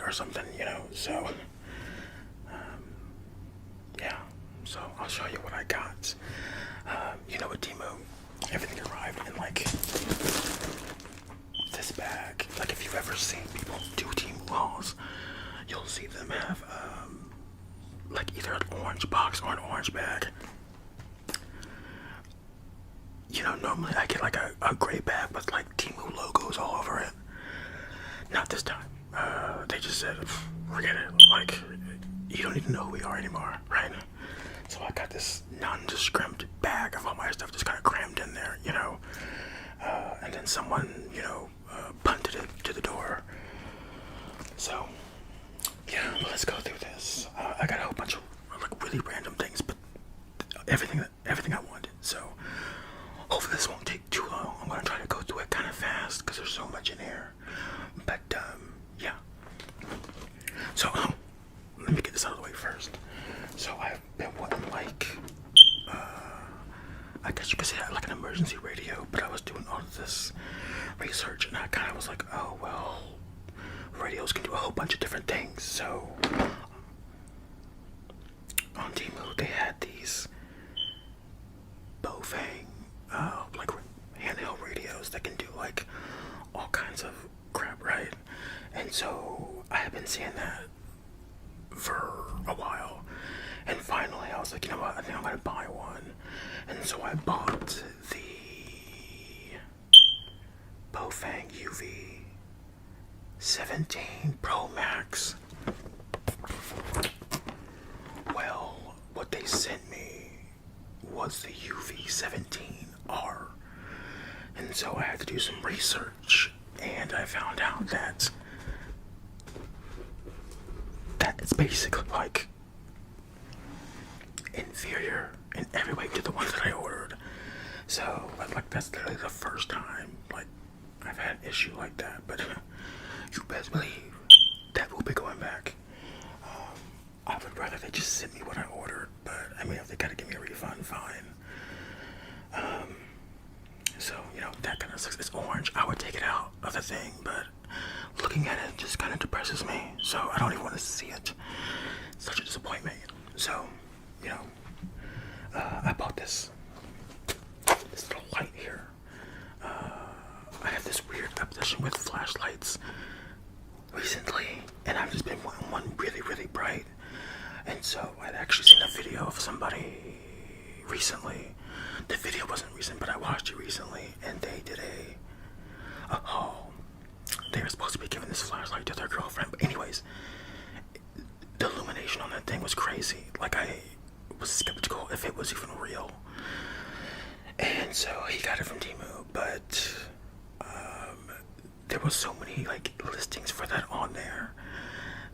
or something, so, yeah, so I'll show you what I got. With Temu, everything arrived in, like, this bag. Like, if you've ever seen people do Temu hauls, you'll see them have, like, either an orange box or an orange bag. Normally I get, like, a gray bag with, like, Temu logos all over it. Not this time. They just said, forget it. Like, you don't even know who we are anymore, right? So I got this nondescript bag of all my stuff just kind of crammed in there, and then someone, punted it to the door. So, yeah, let's go through this. I got a whole bunch of, like, really random things, but everything I wanted. So, hopefully this won't take too long. I'm gonna try to go through it kind of fast because there's so much in here. But, yeah. So, let me get this out of the way first. So I've been wanting, like, I guess you could say like an emergency radio, but I was doing all of this research and I kind of was like, oh, well, radios can do a whole bunch of different things. So on Temu, they had these Bofang, like, handheld radios that can do, like, all kinds of crap, right? And so I have been seeing that for a while, and finally I was like, you know what, I think I'm gonna buy one. And so I bought the Bofang UV 17 Pro Max. Well, what they sent me was the UV 17R, and so I had to do some research, and I found out that it's basically, like, inferior in every way to the one that I ordered. So, like, that's literally the first time, like, I've had an issue like that. But you best believe that will be going back. I would rather they just send me what I ordered, but I mean, if they gotta give me a refund, fine. So, that kind of sucks. It's orange. I would take it out of the thing, but looking at it just kind of depresses me. So I don't even want to see it. It's such a disappointment. So, I bought this little light here. I have this weird obsession with flashlights recently, and I've just been wanting one really, really bright. And so I'd actually seen a video of somebody recently. The video wasn't recent, but I watched it recently, and they did a haul. They were supposed to be giving this flashlight to their girlfriend, but anyways, the illumination on that thing was crazy. Like, I was skeptical if it was even real. And so he got it from Temu, but there was so many, like, listings for that on there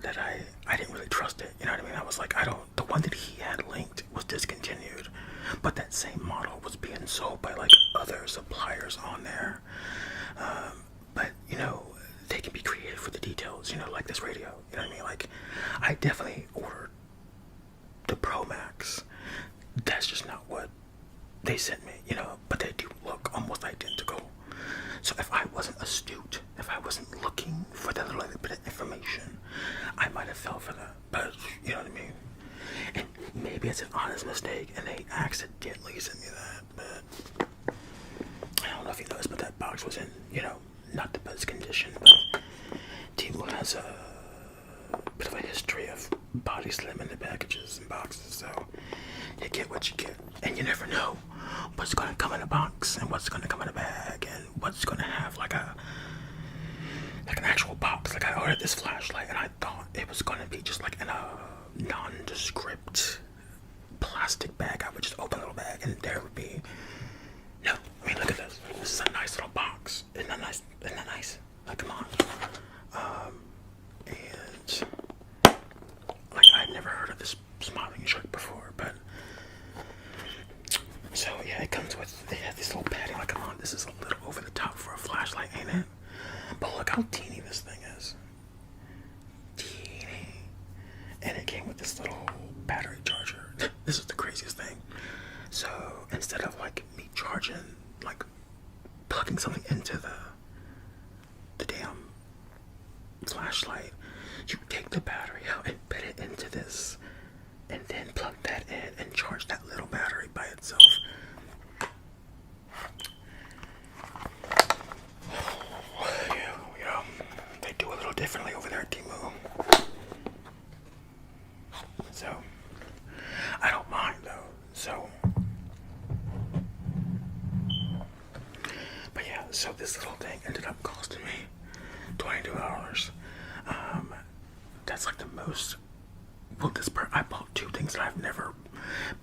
that I didn't really trust it. You know what I mean? I was like, the one that he had linked was discontinued, but that same model was being sold by, like, other suppliers on there. But, they can be creative with the details, like this radio. You know what I mean? Like, I definitely ordered the Pro Max. That's just not what they sent me, but they do look almost identical. So if I wasn't astute, if I wasn't looking for that little bit of information, I might have fell for that. But, you know what I mean? And maybe it's an honest mistake and they accidentally sent me that. But I don't know if you noticed, but that box was in, not the best condition. But Temu has a bit of a history of body slamming the packages and boxes, so you get what you get. And you never know what's going to come in a box and what's going to come in a bag and what's going to have like an actual box. Like, I ordered this flashlight and I thought it was going to be just like in a nondescript plastic bag. I would just open a little bag and there would be look at this. This is a nice little box. Isn't that nice? Isn't that nice? Like, come on. And like, I'd never heard of this smiling shark before, but so yeah, it comes with, they have this little padding. Like, come on, this is a little over the top for a flashlight, ain't it? But look how teeny this thing is. Teeny. And it came with this little battery charger. This is the craziest thing. So instead of like me charging, like plugging something into the damn flashlight, You take the battery out and put it into this, and then plug that in and charge that little battery by itself. You know, they do a little differently over there at Temu. So, I don't mind though. So, but yeah, so this little thing ended up costing me $22. That's like the most. Well, I bought two things that I've never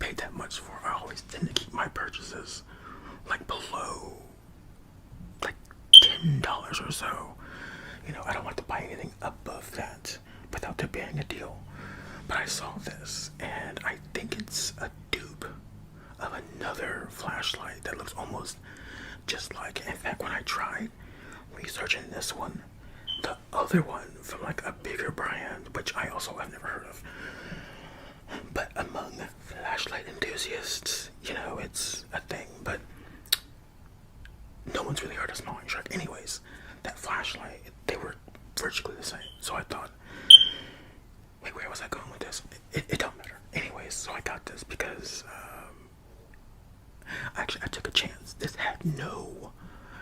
paid that much for. I always tend to keep my purchases like below like $10 or so. You know, I don't like to buy anything above that without there being a deal. But I saw this, and I think it's a dupe of another flashlight that looks almost just like it. In fact, when I tried researching this one, the other one from like a bigger brand, which I also have never heard of, but among flashlight enthusiasts, you know, it's a thing. But no one's really heard of Smiling Shark. Anyways, that flashlight, they were virtually the same. So I thought, wait, where was I going with this? It don't matter. Anyways, so I got this because actually I took a chance. This had no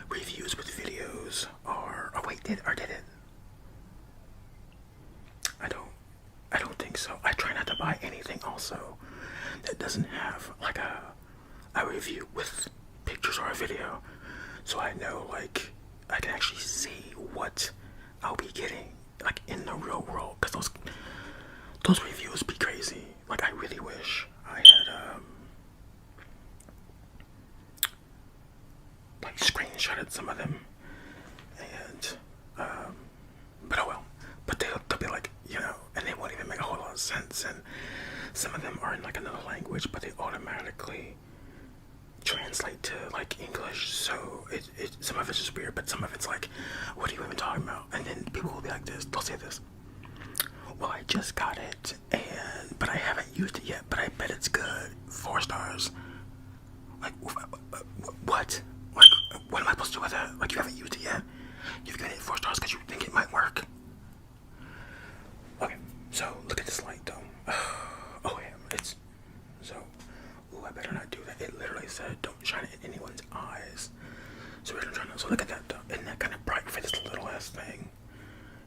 reviews with videos or wait, did it? I don't think so. I try not to buy anything also that doesn't have like a review with pictures or a video, so I know, like, I can actually see what I'll be getting like in the real world, because those reviews be crazy. Like, I really wish I had like screenshotted some of them, and but oh well. But they'll be like, you know, and they won't even make a whole lot of sense, and some of them are in like another language, but they automatically translate to like English, so it some of it's just weird, but some of it's like, what are you even talking about? And then people will be like this, they'll say this, well, I just got it, but I haven't used it yet, but I bet it's good, 4 stars. Like, what? Like, what am I supposed to do with that? Like, you haven't used it yet? You've given it 4 stars because you think it might work? Okay, so look at this light though. Oh yeah, it's so. Ooh, I better not do that. It literally said don't shine it in anyone's eyes. So we're trying to. So look at that though. Isn't that kind of bright for this little ass thing?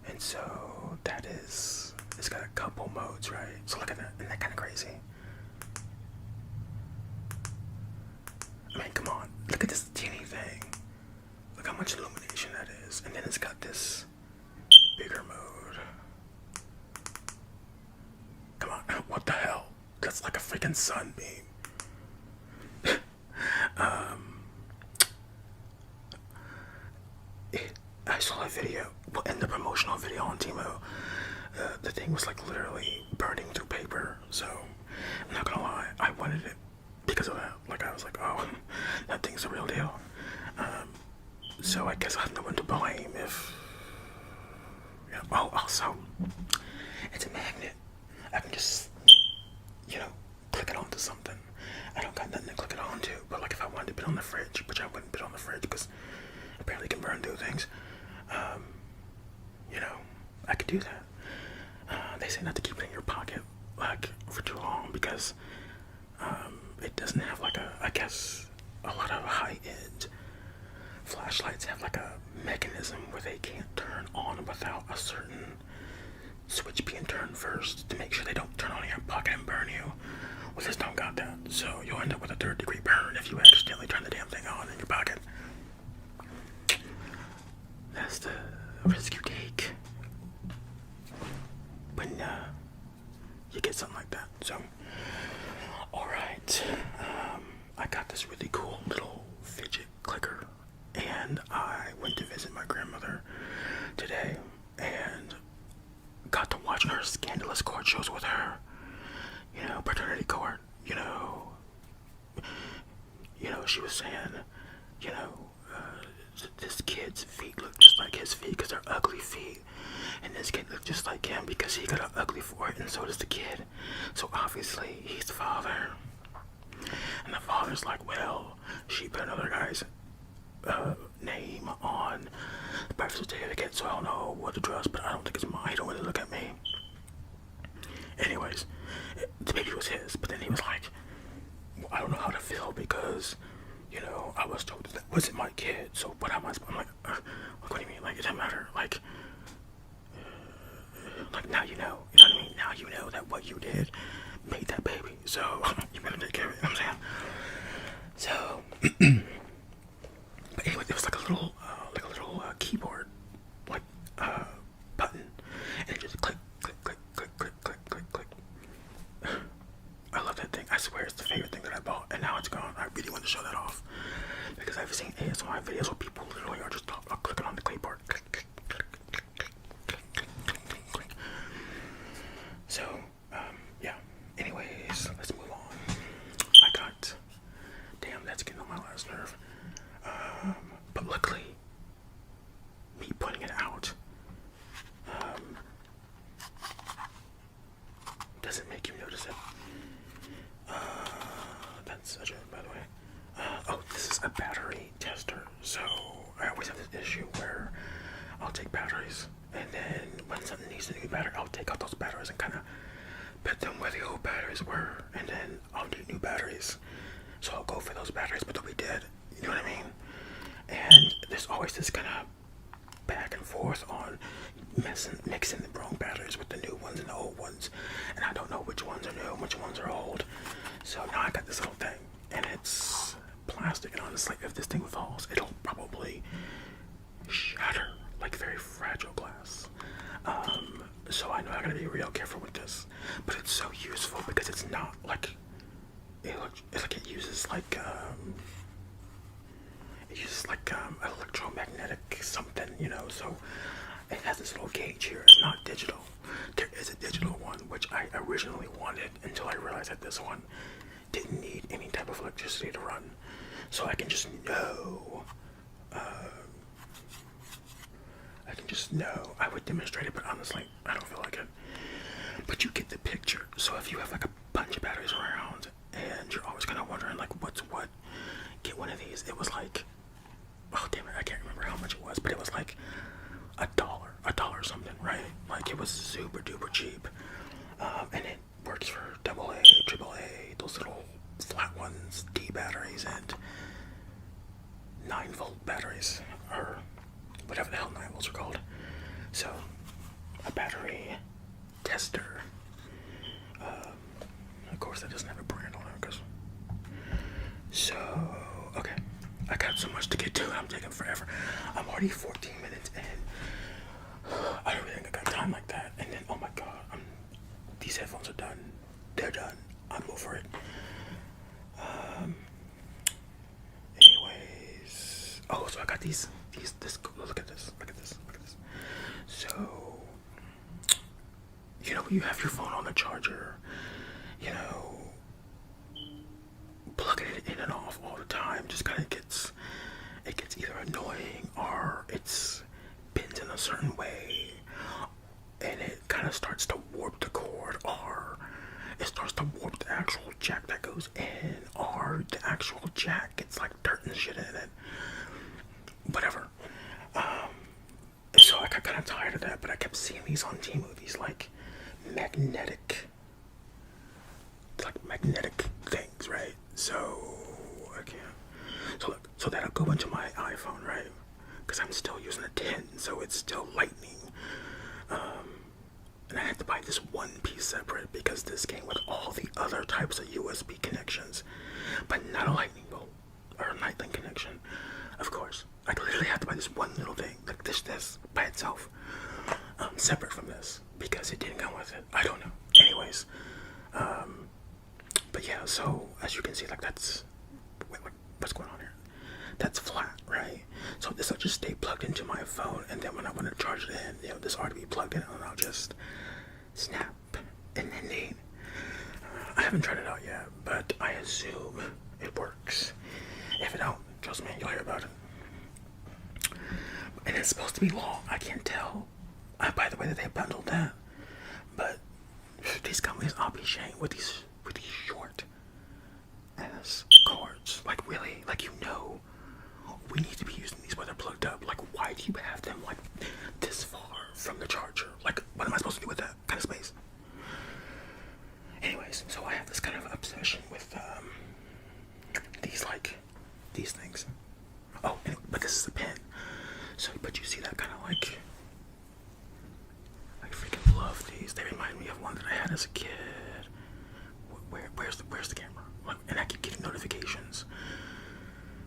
And so that is. It's got a couple modes, right? So look at that. Isn't that kind of crazy? I mean, come on. Look at this teeny thing. Look how much illumination that is. And then it's got this bigger mode. Come on. What the hell? That's like a freaking sunbeam. I saw a video, well, in the promotional video on Temu, the thing was like literally burning through paper. So I'm not gonna lie, I wanted it because of that. Like, I was like, oh, that thing's the real deal. So I guess I have no one to blame if, you know. Oh, also, it's a magnet. I can just, you know, click it onto something. I don't got nothing to click it onto, but like if I wanted to put it on the fridge, which I wouldn't put it on the fridge because apparently it can burn through things, you know, I could do that. They say not to keep it in your pocket like for too long because it doesn't have like I guess a lot of high-end flashlights have like a mechanism where they can't turn on without a certain switch being turned first to make sure they don't turn on in your pocket and burn you. Well, this don't got that, so you'll end up with a 3rd-degree burn if you accidentally turn the damn thing on in your pocket. That's the risk you take when you get something like that. So, alright, I got this really cool little fidget clicker, and I went to visit my grandmother today, and got to watch her scandalous court shows with her, you know, paternity court, you know, she was saying, you know, this kid's feet look just like his feet because they're ugly feet, and this kid looked just like him because he got an ugly forehead, and so does the kid, so obviously he's the father. And the father's like, well, she put another guy's name on the birth certificate, so I don't know what to trust, but I don't think it's mine. He don't really look at me. wasn't my kid. So what am I supposed? I'm like, what do you mean? Like, it doesn't matter. Like now you know. You know what I mean? Now you know that what you did made that baby. So you better take care of it. You know what I'm saying? So, but anyway, it was like a little keyboard, like button, and it just click, click, click, click, click, click, click, click. I love that thing. I swear it's the favorite thing that I bought, and now it's gone. I really want to show that off because I've seen ASMR videos where people literally are just clicking on the keyboard. Click, click, click, click, click, click, click, click, click. So, yeah. Anyways, let's move on. Damn, that's getting on my last nerve. But luckily, me putting it out doesn't make you notice it. That's a joke, by the way. Oh, this is a battery tester. So I always have this issue where I'll take batteries, and then when something needs a new battery, I'll take out those batteries and kind of put them where the old batteries were, and then I'll need new batteries. So I'll go for those batteries, but they'll be dead. You know what I mean? And there's always this kind of back and forth on mixing the wrong batteries with the new ones and the old ones, and I don't know which ones are new and which ones are old. So now I got this little thing, and it's plastic, and honestly, if this thing falls, it'll probably shatter like very fragile glass. So I know I gotta be real careful with this, but it's so useful because it's not like it uses like electromagnetic something, you know. So it has this little gauge here. It's not digital. There is a digital one, which I originally wanted until I realized that this one didn't need any type of electricity to run. So I can just know. I would demonstrate it, but honestly, I don't feel like it. But you get the picture. So if you have like a bunch of batteries around, and you're always kind of wondering like what's what, get one of these. It was like, oh damn it, I can't remember how much it was, but it was like $1 something, right? Like it was super duper cheap, and it works for AA, AAA, those little flat ones, D batteries, and 9-volt batteries, or whatever the hell 9 volts are called. So a battery tester. Of course, that doesn't have a brand on it, because. So okay, I got so much to get to. I'm taking forever. I'm already 14 minutes in. I don't really think I got time like that. And then, oh my god, these headphones are done. They're done. I'm over it. Anyways, oh, so I got these. Look at this. So, you know, when you have your phone on the charger, you know, plugging it in and off all the time just kind of gets either annoying or it's bent in a certain way, and it kind of starts to warp the cord, or it starts to warp the actual jack that goes in, or the actual jack gets like dirt and shit in it, whatever. So I got kind of tired of that, but I kept seeing these on Temu, these like magnetic things, right? So I can't. So look, so that'll go into my iPhone, right? Because I'm still using a 10, so it's still lightning. And I had to buy this one piece separate because this came with all the other types of USB connections, but not a lightning bolt or a lightning connection. Of course, I literally had to buy this one little thing, like this by itself, separate from this, because it didn't come with it. I don't know. Anyways, but yeah, so as you can see, like that's, what's going on here? That's flat, right? So this will just stay plugged into my phone, and then when I want to charge it in, you know, this ought to be plugged in, and I'll just snap, and then neat. I haven't tried it out yet, but I assume it works. If it don't, trust me, you'll hear about it. And it's supposed to be long. I can't tell by the way that they bundled that, but these companies, I'll be sharing with these short ass cords. Like really, like, you know, we need to be using these where they're plugged up. Like, why do you have them like this far from the charger? Like, what am I supposed to do with that kind of space? Anyways, so I have this kind of obsession with these things. Oh, as a kid. Where's the camera? Like, and I keep getting notifications,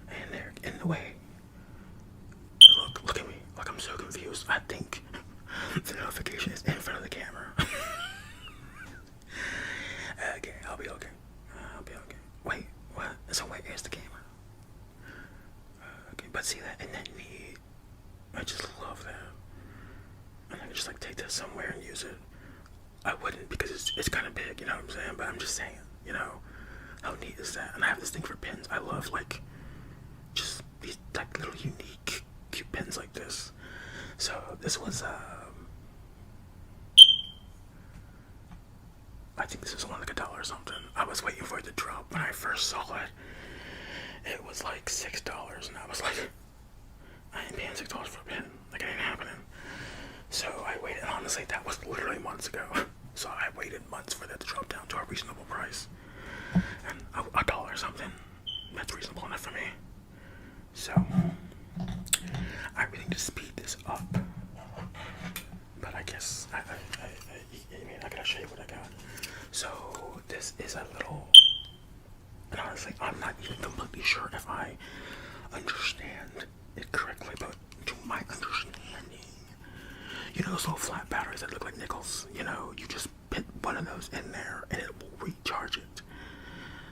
and they're in the way. Look at me. Like, I'm so confused. I think the notification is in front of the camera. Okay, I'll be okay. Wait, what? So wait, here's the camera. Okay, but see that? And then I just love that. And I could just like take this somewhere and use it. I wouldn't because it's kind of big, you know what I'm saying? But I'm just saying, you know, how neat is that? And I have this thing for pins. I love like just these like little unique, cute pins like this. So this was I think this was only like $1 or something. I was waiting for it to drop. When I first saw it, it was like $6, and I was like, I ain't paying $6 for a pin. Like, it ain't happening. So I waited. Honestly, that was literally months ago. So I waited months for that to drop down to a reasonable price. And $1 or something, that's reasonable enough for me. So I really need to speed this up. But I guess I mean, I gotta show you what I got. So this is a little, and honestly, I'm not even completely sure if I understand it correctly, but to my understanding, you know those little flat batteries that look like nickels? You know, you just put one of those in there and it will recharge it.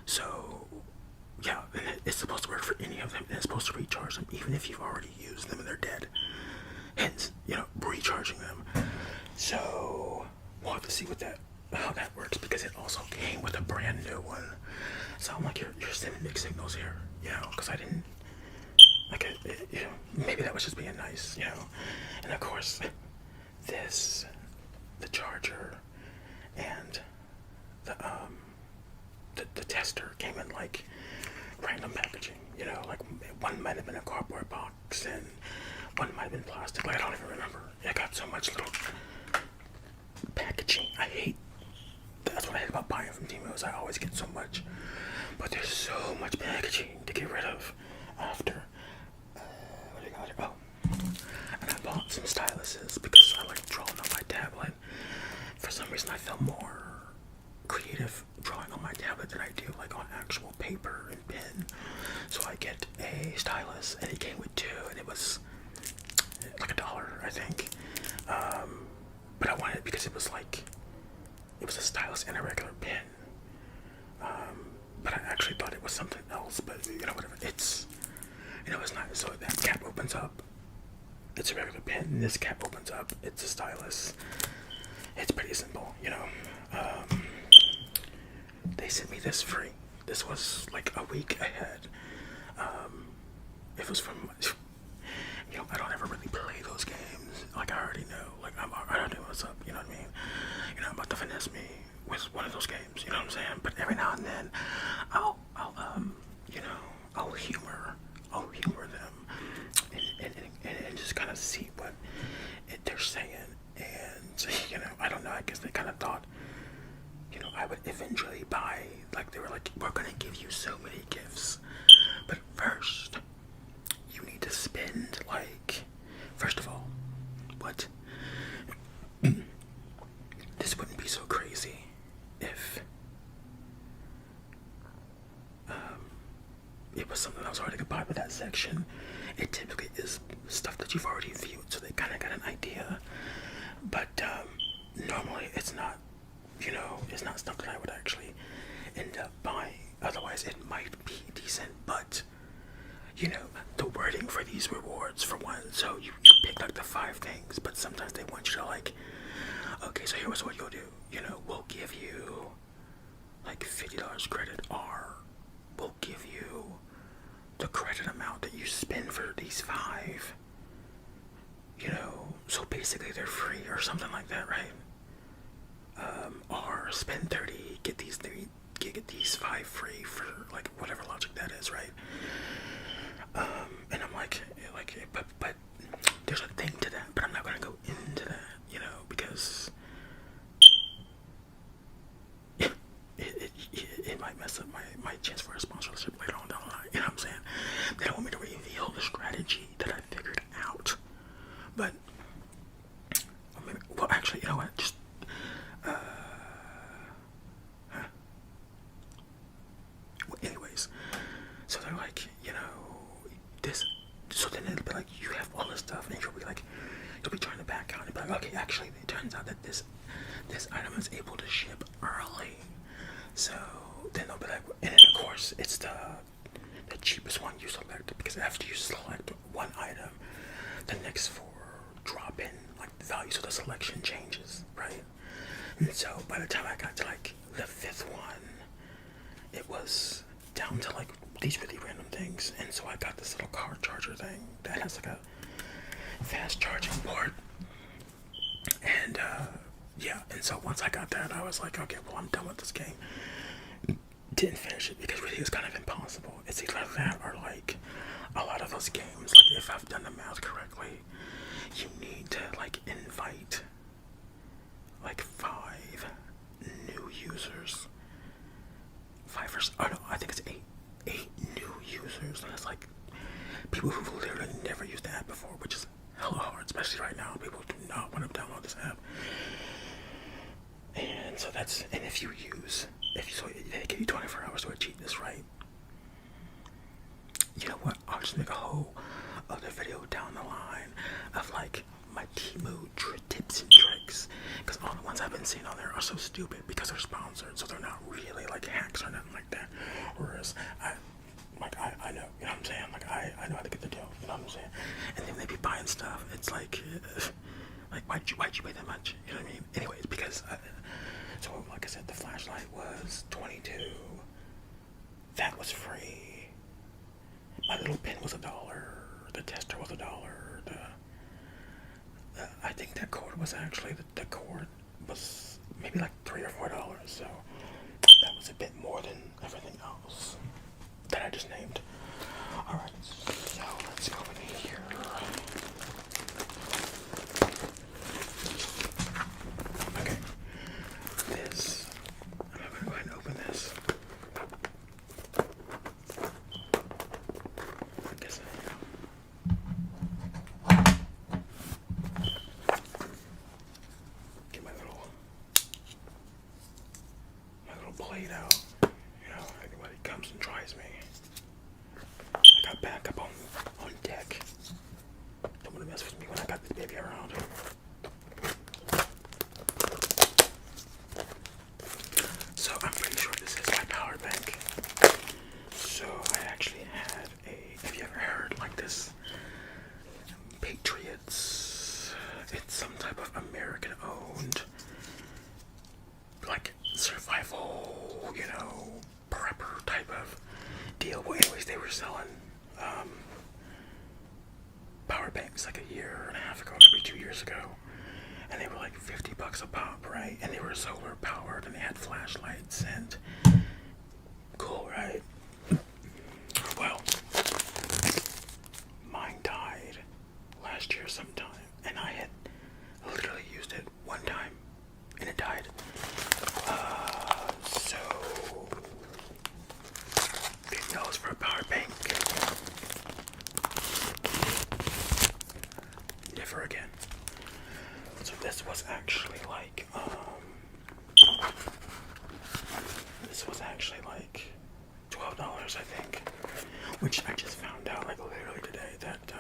So yeah, and it's supposed to work for any of them, and it's supposed to recharge them even if you've already used them and they're dead. Hence, you know, recharging them. So we'll have to see how that works, because it also came with a brand new one. So I'm like, you're sending mixed signals here, you know, because I didn't like it, you know, maybe that was just being nice, you know. And of course, the charger and the tester came in like random packaging, you know, like one might have been a cardboard box and one might have been plastic. Like, I don't even remember. It got so much little packaging. That's what I hate about buying from Temu, is I always get so much, but there's so much packaging to get rid of after. What do you got here? Oh, and I bought some styluses because I like drawing on my tablet. For some reason, I feel more creative drawing on my tablet than I do like on actual paper and pen. So I get a stylus, and it came with two, and it was like $1, I think. But I wanted it because it was a stylus and a regular pen. But I actually thought it was something else, but you know, whatever. It's not. So that cap opens up, it's a regular pen, and this cap opens up, it's a stylus. It's pretty simple, you know. They sent me this free. This was like a week ahead. It was from, you know, I don't ever really play those games. Like, I already know. Like, I already know what's up, you know what I mean? You know, about to finesse me with one of those games, you know what I'm saying? But every now and then, I'll you know, I'll humor them and just kind of see what they're saying. And, you know, I don't know, I guess they kind of thought, you know, I would eventually buy, like, they were like, we're gonna give you so many gifts, but first, you need to spend, like, first of all, what? This wouldn't be so crazy if it was something I was already gonna buy, but that section, it typically is stuff that you've already viewed, so they kind of got an idea. But normally it's not, you know, it's not stuff that I would actually end up buying. Otherwise, it might be decent, but you know, the wording for these rewards, for one, so you pick like the 5 things, but sometimes they want you to like, okay, so here's what you'll do, you know, we'll give you like $50 credit, or we'll give you the credit amount that you spend for these 5, you know, so basically they're free or something like that, right? Or spend 30, get these 5 free, for like whatever logic that is, right? And I'm like, but there's a thing to that, but I'm not gonna go into that, you know, because it might mess up my chance for a sponsorship later on down the line, you know what I'm saying? They don't want me to reveal the strategy that I figured out, but, well, actually, you know what, just, this item is able to ship early. So then they'll be like, and then of course it's the cheapest one you select, because after you select one item, the next four drop in like the value, so the selection changes, right? And so by the time I got to like the fifth one, it was down to like these really random things, and so I got this little car charger thing that has like a fast charging port, and yeah, and so once I got that, I was like, okay, well, I'm done with this game. Didn't finish it because really it's kind of impossible. It's either that or like a lot of those games, like if I've done the math correctly, you need to like invite like 5 new users. 5 or oh no, I think it's 8 new users, and it's like people who've literally never used the app before, which is hella hard, especially right now. People do not want to download this app. And so that's, and if you so they give you 24 hours to achieve this, right? You know what? I'll just make a whole other video down the line of like my Temu tips and tricks, because all the ones I've been seeing on there are so stupid because they're sponsored, so they're not really like hacks or nothing like that. Whereas I know, you know what I'm saying? Like I know how to get the deal, you know what I'm saying? And then they be buying stuff. It's like why'd you pay that much? You know what I mean? Anyways, because so like I said, the flashlight was $22. That was free. My little pen was $1. The tester was $1. I think that cord was actually the cord was maybe like $3 or $4. So that was a bit more than everything else that I just named. All right, so let's go in here. Okay, this, I'm gonna go ahead and open this. I guess get my little blade out. You know, anybody comes and tries me, I got backup on deck. Don't want to mess with me when I got this baby around. So I'm pretty sure this is my power bank. So I actually had have you ever heard like this Patriots? It's some type of American owned like survival, you know, prepper type of deal. Well, anyways, they were selling power banks like a year and a half ago, maybe 2 years ago, and they were like $50 a pop, right? And they were solar powered, and they had flashlights, and cool, right? Well, mine died last year sometime, and I had literally used it one time, and it died. So $50 for a power bank. Never again. So this was actually like $12, I think, which I just found out like literally today that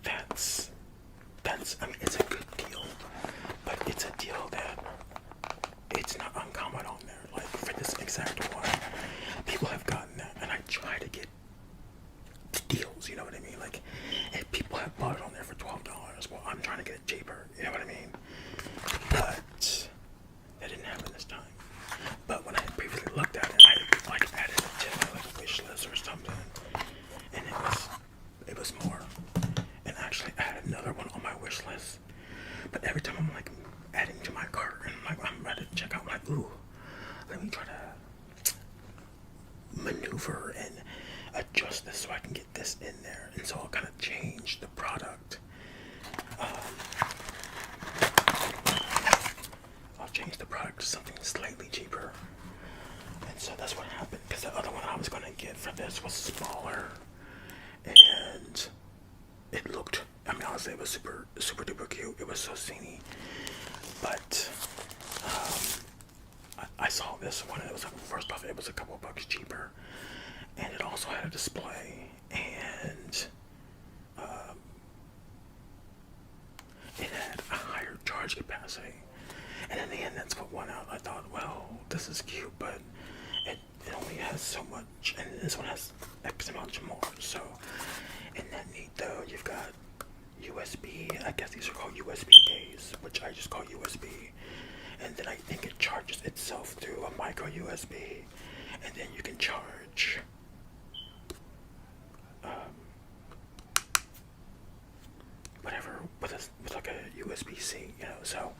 that's I mean, it's a good deal, but it's a deal that it's not uncommon on there. Like for this exact one, people have gotten that, and I try to get deals, you know what I mean? Like if people have bought it on there for $12, well, I'm trying to get it cheaper, you know what I mean? But that didn't happen this time. But when I had previously looked at it, I like added it to my like wish list or something, and it was more. And actually I had another one on my wish list, but every time I'm like adding to my cart and I'm ready to check out, I'm like, ooh, let me try to maneuver and adjust this so I can get this in there. And so I'll kind of change the product. I'll change the product to something slightly cheaper. And so that's what happened, because the other one I was going to get for this was smaller, and it looked, I mean, honestly, it was super duper cute. It was so sceney. But I saw this one, and it was like, first off, it was a couple of bucks cheaper, and it also had a display, and it had a And in the end, that's what won out. I thought, well, this is cute, but it only has so much, and this one has X amount more. So, isn't that neat though? You've got USB, I guess these are called USB A's, which I just call USB. And then I think it charges itself through a micro USB. And then you can charge whatever with like a USB-C, you know. So,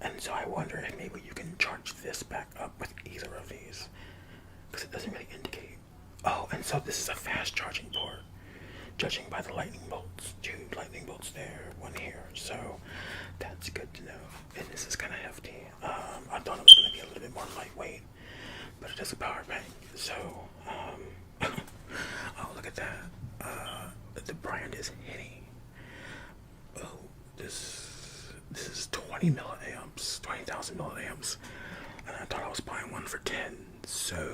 and so I wonder if maybe you can charge this back up with either of these, because it doesn't really indicate. Oh, and so this is a fast charging port, judging by the lightning bolts. 2 lightning bolts there, 1 here. So that's good to know. And this is kind of hefty. I thought it was going to be a little bit more lightweight, but it is a power bank. So, oh, look at that. The brand is Henny. Oh, this is 20 milliamps, 20,000 milliamps, and I thought I was buying one for 10. So,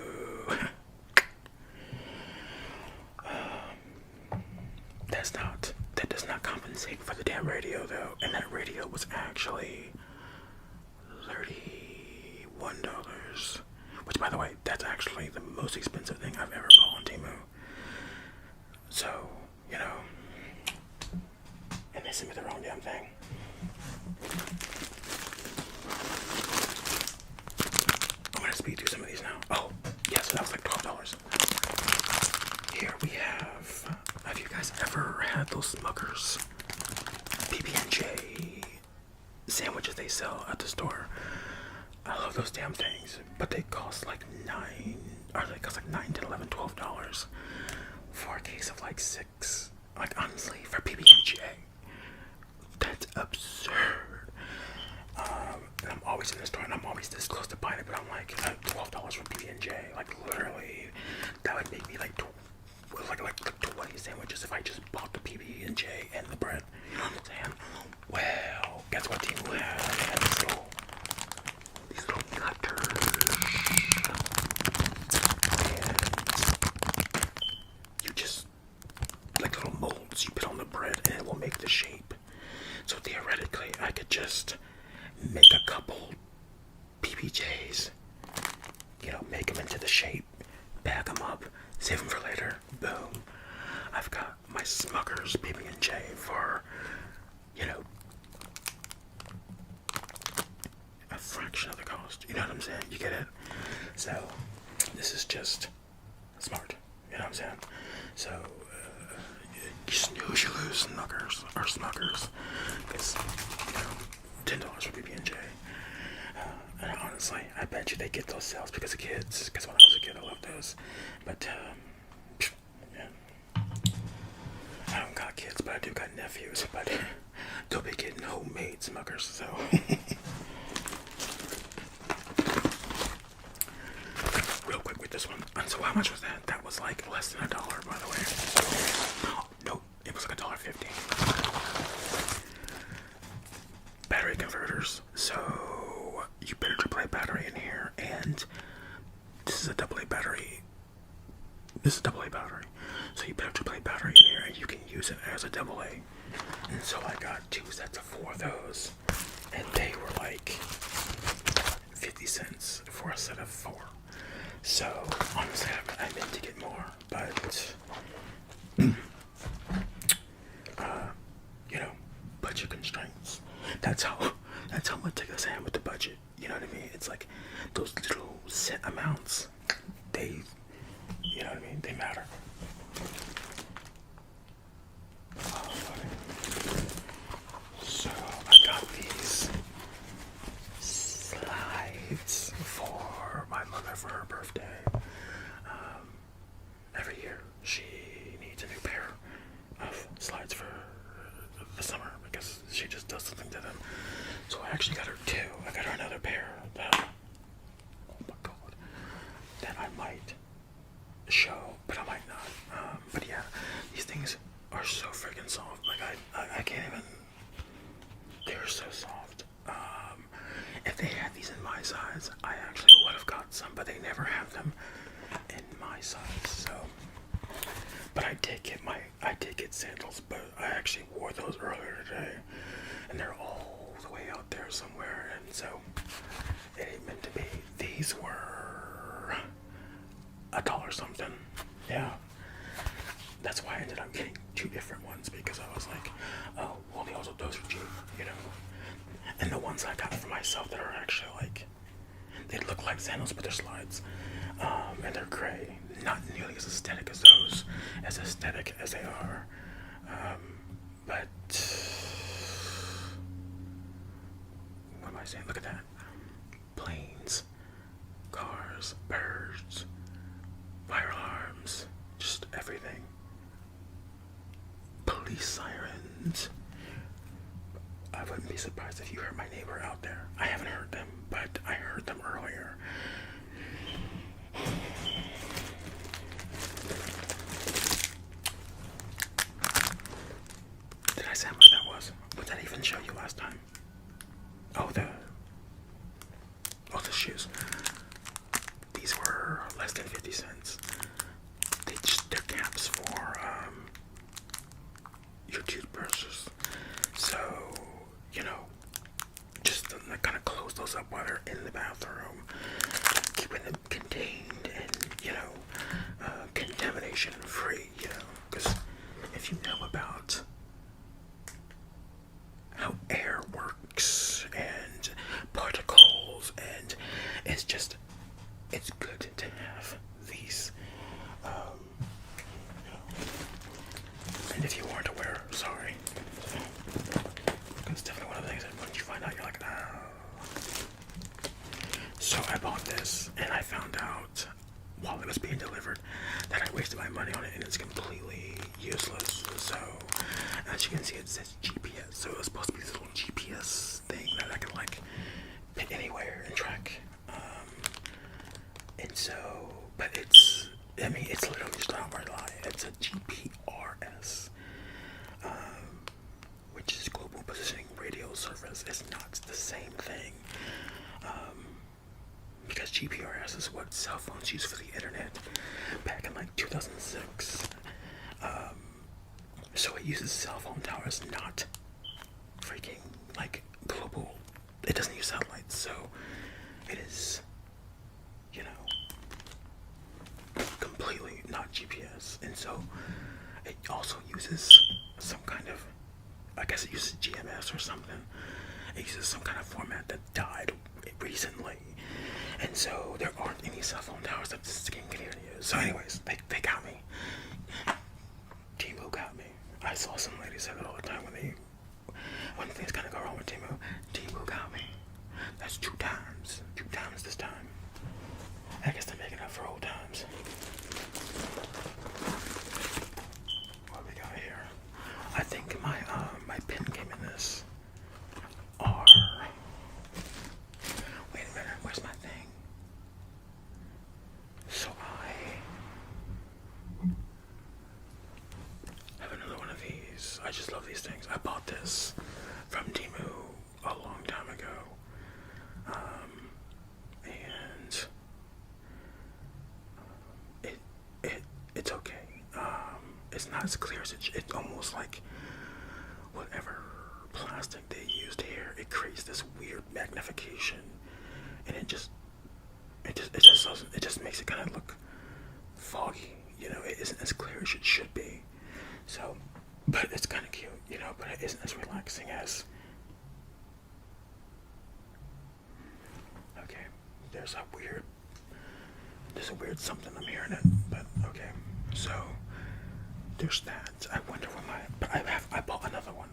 that does not compensate for the damn radio though, and that radio was actually $31. Which, by the way, that's actually the most expensive thing I've ever bought on Temu. So, you know, and they sent me the wrong damn thing. I'm gonna speed through some of these now. Oh, yeah, so that was like $12. Here we have you guys ever had those Smuckers PB&J sandwiches they sell at the store? I love those damn things, but they cost like $9, $10, $11, $12 for a case of like 6. Like, honestly, for PB&J, that's absurd. And I'm always in the store, and I'm always this close to buying it, but I'm like, $12 for PB&J, like literally, that would make me like 20 sandwiches if I just bought the PB&J and the bread. You know what I'm saying? Well, guess what Temu has? They have these little cutters, and you just, like little molds you put on the bread, and it will make the shape. So theoretically, I could just make a couple PBJs, you know, make them into the shape, bag them up, save them for later. Boom. I've got my Smuckers PB&J for, you know, a fraction of the cost. You know what I'm saying? You get it? So, this is just smart. You know what I'm saying? So, you snooze, you lose, Smuckers. Because, you know, $10 for PB&J. And honestly, I bet you they get those sales because of kids. Because when I was a kid, I loved those. But, yeah. I don't got kids, but I do got nephews. But they'll be getting homemade Smuckers, so. Real quick with this one. And so how much was that? That was like less than $1, by the way. Oh, no, it was like $1.50. Battery converters. So you put a AAA battery in here, and this is a AA battery. This is a AA battery. So you put a AAA battery in here, and you can use it as a AA. And so I got 2 sets of 4 of those, and they were like 50 cents for a set of 4. So honestly, I meant to get more, but you know, budget constraints. That's how much I guess I am with the budget. You know what I mean? It's like those little set amounts. They, you know what I mean? They matter. So I got these slides for my mother for her birthday. Every year she needs a new pair of slides for the summer because she just does something to them. So I actually got her 2. I got her another pair that, oh my god, that I might show, but I might not. But yeah, these things are so freaking soft. Like I can't even. They're so soft. If they had these in my size, I actually would have got some, but they never have them in my size. So, but I did get sandals, but I actually wore those earlier today, and they're all the way out there. there somewhere, and so it ain't meant to be. These were $1 something. Yeah. That's why I ended up getting 2 different ones, because I was like, oh, well, those are cheap, you know. And the ones I got for myself that are actually like, they look like sandals, but they're slides. And they're gray. Not nearly as aesthetic as those, as aesthetic as they are. But what am I saying? Look at that. Planes, cars, birds, fire alarms, just everything. Police sirens. I wouldn't be surprised if you heard my neighbor out there. I haven't heard them, but I heard them earlier. Did I say how much that was? What did I even show you last time? Oh, the shoes. These were less than 50 cents. They're caps for your toothbrushes. So, you know, just to kind of close those up while they're in the bathroom, keeping them contained and, you know, contamination free, you know, because if you know about how air works and particles, and it's good to have these, and if you weren't aware, sorry, it's definitely one of the things that once you find out, you're like, oh. So I bought this, and I found out while it was being delivered that I wasted my money on it, and it's completely useless. So as you can see, it says GPS. So it was supposed to be this little GPS thing that I could like put anywhere and track. And so, but it's literally just not a lie. It's a GPRS. Which is Global Positioning Radio Service. It's not the same thing. Because GPRS is what cell phones used for the internet back in like 2006. So it uses cell phone towers, not freaking like global. It doesn't use satellites, so it is, you know, completely not GPS. And so it also uses some kind of, I guess it uses GMS or something. It uses some kind of format that died recently. And so there aren't any cell phone towers that this can even use. So anyways, they got me. Temu got me. I saw some ladies say that all the time when things kind of go wrong with Temu. Temu got me. That's 2 times. 2 times this time. I guess they're making up for old times. What we got here? I think my pen came in this. Wait a minute, where's my thing? So I have another one of these. I just love these things. I bought this from Temu a long time ago. And it's okay. It's not as clear as it's almost like whatever plastic they used here, it creates this weird magnification, and it just makes it kind of look foggy, you know. It isn't as clear as it should be. So, but it's kind of cute, you know, but it isn't as relaxing as, okay, there's a weird something I'm hearing it, but okay. So there's that. I wonder but I bought another one.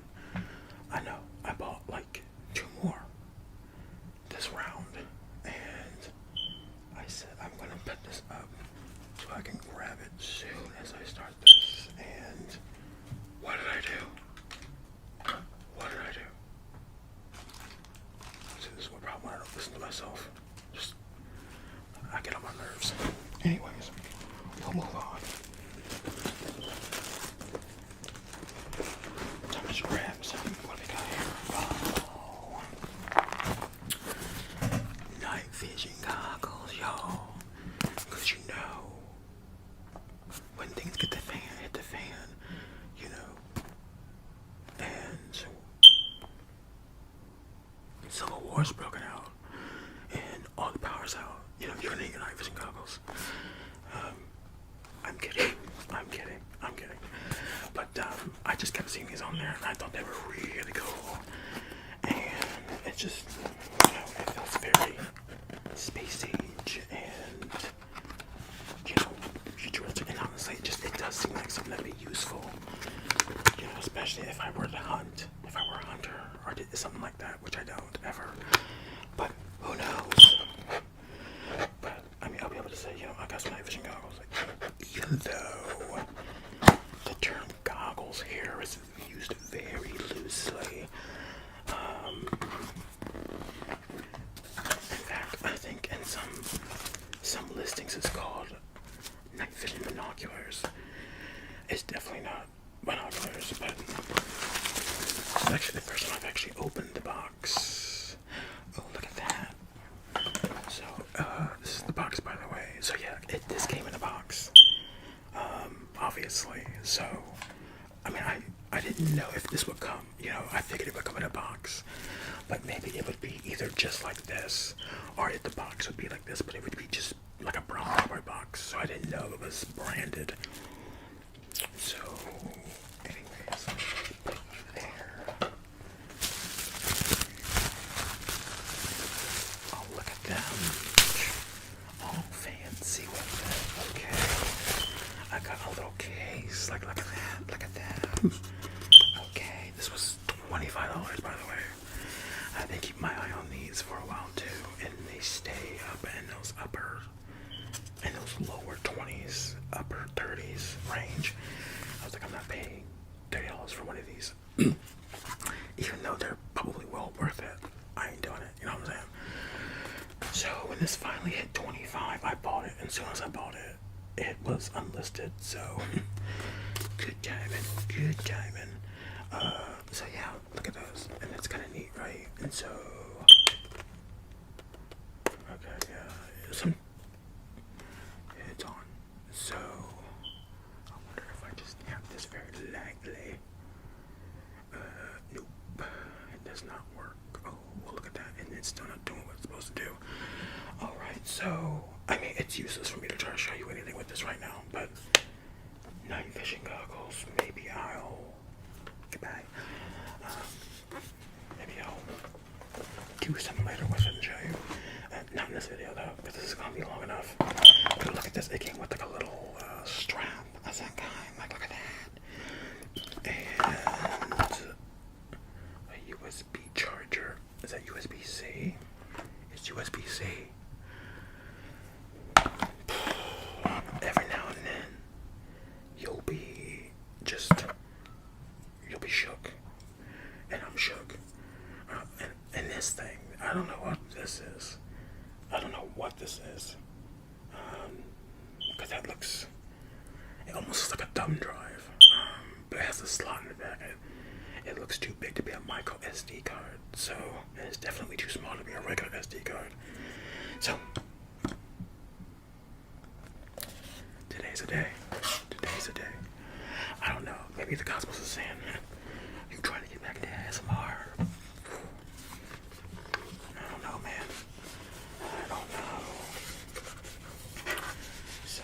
I know, I bought like 2 more this round, and I said I'm gonna put this up so I can grab it soon as I start this. And what did I do? What did I do? See, this is what problem when I don't listen to myself. I get on my nerves. Anyways, we'll move on. Time to grab something. What do we got here? Oh. Night vision goggles, y'all. Cause you know, when things hit the fan, you know. And Civil War's broken out and all the power's out. You know, you're gonna need your night vision goggles. I'm kidding. I'm kidding. I'm kidding. But I just kept seeing these on there, and I thought they were really cool. And it just, you know, it feels very space age and, you know, futuristic. And honestly, it does seem like something that'd be useful. You know, especially if I were to hunt, if I were a hunter or did something like that, which I don't ever. But who knows? But I mean, I'll be able to say, you know, I got some night vision goggles. Like, even though the term goggles here is used very loosely. In fact, I think in some listings it's called night vision binoculars. It's definitely not binoculars, but it's actually the first time I've actually opened the box. Oh, look at that. So, this is the box, by the way. So yeah, this came in a box. Obviously. So, I mean, I didn't know if this would come. You know, I figured it would come in a box. But maybe it would be either just like this, or if the box would be like this, but it would be just like a brown cardboard box. So I didn't know it was branded. So, anyways, put it there. Oh, look at them. All fancy with it. Okay. I got a little case. Like, look at that. Look at that. Okay. This was $25, by the way. I've been keeping my eye on these for a while, too. And they stay up in those lower 20s, upper 30s range. I was like, I'm not paying $30 for one of these. Even though they're probably well worth it. I ain't doing it, you know what I'm saying? So when this finally hit 25, I bought it, and as soon as I bought it, it was unlisted, so good timing, good timing. So yeah, look at those, and that's kind of neat, right? And so, okay, yeah, it's on. So, I wonder if I just tap this very lightly. Nope, it does not work. Oh, well, look at that, and it's still not doing what it's supposed to do. Alright, so, I mean, it's useless for me to try to show you anything with this right now, but night vision goggles, maybe I'll, goodbye, maybe I'll do something later with it and show you. Not in this video, though, because this is going to be long enough. But look at this, it came with like a little strap of some kind, like look at that. And a USB charger. Is that USB-C? It's USB-C. Every now and then, you'll be shook. And I'm shook. And this thing, I don't know what this is. I don't know what this is. Because that looks, it almost looks like a thumb drive. But it has a slot in the back. It looks too big to be a micro SD card. So, it's definitely too small to be a regular SD card. So, today's a day. Today's a day. I don't know. Maybe the cosmos is saying, you trying to get back into ASMR. I don't know, man. I don't know. So,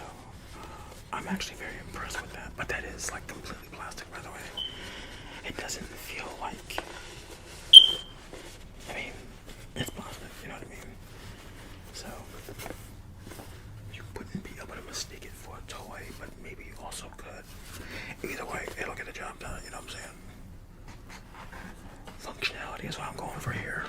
I'm actually very impressed with that. But that is like completely plastic, by the way. It doesn't feel like, I mean, it's plastic, you know what I mean? So, you wouldn't be able to mistake it for a toy, but maybe you also could. Either way, it'll get the job done, you know what I'm saying? Functionality is what I'm going for here.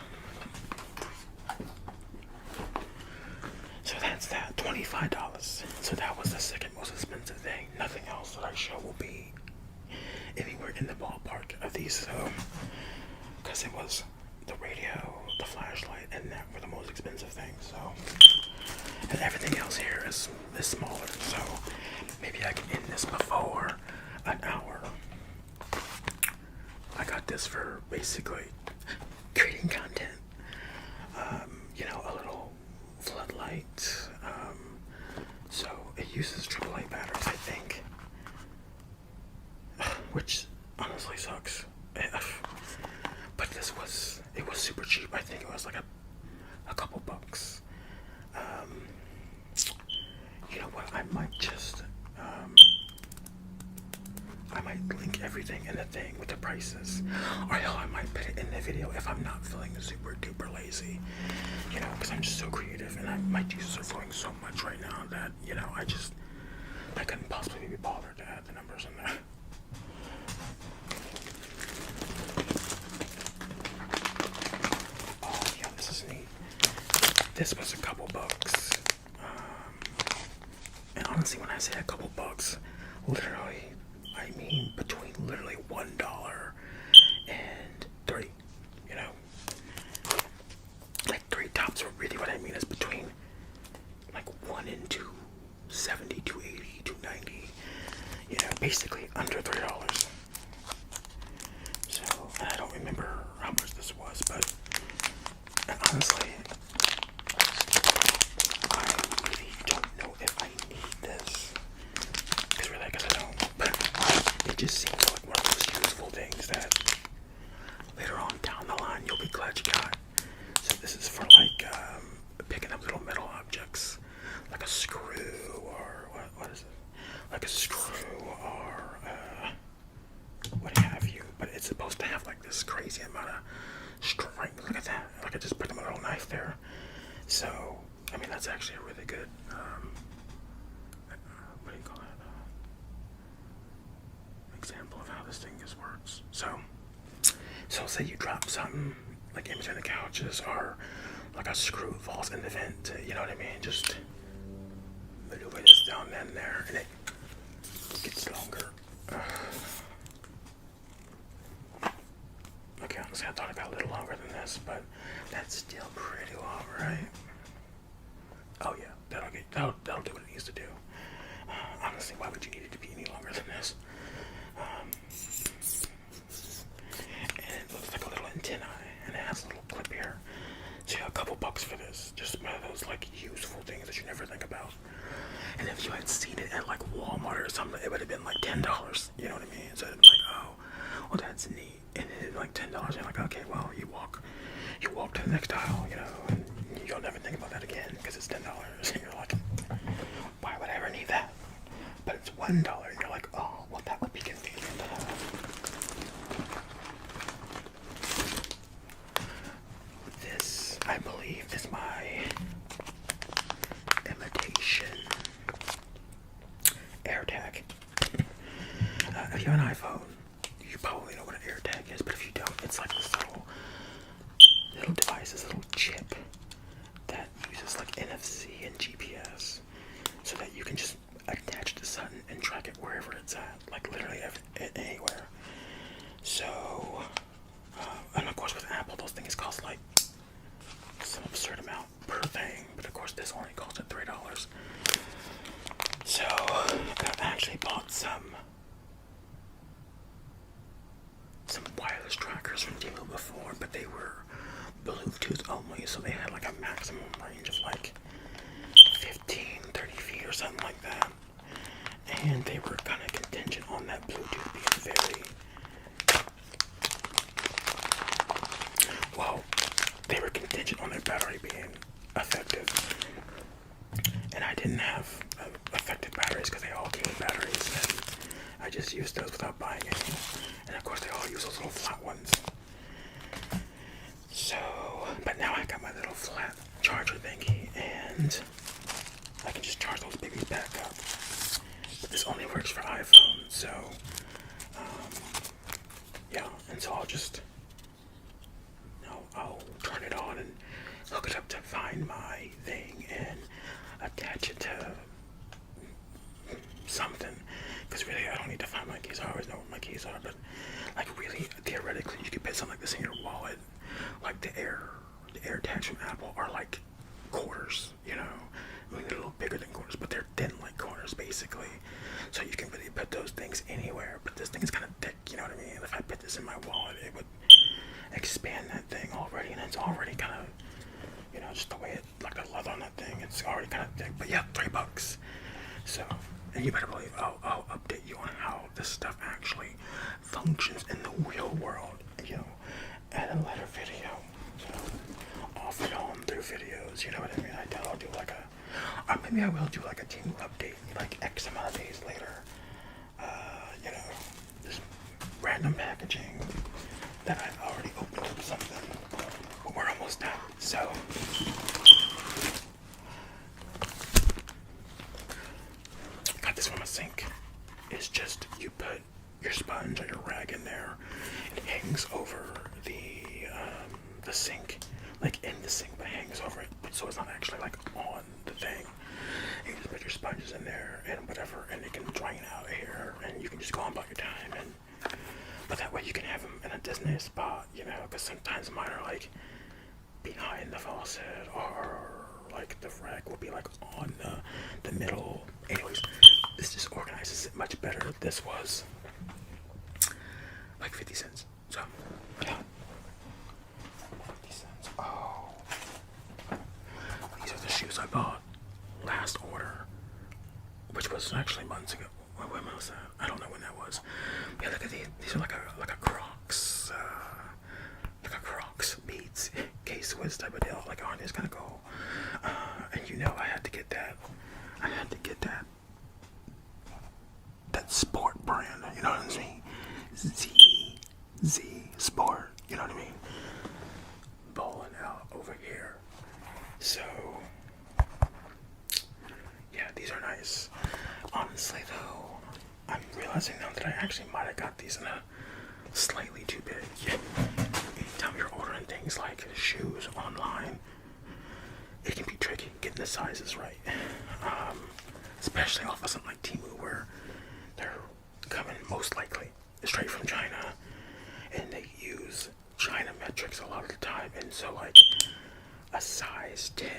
So that's that, $25. So that was the second most expensive thing. Nothing else that I show will be anywhere in the ballpark of these, so, because it was the radio, the flashlight, and that were the most expensive things, so, and everything else here is smaller, so maybe I can end this before an hour. I got this for basically creating content, you know, a little floodlight, so it uses AAA batteries, I think, which honestly sucks. But it was super cheap. I think it was like a couple bucks. You know what? I might just I might link everything in the thing with the prices, or hell, I might put it in the video if I'm not feeling super duper lazy. You know, because I'm just so creative, and my juices are flowing so much right now that you know I couldn't possibly be bothered to add the numbers in there. Oh yeah, this is neat. This was a couple bucks. And honestly, when I say a couple bucks, literally, I mean between literally $1 and $3. You know, like $3 tops. Or really, what I mean is between like $1 and $2.70, $2.80, $2.90. You know, basically under $3. So I don't remember how much this was, but honestly, I really don't know if I need this. Because really, I guess I don't. But it just seems like one of those useful things that later on down the line you'll be glad you got. So this is for like picking up little metal objects, like a screw or what is it? Like a screw or what have you. But it's supposed to have like this crazy amount of strength. Look at that. Like I just put my little knife there. So I mean that's actually a really good what do you call it? Example of how this thing works. So say you drop something like in between the couches, or like a screw falls in the vent. You know what I mean? Just maneuver this down in there, and it gets longer. Okay, honestly, I thought it got a little longer than this, but that's still pretty long, right? Oh yeah, that'll do what it needs to do. Honestly, why would you need it to be any longer than this? And it looks like a little antennae, and it has a little clip here. So yeah, a couple bucks for this. Just one of those like useful things that you never think about. And if you had seen it at like Walmart or something, it would have been like $10. You know what I mean? So it's like, oh, well that's neat. And it's like $10. You're like, okay, well you walk to the next aisle, you know, and you'll never think about that again because it's $10. And you're like, why would I ever need that? But it's $1, and you're like, oh, well that would be convenient to have. This, I believe, is my imitation AirTag. If you have an iPhone, you probably know what an AirTag is, but if you don't, it's like this little device, this little chip that uses like NFC and GPS, so that you can just attach to something and track it wherever it's at, like literally anywhere. So, and of course with Apple, those things cost like some absurd amount per thing, but of course this only cost $3. So, I actually bought some wireless trackers from Temu before, but they were Bluetooth only, so they had like a maximum range of like 15-30 feet or something like that. And they were kind of contingent on that Bluetooth being very well, they were contingent on their battery being effective. And I didn't have effective batteries because they all came with batteries, and I just used those without buying any. And of course they all use those little flat ones. So, but now I got my little flat charger thingy, and I can just charge those babies back up. But this only works for iPhone, so yeah. And so I'll turn it on and hook it up to find my thing and attach it to something. Because really, I don't need to find my keys. I always know where my keys are. But like really, theoretically, you could put something like this in your wallet. Like the AirTags from Apple are like quarters, you know. I mean, they're a little bigger than quarters, but they're thin like quarters, basically. So you can really put those things anywhere. But this thing is kind of thick, you know what I mean? If I put this in my wallet, it would expand that thing already, and it's already kind of, you know, just the way it, like the leather on that thing, it's already kind of thick. But yeah, $3. So, and you better believe I'll update you on how this stuff actually functions in the real world, you know, at a later video. So, videos, you know what I mean? I'll do like a, or maybe I will do like a Temu update, like X amount of days later. You know, just random packaging that I've already opened up something, but we're almost done. So, got this from a sink. It's just, you put your sponge or your rag in there. It hangs over the sink, like in the sink, but hangs over it, so it's not actually like on the thing. And you just put your sponges in there and whatever, and it can drain out of here, and you can just go on about your time. And but that way you can have them in a designated spot, you know, because sometimes mine are like behind the faucet, or like the rag will be like on the middle. Anyways, this just organizes it much better. This was like 50 cents. So, yeah. 50 cents. Oh. These are the shoes I bought last order, which was actually months ago. When was that? I don't know when that was. But yeah, look at these. These are like a Crocs. Like a Crocs Beats K-Swiss type of deal. Like, aren't these gonna go? And you know I had to get that. I had to get that sport brand. You know what I'm saying? Z Sport. You know what I mean? Balling out over here. So, yeah, these are nice. Honestly, though, I'm realizing now that I actually might have got these in a slightly too big. Anytime you're ordering things like shoes online, it can be tricky getting the sizes right. Especially off of something like Temu, where they're coming most likely straight from China, and they use China metrics a lot of the time. And so, like, a size 10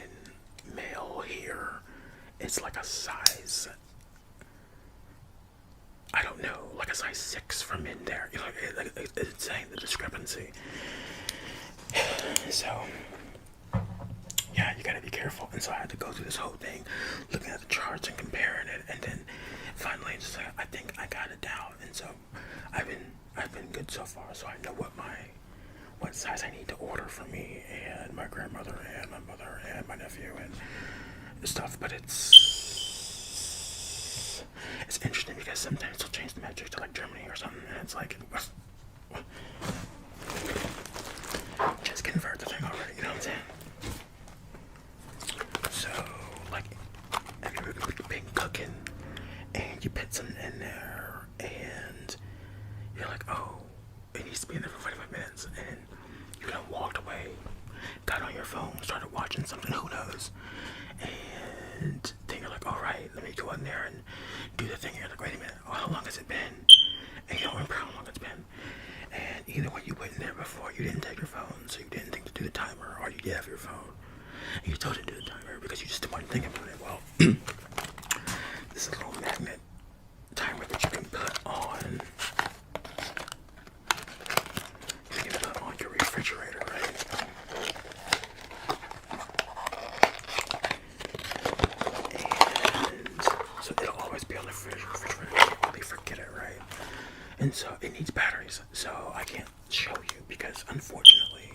male here, it's like a size, I don't know, like a size 6 for men there. You know, it's saying the discrepancy. So, yeah, you gotta be careful. And so I had to go through this whole thing, looking at the charts and comparing it, and then finally, just like, I think I got it down. And so I've been good so far. So I know what size I need to order for me and my grandmother and my mother and my nephew and stuff. But it's interesting because sometimes they'll change the metric to like Germany or something, and it's like, just convert the thing already. You know what I'm saying? So, like, have you ever been cooking and you put something in there and you're like, oh, it needs to be in there for 45 minutes, and you kind of walked away, got on your phone, started watching something, who knows, and then you're like, all right, let me go in there and do the thing. You're like, wait a minute, oh, how long has it been? And you don't remember how long it's been. And either when you went in there before, you didn't take your phone, so you didn't think to do the timer, or you did have your phone, and you still didn't do the timer because you just didn't want to think about it. Well, this is a little magnet timer that you can put on. You can put on your refrigerator, right? And so it'll always be on the refrigerator. You can't really forget it, right? And so it needs batteries, so I can't show you because unfortunately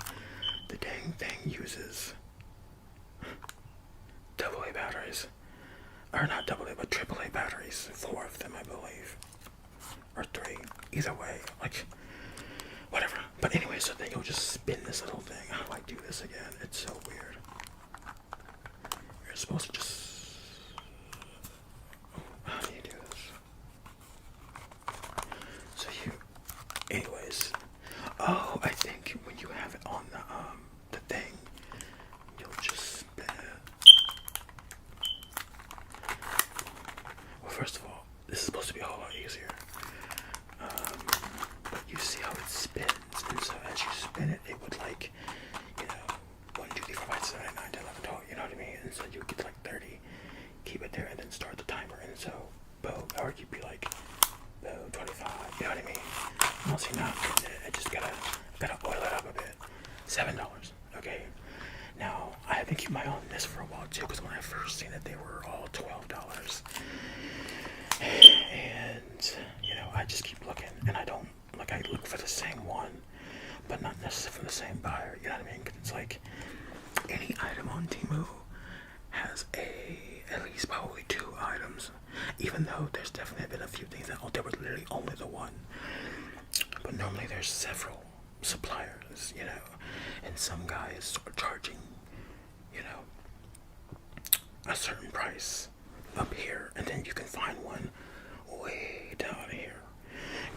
the dang thing uses AA batteries, or not AA but AAA batteries, 4 of them I believe, or 3, either way, like whatever. But anyway, so then you'll just spin this little thing. How do I do this again? It's so weird. You're supposed to just, how do you do this? So you, anyways, oh, I think when you have it on the thing, you'll just spin it. Well, first of all, this is supposed to be a whole lot easier. But you see how it spins, and so as you spin it, it would like, you know, 1, 2, 3, 4, 5, 6, 7, 8, 9, 10, 11, 12, you know what I mean? And so you get like 30, keep it there, and then start the timer, and so, boom, or you'd be like, boom, 25, you know what I mean? Well, see, now I just gotta oil it up a bit. $7, okay? Now, I have been keeping my eye on this for a while too, because when I first seen it, they were all $12. And, you know, I just keep looking, and I don't, like, I look for the same one, but not necessarily from the same buyer, you know what I mean? 'Cause it's like, any item on on Temu has at least probably 2 items, even though there's definitely been a few things that they were literally only the one. But normally there's several suppliers, and some guys are charging, you know, a certain price up here, and then you can find one way down here.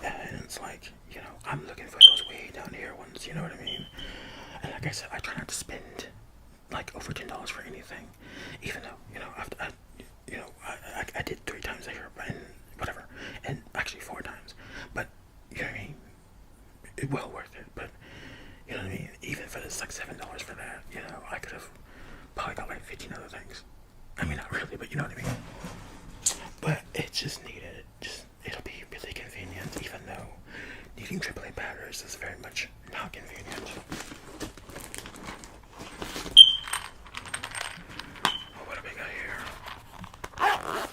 And it's like, I'm looking for those way down here ones, you know what I mean? And like I said, I try not to spend like over $10 for anything, even though, I did 3 times a year, and whatever, and actually 4 times, but you know what I mean? Well worth it, but you know what I mean? Even if it's like $7 for that, I could have probably got like 15 other things. I mean, not really, but you know what I mean? But it's just needed. It'll be really convenient, even though needing AAA batteries is very much not convenient. What do we got here? Oh.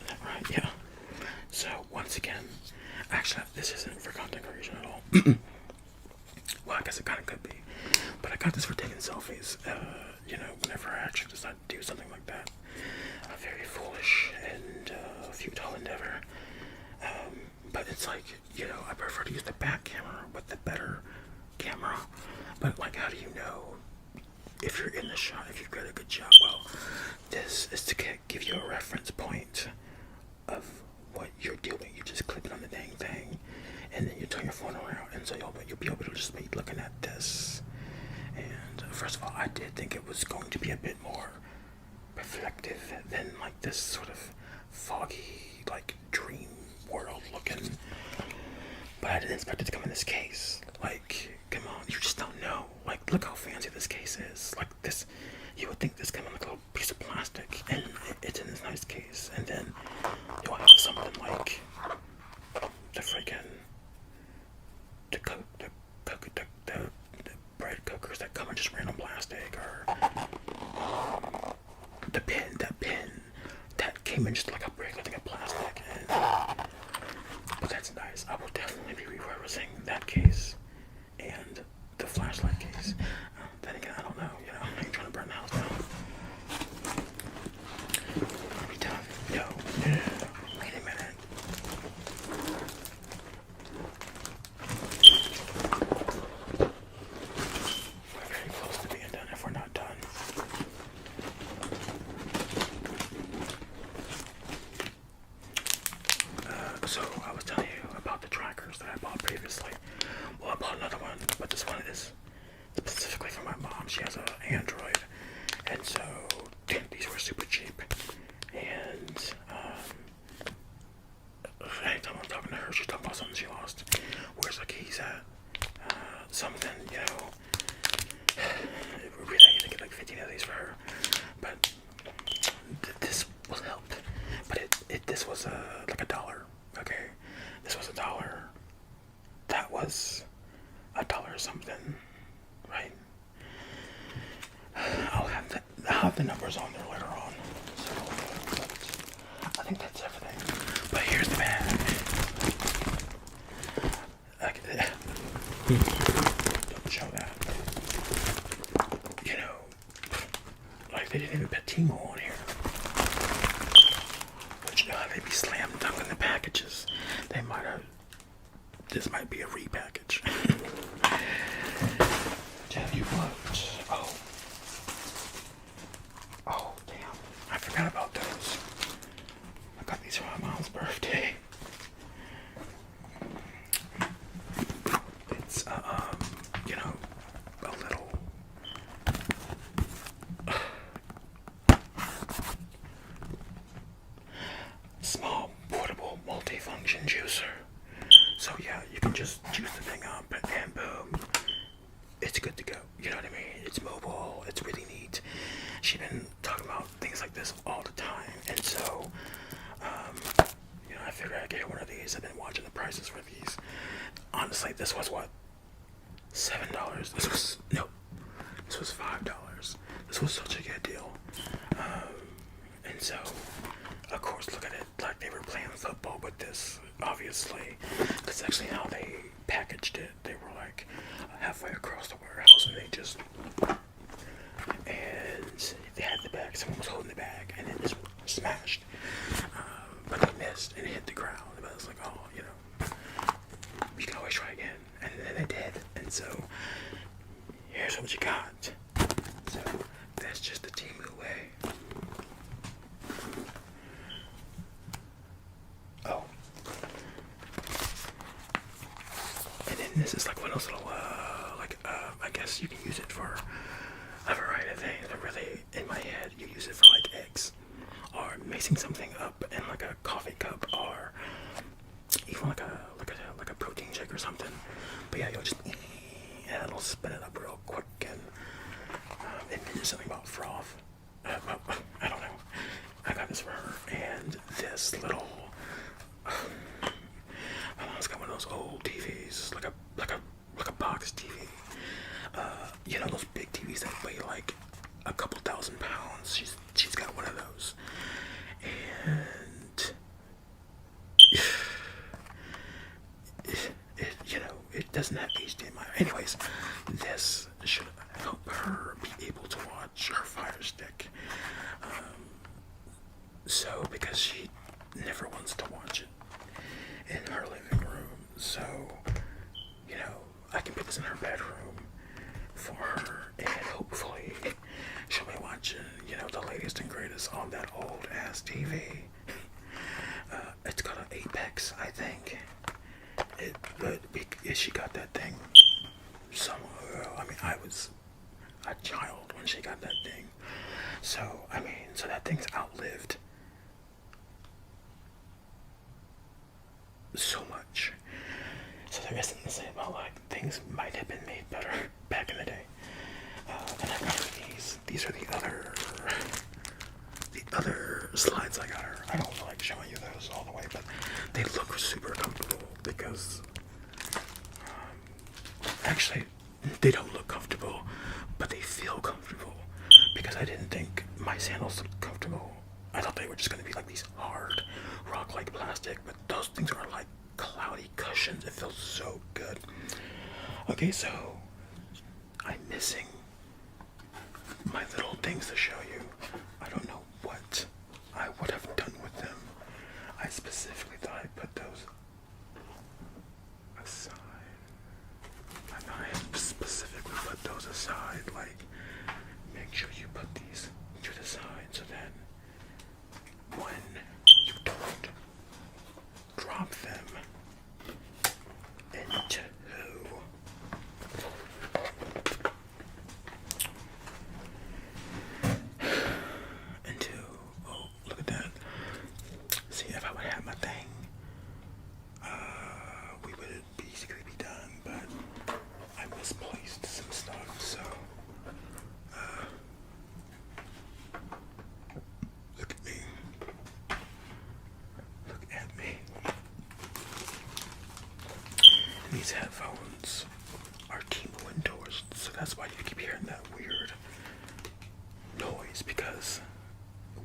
Is that right? Yeah. So, once again, actually, this isn't for content creation at all. Well, I guess it kind of could be. But I got this for taking selfies, whenever I actually decide to do something like that. A very foolish and futile endeavor. But it's like, I prefer to use the back camera with the better camera. But, like, how do you know if you're in the shot, if you've got a good shot? Well, this is to give you a reference point of what you're doing. You just click it on the dang thing, and then you turn your phone around, and so you'll be able to just be looking at this. And first of all, I did think it was going to be a bit more reflective than like this sort of foggy, like dream world looking. But I didn't expect it to come in this case. Like, come on, you just don't know. Like, look how fancy this case is. Like this, you would think this came in like a little piece of plastic, and it's in this nice case. And then you'll have something like the freaking the bread cookers that come in just random plastic, or that pin that came in just like a regular thing of plastic. But that's nice. I will definitely be repurposing that case and the flashlight case. Then again, I don't know. I ain't trying to burn the house down. Are we done? No. Wait a minute. We're very close to being done if we're not done. So I was telling you about the trackers that I bought previously. Well, I bought another one, but this one is specifically for my mom. She has an Android, and so these were super cheap. And anytime I'm talking to her, she's talking about something she lost. Where's the keys at? Something, really, I need to get like 15 of these for her. But this will help. But this was like $1. Okay, this was $1. That was $1 something, right? I'll have the numbers on there later on. So, I think that's everything. But here's the bag. Don't show that. Like they didn't even put Temu on here. But they be slam dunking the packages. They might have. This might be a repackage. Tell you what. Oh, damn. I forgot about those. I got these for my mom's birthday. It's, a little. Small, portable, multifunction juicer. So yeah, you can just juice the thing up and boom, it's good to go. You know what I mean? It's mobile, it's really neat. She's been talking about things like this all the time, and so, I figured I'd get one of these. I've been watching the prices for these. Honestly, this was what? $7. This was $5. This was such a good deal. And so, of course, look at it, like they were playing football with this, obviously. That's actually how they packaged it. They were like halfway across the warehouse, and they just, and they had the bag. Someone was holding the bag, and it just smashed. But they missed, and it hit the ground. But I was like, oh, you know, you can always try again. And then they did. And so, here's what you got. So, that's just the Temu way. Oh. And then this is like one of those little, I guess you can use it for a variety of things. But really, in my head, you use it for like eggs, or mixing something up in like a coffee cup, or even like a protein shake or something. But yeah, you'll just and it'll spin it up real quick. And it mentioned something about froth. I don't know. I got this for her, and this little. My mom's got one of those old TVs, like a box TV. You know those big TVs that weigh like a couple thousand pounds. She's got one of those, and it doesn't have HDMI. Anyways, this should help her be able to watch her Fire Stick. So because she never wants to watch it in her living room, so I can put this in her bedroom for her, and hopefully she'll be watching the latest and greatest on that old ass TV. It's got an Apex, I think. But she got that thing somewhere. I mean, I was a child when she got that thing, so that thing's outlived so much. So there isn't to say about like things might have been made better back in the day. And I got her these. These are the other slides I got her. I don't feel like showing you those all the way, but they look super comfortable because actually they don't look comfortable, but they feel comfortable because I didn't think my sandals looked comfortable. I thought they were just going to be like these hard rock-like plastic, but those things are like cloudy cushions. It feels so good. Okay, so I'm missing my little things to show you. I don't know what I would have done with them. I specifically thought I'd put those aside. I thought I specifically put those aside, like make sure you put these to the side so then when you don't drop them into oh, look at that. See, if I would have my thing, we would basically be done, but I misplaced some stuff, so look at me. Look at me. And these headphones are Temu endorsed, so that's why you keep hearing that weird noise, because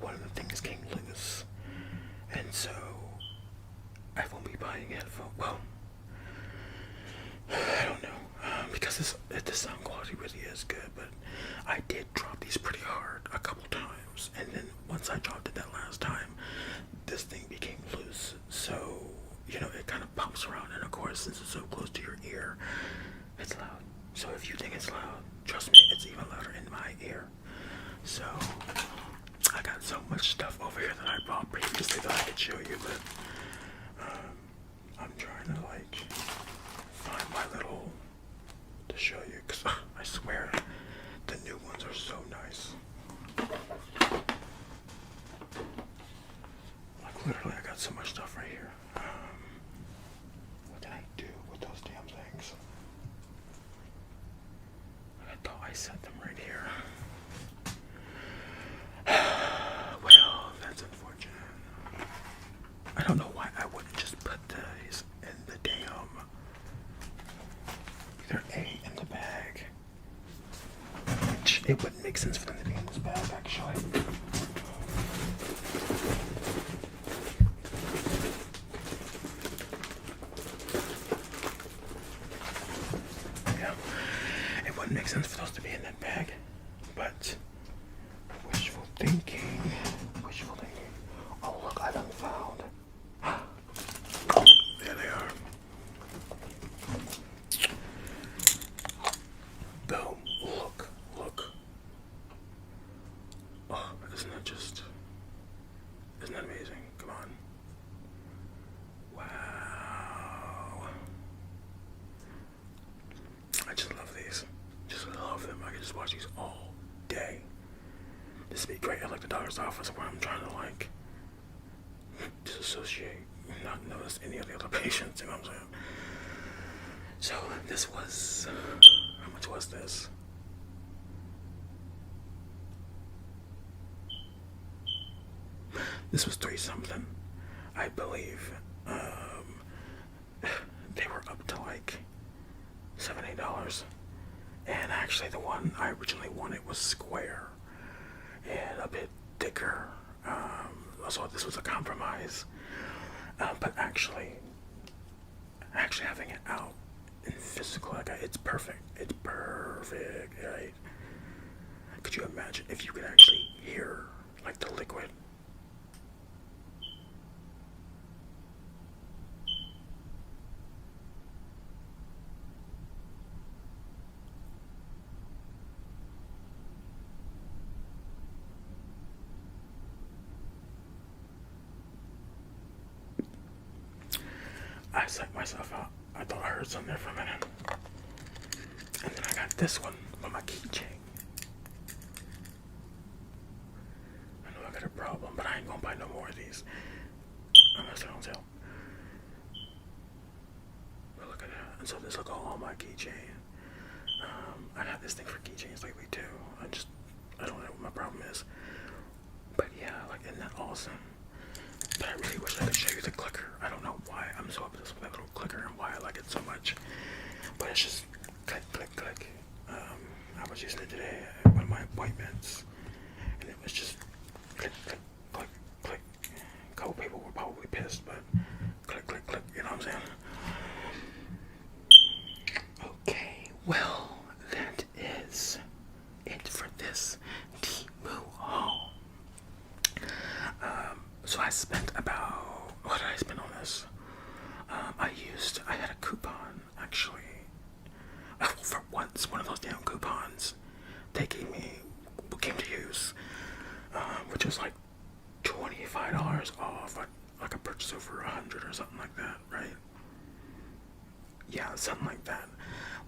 one of the things came loose, and so I won't be buying headphones. Well, I don't know, because the sound quality really is good, but I did drop these pretty hard a couple times, and then once I dropped it that last time, this thing became loose, so it kind of pops around, and of course, since it's so close to your ear, it's loud. So if you think it's loud, trust me, it's even louder in my ear. So I got so much stuff over here that I brought previously that I could show you, but I'm trying to like find my little to show you, because I swear the new ones are so nice. Like literally I got so much stuff right here. What did I do with those damn things? I thought I set them right here. Well, that's unfortunate. I don't know why I wouldn't just put these in the damn either A in the bag, which it wouldn't make sense for them to be in this bag actually. wouldn't make sense for those to be in that bag, but wishful thinking. Wishful thinking. Oh look, I done found. There they are. Boom. Look. Look. Oh, isn't that amazing? Come on. Wow. I just love these. Just love them. I can just watch these all day. This would be great at like the doctor's office where I'm trying to like disassociate, not notice any of the other patients, you know what I'm saying? So this was, how much was this? This was $3 something, I believe. They were up to like $7, $8. And actually the one I originally wanted was square and a bit thicker. So this was a compromise. But actually having it out in physical, like it's perfect. It's perfect, right? Could you imagine if you could actually hear like the liquid? I psyched myself out. I thought I heard something there for a minute. And then I got this one on my keychain. I know I got a problem, but I ain't gonna buy no more of these. Unless they're on sale. But look at that. And so this will go on my keychain. I have this thing for keychains lately too. I don't know what my problem is. But yeah, like, isn't that awesome? But I really wish I could show you the clicker. I don't know why I'm so obsessed with that little clicker and why I like it so much. But it's just click, click, click. I was using it today at one of my appointments, and it was just click, click, click, click. A couple people were probably pissed, but click, click, click. You know what I'm saying? Okay, well, that is it for this Temu haul. So I spent about, what did I spend on this? I had a coupon, actually. For once, one of those damn coupons they gave me, came to use, which was like $25 off, like a purchase over 100 or something like that, right? Yeah, something like that.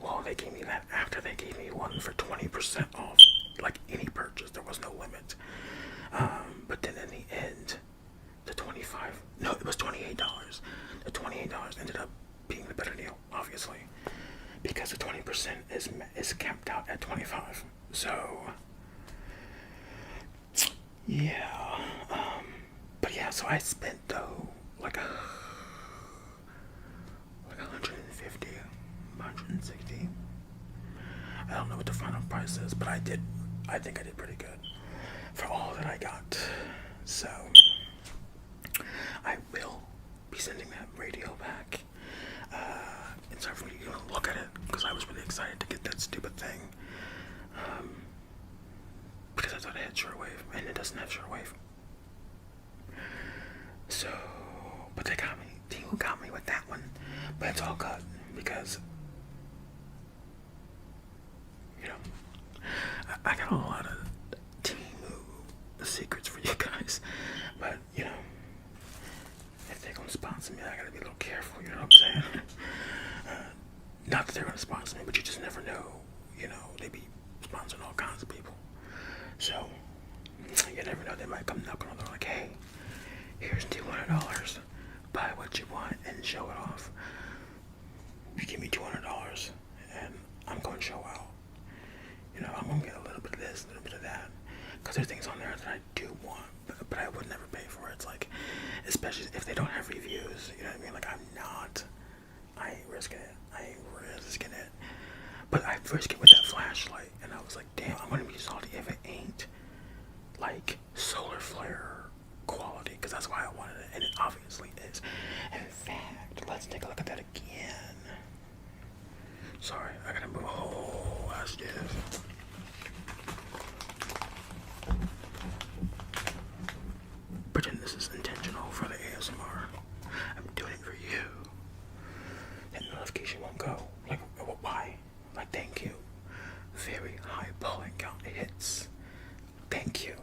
Well, they gave me that after they gave me one for 20% off, like any purchase. There was no limit. But then in the end, it was $28. The $28 ended up being the better deal, obviously, because the 20% is capped out at 25. So yeah, but yeah, so I spent though like 150, 160. I don't know what the final price is, but I think I did pretty good for all that I got. So I will be sending that radio back. It's time for me to look at it because I was really excited to get that stupid thing. Because I thought it had shortwave, and it doesn't have shortwave. So, but they got me. Temu got me with that one, but it's all good because, you know, I got a lot of Temu secrets for you guys, but you know, if they're gonna sponsor me, I gotta be a little careful. You know what I'm saying? Not that they're gonna sponsor me, but you just never know. You know, they be sponsoring all kinds of people. So, you never know, they might come knocking on the door like, hey, here's $200, buy what you want and show it off. You give me $200 and I'm going to show out. You know, I'm going to get a little bit of this, a little bit of that. Because there's things on there that I do want, but I would never pay for it. It's like, especially if they don't have reviews, you know what I mean? Like, I ain't risking it. But I risked it with that flashlight, and I was like, damn, I'm gonna be salty if it ain't like solar flare quality, because that's why I wanted it, and it obviously is. In fact, let's take a look at that again. Sorry, I gotta move a whole lot positive. Pretend this is intentional for the ASMR. I'm doing it for you. That notification won't go. Like, why? Like, thank you. Very high polling count hits. Thank you.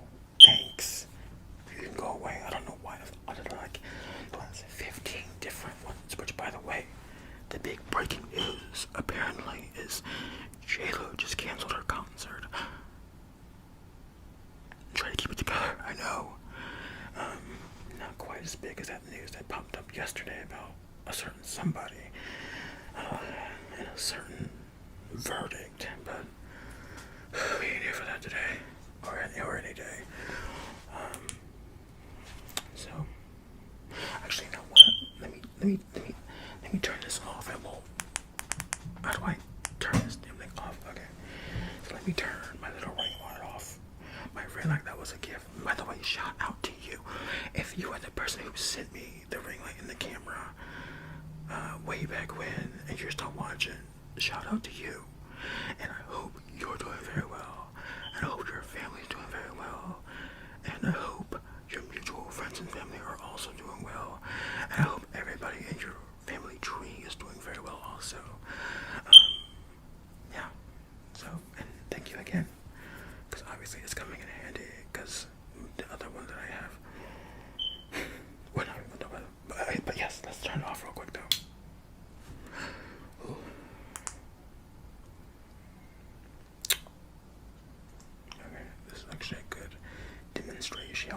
Thanks. You can go away. I don't know why. I did like the last 15 different ones. Which, by the way, the big breaking news apparently is J-Lo just canceled her concert. Try to keep it together. I know. Not quite as big as that news that popped up yesterday about a certain somebody and a certain verdict, but we ain't here for that today or any day. So actually, you know what? Let me turn this off. And we'll. How do I turn this damn thing off? Okay. So let me turn my little ring light off. My ring light, that was a gift. By the way, shout out to you. If you are the person who sent me the ring light and the camera way back when, and you're still watching, shout out to you. And I hope you're doing very well. And I hope your family's doing very well. And I hope your mutual friends and family are also doing well. And I hope everybody in your family tree is doing very well also. Yeah. So, and thank you again. Because obviously it's coming in handy. Because the other one that I have, we're not even talking about it. But yes, let's turn it off real quick though. Ooh. Okay, this is actually a good demonstration.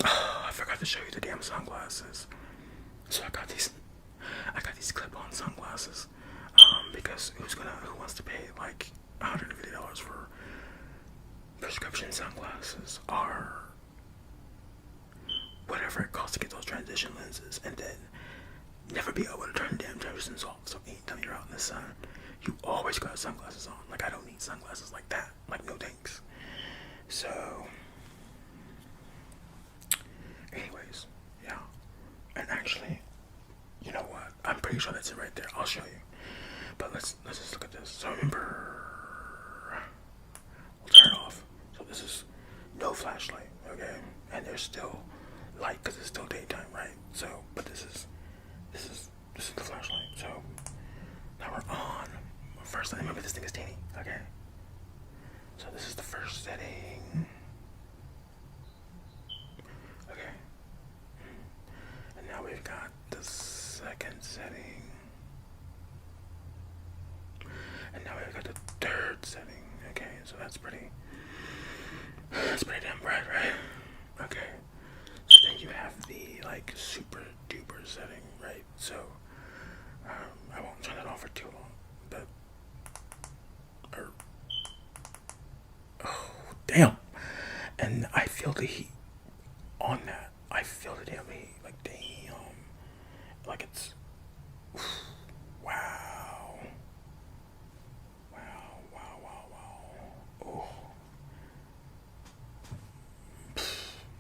Oh, I forgot to show you the damn sunglasses. So I got these clip-on sunglasses. Because who wants to pay like $150 for prescription sunglasses or whatever it costs to get those transition lenses, and then never be able to turn the damn transitions off. So anytime you're out in the sun, you always got sunglasses on. Like, I don't need sunglasses like that. Like, no thanks. So anyways, yeah. And actually, you know what? I'm pretty sure that's it right there. I'll show you. But let's just look at this. So remember, we'll turn it off. So this is no flashlight, okay? And there's still light because it's still daytime, right? So, but this is the flashlight. So now we're on. First, remember this thing is teeny, okay? So this is the first setting. Okay. And now we've got the second setting. And now we've got the third setting. Okay, so that's pretty damn bright, right? Okay. So then you have the like super duper setting, right? So I won't turn it off for too long, but oh damn. And I feel the heat on that. I feel the damn heat. Like damn. Like it's wow. Oh,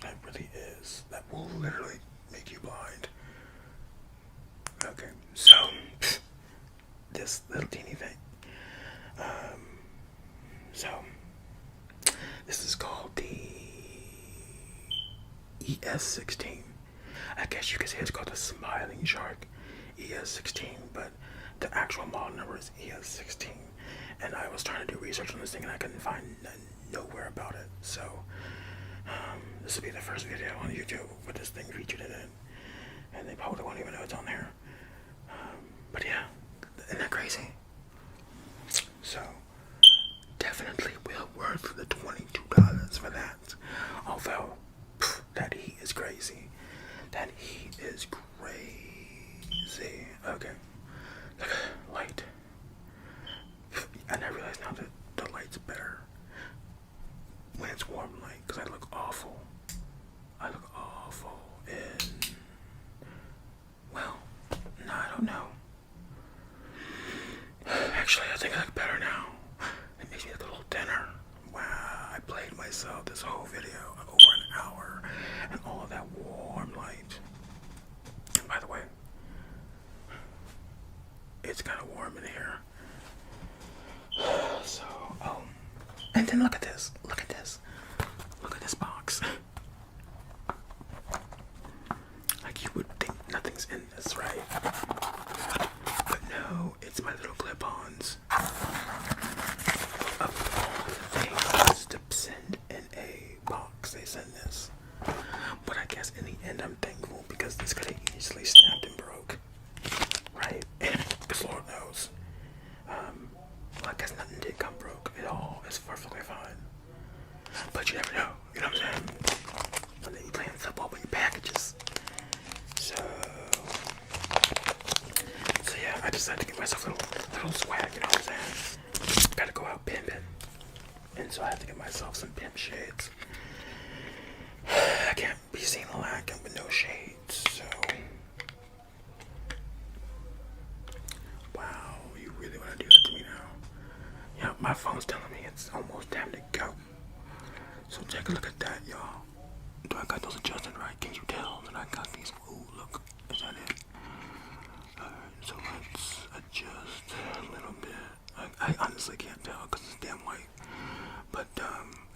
that really is. That will literally make you blind. Okay, so this little teeny thing. So this is called the ES16. I guess you could say it's called the Smiling Shark ES16, but the actual model number is ES16. And I was trying to do research on this thing and I couldn't find nowhere about it. So this will be the first video on YouTube with this thing featured in it. And they probably won't even know it's on there. But yeah, isn't that crazy? So definitely well worth the $22 for that. Although that heat is crazy. That heat is crazy. Okay. Light. And I realize now that the light's better when it's warm light, because I look awful. And well, no, I don't know. Actually, I think I look better now. It makes me look a little thinner. Wow, I played myself this whole video over an hour and all of that warm light. And by the way, it's kind of warm in here. So, and then look at this. Look at this. Look at this box. Like, you would think nothing's in this, right? But no, it's my little clip-ons. Of all the things to send in a box, they send this. But I guess in the end, I'm thankful because this could have easily snapped and broke. Right? Because Lord knows. Well, I guess nothing did come broke. It all is perfectly fine. But you never know. You know what I'm saying? When they be playing football with your packages. So yeah, I decided to give myself a little swag, you know what I'm saying? Gotta go out pimping. And so I have to get myself some pimp shades. I can't be seen lacking with no shades, so. Wow, you really want to do that to me now? Yeah, my phone's telling me it's almost time to go. So take a look at that, y'all. Do I got those adjusted right? Can you tell that I got these? Ooh, look. Is that it? Alright, so let's adjust a little bit. I honestly can't tell because it's damn white. But,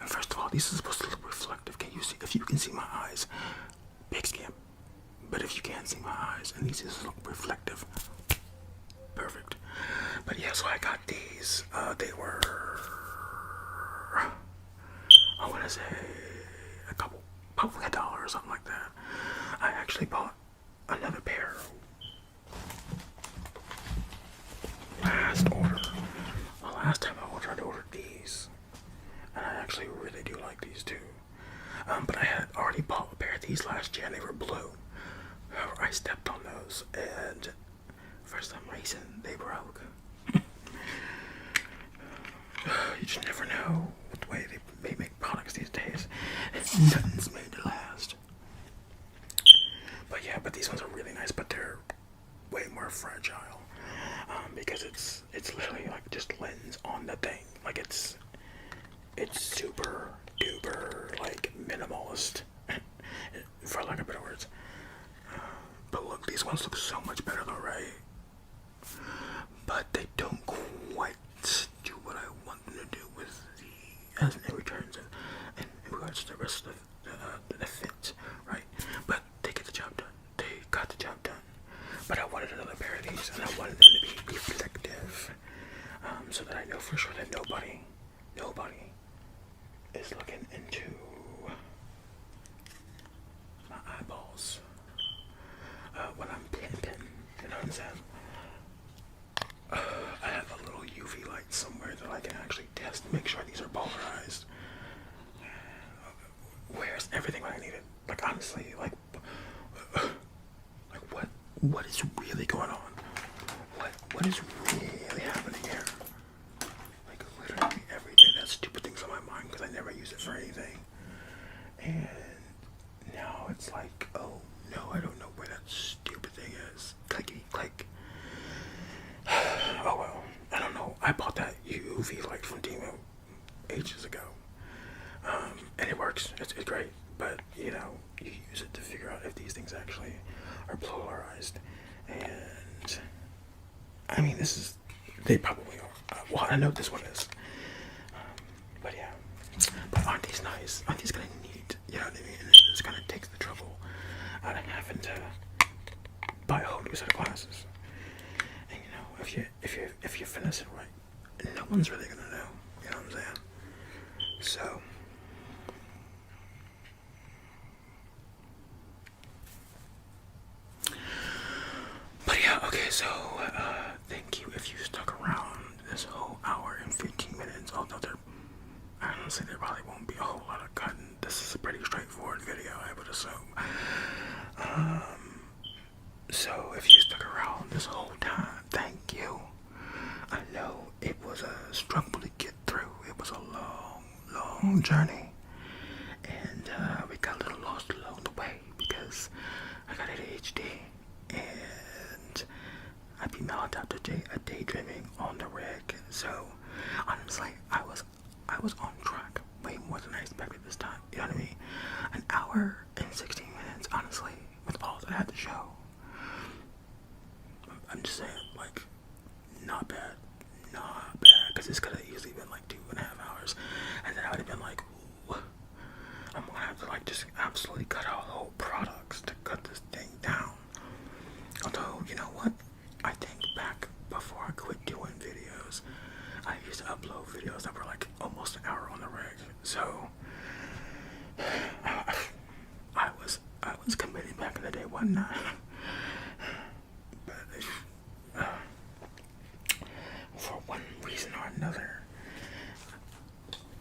first of all, these are supposed to look reflective. Can you see? If you can see my eyes, big scam. But if you can't see my eyes, and these just look reflective, perfect. But yeah, so I got these. They were, I want to say, probably $1 or something like that. I actually bought another pair last order. The last time I ordered these, and I actually really do like these too. But I had already bought a pair of these last year, and they were blue. However, I stepped on those, and for some reason, they broke. You just never know with the way they make products these days. Nothing's made to last. But yeah, but these ones are really nice, but they're way more fragile. Because it's literally like just lens on the thing. Like it's super duper like minimalist, for lack of better words. But look, these ones look so much better though, right? But they don't quite do what I want them to do with the as it returns and in regards to the rest of the fit, right? But they get the job done. They got the job done. But I wanted another pair of these, and I wanted them to be reflective, so that I know for sure that nobody is looking into my eyeballs when I'm pimping. You know what I'm saying? I have a little UV light somewhere that I can actually test, make sure these are polarized. Where's everything when I need it? Like honestly, like what is really going on? What is really happening here? Like literally every day that stupid thing's on my mind because I never use it for anything. And now it's like, oh no, I don't know where that stupid thing is. Clicky click. Oh well, I don't know. I bought that UV light from Temu ages ago. And it works. It's great. But, you know, you use it to figure out if these things actually are polarized. And, I mean, they probably are. Well, I know this one is. But yeah. But aren't these nice? Aren't these kind of neat? You know what I mean? And it just kind of takes the trouble out of having to buy a whole new set of glasses. And, you know, if you finesse it right, no one's really gonna know. You know what I'm saying? So. But yeah, okay, so thank you if you stuck around this whole hour and 15 minutes, although honestly there probably won't be a whole lot of cutting. This is a pretty straightforward video, I would assume. So if you stuck around this whole time, thank you. I know it was a struggle to get through. It was a long journey. And we got a little lost along the way because I got ADHD. And I be daydreaming on the rig. So honestly, I was on track way more than I expected this time. You know what I mean? An hour and 16 minutes, honestly, with all that I had to show. I'm just saying, like, not bad, not bad, because this could have easily been like 2.5 hours, and then I would have been like, ooh, I'm gonna have to like just absolutely cut out whole products to cut this thing down. Although, you know what? I think back before I quit doing videos, I used to upload videos that were like almost an hour on the rig. So I was committed back in the day, wasn't I? But for one reason or another,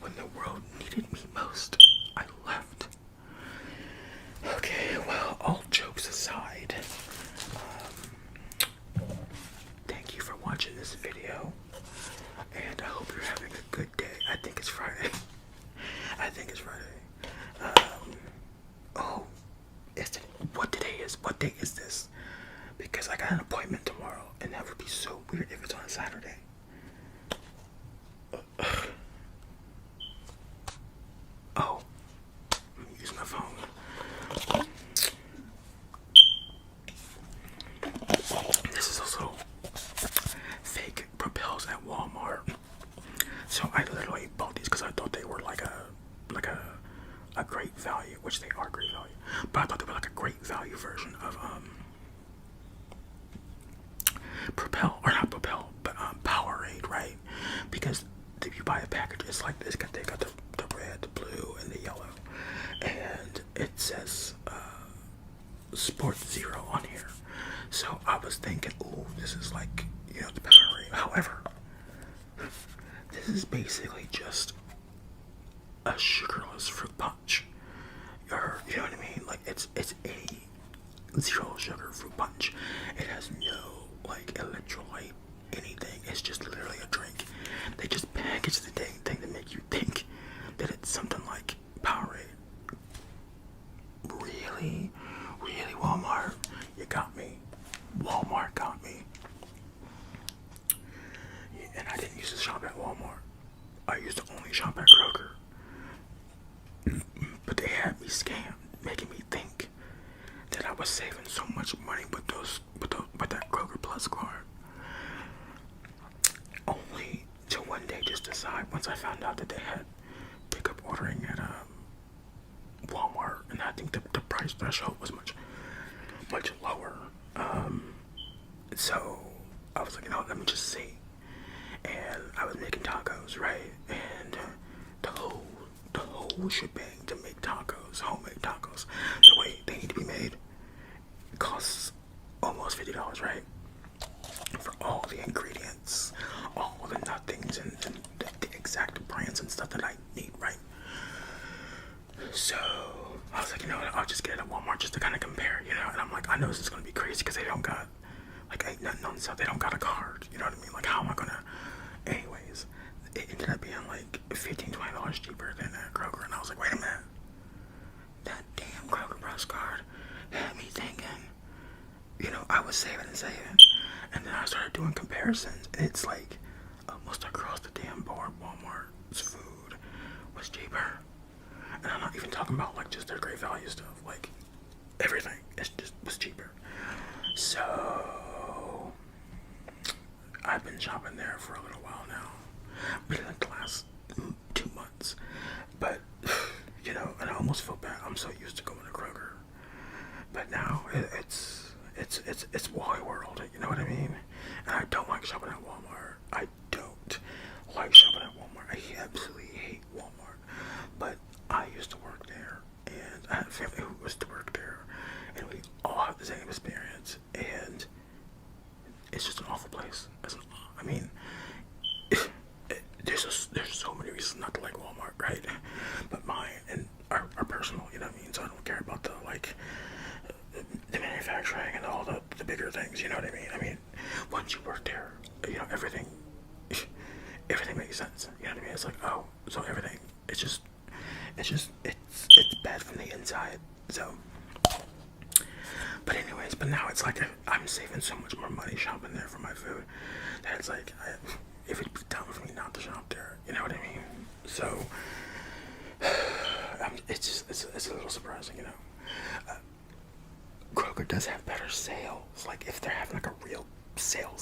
when the world needed me most, I left. Okay, well, all jokes aside, thank you for watching this video, and I hope you're having a good day. I think it's Friday. I think it's Friday. Oh, what day is this? Because I got an appointment tomorrow, and that would be so weird if it's on a Saturday. Oh, let me use my phone. This is those little fake propels at Walmart. So I literally bought these because I thought they were like a great value, which they are great value. But I thought they were like a great value version of Propel, or not Propel, but Powerade, right? Because if you buy a package, it's like this. They got the red, the blue, and the yellow, and it says Sport Zero on here. So I was thinking, oh, this is like, you know, the Powerade. However, this is basically just a sugarless fruit punch, or you know what I mean? Like it's a zero sugar fruit punch. It has no like electrolyte anything. It's just literally a drink. They just package the thing to make you think that it's something like Powerade. Really, Walmart, you got me. Walmart got me. Yeah, and I didn't used to shop at Walmart. I used to only shop at Kroger. But they had me scammed, making me think that I was saving so much money with that Kroger Plus card. Only to one day just decide, once I found out that they had pickup ordering at Walmart, and I think the price threshold was much lower. So I was like, you know, let me just see. And I was making tacos, right? And the whole shebang to make tacos, homemade tacos, the way they need to be made, it costs almost $50, right? For all the ingredients, all the nothings, and the exact brands and stuff that I need, right? So I was like, you know what, I'll just get it at Walmart just to kind of compare, you know? And I'm like, I know this is gonna be crazy because they don't got, like, ain't nothing on stuff. They don't got a card, you know what I mean? Like, how am I gonna, anyways, it ended up being like $15-20 cheaper than at Kroger, and I was like, wait a minute, that damn Kroger Plus card had me thinking, you know, I was saving, and then I started doing comparisons, and it's like almost across the damn board, Walmart's food was cheaper, and I'm not even talking about like just their great value stuff, like everything, it just was cheaper. So I've been shopping there for a little while now. Really like the last 2 months, but you know, and I almost feel bad. I'm so used to going to Kroger, but now it's Wally World. You know what I mean? And I don't like shopping at Walmart. I don't like shopping at Walmart. I absolutely hate Walmart. But I used to work there, and I had family who used to work there, and we all have the same experience. And it's just an awful place. I mean. There's so many reasons not to like Walmart, right? But mine and are personal, you know what I mean? So I don't care about the like the manufacturing and all the bigger things, you know what I mean? I mean, once you work there, you know, everything makes sense. You know what I mean? It's like, oh, so everything, it's bad from the inside. So, but anyways, but now it's like I'm saving so much more money shopping there for my food that it's like, if it'd be dumb for me not to shop there, you know what I mean? So, it's a little surprising, you know. Kroger does have better sales, like if they're having like a real sale.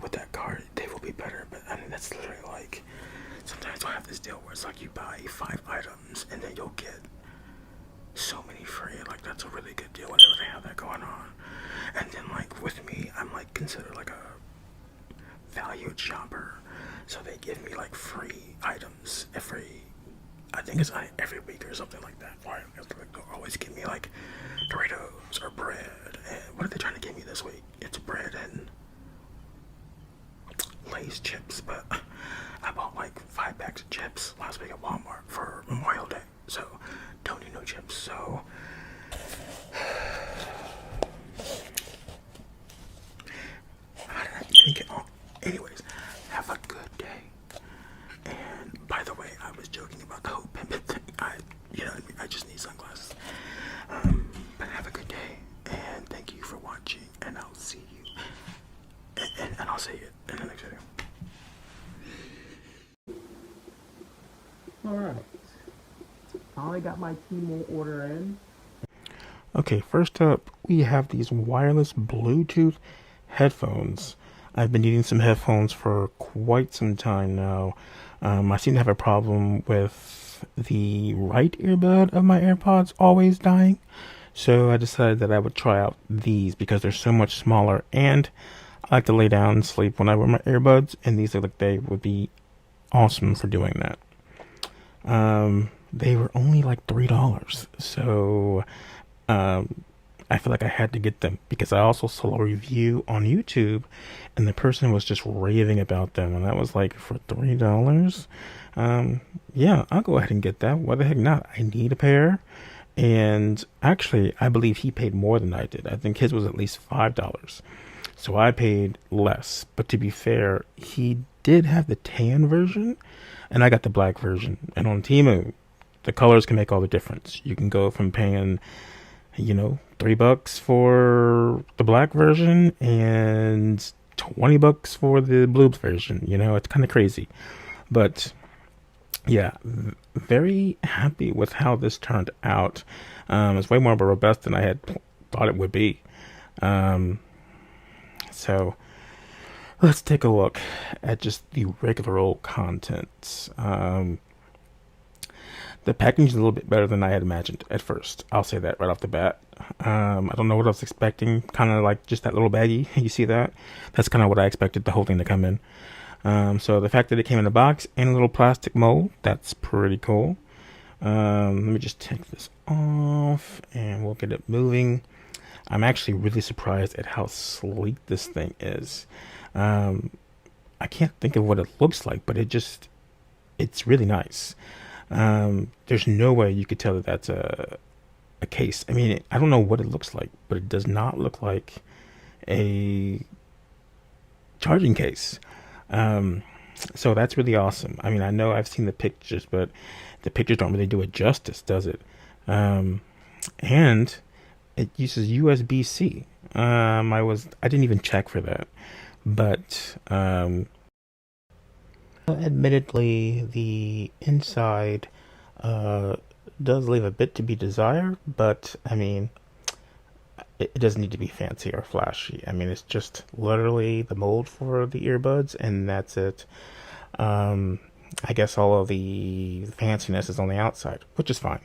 with that card, they will be better. But I mean, that's literally like, sometimes I'll have this deal where it's like you buy 5 items and then you'll get so many free. Like, that's a really good deal whenever they have that going on. And then like with me, I'm like considered like a valued shopper, so they give me like free items I think it's every week or something like that. Or they'll always give me like Doritos or bread. And what are they trying to give me this week? It's bread and Lay's chips. But I bought like 5 packs of chips last week at Walmart for Memorial Day, so don't need no chips. So how did I even get on? Anyways, have a good day. And by the way, I was joking about the whole pimpin' thing. You know what I mean? I just need sunglasses. But have a good day, and thank you for watching, and I'll see you, and I'll see you in the next video. Alright, I got my Temu order in. Okay, first up, we have these wireless Bluetooth headphones. I've been needing some headphones for quite some time now. I seem to have a problem with the right earbud of my AirPods always dying. So I decided that I would try out these because they're so much smaller, and I like to lay down and sleep when I wear my earbuds, and these look like they would be awesome for doing that. They were only like $3, so I feel like I had to get them because I also saw a review on YouTube and the person was just raving about them, and that was like, for $3. Yeah, I'll go ahead and get that. Why the heck not? I need a pair. And actually, I believe he paid more than I did. I think his was at least $5. So I paid less. But to be fair, he did have the tan version, and I got the black version. And on Temu, the colors can make all the difference. You can go from paying, $3 for the black version and $20 for the blue version. It's kind of crazy. But yeah, very happy with how this turned out. It's way more robust than I had thought it would be. So let's take a look at just the regular old contents. The packaging is a little bit better than I had imagined at first. I'll say that right off the bat. I don't know what I was expecting. Kind of like just that little baggie. You see that? That's kind of what I expected the whole thing to come in. So the fact that it came in a box and a little plastic mold, that's pretty cool. Let me just take this off and we'll get it moving. I'm actually really surprised at how sleek this thing is. I can't think of what it looks like, but it's really nice. There's no way you could tell that that's a case. I mean, I don't know what it looks like, but it does not look like a charging case. So that's really awesome. I mean, I know I've seen the pictures, but the pictures don't really do it justice, does it? And it uses USB-C. I didn't even check for that, but admittedly, the inside does leave a bit to be desired, but I mean, it doesn't need to be fancy or flashy. I mean, it's just literally the mold for the earbuds, and that's it. I guess all of the fanciness is on the outside, which is fine.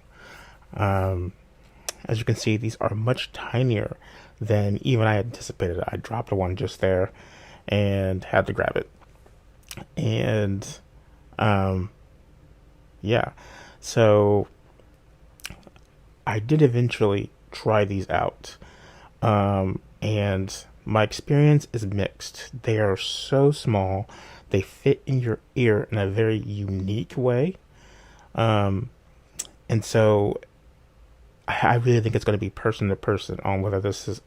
As you can see, these are much tinier than even I anticipated. I dropped one just there and had to grab it. And yeah, so I did eventually try these out, and my experience is mixed. They are so small, they fit in your ear in a very unique way, and so I really think it's going to be person to person on whether this is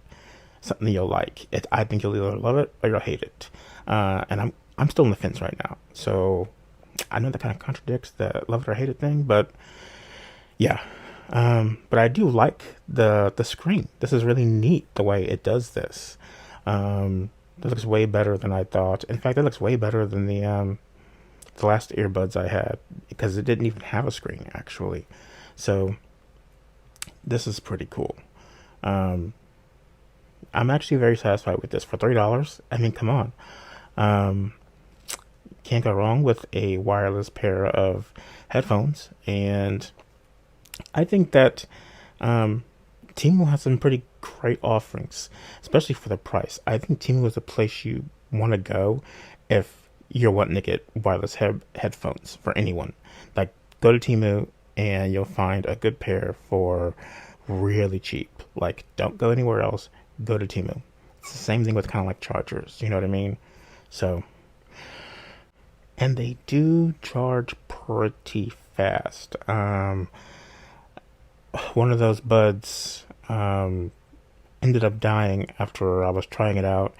something you'll like. I think you'll either love it or you'll hate it, and I'm still on the fence right now. So I know that kind of contradicts the love it or hate it thing, but yeah. But I do like the screen. This is really neat the way it does this. It looks way better than I thought. In fact, it looks way better than the last earbuds I had, because it didn't even have a screen actually. So this is pretty cool. I'm actually very satisfied with this for $3. I mean, come on. Um, can't go wrong with a wireless pair of headphones, and I think that um, Temu has some pretty great offerings, especially for the price. I think Temu is a place you want to go if you're wanting to get wireless headphones for anyone. Like, go to Temu and you'll find a good pair for really cheap. Like, don't go anywhere else. Go to Temu. It's the same thing with kind of like chargers. You know what I mean? So, and they do charge pretty fast. One of those buds ended up dying after I was trying it out,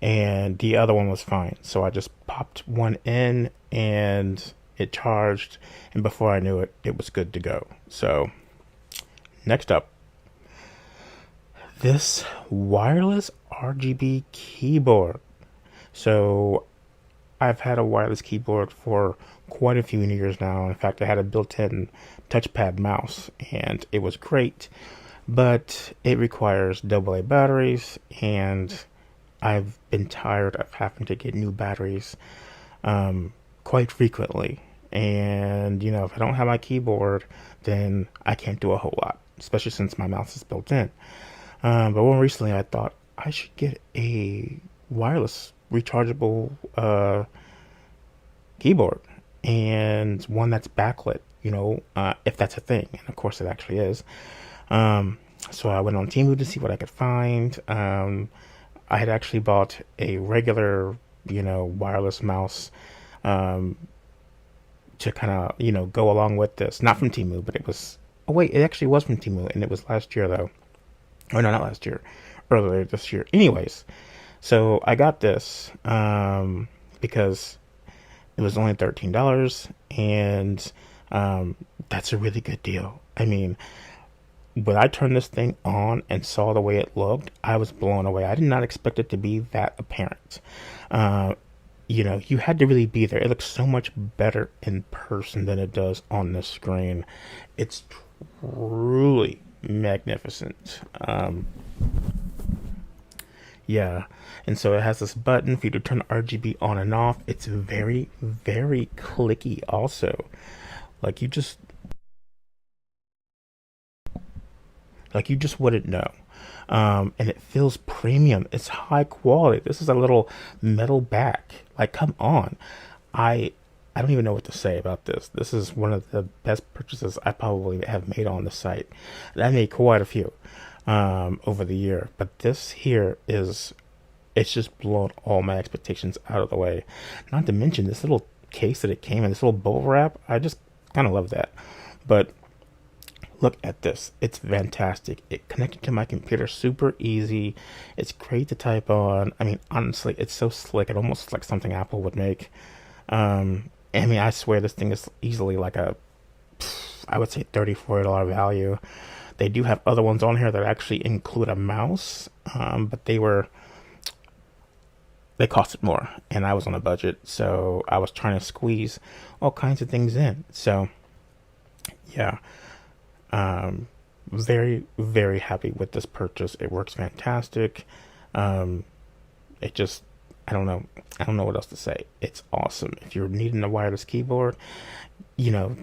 and the other one was fine. So I just popped one in and it charged, and before I knew it, it was good to go. So, next up, this wireless RGB keyboard. So, I've had a wireless keyboard for quite a few years now. In fact, I had a built-in touchpad mouse, and it was great, but it requires AA batteries, and I've been tired of having to get new batteries quite frequently. And, if I don't have my keyboard, then I can't do a whole lot, especially since my mouse is built in. But more recently, I thought I should get a wireless rechargeable keyboard, and one that's backlit, if that's a thing. And of course, it actually is. So I went on Temu to see what I could find. I had actually bought a regular, wireless mouse to kind of, go along with this. Not from Temu, but it was. Oh wait, it actually was from Temu, and it was last year though. Oh no, not last year, earlier this year. Anyways, so I got this because it was only $13, and that's a really good deal. I mean, when I turned this thing on and saw the way it looked, I was blown away. I did not expect it to be that apparent. You had to really be there. It looks so much better in person than it does on the screen. It's truly magnificent. Yeah, and so it has this button for you to turn RGB on and off. It's very, very clicky also. Like you just wouldn't know. And it feels premium. It's high quality. This is a little metal back. Like, come on. I I don't even know what to say about this. This is one of the best purchases I probably have made on the site. I made quite a few over the year, but this here it's just blown all my expectations out of the way. Not to mention this little case that it came in, this little bubble wrap. I just kind of love that. But look at this. It's fantastic. It connected to my computer super easy. It's great to type on. I mean, honestly, it's so slick. It almost looks like something Apple would make. I mean, I swear this thing is easily like I would say $30, $40 value. They do have other ones on here that actually include a mouse, but they costed more, and I was on a budget, so I was trying to squeeze all kinds of things in. So, yeah, very, very happy with this purchase. It works fantastic. It just, I don't know. I don't know what else to say. It's awesome. If you're needing a wireless keyboard, a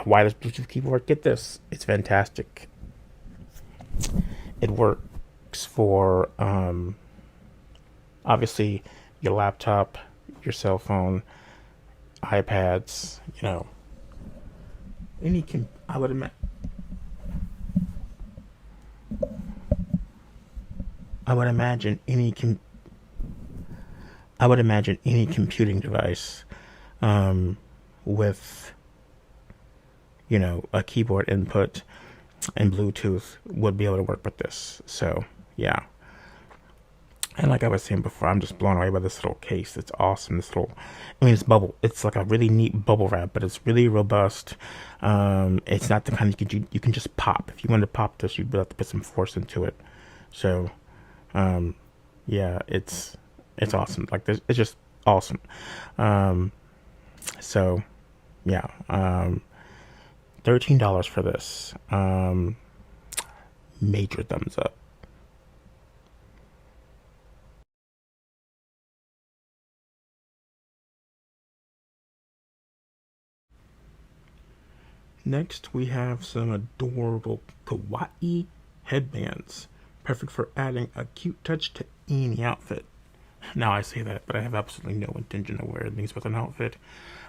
wireless Bluetooth keyboard, get this. It's fantastic. It works for, obviously, your laptop, your cell phone, iPads, any I would imagine. I would imagine any computing device with a keyboard input and Bluetooth would be able to work with this. So yeah, and like I was saying before, I'm just blown away by this little case. It's awesome. It's bubble. It's like a really neat bubble wrap, but it's really robust. It's not the kind you can just pop. If you wanted to pop this, you'd have to put some force into it. So yeah, it's awesome. Like this, it's just awesome. So yeah, $13 for this. Major thumbs up. Next, we have some adorable kawaii headbands, perfect for adding a cute touch to any outfit. Now I say that, but I have absolutely no intention of wearing these with an outfit.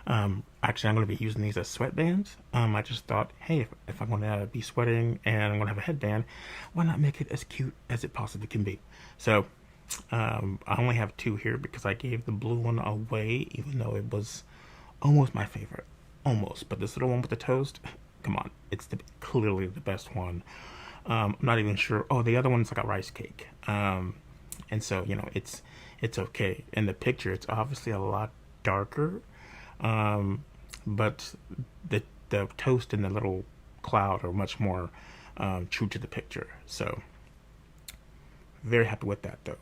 Actually, I'm going to be using these as sweatbands. I just thought, hey, if I'm going to be sweating and I'm going to have a headband, why not make it as cute as it possibly can be? So, I only have two here because I gave the blue one away, even though it was almost my favorite. Almost. But this little one with the toast, come on, it's clearly the best one. I'm not even sure. Oh, the other one's like a rice cake. And so, it's okay. In the picture, it's obviously a lot darker. But the toast and the little cloud are much more true to the picture. So, very happy with that, though.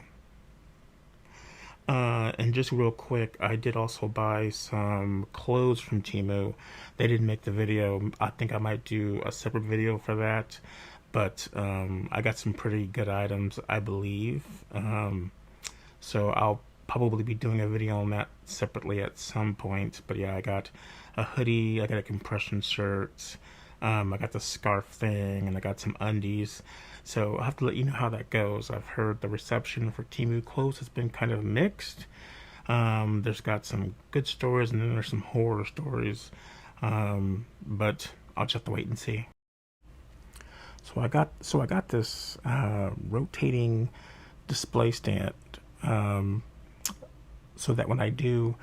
And just real quick, I did also buy some clothes from Temu. They didn't make the video. I think I might do a separate video for that. But I got some pretty good items, I believe. So I'll probably be doing a video on that separately at some point. But yeah, I got a hoodie, I got a compression shirt, I got the scarf thing, and I got some undies. So I'll have to let you know how that goes. I've heard the reception for Temu clothes has been kind of mixed. There's got some good stories, and then there's some horror stories. But I'll just have to wait and see. So I got this rotating display stand, so that when I do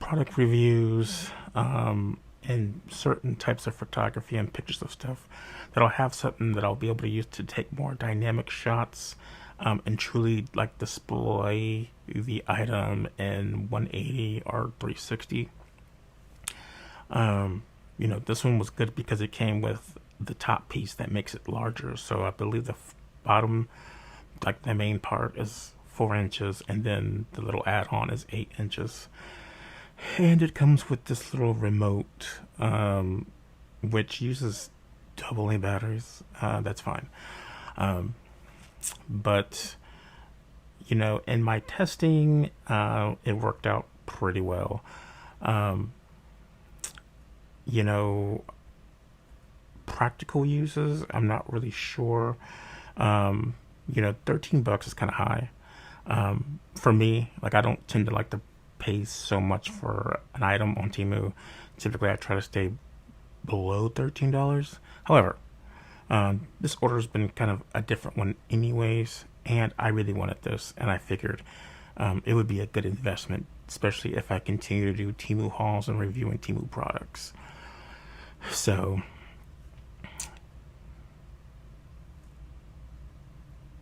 product reviews and certain types of photography and pictures of stuff, that I'll have something that I'll be able to use to take more dynamic shots and truly like display the item in 180 or 360. This one was good because it came with the top piece that makes it larger. So I believe the bottom, like the main part, is 4 inches, and then the little add-on is 8 inches. And it comes with this little remote, which uses AA batteries. That's fine. But, in my testing, it worked out pretty well. Practical uses, I'm not really sure. $13 is kind of high. For me, like, I don't tend to like to pay so much for an item on Temu. Typically, I try to stay below $13. However, this order has been kind of a different one anyways, and I really wanted this, and I figured it would be a good investment, especially if I continue to do Temu hauls and reviewing Temu products. So,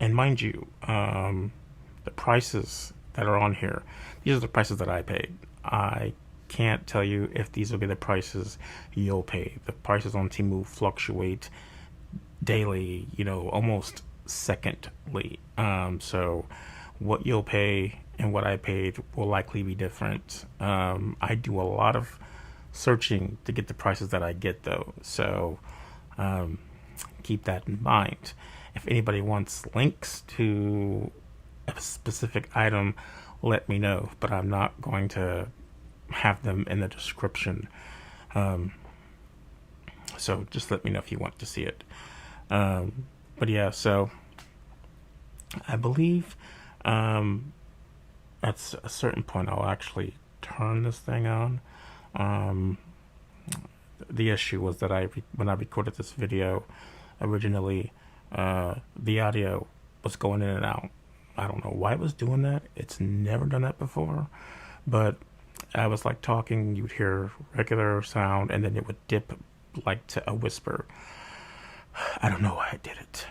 and mind you, the prices that are on here, these are the prices that I paid. I can't tell you if these will be the prices you'll pay. The prices on Temu fluctuate daily, almost secondly. So what you'll pay and what I paid will likely be different. I do a lot of searching to get the prices that I get, though. So keep that in mind. If anybody wants links to a specific item, let me know, but I'm not going to have them in the description. So just let me know if you want to see it. But yeah, so I believe at a certain point I'll actually turn this thing on. The issue was that when I recorded this video originally, the audio was going in and out. I don't know why it was doing that. It's never done that before. But I was like talking, you'd hear regular sound, and then it would dip like to a whisper. I don't know why I did it.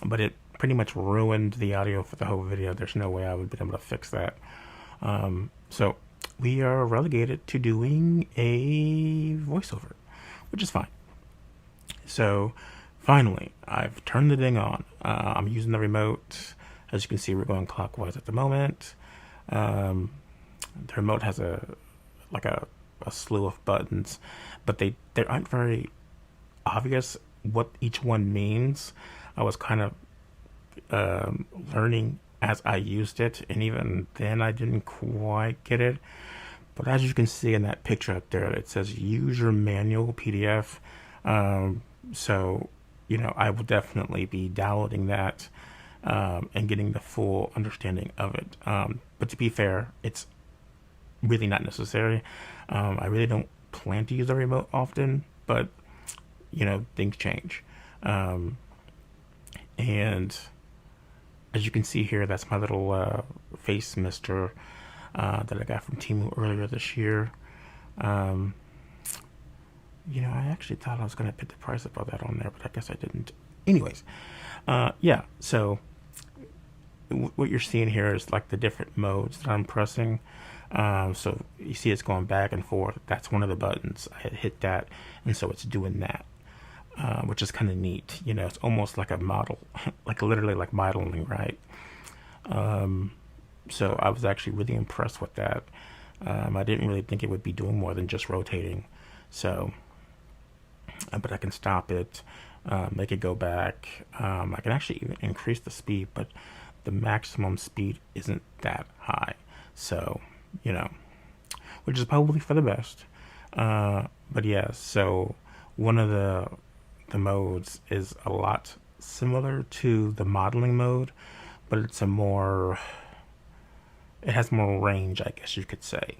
But it pretty much ruined the audio for the whole video. There's no way I would be able to fix that. So we are relegated to doing a voiceover, which is fine. So finally, I've turned the thing on. I'm using the remote. As you can see, we're going clockwise at the moment. The remote has a slew of buttons, but they aren't very obvious what each one means. I was kind of learning as I used it, and even then I didn't quite get it. But as you can see in that picture up there, it says user manual PDF. So, I will definitely be downloading that and getting the full understanding of it. But to be fair, it's really not necessary. I really don't plan to use the remote often, but things change. And as you can see here, that's my little face mister that I got from Temu earlier this year. I actually thought I was going to put the price up of that on there, but I guess I didn't. Anyways, yeah, so what you're seeing here is like the different modes that I'm pressing. So you see it's going back and forth. That's one of the buttons. I had hit that, and so it's doing that, which is kind of neat. It's almost like a model, like literally like modeling, right? So I was actually really impressed with that. I didn't really think it would be doing more than just rotating. So, but I can stop it, make it go back. I can actually even increase the speed, but the maximum speed isn't that high. So, which is probably for the best. But yeah, so one of the modes is a lot similar to the modeling mode, but it has more range, I guess you could say.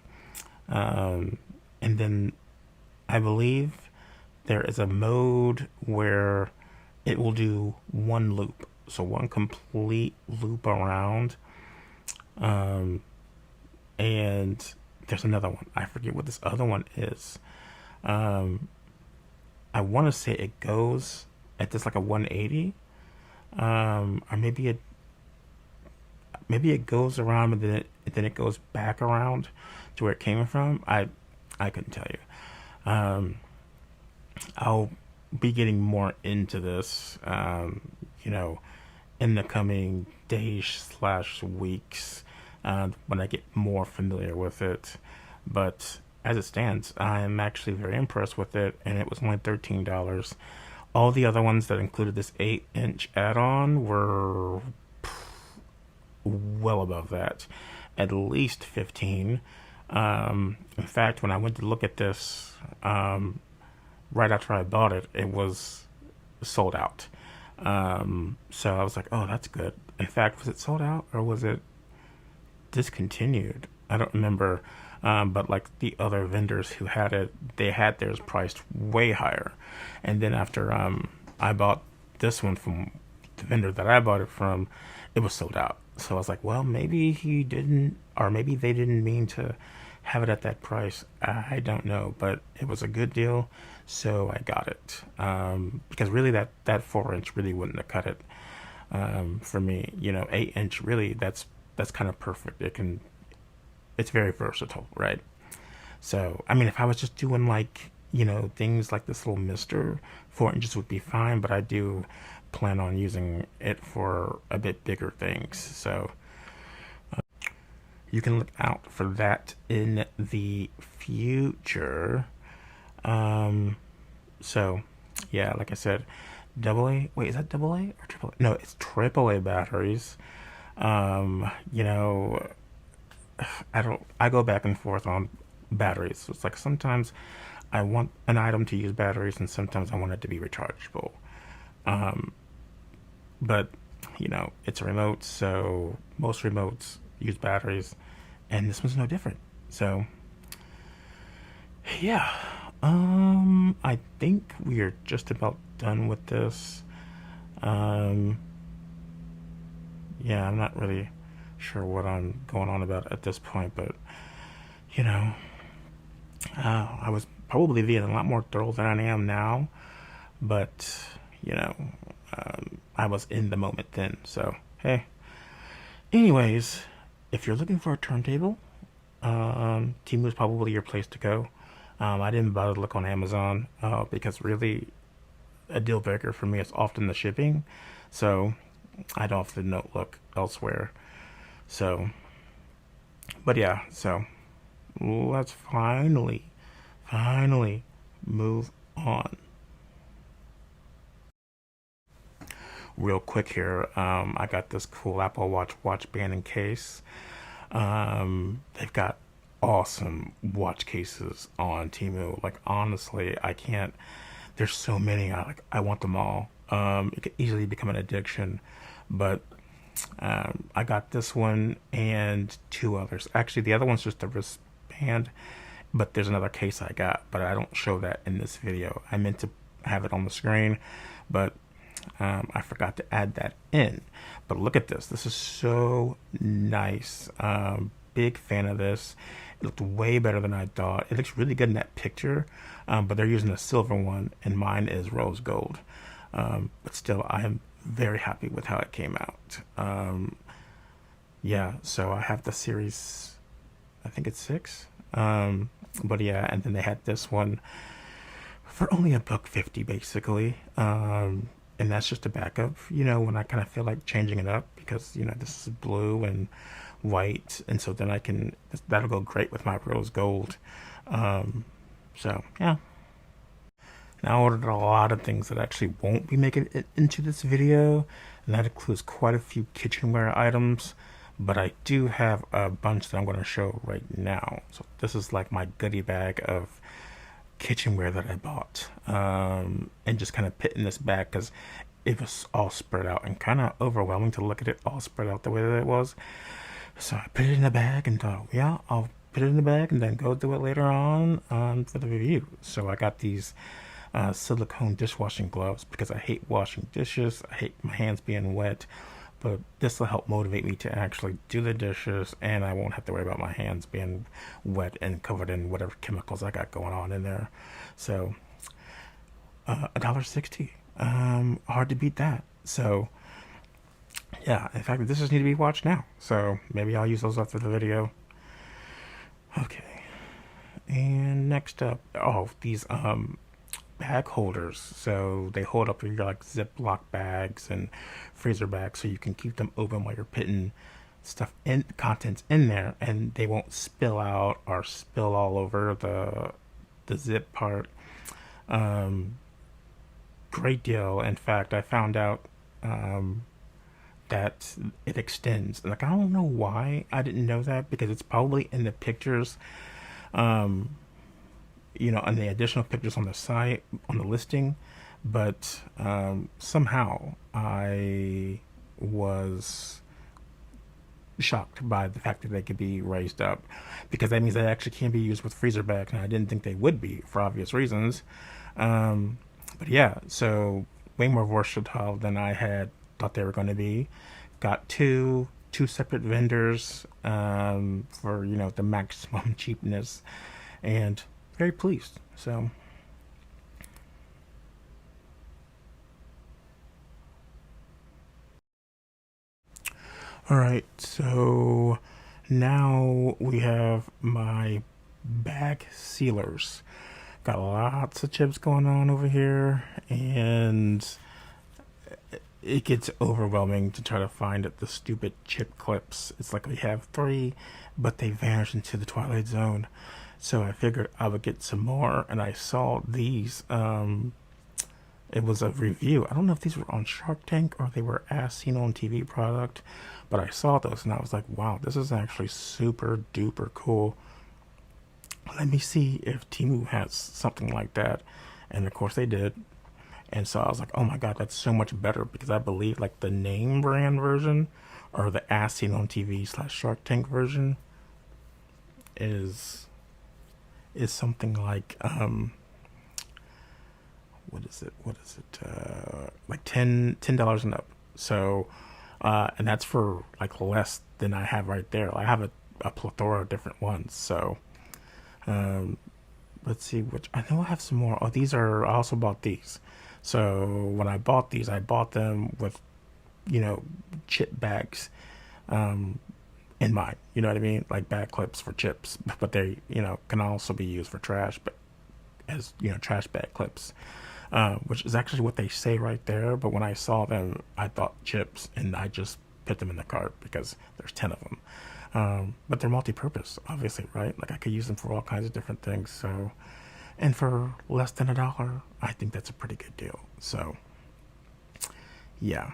And then I believe there is a mode where it will do one loop, so one complete loop around. And there's another one. I forget what this other one is. I want to say it goes at this like a 180, or maybe it goes around and then it goes back around to where it came from. I couldn't tell you. I'll be getting more into this, in the coming days/weeks, when I get more familiar with it. But as it stands, I'm actually very impressed with it, and it was only $13. All the other ones that included this 8-inch add-on were well above that, at least 15. In fact, when I went to look at this, right after I bought it, it was sold out. So I was like, oh, that's good. In fact, was it sold out or was it discontinued? I don't remember. But like the other vendors who had it, they had theirs priced way higher. And then after I bought this one from the vendor that I bought it from, it was sold out. So I was like, well, maybe he didn't, or maybe they didn't mean to have it at that price. I don't know, but it was a good deal, so I got it. Because really, that 4-inch really wouldn't have cut it for me. 8-inch really, that's kind of perfect. It's very versatile, right? So I mean, if I was just doing like things like this little mister, 4 inches would be fine. But I do plan on using it for a bit bigger things, so you can look out for that in the future. So yeah, like I said, double A. Wait, is that double A or triple A? No, it's triple A batteries. You know, I go back and forth on batteries. So it's like sometimes I want an item to use batteries, and sometimes I want it to be rechargeable. But it's a remote, so most remotes use batteries, and this one's no different. So yeah, I think we are just about done with this. Yeah, I'm not really sure what I'm going on about at this point, but I was probably being a lot more thorough than I am now, but I was in the moment then. So hey, anyways, if you're looking for a turntable, Temu is probably your place to go. I didn't bother to look on Amazon because really a deal breaker for me is often the shipping, so I'd often not look elsewhere. So, but yeah, so let's finally move on. Real quick here, I got this cool Apple Watch band and case. They've got awesome watch cases on Temu. Like honestly, I can't. There's so many. I want them all. It could easily become an addiction, but I got this one and two others. Actually, the other one's just a wristband, but there's another case I got, but I don't show that in this video. I meant to have it on the screen, but I forgot to add that in. But look at this. This is so nice. Big fan of this. It looked way better than I thought. It looks really good in that picture, but they're using a silver one, and mine is rose gold. But still, I am very happy with how it came out. Yeah, so I have the series, I think it's 6. But yeah, and then they had this one for only $1.50 basically. And that's just a backup, when I kind of feel like changing it up because, this is blue and white. And so then that'll go great with my rose gold. So yeah. Now I ordered a lot of things that actually won't be making it into this video, and that includes quite a few kitchenware items, but I do have a bunch that I'm going to show right now. So this is like my goodie bag of kitchenware that I bought, and just kind of put in this bag because it was all spread out and kind of overwhelming to look at it all spread out the way that it was. So I put it in a bag and thought, yeah, I'll put it in the bag and then go do it later on for the review. So I got these silicone dishwashing gloves because I hate washing dishes. I hate my hands being wet, but this will help motivate me to actually do the dishes, and I won't have to worry about my hands being wet and covered in whatever chemicals I got going on in there. So $1.60, hard to beat that. So yeah, in fact, this just need to be watched now, so maybe I'll use those after the video. Okay, and next up, these bag holders. So they hold up your like Ziploc bags and freezer bags, so you can keep them open while you're putting contents in there, and they won't spill out or spill all over the zip part. Great deal. In fact, I found out that it extends. Like, I don't know why I didn't know that, because it's probably in the pictures, and the additional pictures on the site, on the listing, but somehow I was shocked by the fact that they could be raised up, because that means they actually can be used with freezer bags, and I didn't think they would be for obvious reasons. But yeah, so way more versatile than I had thought they were going to be. Got two separate vendors for the maximum cheapness, and very pleased. So all right, so now we have my bag sealers. Got lots of chips going on over here, and it gets overwhelming to try to find the stupid chip clips. It's like we have 3, but they vanish into the Twilight Zone. So I figured I would get some more, and I saw these. It was a review. I don't know if these were on Shark Tank or they were as seen on TV product, but I saw those and I was like, wow, this is actually super duper cool. Let me see if Temu has something like that. And of course they did. And so I was like, oh my god, that's so much better, because I believe like the name brand version, or the as seen on TV / Shark Tank version, is something like what is it like $10 and up. So and that's for like less than I have right there. I have a plethora of different ones. So let's see which, I know I have some more. I also bought these. So when I bought these, I bought them with chip bags in mind, you know what I mean, like bag clips for chips, but they can also be used for trash, but as trash bag clips, which is actually what they say right there. But when I saw them, I thought chips, and I just put them in the cart because there's 10 of them. But they're multi-purpose, obviously, right? Like I could use them for all kinds of different things. So, and for less than $1, I think that's a pretty good deal. So yeah.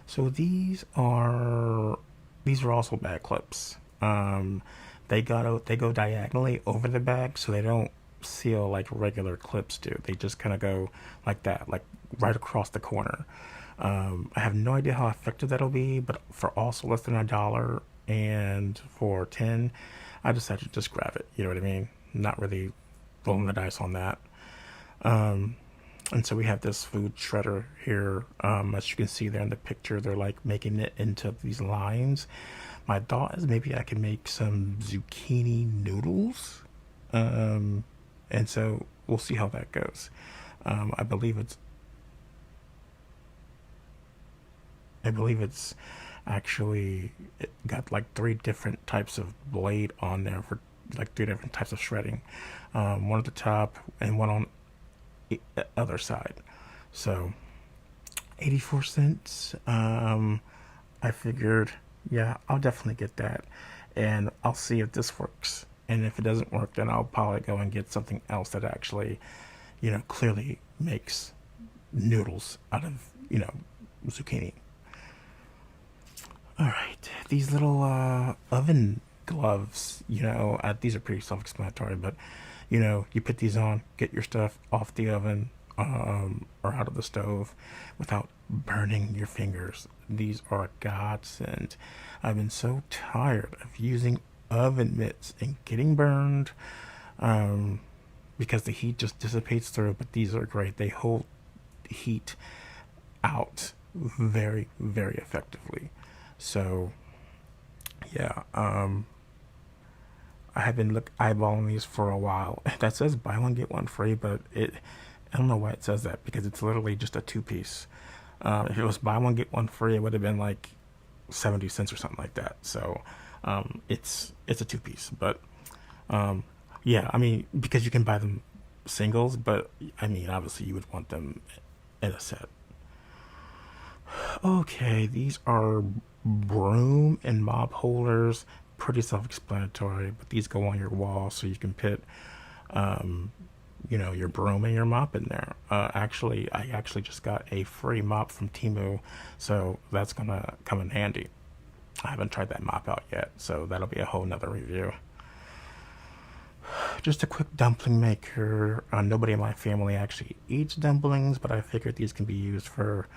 So these are also bag clips. They go diagonally over the bag, so they don't seal like regular clips do. They just kind of go like that, like right across the corner. I have no idea how effective that'll be, but for also less than $1 and for 10, I decided to just grab it. You know what I mean? Not really rolling the dice on that. And so we have this food shredder here. As you can see there in the picture, they're like making it into these lines. My thought is maybe I can make some zucchini noodles. And so we'll see how that goes. I believe it's actually it got like three different types of blade on there for like three different types of shredding. One at the top and one on the other side. So 84 cents. I figured, yeah, I'll definitely get that. And I'll see if this works. And if it doesn't work, then I'll probably go and get something else that actually, clearly makes noodles out of, zucchini. All right, these little oven gloves, these are pretty self-explanatory, but you put these on, get your stuff off the oven or out of the stove without burning your fingers. These are a godsend. I've been so tired of using oven mitts and getting burned because the heat just dissipates through, but these are great. They hold heat out very, very effectively. So, yeah, I have been eyeballing these for a while. That says buy one get one free, but I don't know why it says that because it's literally just a two-piece. If it was buy one get one free, it would have been like 70 cents or something like that. So, it's a two-piece, but yeah, I mean because you can buy them singles, but I mean obviously you would want them in a set. Okay, these are broom and mop holders. Pretty self-explanatory, but these go on your wall so you can put, your broom and your mop in there. I actually just got a free mop from Temu, so that's gonna come in handy. I haven't tried that mop out yet, so that'll be a whole nother review. Just a quick dumpling maker. Nobody in my family actually eats dumplings, but I figured these can be used for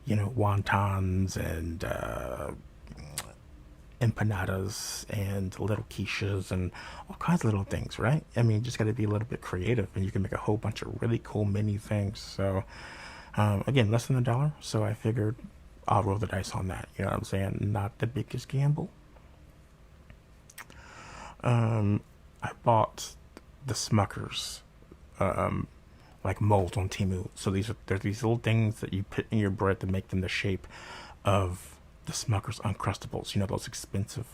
wontons and empanadas and little quiches and all kinds of little things, right? I mean, just got to be a little bit creative, and you can make a whole bunch of really cool mini things. So, again, less than $1, so I figured I'll roll the dice on that. You know what I'm saying? Not the biggest gamble. I bought the Smuckers like molds on Temu. So there's these little things that you put in your bread to make them the shape of the Smuckers Uncrustables. Those expensive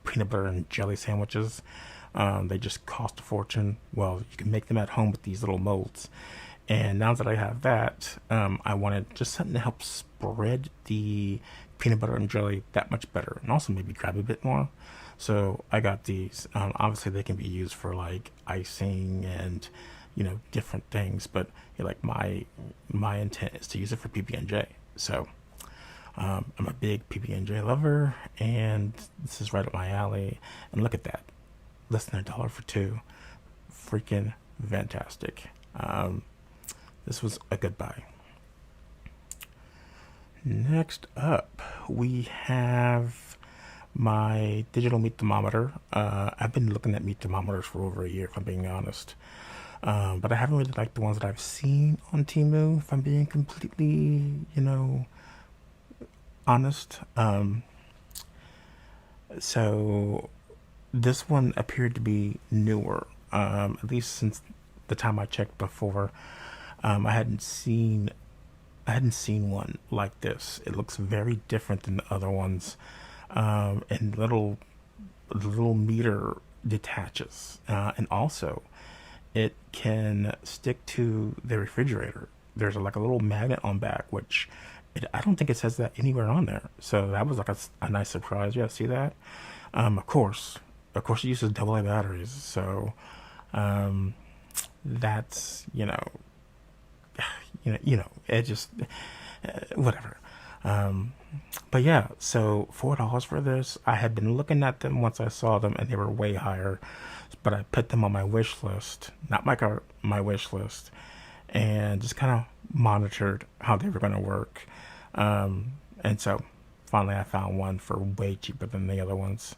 peanut butter and jelly sandwiches. They just cost a fortune. Well, you can make them at home with these little molds. And now that I have that, I wanted just something to help spread the peanut butter and jelly that much better, and also maybe grab a bit more. So I got these. Obviously, they can be used for like icing and different things, but like my intent is to use it for PB&J. So I'm a big PB&J lover, and this is right up my alley. And look at that, less than $1 for two, freaking fantastic. This was a good buy. Next up, we have my digital meat thermometer. I've been looking at meat thermometers for over a year, if I'm being honest. But I haven't really liked the ones that I've seen on Temu, if I'm being completely, honest. So this one appeared to be newer, at least since the time I checked before. I hadn't seen one like this. It looks very different than the other ones, and the little meter detaches, and also it can stick to the refrigerator. There's like a little magnet on back, which I don't think it says that anywhere on there. So that was like a nice surprise. Yeah, see that? Of course, it uses AA batteries. So that's it just whatever. But yeah, so $4 for this. I had been looking at them once I saw them, and they were way higher. But I put them on my wish list, not my cart, my wish list, and just kind of monitored how they were going to work. And so finally, I found one for way cheaper than the other ones.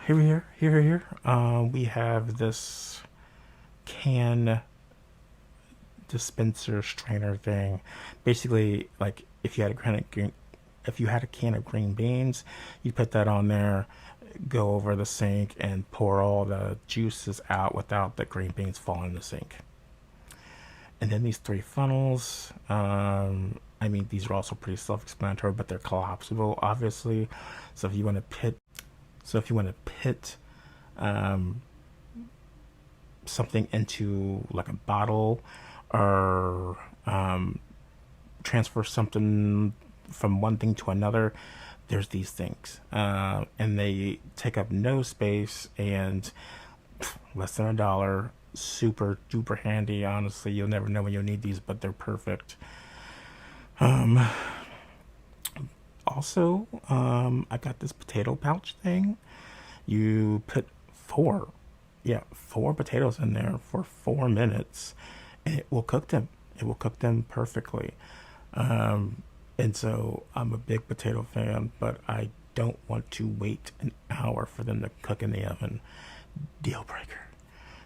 Here. We have this can dispenser strainer thing. Basically, like if you had a can of green beans, you put that on there, go over the sink, and pour all the juices out without the green beans falling in the sink. And then these three funnels. I mean, these are also pretty self-explanatory, but they're collapsible, obviously. So if you want to pit um, something into like a bottle, or transfer something from one thing to another, there's these things, and they take up no space, and less than $1. Super duper handy. Honestly, you'll never know when you'll need these, but they're perfect. Also, I got this potato pouch thing. You put four potatoes in there for 4 minutes, and it will cook them. It will cook them perfectly. And so I'm a big potato fan, but I don't want to wait an hour for them to cook in the oven. Deal breaker.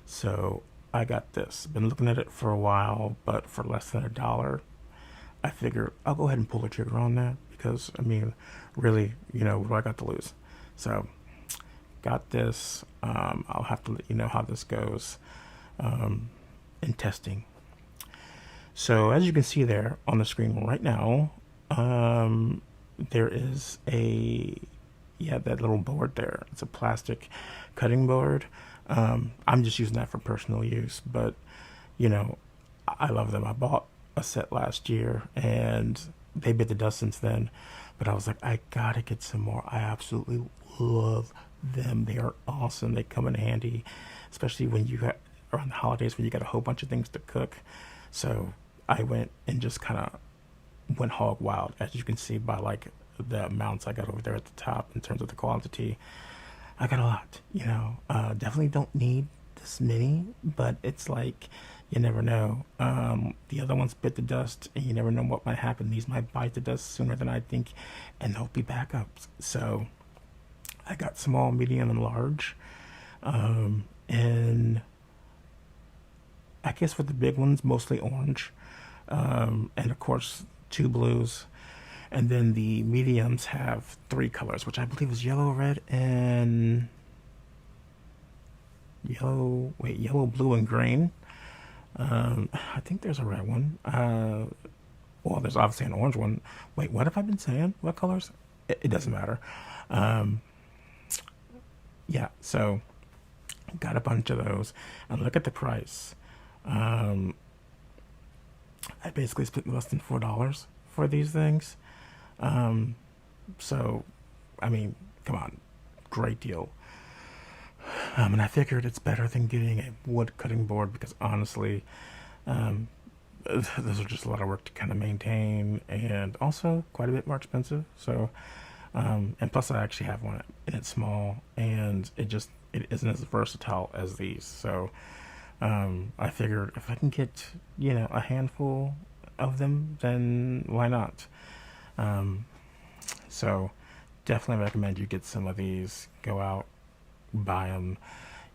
So I got this. Been looking at it for a while, but for less than $1, I figured I'll go ahead and pull the trigger on that, because I mean, really, what do I got to lose? So got this. I'll have to let you know how this goes in testing. So as you can see there on the screen right now, there is that little board there. It's a plastic cutting board. I'm just using that for personal use, but I love them. I bought a set last year, and they bit the dust since then. But I was like, I gotta get some more. I absolutely love them. They are awesome. They come in handy, especially when you got around the holidays when you got a whole bunch of things to cook. So I went and just kind of went hog wild, as you can see by like the amounts I got over there at the top in terms of the quantity. I got a lot, definitely don't need this many, but it's like, you never know. The other ones bit the dust, and you never know what might happen. These might bite the dust sooner than I think, and they'll be backups. So I got small, medium, and large. And I guess for the big ones, mostly orange. And of course, 2 blues. And then the mediums have 3 colors, which I believe is yellow, red, and yellow, blue, and green. I think there's a red one. Well, there's obviously an orange one. Wait, what have I been saying? What colors? It doesn't matter. Yeah, so got a bunch of those. And look at the price. I basically spent less than $4 for these things. So, I mean, come on, great deal. And I figured it's better than getting a wood cutting board, because honestly, those are just a lot of work to kind of maintain, and also quite a bit more expensive. So, and plus I actually have one, and it's small, and it isn't as versatile as these. So, I figured if I can get, a handful of them, then why not? So definitely recommend you get some of these. Go out, buy them.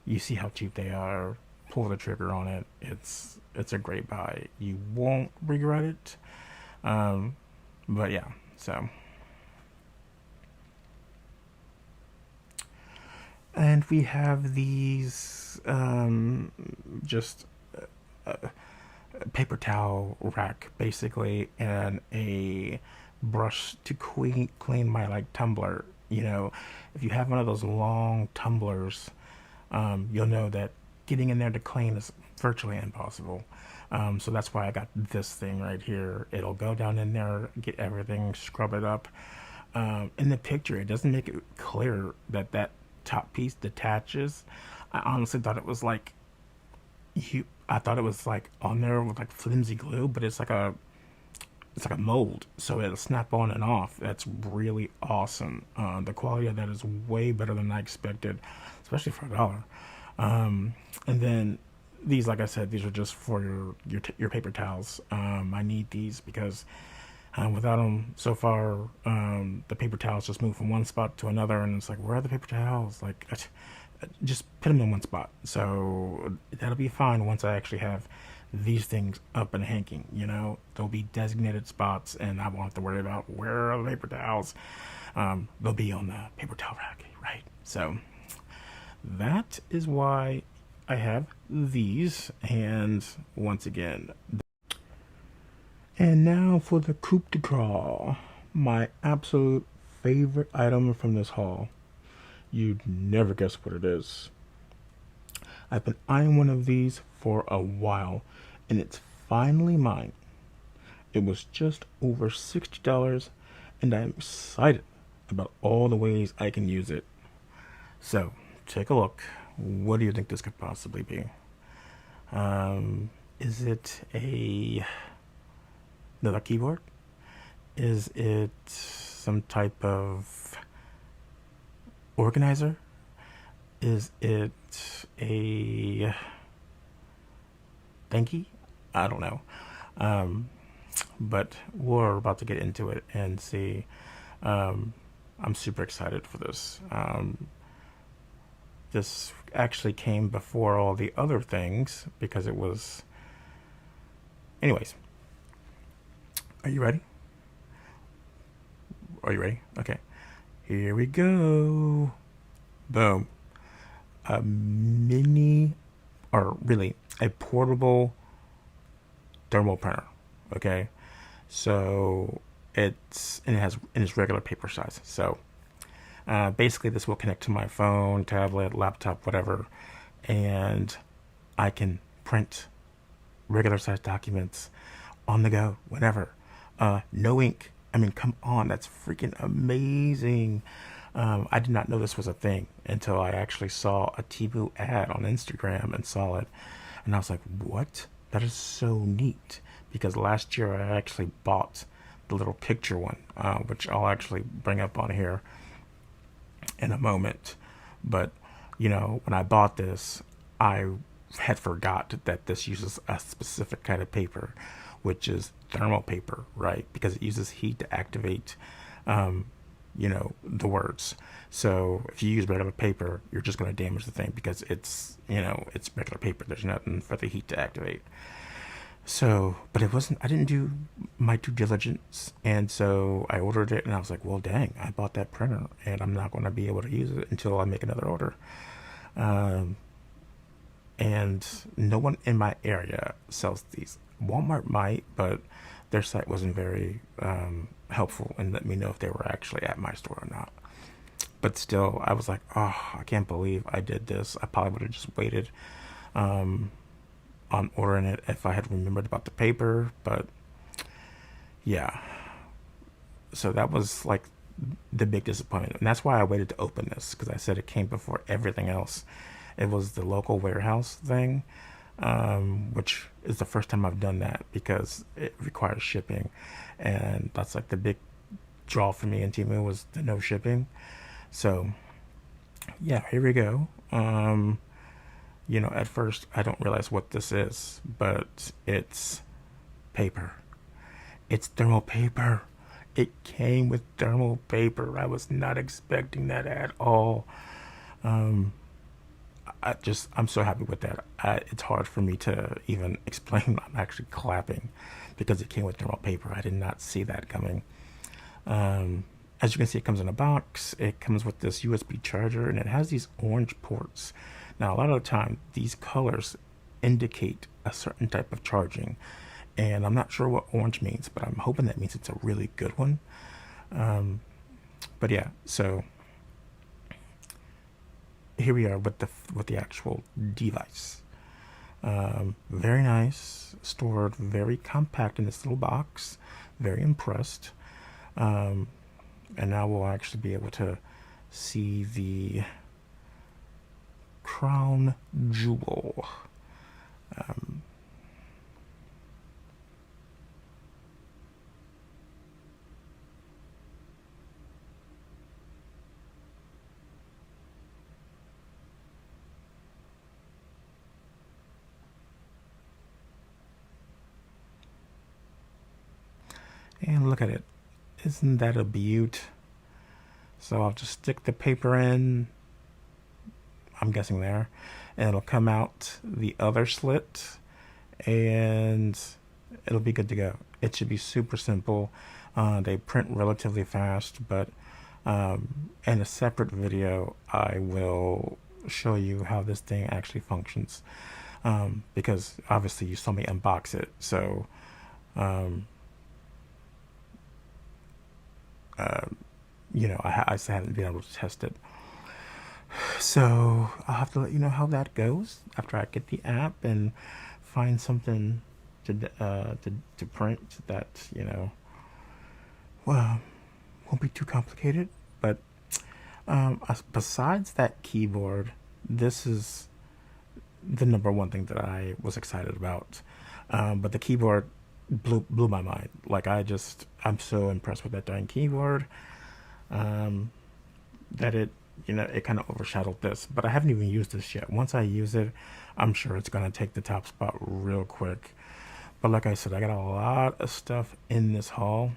You see how cheap they are. Pull the trigger on it. It's a great buy. You won't regret it. But yeah, so. And we have these just paper towel rack, basically, and a brush to clean my like tumbler. If you have one of those long tumblers, you'll know that getting in there to clean is virtually impossible. So that's why I got this thing right here. It'll go down in there, get everything, scrub it up. In the picture, it doesn't make it clear that top piece detaches. I honestly thought it was like I thought it was like on there with like flimsy glue, but it's like it's like a mold, so it'll snap on and off. That's really awesome. The quality of that is way better than I expected, especially for $1. And then these, like I said, these are just for your paper towels. I need these because without them, so far, the paper towels just move from one spot to another, and it's like, where are the paper towels? Like, just put them in one spot. So that'll be fine once I actually have these things up and hanking. There'll be designated spots, and I won't have to worry about where are the paper towels. They'll be on the paper towel rack, right? So that is why I have these. And once again, and now for the coup de grace, my absolute favorite item from this haul. You'd never guess what it is. I've been eyeing one of these for a while, and it's finally mine. It was just over $60, and I'm excited about all the ways I can use it. So, take a look. What do you think this could possibly be? Is it another keyboard? Is it some type of organizer? Is it a thingy? I don't know. But we're about to get into it and see. I'm super excited for this. This actually came before all the other things because it was... Anyways. Are you ready? Are you ready? Okay. Here we go. Boom. A mini, or really a portable thermal printer. Okay. So it's regular paper size. So basically this will connect to my phone, tablet, laptop, whatever, and I can print regular size documents on the go, whenever. No ink. I mean, come on, that's freaking amazing. I did not know this was a thing until I actually saw a Temu ad on Instagram and saw it. And I was like, what? That is so neat. Because last year I actually bought the little picture one, which I'll actually bring up on here in a moment. But, when I bought this, I had forgot that this uses a specific kind of paper, which is thermal paper, right? Because it uses heat to activate, the words. So if you use regular paper, you're just going to damage the thing because it's regular paper. There's nothing for the heat to activate. So, but I didn't do my due diligence. And so I ordered it and I was like, well, dang, I bought that printer and I'm not going to be able to use it until I make another order. And no one in my area sells these. Walmart might, but their site wasn't very helpful in letting me know if they were actually at my store or not. But still, I was like, oh, I can't believe I did this. I probably would have just waited on ordering it if I had remembered about the paper. But yeah, so that was like the big disappointment. And that's why I waited to open this, because I said it came before everything else. It was the local warehouse thing, which is the first time I've done that because it requires shipping. And that's like the big draw for me in Temu was the no shipping. So yeah, here we go. At first I don't realize what this is, but it's paper. It's thermal paper. It came with thermal paper. I was not expecting that at all. I'm so happy with that. It's hard for me to even explain. I'm actually clapping because it came with thermal paper. I did not see that coming. As you can see, it comes in a box. It comes with this USB charger, and it has these orange ports. Now, a lot of the time, these colors indicate a certain type of charging, and I'm not sure what orange means, but I'm hoping that means it's a really good one. But yeah, so here we are with the actual device. Very nice, stored very compact in this little box. Very impressed. And now we'll actually be able to see the crown jewel. And look at it. Isn't that a beaut? So I'll just stick the paper in, I'm guessing there, and it'll come out the other slit, and it'll be good to go. It should be super simple. They print relatively fast, but in a separate video, I will show you how this thing actually functions. Because obviously you saw me unbox it, so I just haven't been able to test it. So I'll have to let you know how that goes after I get the app and find something to print that well, won't be too complicated. But besides that keyboard, this is the number one thing that I was excited about. But the keyboard blew my mind. Like I'm so impressed with that darn keyboard that it kind of overshadowed this. But I haven't even used this yet. Once I use it, I'm sure it's gonna take the top spot real quick. But like I said, I got a lot of stuff in this haul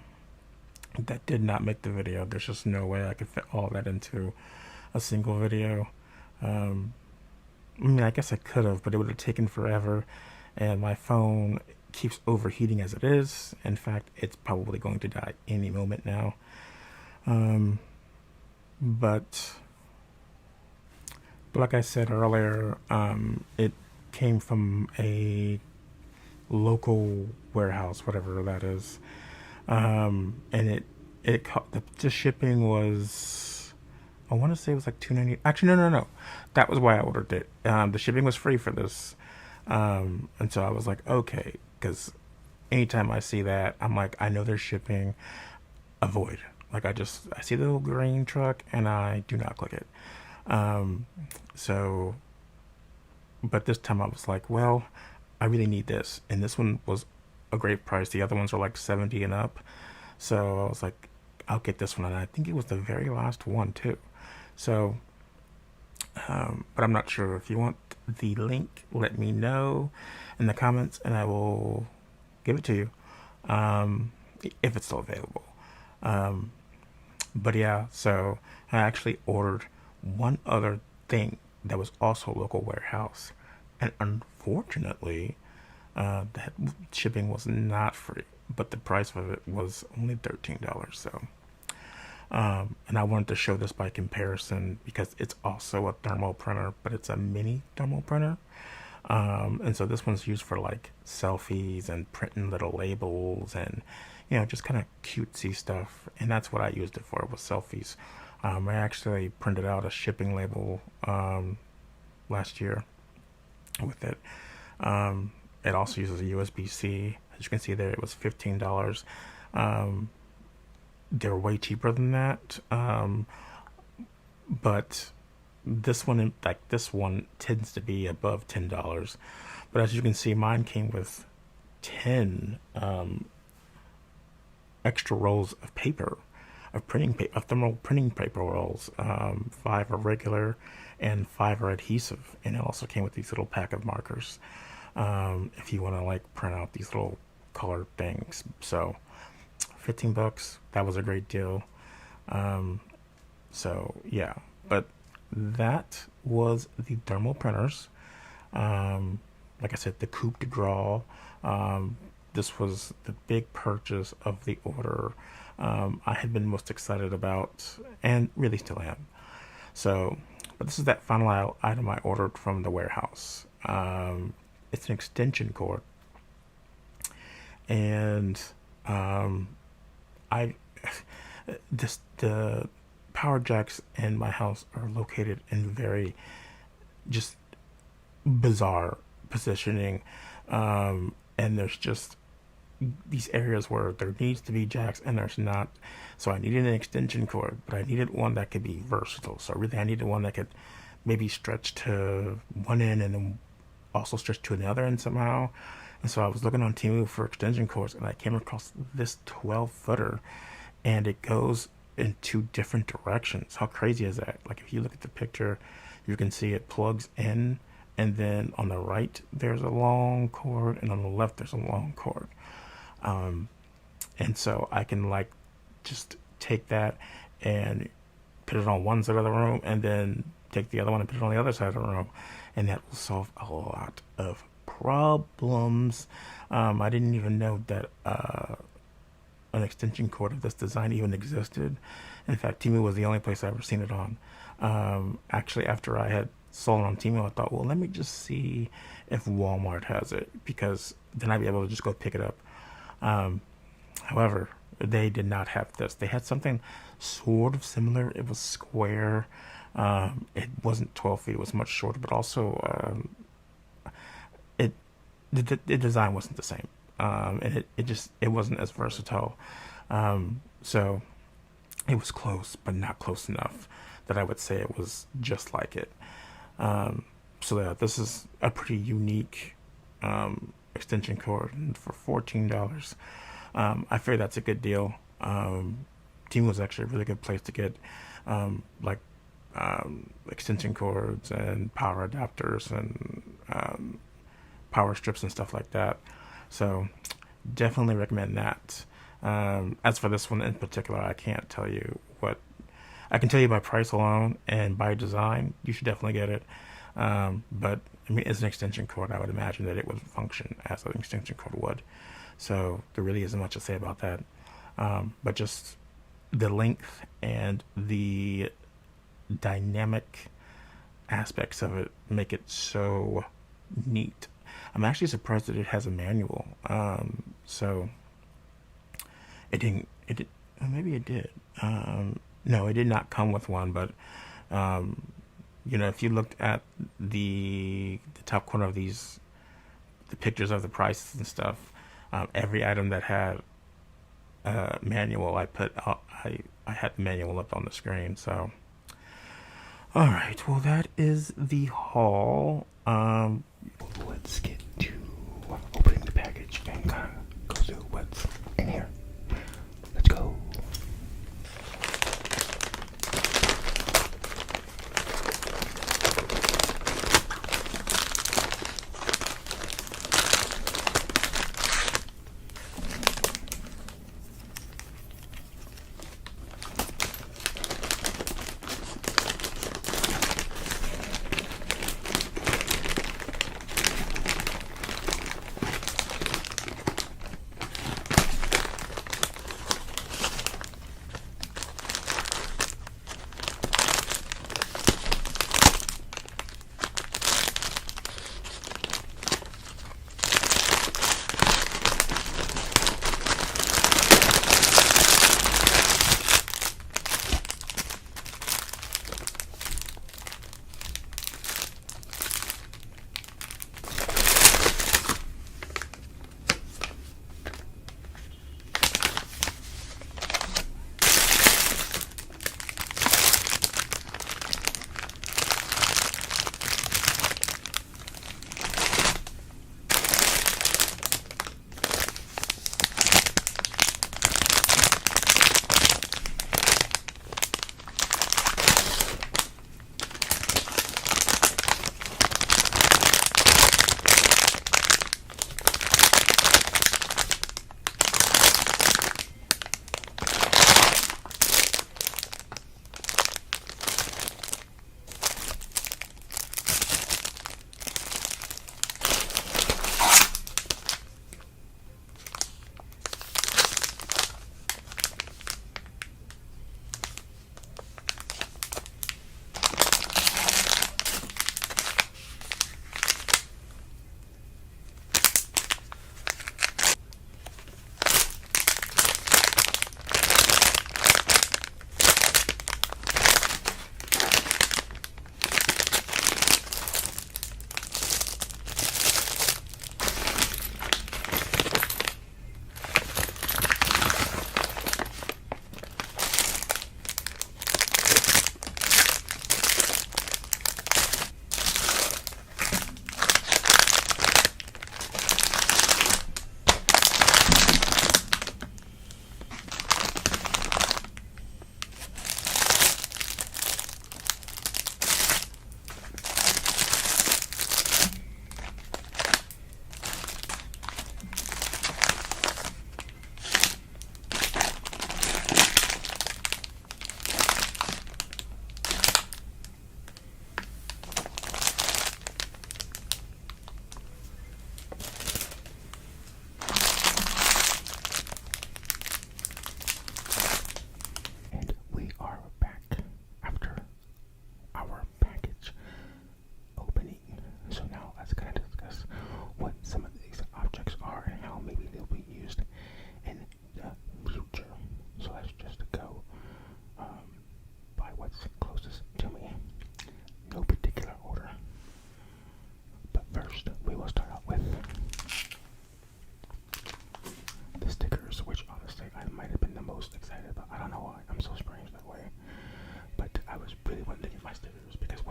that did not make the video. There's just no way I could fit all that into a single video. I mean, I guess I could have, but it would have taken forever, and my phone keeps overheating as it is. In fact, it's probably going to die any moment now. But like I said earlier, it came from a local warehouse, whatever that is, and the shipping was, I want to say it was like $2.90. Actually, no. That was why I ordered it. The shipping was free for this, and so I was like, okay, because anytime I see that, I'm like, I know they're shipping. Avoid. Like I see the little green truck and I do not click it. So, but this time I was like, well, I really need this, and this one was a great price. The other ones are like 70 and up. So I was like, I'll get this one, and I think it was the very last one too. So, but I'm not sure. If you want the link, let me know in the comments, and I will give it to you if it's still available. But yeah, so I actually ordered one other thing that was also a local warehouse, and unfortunately, that shipping was not free, but the price of it was only $13. So, and I wanted to show this by comparison because it's also a thermal printer, but it's a mini thermal printer. And so this one's used for like selfies and printing little labels and just kind of cutesy stuff, and that's what I used it for, was selfies. I actually printed out a shipping label last year with it. It also uses a USB-C. As you can see there, it was $15. They're way cheaper than that, but this one tends to be above $10. But as you can see, mine came with 10 extra rolls of paper, of thermal printing paper rolls. 5 are regular and 5 are adhesive, and it also came with these little pack of markers if you want to like print out these little colored things. So $15, that was a great deal. So yeah, but that was the thermal printers. Like I said, the Coupe de Gras. This was the big purchase of the order I had been most excited about, and really still am. So, but this is that final item I ordered from the warehouse. It's an extension cord, and the power jacks in my house are located in very just bizarre positioning, and there's just these areas where there needs to be jacks and there's not. So I needed an extension cord, but I needed one that could be versatile. So really I needed one that could maybe stretch to one end and then also stretch to another end somehow. And so I was looking on Temu for extension cords, and I came across this 12-footer, and it goes in 2 different directions. How crazy is that? Like if you look at the picture, you can see it plugs in, and then on the right there's a long cord, and on the left there's a long cord. and so I can like just take that and put it on one side of the room, and then take the other one and put it on the other side of the room, and that will solve a lot of problems. I didn't even know that an extension cord of this design even existed. In fact, Temu was the only place I ever seen it on. Actually, after I had saw it on Temu, I thought, well, let me just see if Walmart has it, because then I'd be able to just go pick it up. However, they did not have this. They had something sort of similar. It was square. It wasn't 12 feet. It was much shorter, but also it the design wasn't the same, and it wasn't as versatile. So it was close, but not close enough that I would say it was just like it. So yeah, this is a pretty unique extension cord for $14. I figure that's a good deal. Temu was actually a really good place to get like extension cords and power adapters and power strips and stuff like that. So definitely recommend that. As for this one in particular, I can't tell you what. I can tell you by price alone, and by design, you should definitely get it. But I mean, as an extension cord, I would imagine that it would function as an extension cord would. So there really isn't much to say about that. But just the length and the dynamic aspects of it make it so neat. I'm actually surprised that it has a manual. So it didn't. Maybe it did. No, it did not come with one. But if you looked at the top corner of the pictures of the prices and stuff, every item that had manual, I had the manual up on the screen. So, all right. Well, that is the haul. Let's get to opening the package and kind of go through what's in here. Let's go.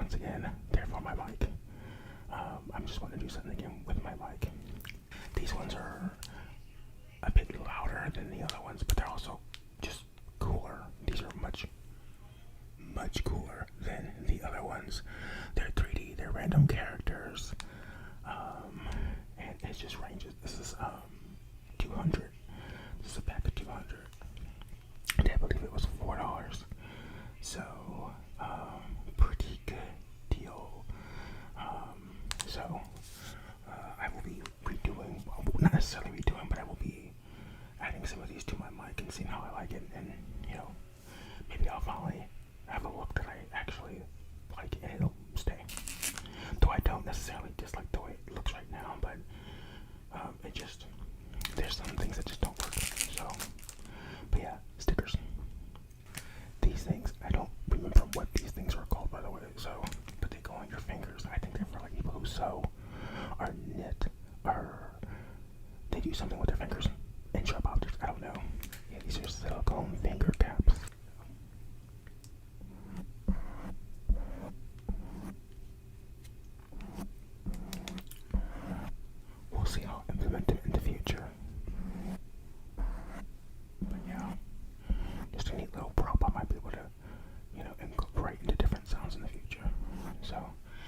once again, therefore my mic. I'm just want to do something again with my mic. These ones are a bit louder than the other ones, but they're also just cooler. These are much cooler than the other ones. They're 3D, they're random characters, and it just ranges. This is 200. This is a pack of 200, and I believe it was $4. So pretty good deal. I will be redoing, not necessarily redoing, but I will be adding some of these to my mic and seeing how I like it, and maybe I'll finally have a look that I actually like and it'll stay. Though I don't necessarily dislike the way it looks right now, but there's some things that just don't work. But yeah, stickers. These things, I don't remember what these things are called, by the way, but they go on your fingers. I think they're for like people who sew or knit or they do something with their fingers and sharp objects. I don't know. Yeah, these are silicone finger caps. We'll see how I implement them in the future. But yeah, just a neat little prop I might be able to, incorporate into different sounds in the future. So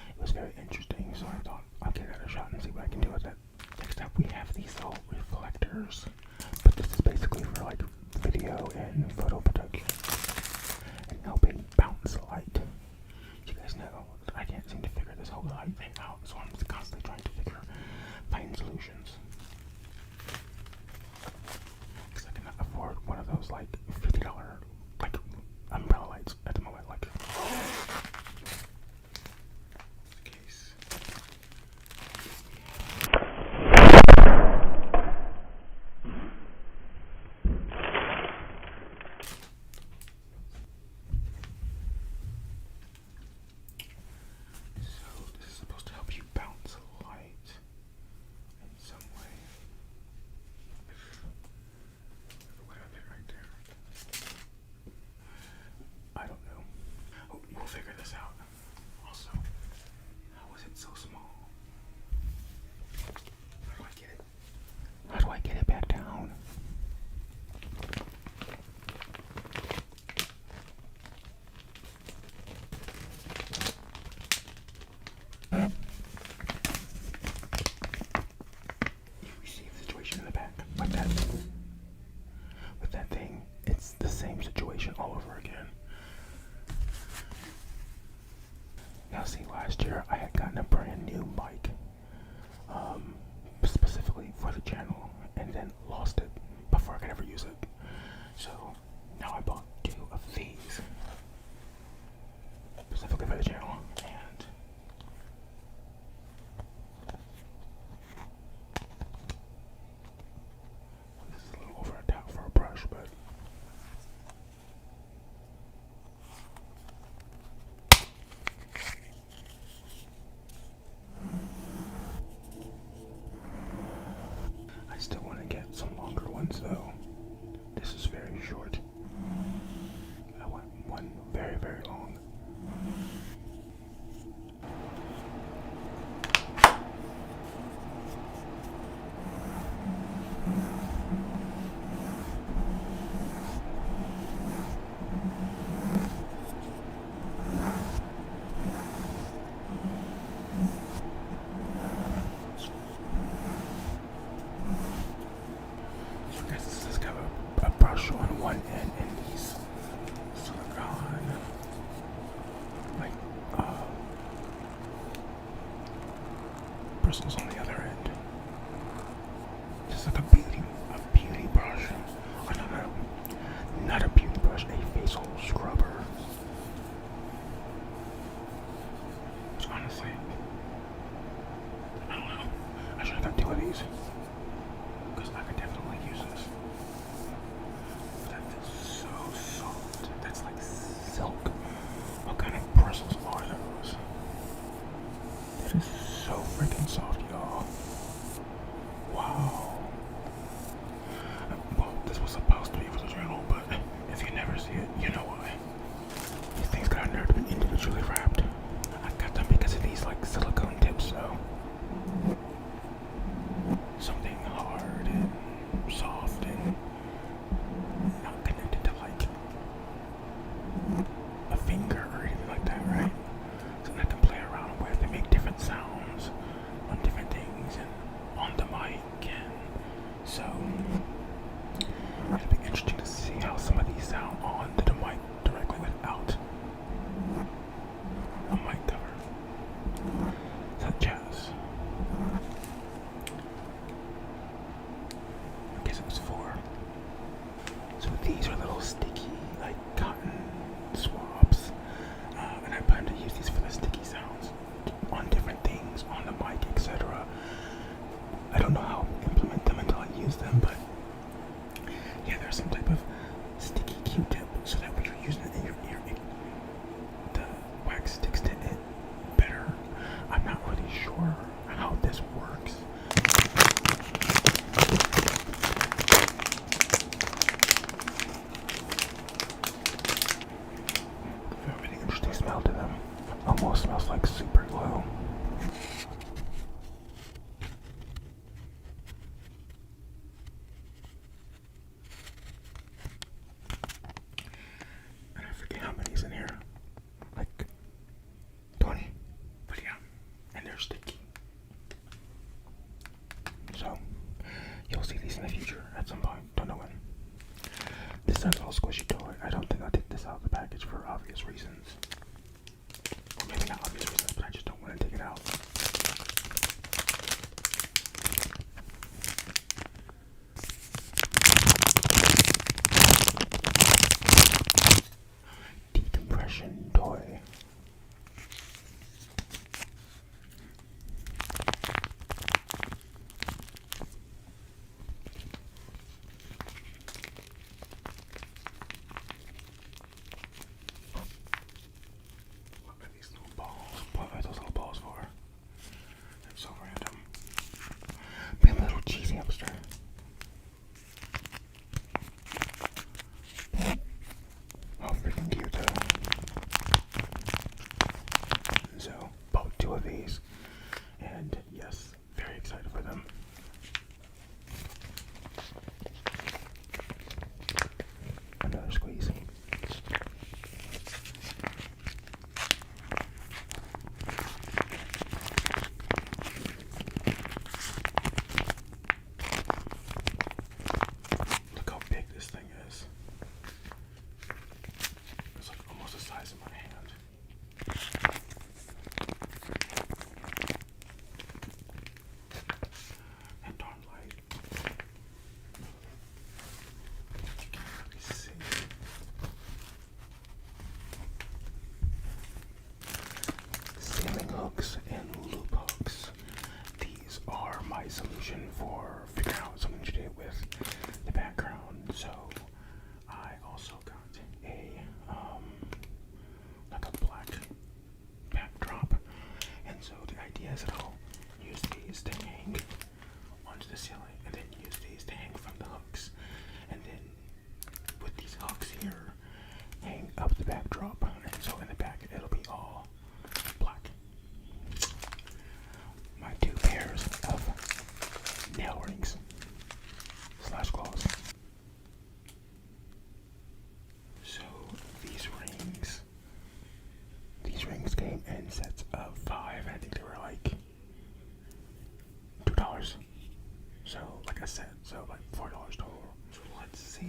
it was very interesting. So I thought I'll give that a shot and see what I can do with it. Next up, we have these little reflectors, but this is basically for like video and photo production and helping bounce light. You guys know I can't seem to figure this whole light thing out, so I'm just constantly trying to find solutions. Because I cannot afford one of those like $50 like umbrella lights at the moment. Like case. So this is supposed to help you bounce light in some way. What happened right there? I don't know. We'll figure this out. Also, how is it so small? How do I get it? How do I get it back down? You see the situation in the back, like that. With that thing, it's the same situation all over again. Now see, last year I had gotten a brand new mic, specifically for the channel, and then lost it before I could ever use it. So now I bought 2 of these, specifically for the channel, and this is a little over a top for a brush, but I still want to get some longer ones though. This is very short. I want one very, very long. So I guess this has got a brush on one end and these silicone like bristles on the other end. Just like a beauty brush. Oh, no, not a beauty brush, a facial scrubber. Which honestly, I don't know. I should have got 2 of these. Because I could definitely use this. That feels so soft. That's like silk. What kind of bristles are those? That is so freaking soft, y'all. Wow. Well, this was supposed to be for the channel, but if you never see it, you know why. These things got a nerve to be individually wrapped. I wax sticks to it better. I'm not really sure how this works. Very interesting smell to them. Almost smells like super glue. And I forget how many's in here. Like 20. But yeah, and they're sticky. So you'll see these in the future at some point. Don't know when. This is a little squishy toy. I don't think I'll take this out of the package for obvious reasons. Or maybe not obvious reasons, but I just don't want to take it out. Decompression toy. What are these little balls? What are those little balls for? That's so random. We have a little cheesy hamster. How freaking cute. So, bought 2 of these. And yes, very excited for them. Another squeeze. Look how big this thing is. It's like almost the size of my hand. And darn light. You can't really see. Ceiling hooks and loop hooks. These are my solution for figuring out something to do with the background. So I also got a like a black backdrop, and so the idea is that I'll use these to hang onto the ceiling, and then use these to hang from the hooks, and then with these hooks here hang up the backdrop, and so in the back it'll be all black. My 2 pairs of nail rings / claws. So these rings came in sets of 5, and I think they were like $2. So like a set, so like $4 total. So let's see.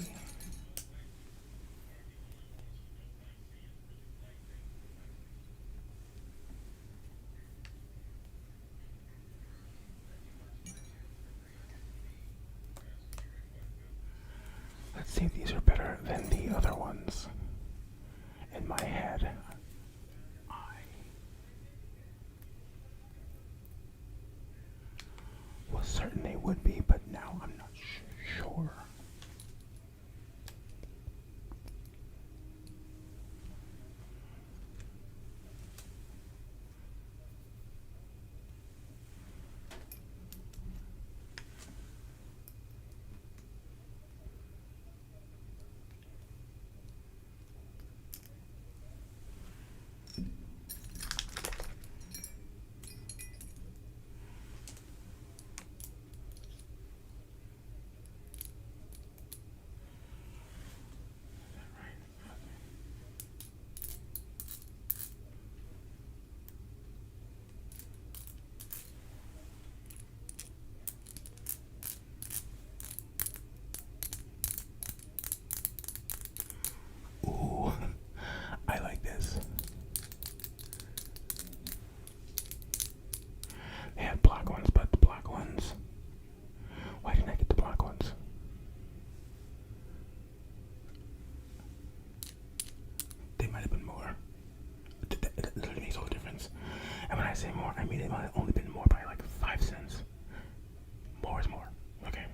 Let's see if these are better than the other ones. In my head, I was certain they would be, but now I'm not sure. Ooh, I like this. They had black ones, but the black ones. Why didn't I get the black ones? They might have been more. It literally makes all the difference. And when I say more, I mean it might have only been more by like 5 cents. More is more. Okay.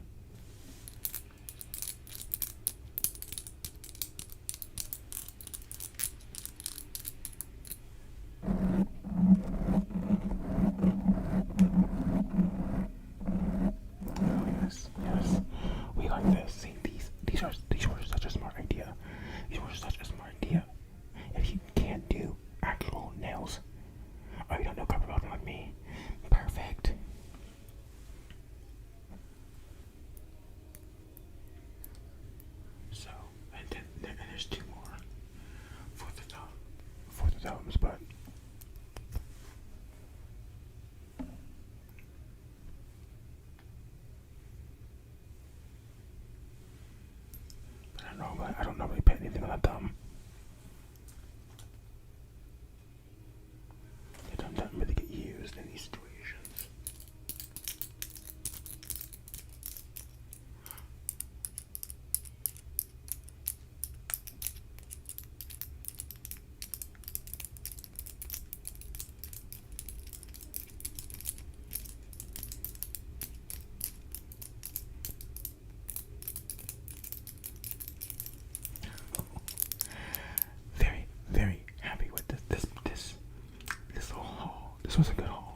this was a good haul.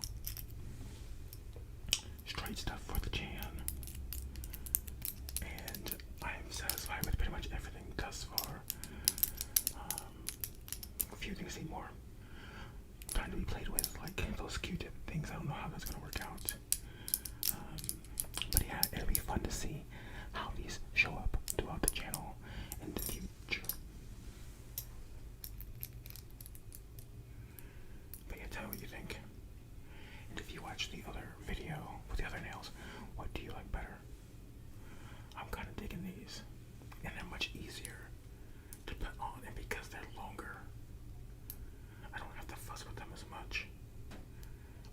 Straight stuff for the chan. And I'm satisfied with pretty much everything thus far. A few things need more time to be played with, like those Q-tip things. I don't know how that's going to work out. But yeah, it'll be fun to see how these show up throughout the channel in the future. But yeah, tell me what you think. And if you watch the other video with the other nails, what do you like better? I'm kind of digging these, and they're much easier to put on, and because they're longer, I don't have to fuss with them as much,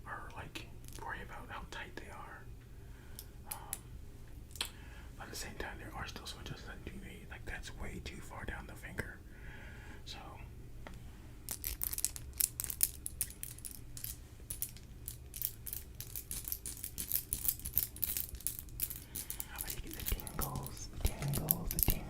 or like worry about how tight they are. But at the same time, there are still some adjustments that do need. Like that's way too far down the finger, so. Are you getting the tingles, the tingles, the tingles?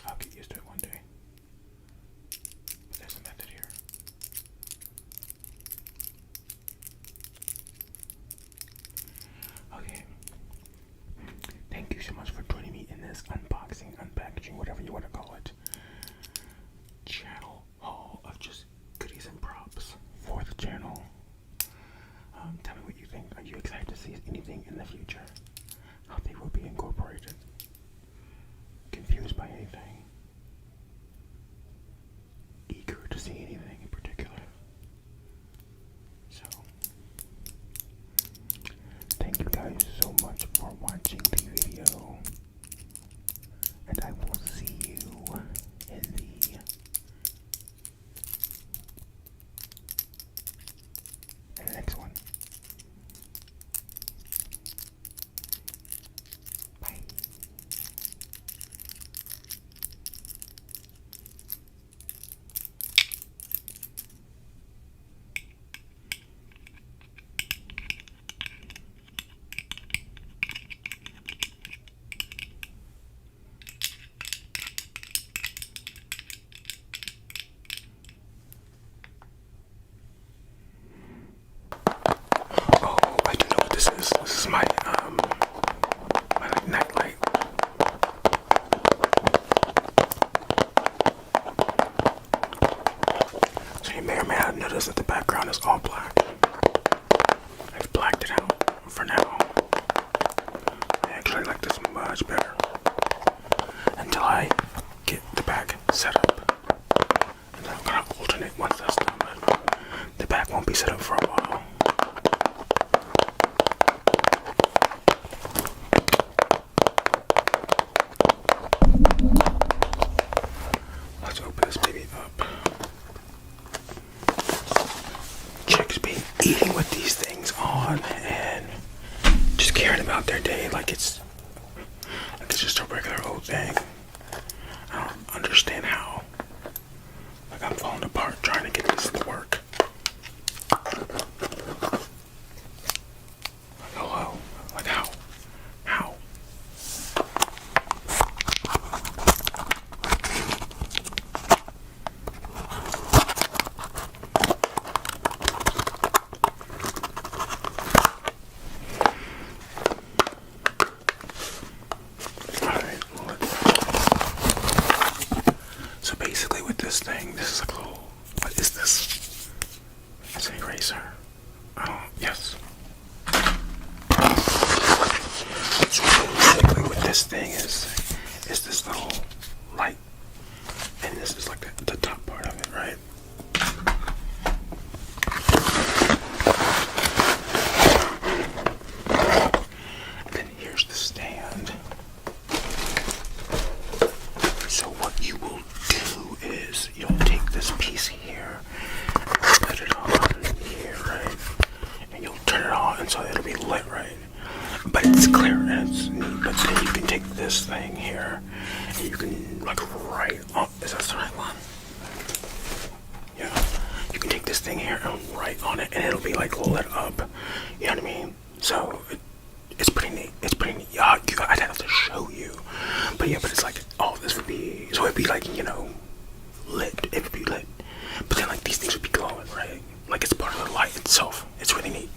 I'll get used to it one day. But there's a method here. Okay. Thank you so much for joining me in this unboxing, unpackaging, whatever you want to call it, channel haul of just goodies and props for the channel. Tell me what you think. Are you excited to see anything in the future? How they will be incorporated? Confused by anything? Eager to see anything in particular? So, thank you guys so much for watching the video, and I will see you in the next one. Bye. Oh, I do know what this is. This is my like night light. So you may or may not notice that the background is all black. I've blacked it out for now. I actually like this much better until I get the back set up. And then I'm gonna alternate once that's done, but the back won't be set up for a while. Let's open this baby up. Chicks be eating with these things on and just caring about their day like it's just a regular old thing. I don't understand how. Like I'm falling apart trying to get this to work. Like hello? Like how? How? So basically with this thing, this is like a little, what is this? It's an eraser. Yes. So basically with this thing is this little light. And this is like the top part of it, right? And then here's the stand. So what you will do and like right on, is that the right one? Yeah, you can take this thing here and write on it, and it'll be like lit up. You know what I mean? So it's pretty neat. It's pretty neat. Yeah, I'd have to show you, but yeah, but it's like all this would be, so it'd be like, you know, lit. It would be lit, but then like these things would be glowing, right? Like it's part of the light itself. It's really neat.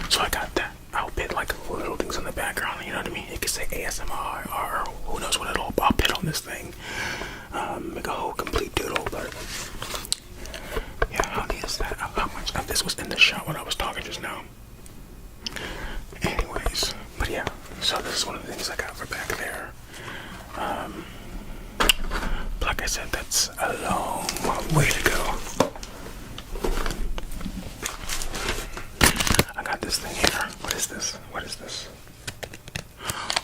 So I got that. I'll put like little things in the background. You know what I mean? It could say ASMR or who knows what I'll put on this thing. Make a whole complete doodle, but yeah, how neat is that? How much of this was in the shot when I was talking just now? Anyways, but yeah, so this is one of the things I got for back there. Like I said, that's a long way to go. I got this thing here. What is this? What is this?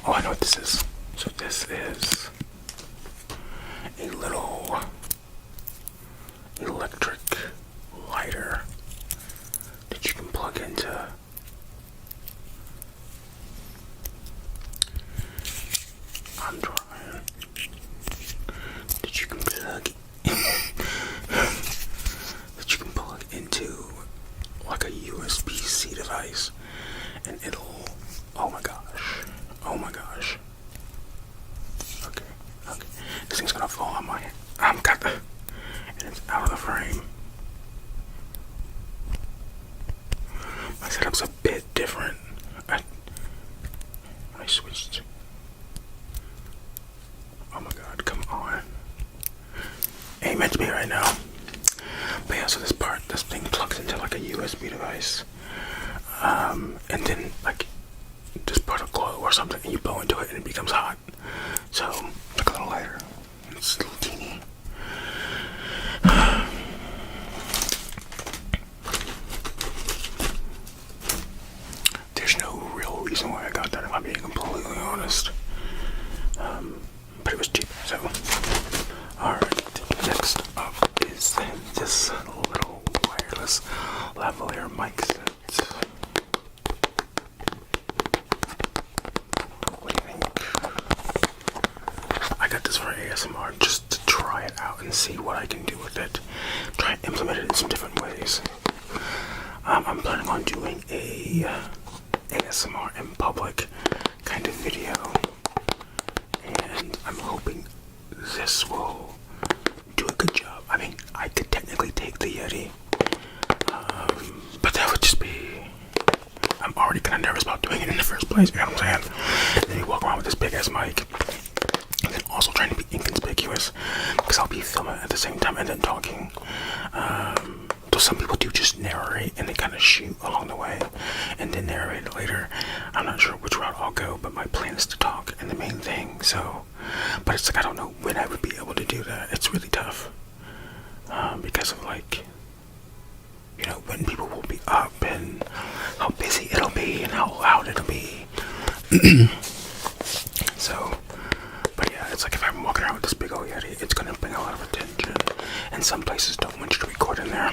Oh, I know what this is. So this is a little electric lighter that you can plug into I'm trying that you can plug that you can plug into like a USB-C device, and it'll, oh my gosh, okay, this thing's gonna fall on my head. Got the, and it's out of the frame. My setup's a bit different. I switched. Oh my god, come on. Ain't meant to be right now. But yeah, so this thing plugs into like a USB device. And then like this part will glow or something, and you blow into it and it becomes hot. So, like a little lighter. It's a little teeny. There's no real reason why I got that, if I'm being completely honest. But it was cheap, so. Alright, next up is this little wireless lavalier mic set. What do you think? I got this for ASMR just to try it out and see what I can do with it. Try and implement it in some different ways. I'm planning on doing a ASMR in public kind of video, and I'm hoping this will do a good job. I mean, I could technically take the Yeti, but that would just be, I'm already kind of nervous about doing it in the first place, you know what I'm saying? And then you walk around with this big ass mic, and then also trying to be inconspicuous, because I'll be filming at the same time and then talking. So some people do just narrate and they kind of shoot along the way and then narrate it later. I'm not sure which route I'll go, but my plan is to talk in the main thing. So, but it's like I don't know when I would be able to do that. It's really tough because of like, you know, when people will be up and how busy it'll be and how loud it'll be. So, but yeah, it's like if I'm walking around with this big old Yeti, it's gonna bring a lot of attention, and some places don't want you to record in there.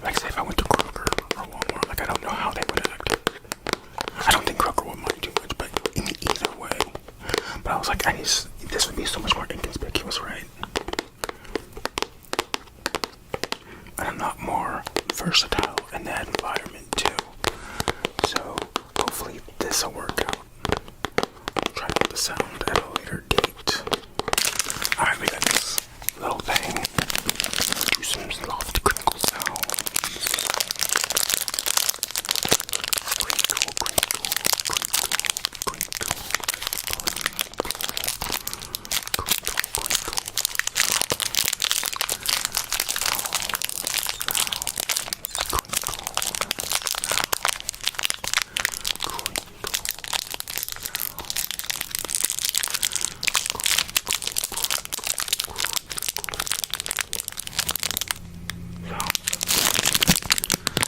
Like say if I went to Kroger or Walmart, like I don't know how they would act. I don't think Kroger would mind too much, but in either way. But I was like, this would be so much more inconspicuous, right? And I'm not more versatile in that environment too. So hopefully this will work out. I'll try out the sound at a later date. Alright, we got this little thing. Do some soft crinkle sounds. Crinkle, crinkle, crinkle, crinkle,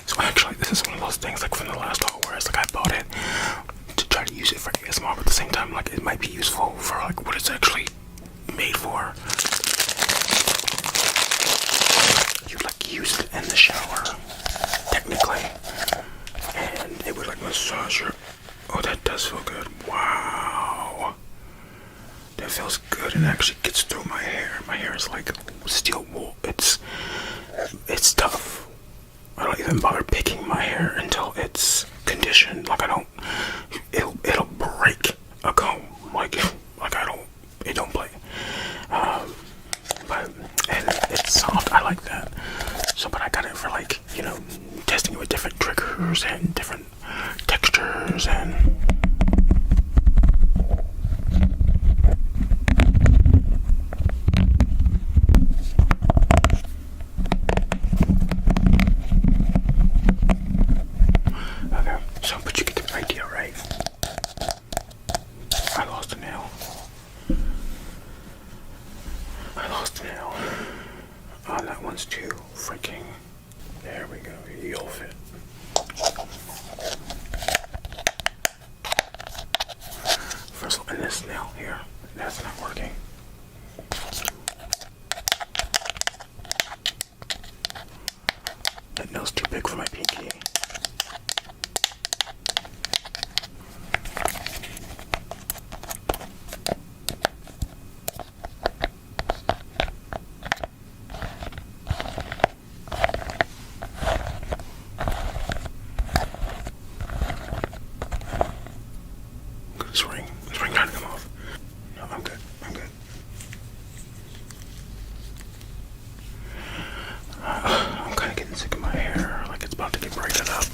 So actually, this is one of those things like from the last haul where it's like I bought it to try to use it for ASMR, but at the same time, like it might be useful for like what it's actually made for. You like use it in the shower, technically, and it would like massage your. Oh, that does does feel good. Wow. That feels good and actually gets through my hair. My hair is like steel wool. It's tough. I don't even bother picking my hair until it's conditioned. Like I don't, it'll break a comb. Like I don't, it don't play. But and it's soft. I like that. So, but I got it for like, you know, testing it with different triggers and different textures and. Okay, so but you get the idea, right? I lost a nail. Oh, that one's too freaking. There we go. You'll fit. First, and this nail here, that's not working. That nail's too big for my pinky. This ring trying to come off. No, I'm good. I'm kind of getting sick of my hair. Like it's about to get braided up.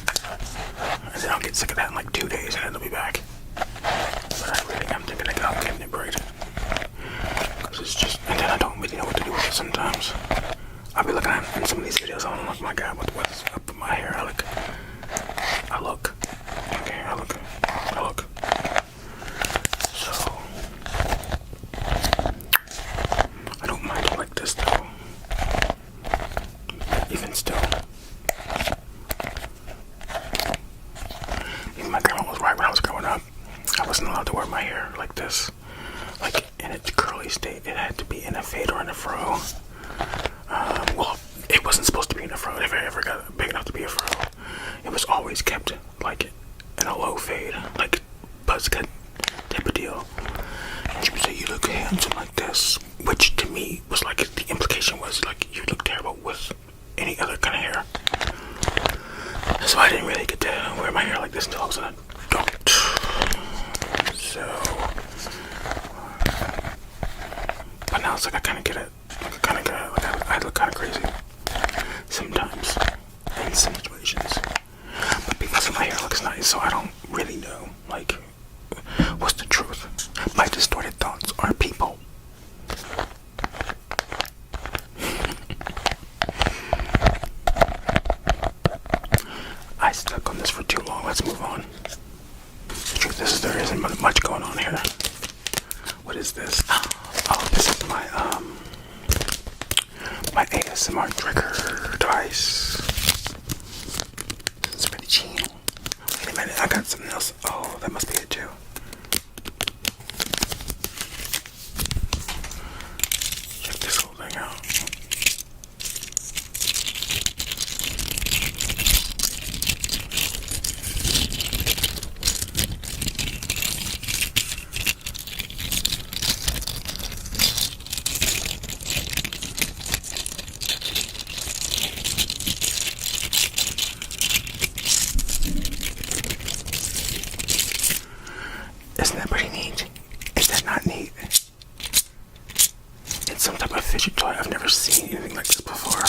And then I'll get sick of that in like 2 days and then it'll be back. But I really am thinking about getting it braided. Because it's just, and then I don't really know what to do with it sometimes. I'll be looking at in some of these videos, I'm like, my God, what's up with my hair? I look. So, I don't mind it like this though. Even still. Even my grandma was right when I was growing up. I wasn't allowed to wear my hair like this. Like in its curly state, it had to be in a fade or in a fro. Well, it wasn't supposed to be in a fro. If it ever got big enough to be a fro, it was always kept like in a low fade, like buzz cut type of deal. And she would say, "You look handsome like this," which to me was like the implication was like you look terrible with any other kind of hair. So I didn't really get to wear my hair like this until I was an adult. So, but now it's like I kind of get it. I look kind of crazy sometimes in some situations. But because my hair looks nice, so I don't really know, like, what's the truth? My distorted thoughts are people. I stuck on this for too long. Let's move on. The truth is, there isn't much going on here. What is this? Oh, this is my ASMR trigger device. It's pretty cheap. Wait a minute, I got something else. Oh, that must be it too. Check this whole thing out. Isn't that pretty neat? Is that not neat? It's some type of fidget toy. I've never seen anything like this before.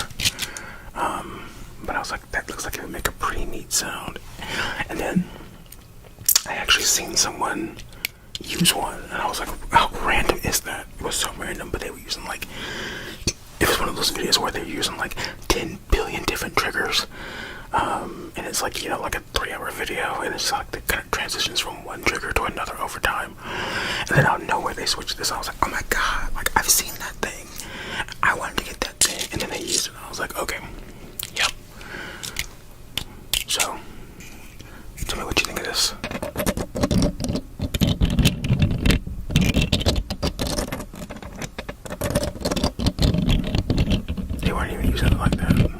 But I was like, that looks like it would make a pretty neat sound. And then I actually seen someone use one, and I was like, how random is that? It was so random, but they were using like, it was one of those videos where they're using like 10 billion different triggers. And it's like, you know, like a 3-hour video, and it's like the kind of transitions from one trigger to another over time. And then out of nowhere they switched this. I was like, oh my God, like I've seen that thing. I wanted to get that thing, and then they used it. And I was like, okay, yep. So, tell me what you think of this. They weren't even using it like that.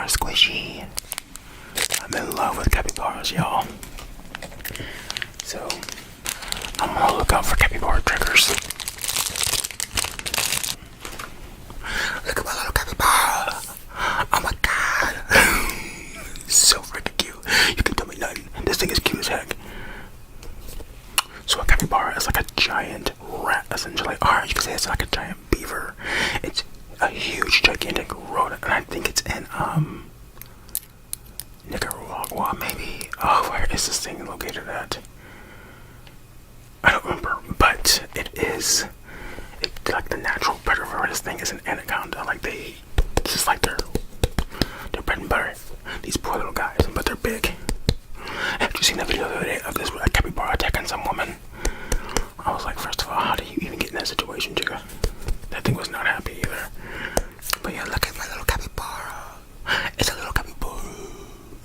capybara squishy. I'm in love with capybaras, y'all. So I'm gonna look out for capybara triggers. Look at my little capybara. Oh my god. So freaking cute. You can tell me nothing. This thing is cute as heck. So a capybara is like a giant rat, essentially. Or you can say it's like a giant beaver. It's a huge, gigantic rodent, and I think it's in Nicaragua, maybe. Oh, where is this thing located at? I don't remember, but it is. Like the natural predator for this thing is an anaconda. Like this is like their bread and butter. These poor little guys, but they're big. Have you seen the video the other day of this capybara attacking some woman? I was like, first of all, how do you even get in that situation, Jigga? That thing was not happy either. But yeah, look at my little capybara. It's a little capybara.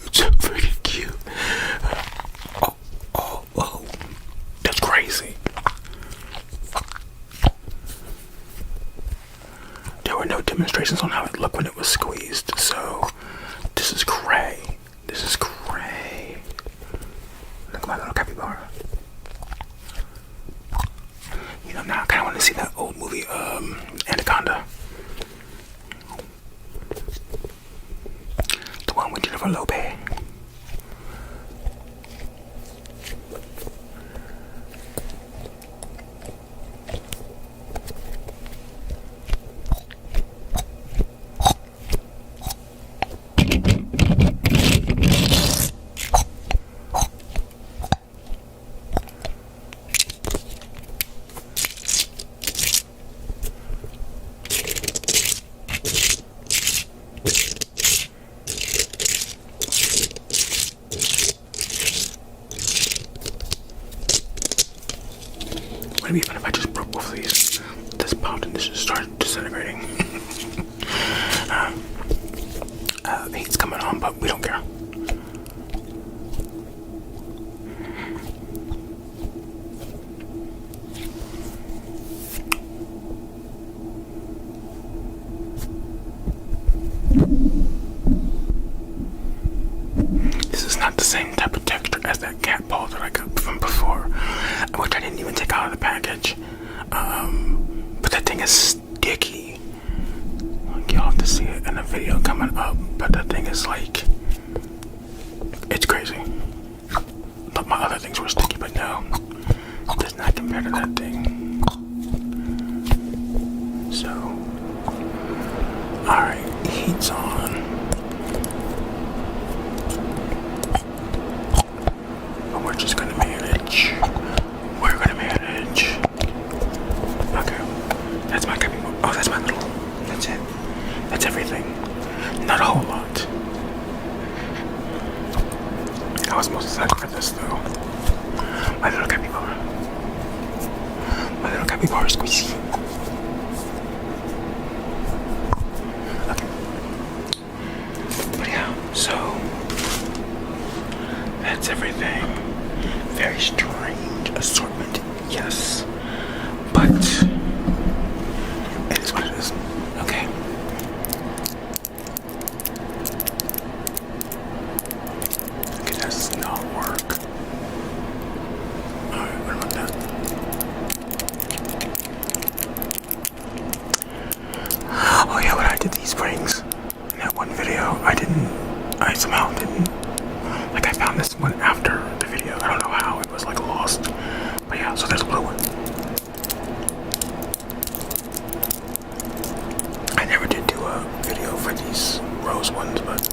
It's so freaking cute. Oh. That's crazy. There were no demonstrations on how it looked when it was squeezed, so this is cray. This is cray. Look at my little capybara. You know, now I kind of want to see that old movie, Anaconda. The one with Jennifer Lopez. Would it be fun if I just broke both of these? This popped and this just started disintegrating. The heat's coming on, but we don't care. This is not the same type of texture as that cat paw that I got from before, which I didn't even take out of the package. But that thing is sticky. Like, you'll have to see it in a video coming up, but that thing is like, it's crazy. Thought my other things were sticky, but no, it does not compare to that thing. So, alright, heat's on. But we're just gonna manage. We're gonna manage. Okay, that's my capybara. Oh, that's my little. That's it. That's everything. Not a whole lot. I was most excited for this though. My little capybara. My little capybara squeezy. Okay. But yeah, so that's everything. Very strange assortment, yes. But it is what it is. Okay. Okay, that does not work. Alright, what about that? Oh yeah, when I did these rings in that one video, I somehow didn't, like I found this one after the video. I don't know how, it was like lost. But yeah, so there's a blue one. I never did do a video for these rose ones, but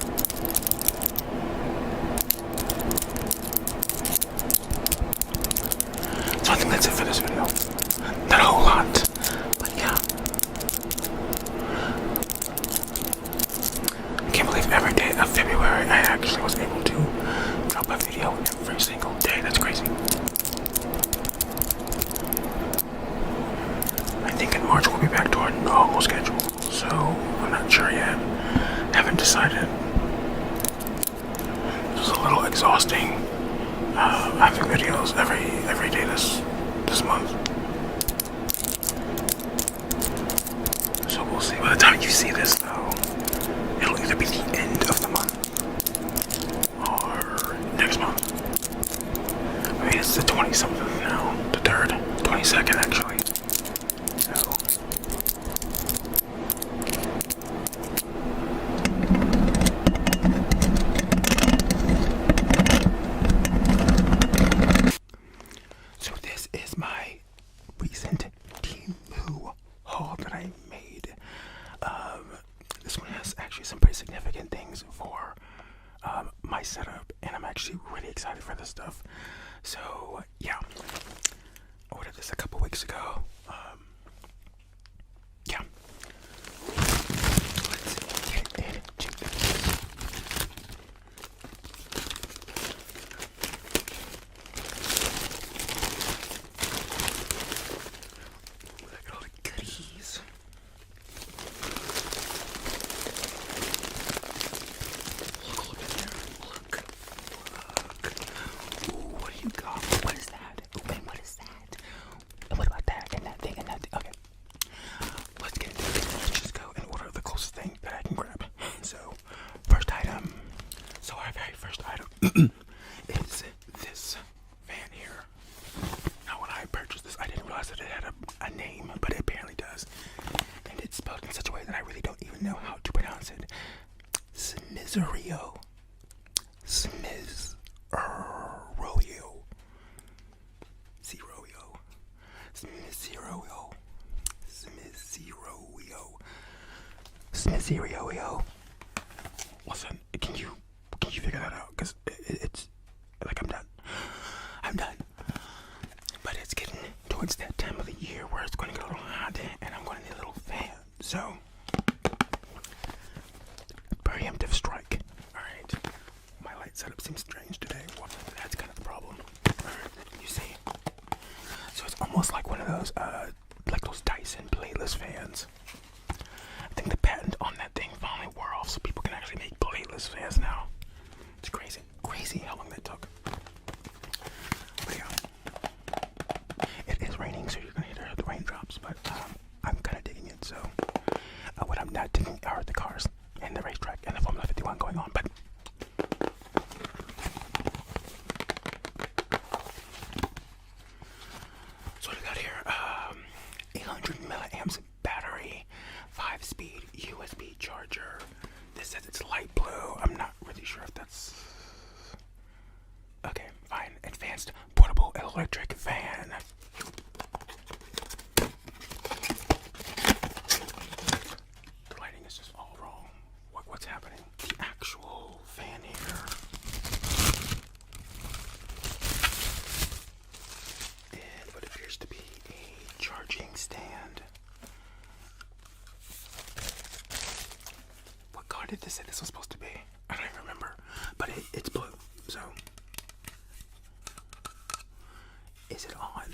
so I think that's it for this video. Not a whole lot, but yeah. I can't believe every day of February I actually was able to drop a video every single day. That's crazy. I think in March we'll be back to our normal schedule, so I'm not sure yet. Haven't decided. It was a little exhausting having videos every day this month. So we'll see. By the time you see this though, it'll either be the end of 22nd, actually. So. So this is my recent Temu haul that I made. This one has actually some pretty significant things for my setup, and I'm actually really excited for this stuff. So yeah, I ordered this a couple weeks ago. Yeah, let's get into this. Look at all the goodies. Look. Ooh, what do you got? What is that? Ooh, and what is that? And what about that? And that thing, and that thing. Okay. Let's get into it. Let's just go and order the closest thing that I can grab. So, first item. So, our very first item is this fan here. Now, when I purchased this, I didn't realize that it had a name, but it apparently does. And it's spelled in such a way that I really don't even know how to pronounce it. Smizerio. Smizerio. Zeroio. Smizerio. Smizerio. Smizerio. Listen, can you figure that out? Because it's like I'm done. But it's getting towards that time of the year where it's going to get a little hot, and I'm going to need a little fan. So, preemptive strike. All right. My light setup seems strange today. Well, that's kind of the problem. All right. You see? So it's almost like one of those, like those Dyson playlist fans. I think the patent on that thing finally wore off, so people can actually make playlist fans now. It's crazy. Crazy how long that took. But yeah. It is raining, so you're going to hear the raindrops, but I'm kind of digging it. So what I'm not digging are the cars and the racetrack and the Formula 51 going on, but so what I got here, 800 milliamps battery, 5-speed USB charger. This says it's light blue. I'm not really sure if that's okay. Fine. Advanced portable electric fan. The lighting is just all wrong. What's happening? The actual fan here. And what appears to be a charging stand. What color did this say this was supposed to be? I don't even remember. But it's blue, so. Is it on?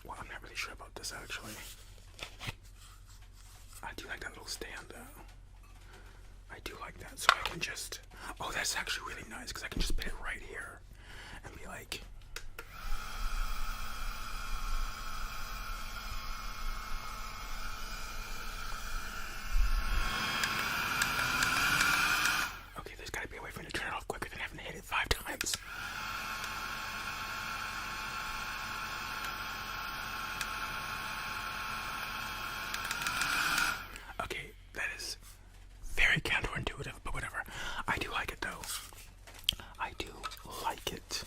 Well, I'm not really sure about this actually. I do like that little stand though. I do like that, so I can just. Oh, that's actually really nice because I can just put it right here and be like. Okay, there's gotta be a way for me to turn it off quicker than having to hit it 5 times. Okay, that is very counterintuitive, but whatever. I do like it though. I do like it.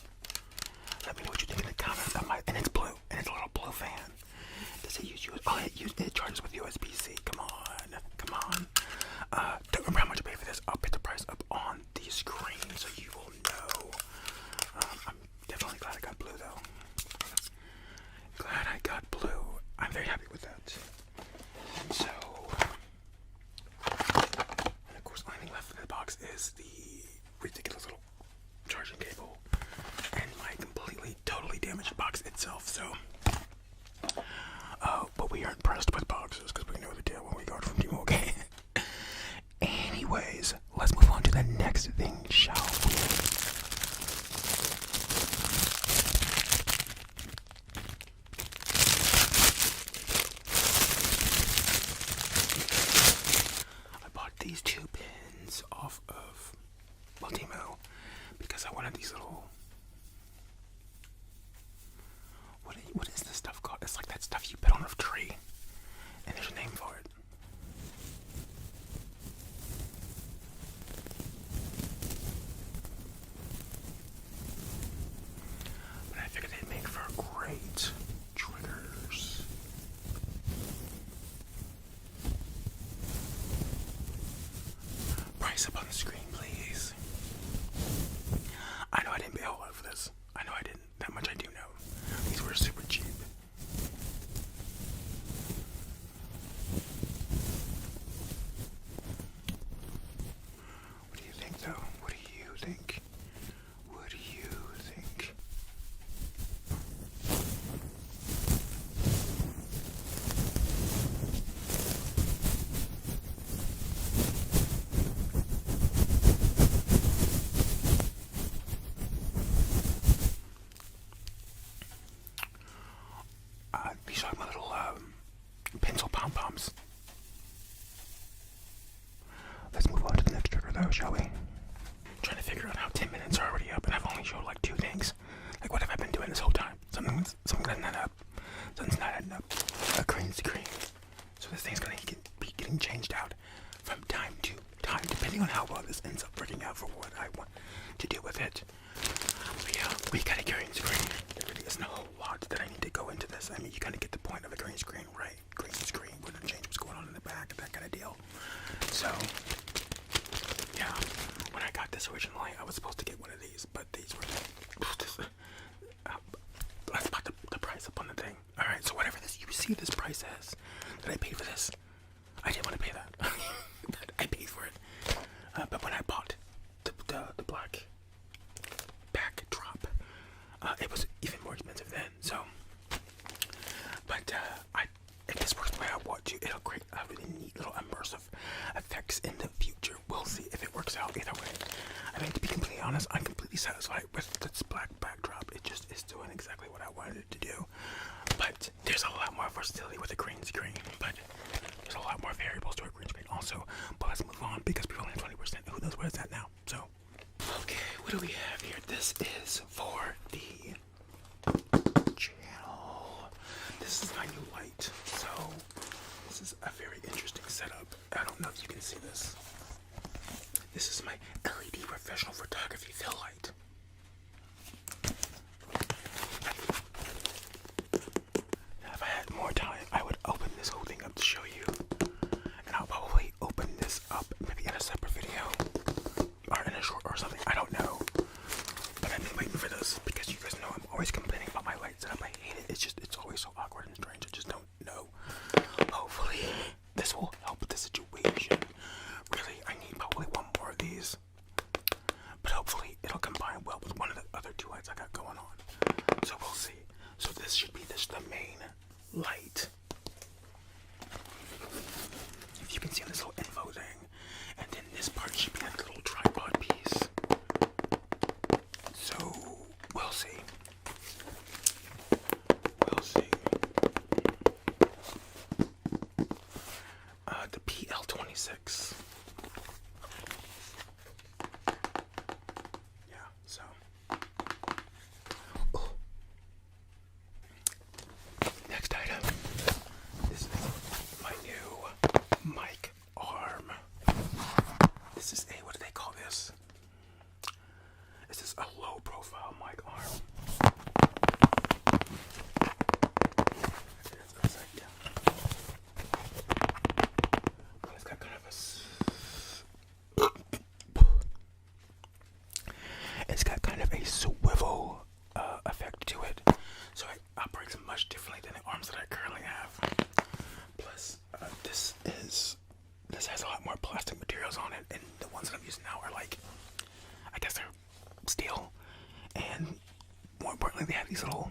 these 2 pins off of Temu because I wanted these little. What is this stuff called? It's like that stuff you put on a tree, and there's a name for it. But I figured they'd make for great triggers. Price up on the screen, please. I know I didn't pay a whole lot for this. I know I didn't. That much I do know. These were super cheap. What do you think, though? What do you think? What do you think? These are my little pencil pom-poms. Let's move on to the next trigger, though, shall we? Trying to figure out how 10 minutes are already up, and I've only showed like 2 things. Like, what have I been doing this whole time? Something doesn't add up. Something's not adding up. A green screen. So this thing's gonna be getting changed out from time to time, depending on how well this ends up working out for what I want to do with it. But yeah, we got a green screen. There really isn't a whole lot that I need to go into this. I mean, you kind of get the point of a green screen, right? Green screen, we're gonna change what's going on in the back, that kind of deal. So, yeah, when I got this originally, I was supposed to get one of these, but these were let's put the price up on the thing. All right, so whatever this you see this price as that I paid for this, I didn't want to pay that. But I paid for it. But when I bought the black backdrop, it was even more expensive then. So, but if this works the way I want to, it'll create a really neat little immersive effects in the future. We'll see if it works out either way. I mean, to be completely honest, I'm completely satisfied with this black backdrop. It just is doing exactly what I wanted it to do. But there's a lot more versatility with a green screen. But there's a lot more variables to a green screen also. But let's move on because we're only 20%. Who knows where it's at now? So, okay, what do we have here? This is for the channel. This is my new light. So, this is a very interesting setup. I don't know if you can see this. This is my LED professional photography fill light. Now, if I had more time, I would open this whole thing up to show you. And I'll probably open this up maybe in a separate video. Or in a short or something. I don't know. But I've been waiting for this because you guys know I'm always complaining about my light setup. I hate it. It's always so awkward and strange. I just don't know. Hopefully, this will help with the situation. Really, I need probably one more of these. But hopefully, it'll combine well with one of the other 2 lights I got going on. So we'll see. So this should be the main light. If you can see this little info thing. And then this part should be like a little tripod piece. So, we'll see. We'll see. The PL26. Yeah, so. Oh. Next item. This is my new mic arm. This is what do they call this? This is a low profile mic arm. It's upside down. But it's got kind of it's got kind of a swivel effect to it. So it operates much differently than the arms that I currently have. Plus, this has a lot more plastic materials on it, and the ones that I'm using now are like, I guess they're steel, and more importantly, they have these little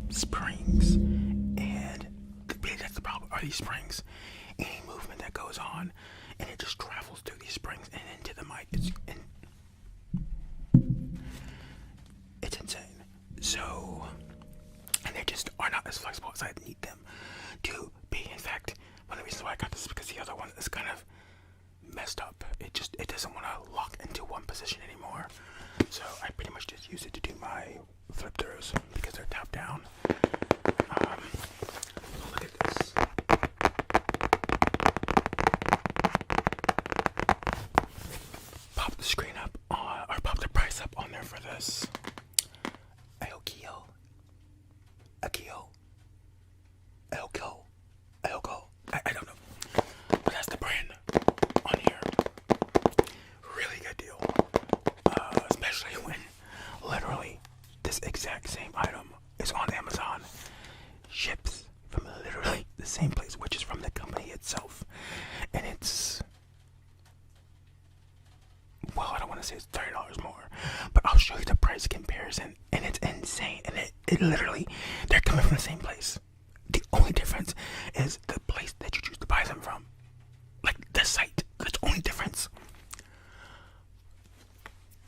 springs, and really that's the problem, are these springs. Any movement that goes on, and it just travels through these springs and into the mic, it's insane. So, and they just are not as flexible as I need them to be. In fact, one of the reasons why I got this is because the other one is kind of position anymore. So I pretty much just use it to do my flip throughs because they're top down. So look at this. Pop the screen up or pop the price up on there for this. Aokio. I don't know. But that's the brand on here. Really good deal. Especially when literally this exact same item is on Amazon. Ships from literally the same place, which is from the company itself. And it's, well, I don't want to say it's $30 more, but I'll show you the price comparison, and it's insane. And it literally, they're coming from the same place. The only difference is the place that you choose to buy them from. Like the site. That's the only difference.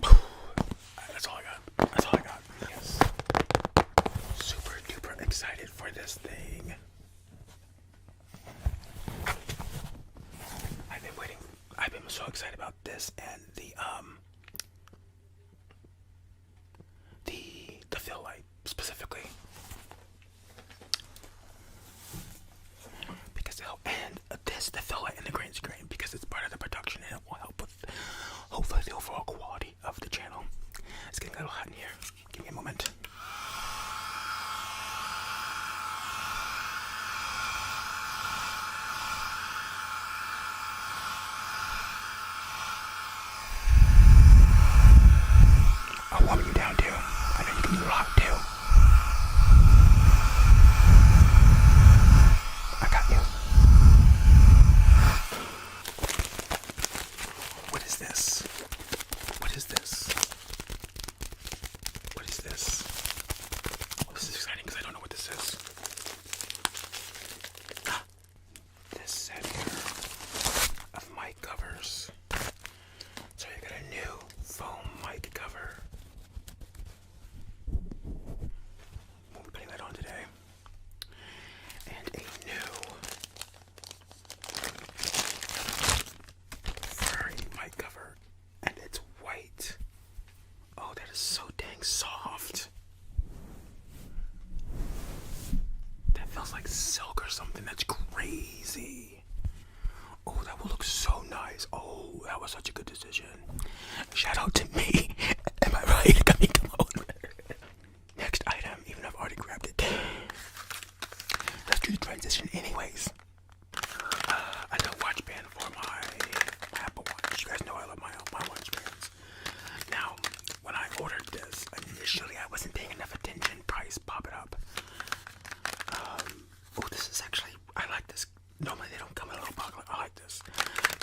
That's all I got. Yes. Super duper excited for this thing. I've been so excited about this and the fill light specifically. Because the fill light and the green screen, because it's part of the production and it will help with hopefully the overall quality of the channel. It's getting a little hot in here. Give me a moment. I'll warm you down too. I know you can do a lot too. I got you. What is this? What is this? What is this? Oh, this is exciting because I don't know what this is. This set here of mic covers. So you got a new foam mic cover. We'll be putting that on today. And a new furry mic cover. And it's white. Oh, that is so dang soft. That feels like silk or something. That's crazy. Oh, that will look so nice. Oh, that was such a good decision. Shout out to me. Am I right? Come on. Next item, even though I've already grabbed it. Let's do the transition anyways. I got a watch band for my Apple Watch. You guys know I love my watch bands. Now, when I ordered this, initially I wasn't paying enough attention. Price, pop it up. Oh, this is actually, I like this. Normally they don't come in a little box. I like this.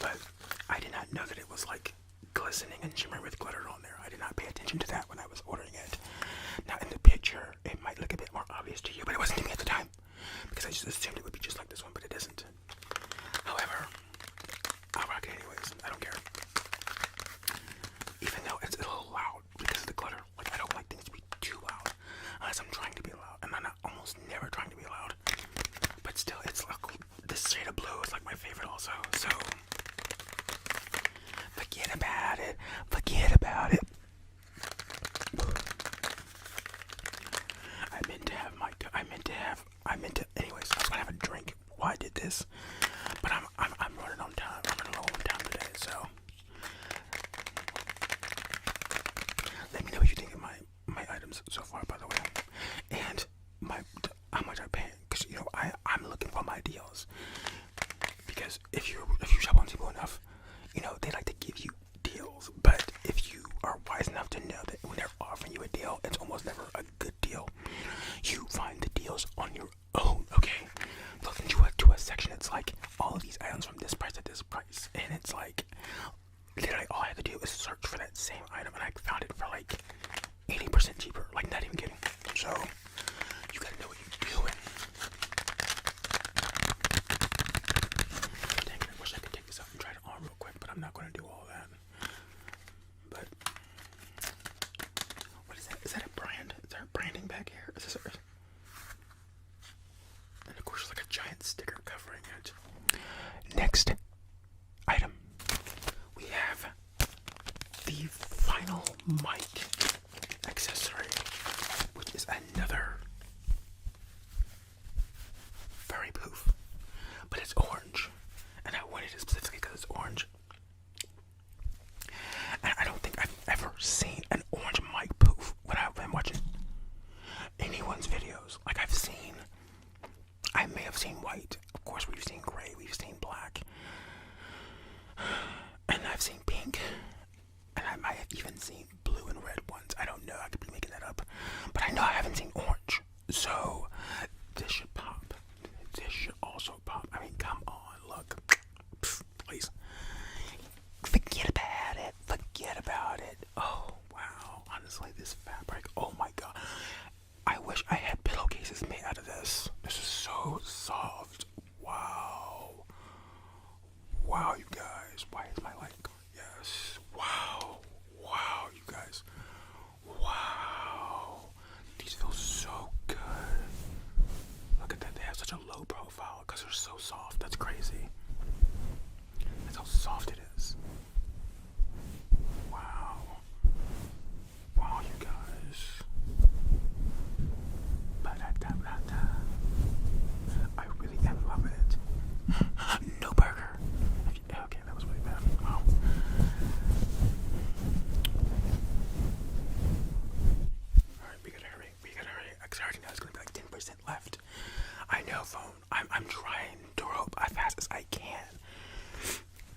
But I did not know that it was like glistening and shimmering with glitter on there. I did not pay attention to that when I was ordering it. Now in the picture, it might look a bit more obvious to you, but it wasn't to me at the time. Because I just assumed it would be just like this one, but it isn't. However, I'll rock it anyways. I don't care. Even though it's a little loud because of the glitter. Like, I don't like things to be too loud. Unless I'm trying to be loud. And I'm not, almost never trying to be loud. But still, it's like, this shade of blue is like my favorite also. So, forget about it. Forget about it. Anyways, I was gonna have a drink while I did this. But I'm running on time. I'm running low on time today, so. Let me know what you think of my items so far, by the way. And how much I pay. Because, you know, I'm looking for my deals. Because if you shop on Temu enough, you know, they like to give you deals. But if you are wise enough to know that when they're offering you a deal, it's almost never a good deal. You find the deals on your own, okay? Look into a section that's like all of these items from this price to this price. And it's like, literally all I have to do is search for that same item. And I found it for like 80% cheaper. Like, not even kidding. So, you gotta know what you're doing. Dang it, I wish I could take this out and try it on real quick, but I'm not gonna do all that. But, what is that? Is that a brand? Is there a branding back here? Is this and of course, there's like a giant sticker covering it. Next item, we have the mic accessory, which is another furry poof, but it's orange, and I wanted it specifically because it's orange. And I don't think I've ever seen an orange mic poof when I've been watching anyone's videos. Like I may have seen white. Of course, we've seen gray, we've seen black, and I've seen pink, and I might have even seen blue and red ones. I don't know, I could be making that up, but I know I haven't seen orange. So this should pop. This should also pop. I mean, come on, look. Pfft, please. Forget about it. Forget about it. Oh, wow. Honestly, this fabric, oh my god. I wish I had pillowcases made out of this. This is so soft. Wow. Wow, you guys. Why is my light going? Yes. Wow. Wow, you guys. Wow. These feel so good. Look at that. They have such a low profile because they're so soft. That's crazy. That's how soft it is. Wow. Wow, you guys. Ba-da-da-da-da. I really am loving it. No burger. Okay, that was really bad. Wow. Alright, we gotta hurry. Because I already know it's gonna be like 10% left. I know, phone. I'm trying to rope as fast as I can.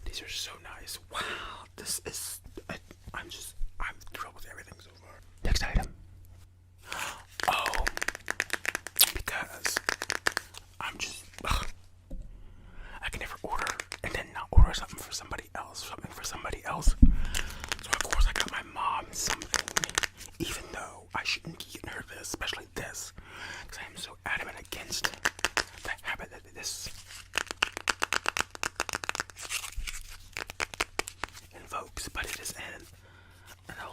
These are so nice. Wow. This is... I'm thrilled with everything so far. Next item. Oh. Because I'm just... I can never order and then not order something for somebody else. So of course I got my mom something. Even though I shouldn't be getting her this, especially this. Because I am so adamant against the habit that this invokes. But it is an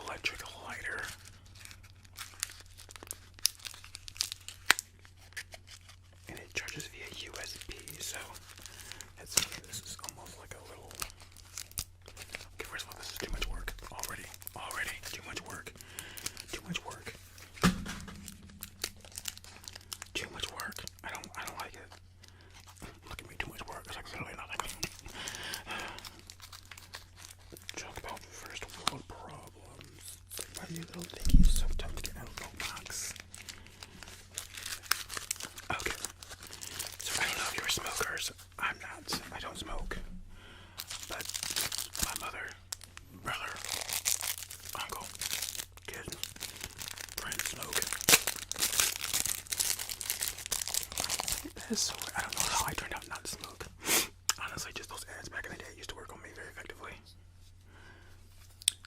electric lighter. And it charges via USB, so that's funny. This is almost like a little... Okay, first of all, this is too much work. Already. Too much work. I don't like it. Look at me, too much work. It's like literally nothing. Talk about first world problems. It's like my new little thingy is so tough to get out of the box. Okay. So I don't know if you're smokers. I'm not. I don't smoke. But my mother, brother, uncle, kid, friend smoke. That is so weird. I don't know how I turned out not to smoke. Honestly, just those ads back in the day used to work on me very effectively.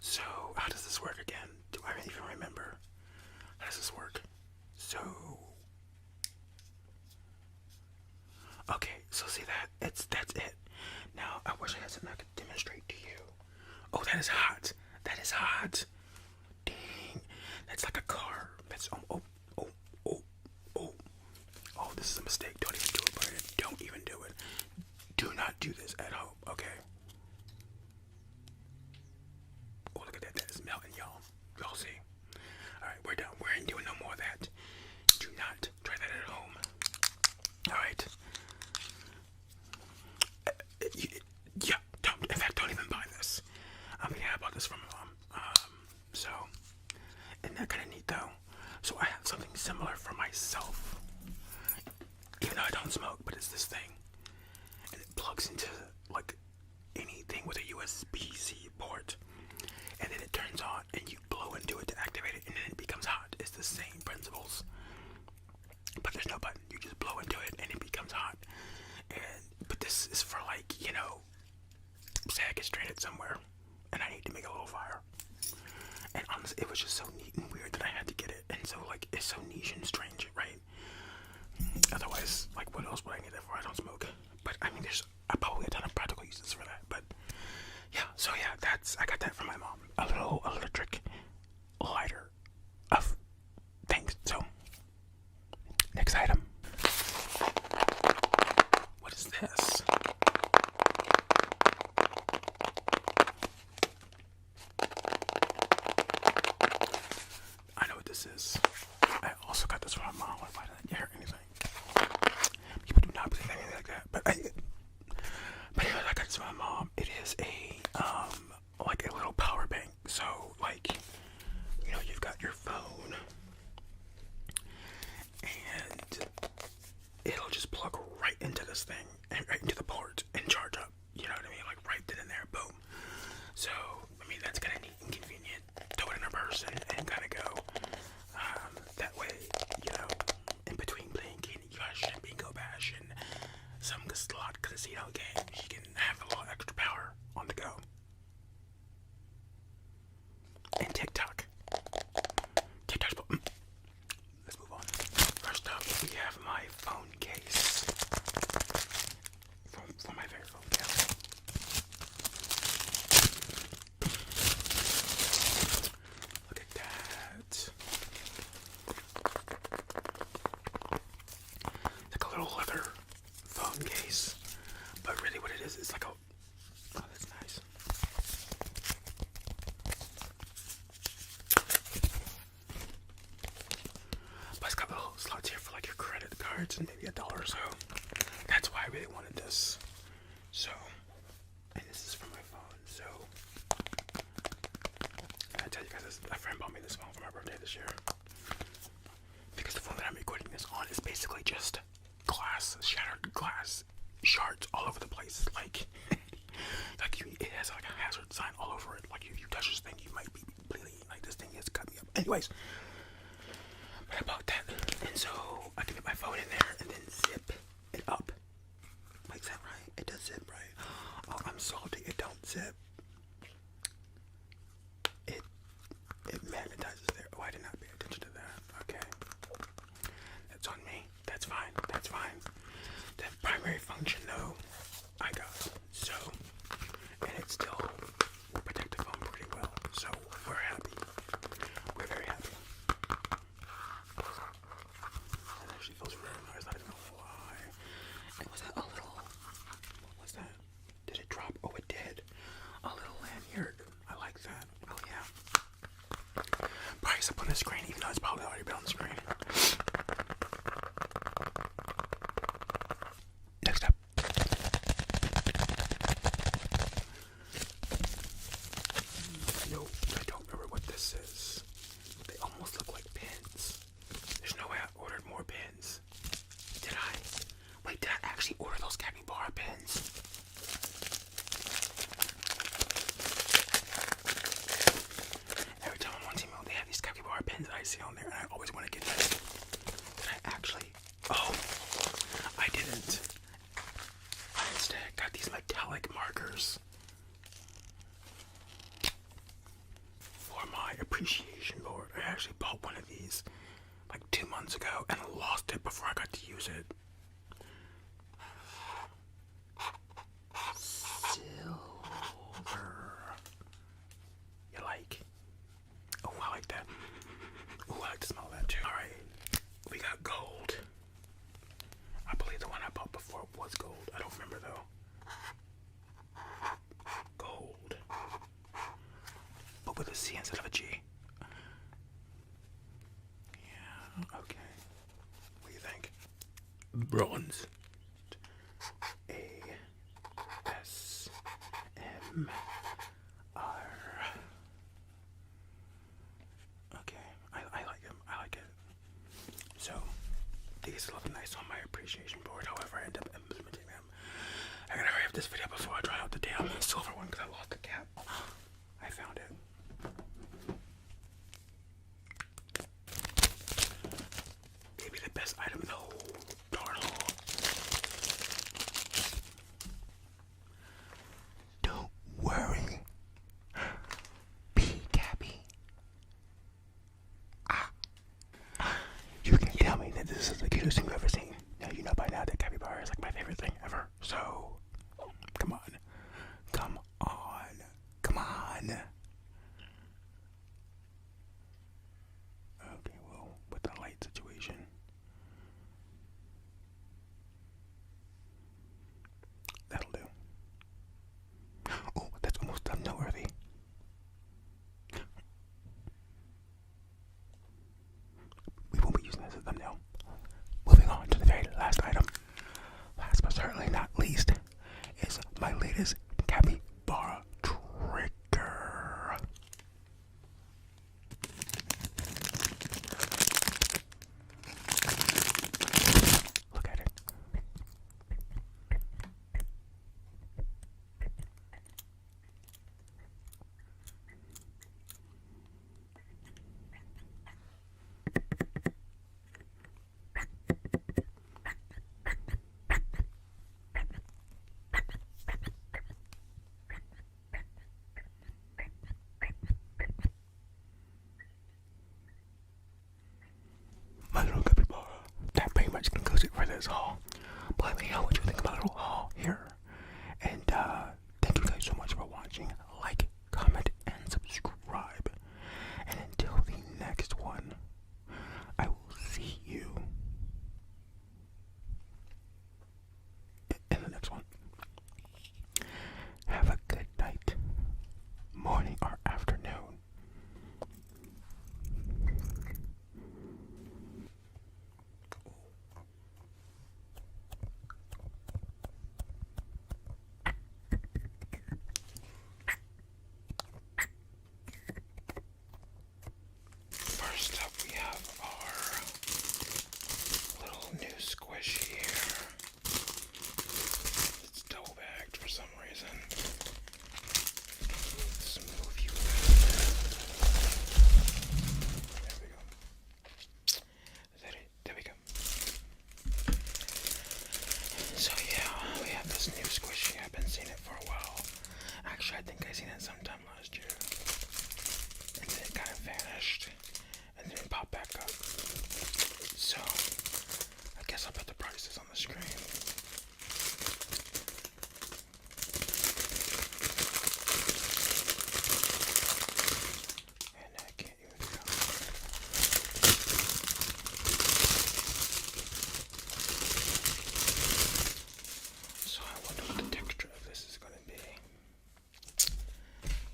So, how does this work again? Do I even remember? How does this work? So, okay, so see that? That's it. Now, I wish I had something I could demonstrate to you. Oh, that is hot. Dang. That's like a car. That's, oh, this is a mistake. Don't even do it, Brian. Don't even do it. Do not do this at home, okay? Oh, look at that. That is melting, y'all. Y'all see. Alright, we're done. We ain't doing no more of that. Do not try that at home. Alright. Yeah, don't. In fact, don't even buy this. I bought this from my mom. So, isn't that kind of neat, though? So I have something similar for myself. Even though I don't smoke, but it's this thing. And it plugs into, like, anything with a USB-C port. And then it turns on, and you blow into it to activate it, and then it becomes hot. It's the same principles. But there's no button. You just blow into it, and it becomes hot. But this is for, like, you know, say I get stranded somewhere, and I need to make a little fire. And honestly, it was just so neat and weird that I had to get it. And so, like, it's so niche and strange, right? Otherwise, like, what else would I need that for? I don't smoke. But, I mean, I probably a ton of practical uses for that. But, yeah. So, yeah, I got that from my mom. A little electric lighter of things. So, next item. What is this? Anyways, but I bought that, and so I can get my phone in there and then zip it up. Like, is that right? It does zip, right? Oh, I'm salty. It don't zip. It magnetizes there. Oh, I did not pay attention to that. Okay. That's on me. That's fine. That's fine. The primary function, though, I got. So, and it still will protect the phone pretty well. So, we're happy. We're very happy. That actually feels very nice. I don't know why. And was that a little... What was that? Did it drop? Oh, it did. A little lanyard. I like that. Oh, yeah. Price up on the screen, even though it's probably already been on the screen. Next up. No, I don't remember what this is. They almost look like pins. There's no way I ordered more pins. Did I? Wait, did I actually order those capybara pins? Every time I'm on Temu, they have these capybara pins that I see on there, and I always want to get them. Did I actually? Oh, I didn't. I instead got these metallic markers for my appreciation board. I actually bought one of these like 2 months ago and lost it before I got to use it. Silver. You like? Oh, I like that. Oh, I like the smell of that too. Alright, we got gold. I believe the one I bought before was gold. I don't remember though. Gold. But with a C instead of a G. Yeah, okay. What do you think? Bronze. ASMR. Okay, I like them. I like it. So, these look nice on my appreciation board. However, I end up implementing them. I gotta hurry up this video before I try out the damn silver one because I lost the cap. I found it. Maybe the best item in the whole darn haul. Don't worry. Be happy. You can tell me that this is the cutest thing you've ever seen. Now you know by now that capybara is like my favorite thing ever. So, come on. Come on. Come on. Okay, well, with the light situation. That'll do. Oh, that's almost thumbnail worthy. We won't be using this as a thumbnail. Moving on to the very last item. Last but certainly not least is my latest capybara trigger. Look at it. My little capybara. That pretty much concludes it for this haul. But let me know what you think of my little haul here. And thank you guys so much for watching. Like, comment, and subscribe. And until the next one, I will see you in the next one. Have a good night, morning, or afternoon. I think I seen it sometime last year. And then it kind of vanished. And then it popped back up. So, I guess I'll put the prices on the screen. And I can't even count. So I wonder what the texture of this is going to be.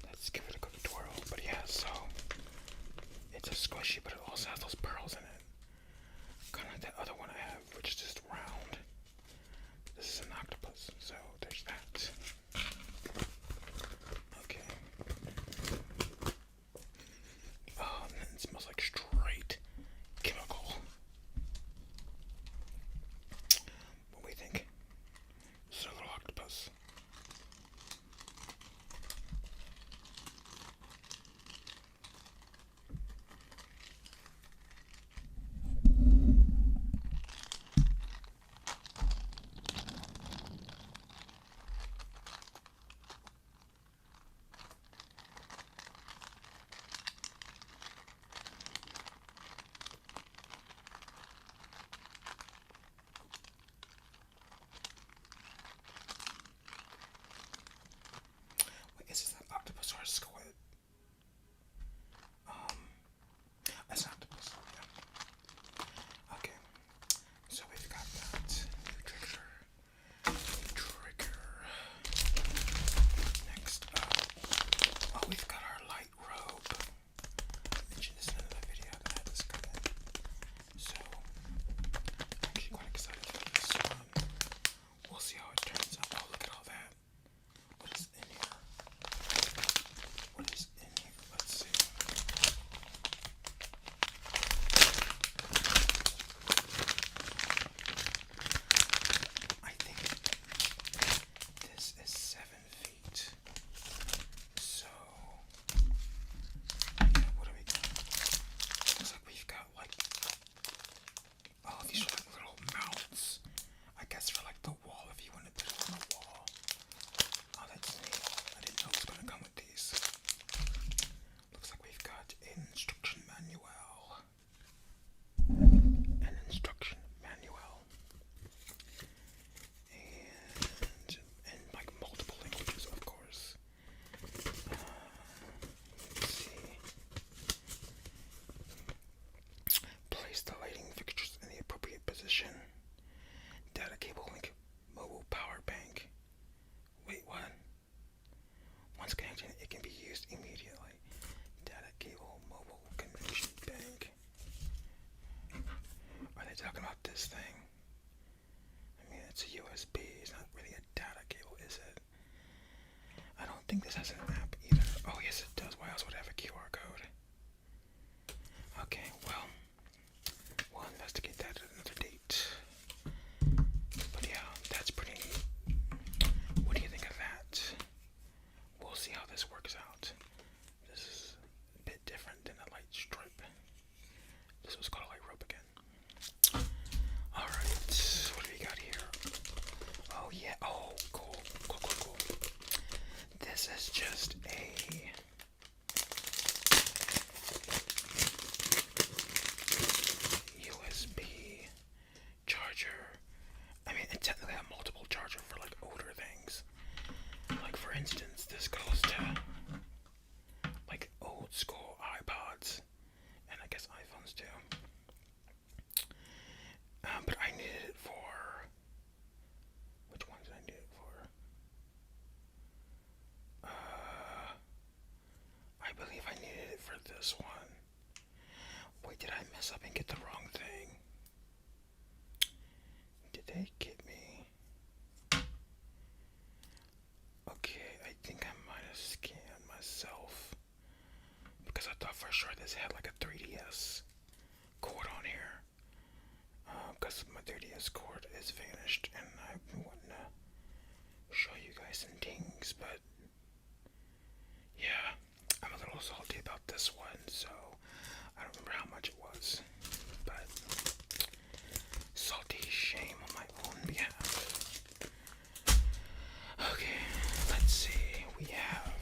Let's give it a quick twirl. But yeah, so it's a squishy, but it also has those pearls in it. Kind of like that other one I have, which is just round. This is an octopus, so there's that. Okay. Oh, and it smells like straight chemical. What do we think? This is a little octopus. Wait, is this an octopus or a squid? It's an octopus. Yeah. Okay. So we've got that. Trigger. Next up. Oh, we've got our light robe. I mentioned this in another video that I had this come in. So, I'm actually quite excited for this one. We'll see how it turns out. Oh, look at all that. What is in here? What is in here? Let's see. I think this is 7 feet. So, yeah, what do we got? Looks like we've got like, oh, these are like little mounts. I guess for like the wall, if you want to put it on the wall. Oh, that's neat. I didn't know it was going to come with these. Looks like we've got an instruction manual. An instruction manual. And in like multiple languages, of course. Let's see. Place the lighting fixtures in the appropriate position. Data cable link, mobile power bank. Wait, what? Once connected, it can be used immediately. Data cable, mobile connection bank. Are they talking about this thing? I mean, it's a USB. It's not really a data cable, is it? I don't think this has an app either. Oh, yes, it does. Why else would it have a QR code? Okay, well, we'll investigate that at another date. But yeah, that's pretty neat. What do you think of that? We'll see how this works out. This is a bit different than a light strip. This was called a light rope again. Alright, what do we got here? Oh yeah, oh cool. This is just a USB charger. I mean, it technically has multiple charger for like older things. Like for instance, this goes to like old school iPods and I guess iPhones too. But I needed it for, which one did I need it for? I believe I needed it for this one. Wait, did I mess up and get the wrong thing? Did they get me? Okay, I think I might have scanned myself. Because I thought for sure this had like a 3DS cord on here. Because my 3DS cord is vanished and I've been wanting to show you guys some things, but yeah, I'm a little salty about this one, so I don't remember how much it was, but salty shame on my own behalf. Okay, let's see, we have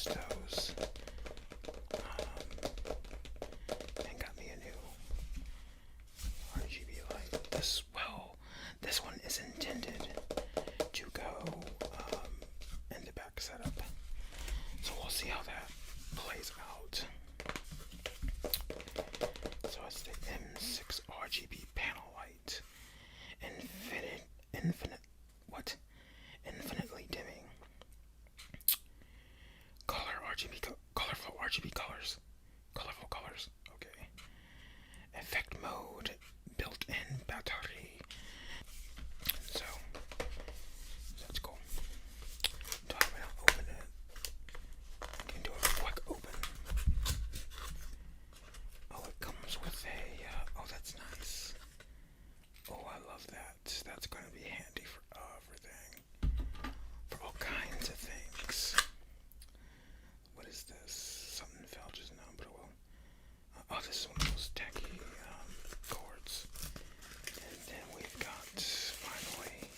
replaced those. And got me a new RGB light. This one is intended to go in the back setup. So we'll see how that plays out. So it's the M6 RGB panel light. Infinitely dimming. Colorful RGB colors. Colorful colors. Okay. Effect mode. Built-in battery. So that's cool. Do I want to open it? I can do a quick open. Oh, it comes with a. Oh, that's nice. Oh, I love that. That's going to be handy for everything. For all kinds of things. What is this? Something fell just now, but it will. Oh, this is one of those tacky cords. And then we've got, finally,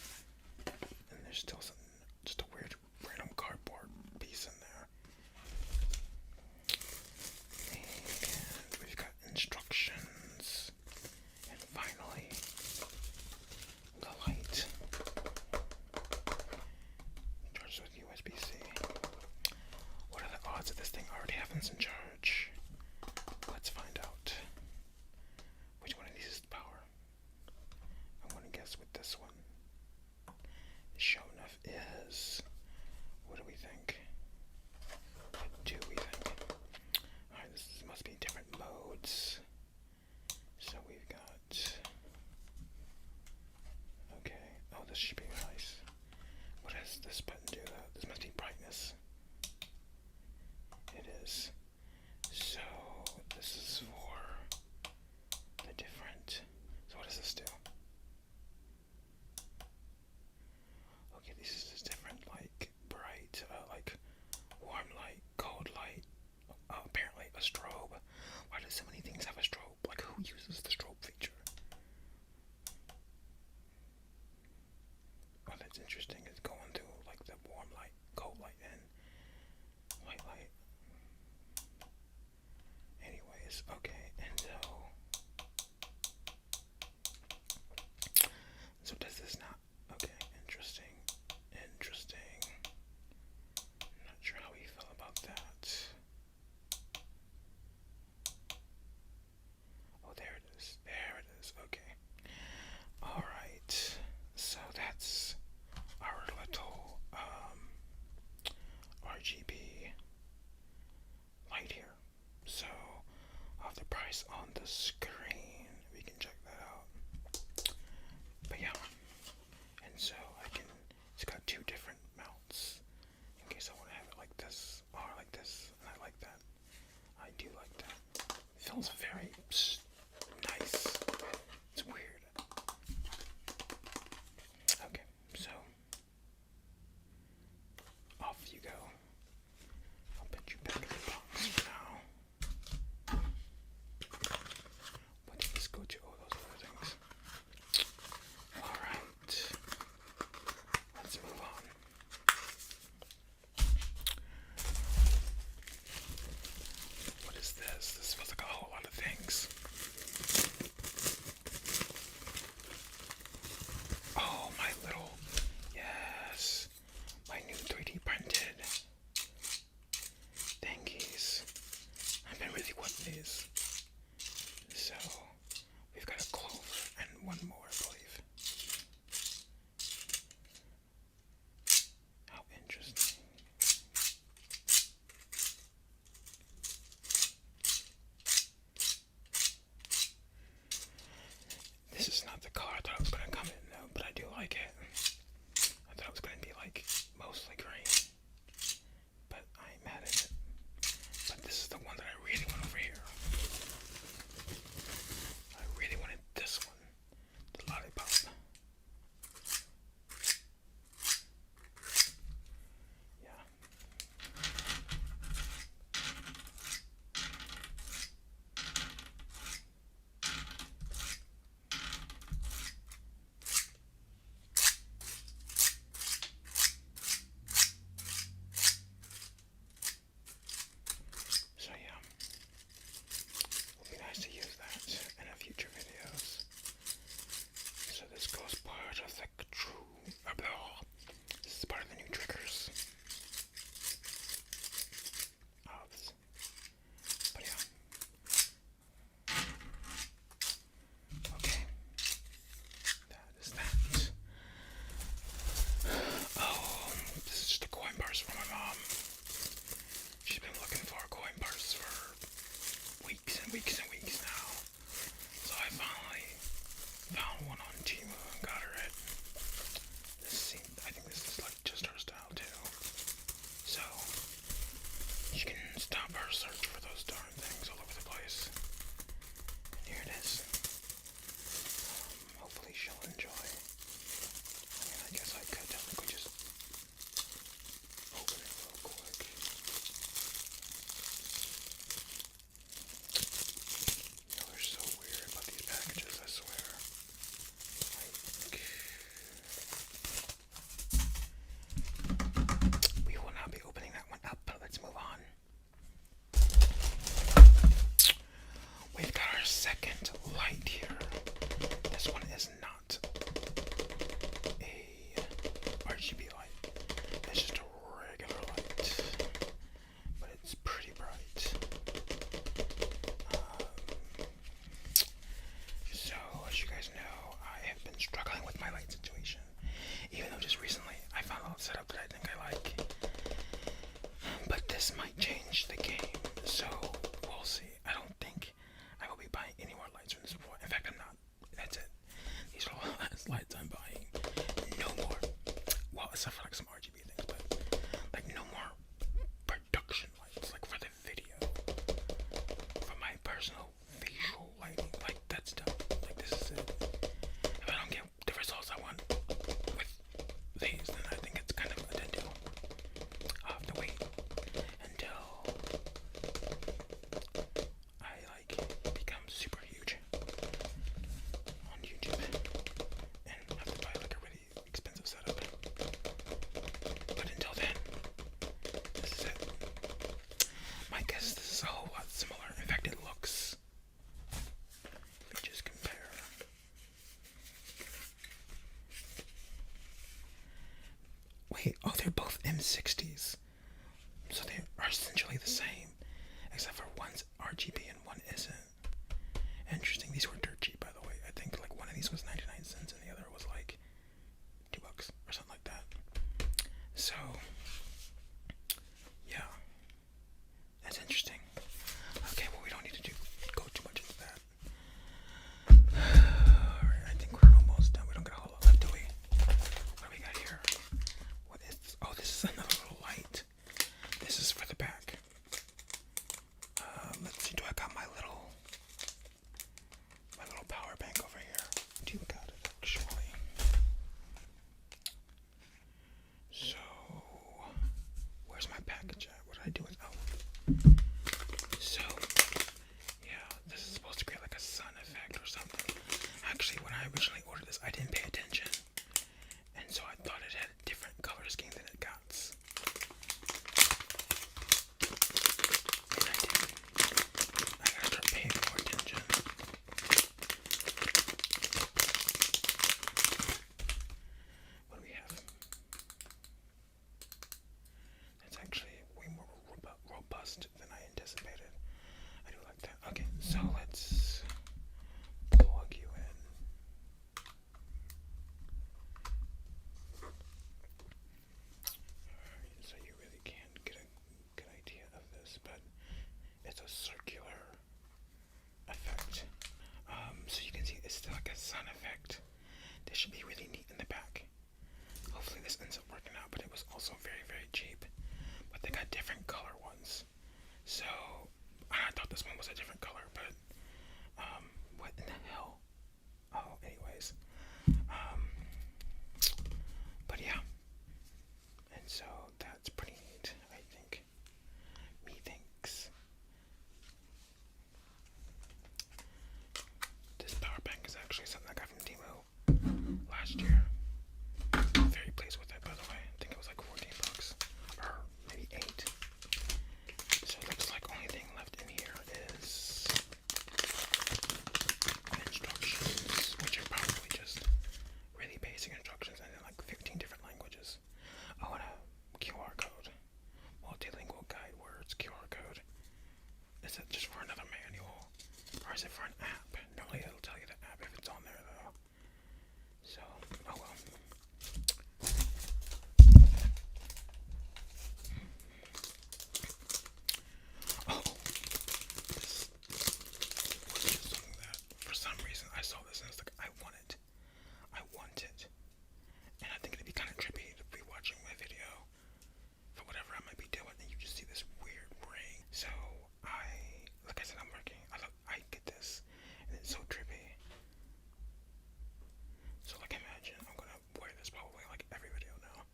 and there's still some, just a weird random cardboard piece in there. And we've got instructions. And finally, the light. Charges with USB-C. What are the odds of this thing already having some charge? Let's find out. Which one of these is the power? I'm going to guess with this one. Sure enough is. What do we think? What do we think? Alright, this must be different modes. So we've got. Okay. Oh, this should be nice. What does this button do? This must be brightness. It is. So this is for the different. So what does this do? Okay, this is just different, like bright, like warm light, cold light. Apparently a strobe. Why do so many things have a strobe? Like who uses the strobe feature? Oh, that's interesting. It's going through like the warm light, cold light, and white light. Anyways, okay, and so does this not? Okay, interesting. Not sure how we feel about that. Oh, there it is. Okay. All right. So that's our little RGB light here. So I'll have the price on the screen. We can check that out. But yeah. And so it's got two different mounts. In case I want to have it like this or like this. And I like that. I do like that. It feels very nice. It's weird. Okay, so off you go. I'll put you back in the box for now. except for like some RGB things, but like no more production lights, like for the video, for my personal visual lighting. Like that's done. Like this is it. If I don't get the results I want with these, then I think it's kind of a dead deal. I'll have to wait until I like become super huge on YouTube and have to buy like a really expensive setup. But until then, this is it. My guess this is a whole lot similar. In fact, it looks. Let me just compare. Wait, oh, they're both M60s. So they are essentially the same, except for one's RGB and one isn't. Interesting. These were dirt cheap, by the way. I think like one of these was 99 cents and the other was like $2 or something like that. So, yeah, that's interesting. Okay, well, we don't need to go too much into that. Alright, I think we're almost done. We don't got a whole lot left, do we? What do we got here? What is this? Oh, this is another little light. This is for the back. Let's see, do I got my little power bank over here? Do got it, actually. So, where's my package at? What did I do with So, yeah, this is supposed to create like a sun effect or something. Actually, when I originally ordered this, I didn't pay attention. And so I thought it had a different color scheme than it got. And I didn't. I gotta start paying more attention. What do we have? That's actually way more robust than I anticipated. I do like that. Okay, so let's plug you in. Alright, so you really can't get a good idea of this, but it's a circular effect. So you can see it's still like a sun effect. This should be really neat in the back. Hopefully this ends up working out, but it was also very, very cheap. But they got different color ones. So I thought this one was a different color, but what in the hell? Oh, anyways. But yeah. And so that's pretty neat, I think. Methinks. This power bank is actually something I got from Temu last year. Very pleased with it, by the way. I think it was like $14 or maybe $8. So it looks like only thing left in here is instructions, which are probably just really basic instructions and in like 15 different languages. Oh, and a QR code. Multilingual guide words, QR code. Is it just for another manual? Or is it for an app? Normally it'll tell you the app if it's on there though. So, oh well. Oh, this was just something that, for some reason, I saw this and I was like, I want it. I want it. And I think it'd be kind of trippy to be watching my video for whatever I might be doing, and you just see this weird ring. So, like I said, I'm working. I get this, and it's so trippy. So, like, imagine I'm gonna wear this probably like every video now.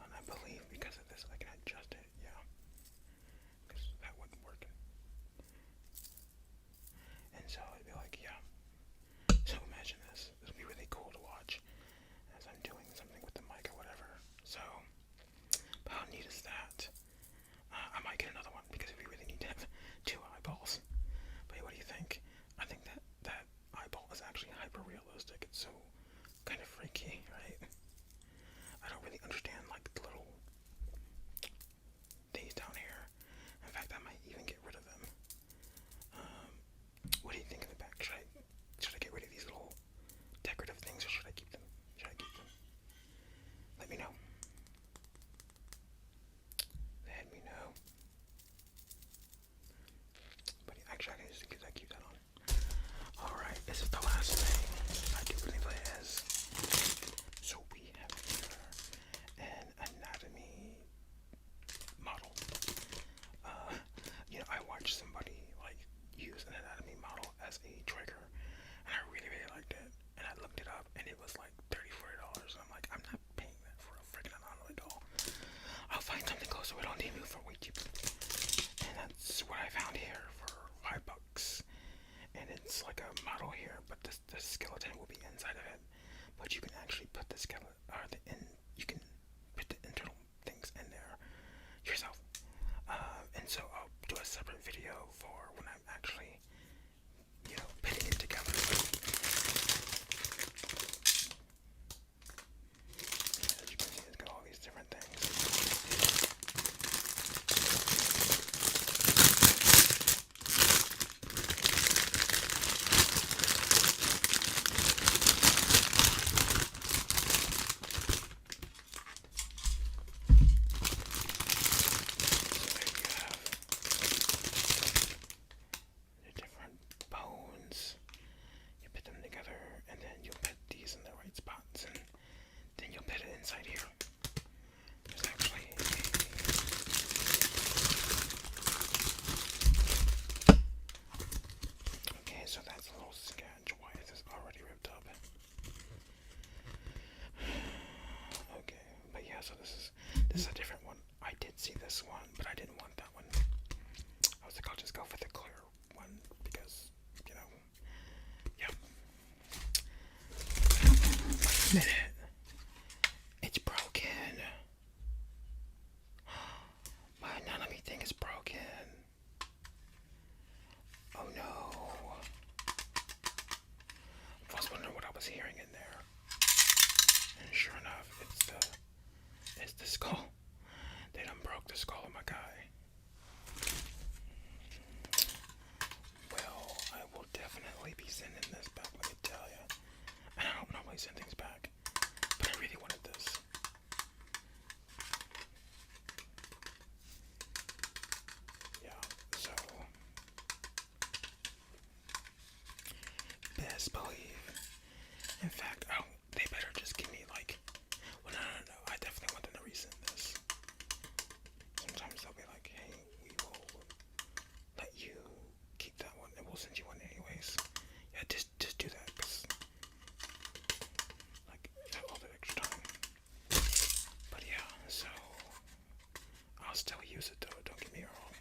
And I believe because of this, I can adjust it, yeah. Because that wouldn't work. And so I'd be like, yeah. So imagine this. This would be really cool to watch as I'm doing something with the mic or whatever. So, how neat is that? I might get another one because we really need to have 2 eyeballs. But what do you think? I think that eyeball is actually hyper realistic. It's so kind of freaky, right? I don't really understand like the little things down here. In fact, I might even get rid of them. What do you think of the back? Should I also went on Temu for way cheaper. And that's what I found here for $5. And it's like a model here, but the skeleton will be inside of it. But you can actually put the skeleton, or you can put the internal things in there yourself. And so I'll do a separate video for when I'm actually, putting it together. As you can see, it's got all these different things. So this is a different one. I did see this one, but I didn't want that one. I was like, I'll just go for the clear one because, yeah. Wait a minute. It's broken. My anatomy thing is broken. Oh no. I was wondering what I was hearing in there. And sure enough, it's the skull. They done broke the skull of my guy. Well, I will definitely be sending this back, let me tell you. And I don't normally send things back, but I really wanted this. Yeah, so best believe. In fact, they better just give me well, no. I definitely want them to resend this. Sometimes they'll be like, hey, we will let you keep that one and we'll send you one anyways. Yeah, just do that because all that extra time. But yeah, so I'll still use it though, don't get me wrong.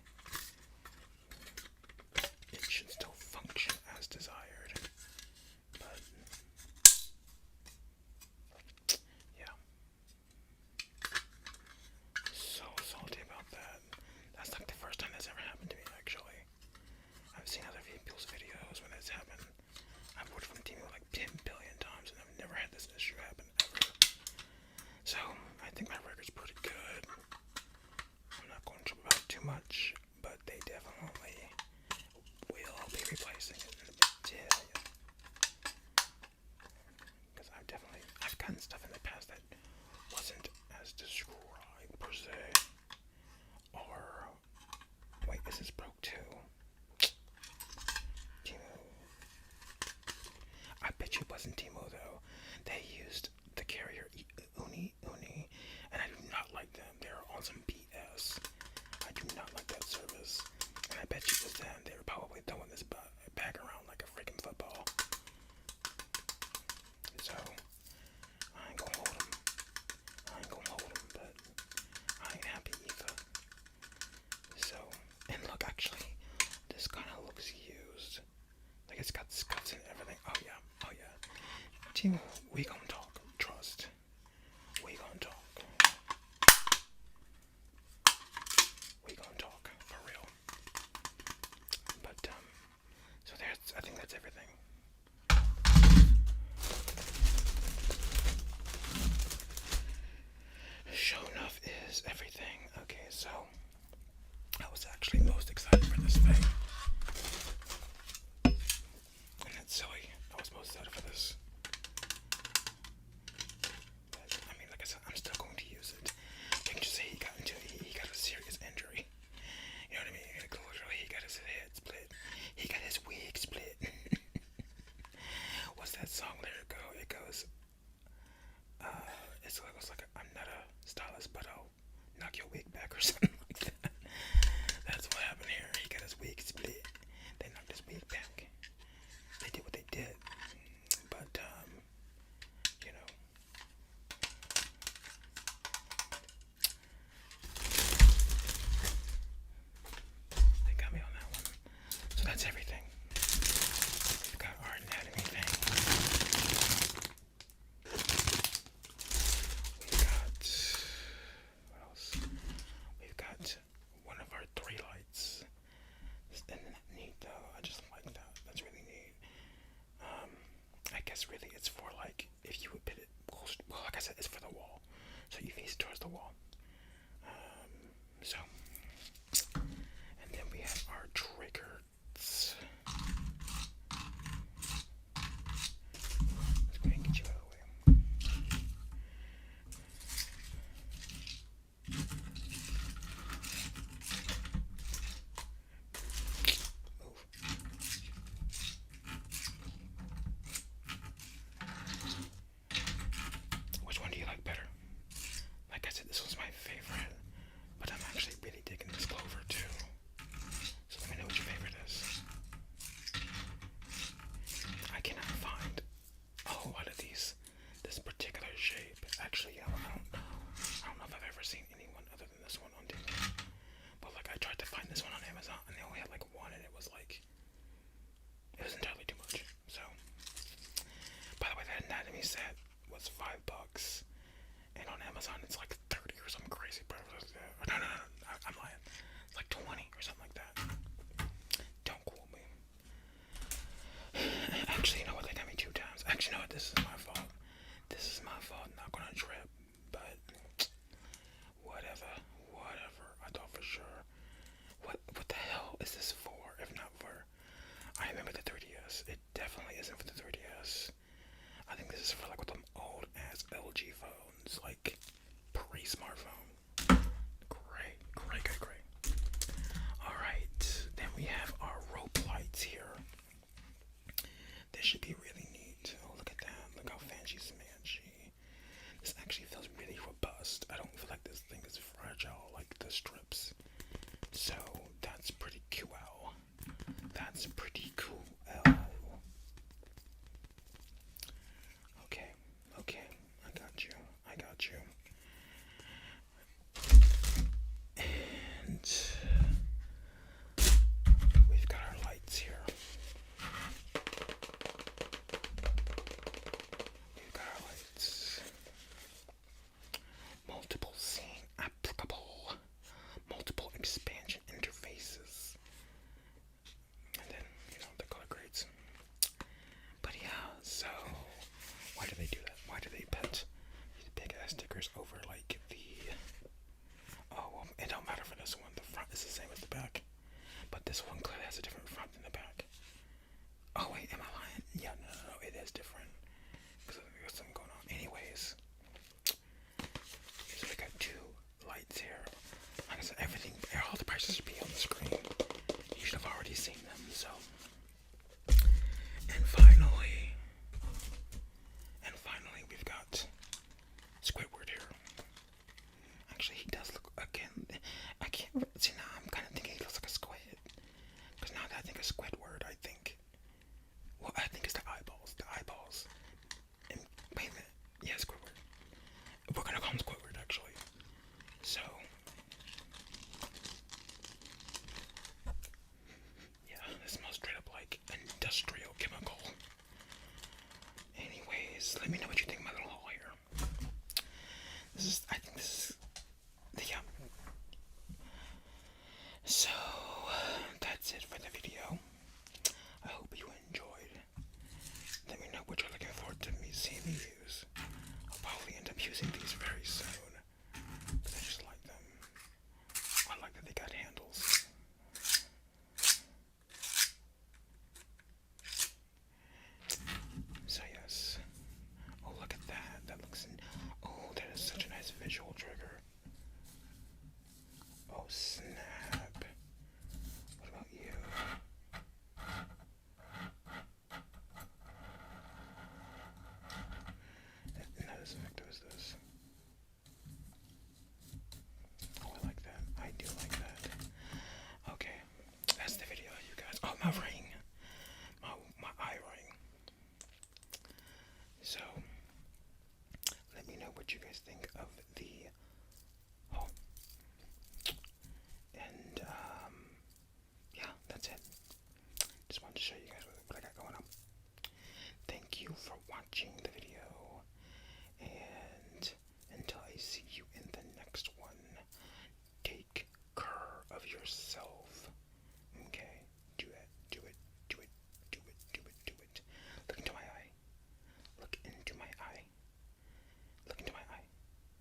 It should still function as desired. But yeah. So salty about that. That's like the first time that's ever happened to me actually. I've seen other people's videos when it's happened. I've worked from Temu like 10 billion times and I've never had this issue happen ever. So I think my record's pretty good. I'm not going to trip about it too much, but they definitely will be replacing it in a bit. Because I've gotten stuff in the past that wasn't as described per se. Or wait, is this broke too? Temu. I bet you it wasn't Temu though. They used the carrier Uni, and I do not like them. They're on some BS. I do not like that service. And I bet you it was them. They were probably throwing this back around like a freaking football. So I ain't gonna hold them. But I ain't happy either. So, and look, actually, this kind of looks used. Like it's got scuffs and everything. Oh yeah. Team, we gonna talk. Trust. We gonna talk. For real. But, so I think that's everything. Show enough is everything. Okay, so I was actually most excited for this thing. And that's silly. I was most excited for this. But, I mean, like I said, I'm still going to use it. You can just say he got a serious injury. You know what I mean? Like, literally, he got his head split. He got his wig split. What's that song lyric go? It goes, it goes like, I'm not a stylist, but I'll knock your wig back or something like that. That's what happened here. He got his wig split. They knocked his wig back. They did what they did. But, you know. so you face towards the wall. So, and then we have our triggers. Let's go ahead and get you out of the way. Move. Which one do you like better? Like I said, this was my favorite, but I'm actually really digging this clover too. So let me know what your favorite is. I cannot find a whole lot of this particular shape. Actually, I don't know if I've ever seen anyone other than this one on Temu. But like, I tried to find this one on Amazon, and they only had like one, and it was entirely too much. So, by the way, that anatomy set was $5, and on Amazon it's like 30 or something crazy. No, I'm lying. It's like 20 or something like that. Don't quote me. Actually, you know what? They got me 2 times. Actually, you know what? This is my fault. This is my fault. Not gonna trip, but whatever. I thought for sure. What the hell is this for? If not for, I remember the 3DS. It definitely isn't for the 3DS. I think this is for like with them old ass LG phones, like pre-smartphone. Great. All right, then we have our rope lights here. This should be really neat. Oh, look at that. Look how fancy-smancy. This actually feels really robust. I don't feel like this thing is fragile like the strips. So, that's pretty cool. Okay. I got you. And we've got our lights here. Multiple scene applicable. Multiple expansion interfaces. And then, the color grades. But yeah, so why do they do that? Why do they put these big ass stickers over like the... Oh, well, it don't matter for this one. The front is the same as the back. But this one clearly has a different front than the back. Oh wait, am I lying? Yeah, no, it is different. Because there's something going on. Anyways, so we got 2 lights here. Like I said, all the prices should be on the screen. You should have already seen them, so. And finally, we've got Squidward here. Actually, he does look, again, I can't, see now, I'm kind of thinking he looks like a squid. Because now that I think of Squidward, I think it's the eyeballs. And wait a minute, yeah, Squidward. We're gonna call him Squidward, actually. So, yeah, this smells straight up like industrial chemical. Anyways, let me know what you think of my little haul here. I think this is, yeah. So, that's it for the video. I hope you enjoyed. Let me know what you're looking forward to me seeing me use. I'll probably end up using these very soon. Because I just like them. I like that they got handles. So yes. Oh, look at that. That is such a nice visual trigger. Oh, snap. What about you? Not as effective as this. Oh, I like that. I do like that. Okay. That's the video, you guys. Oh, my ring. My eye ring. So, let me know what you guys think of the haul. And, yeah, that's it. Just wanted to show you guys what I got going on. Thank you for watching the video. And until I see you in the next one, take care of yourself. Okay? Do it. Look into my eye. Look into my eye.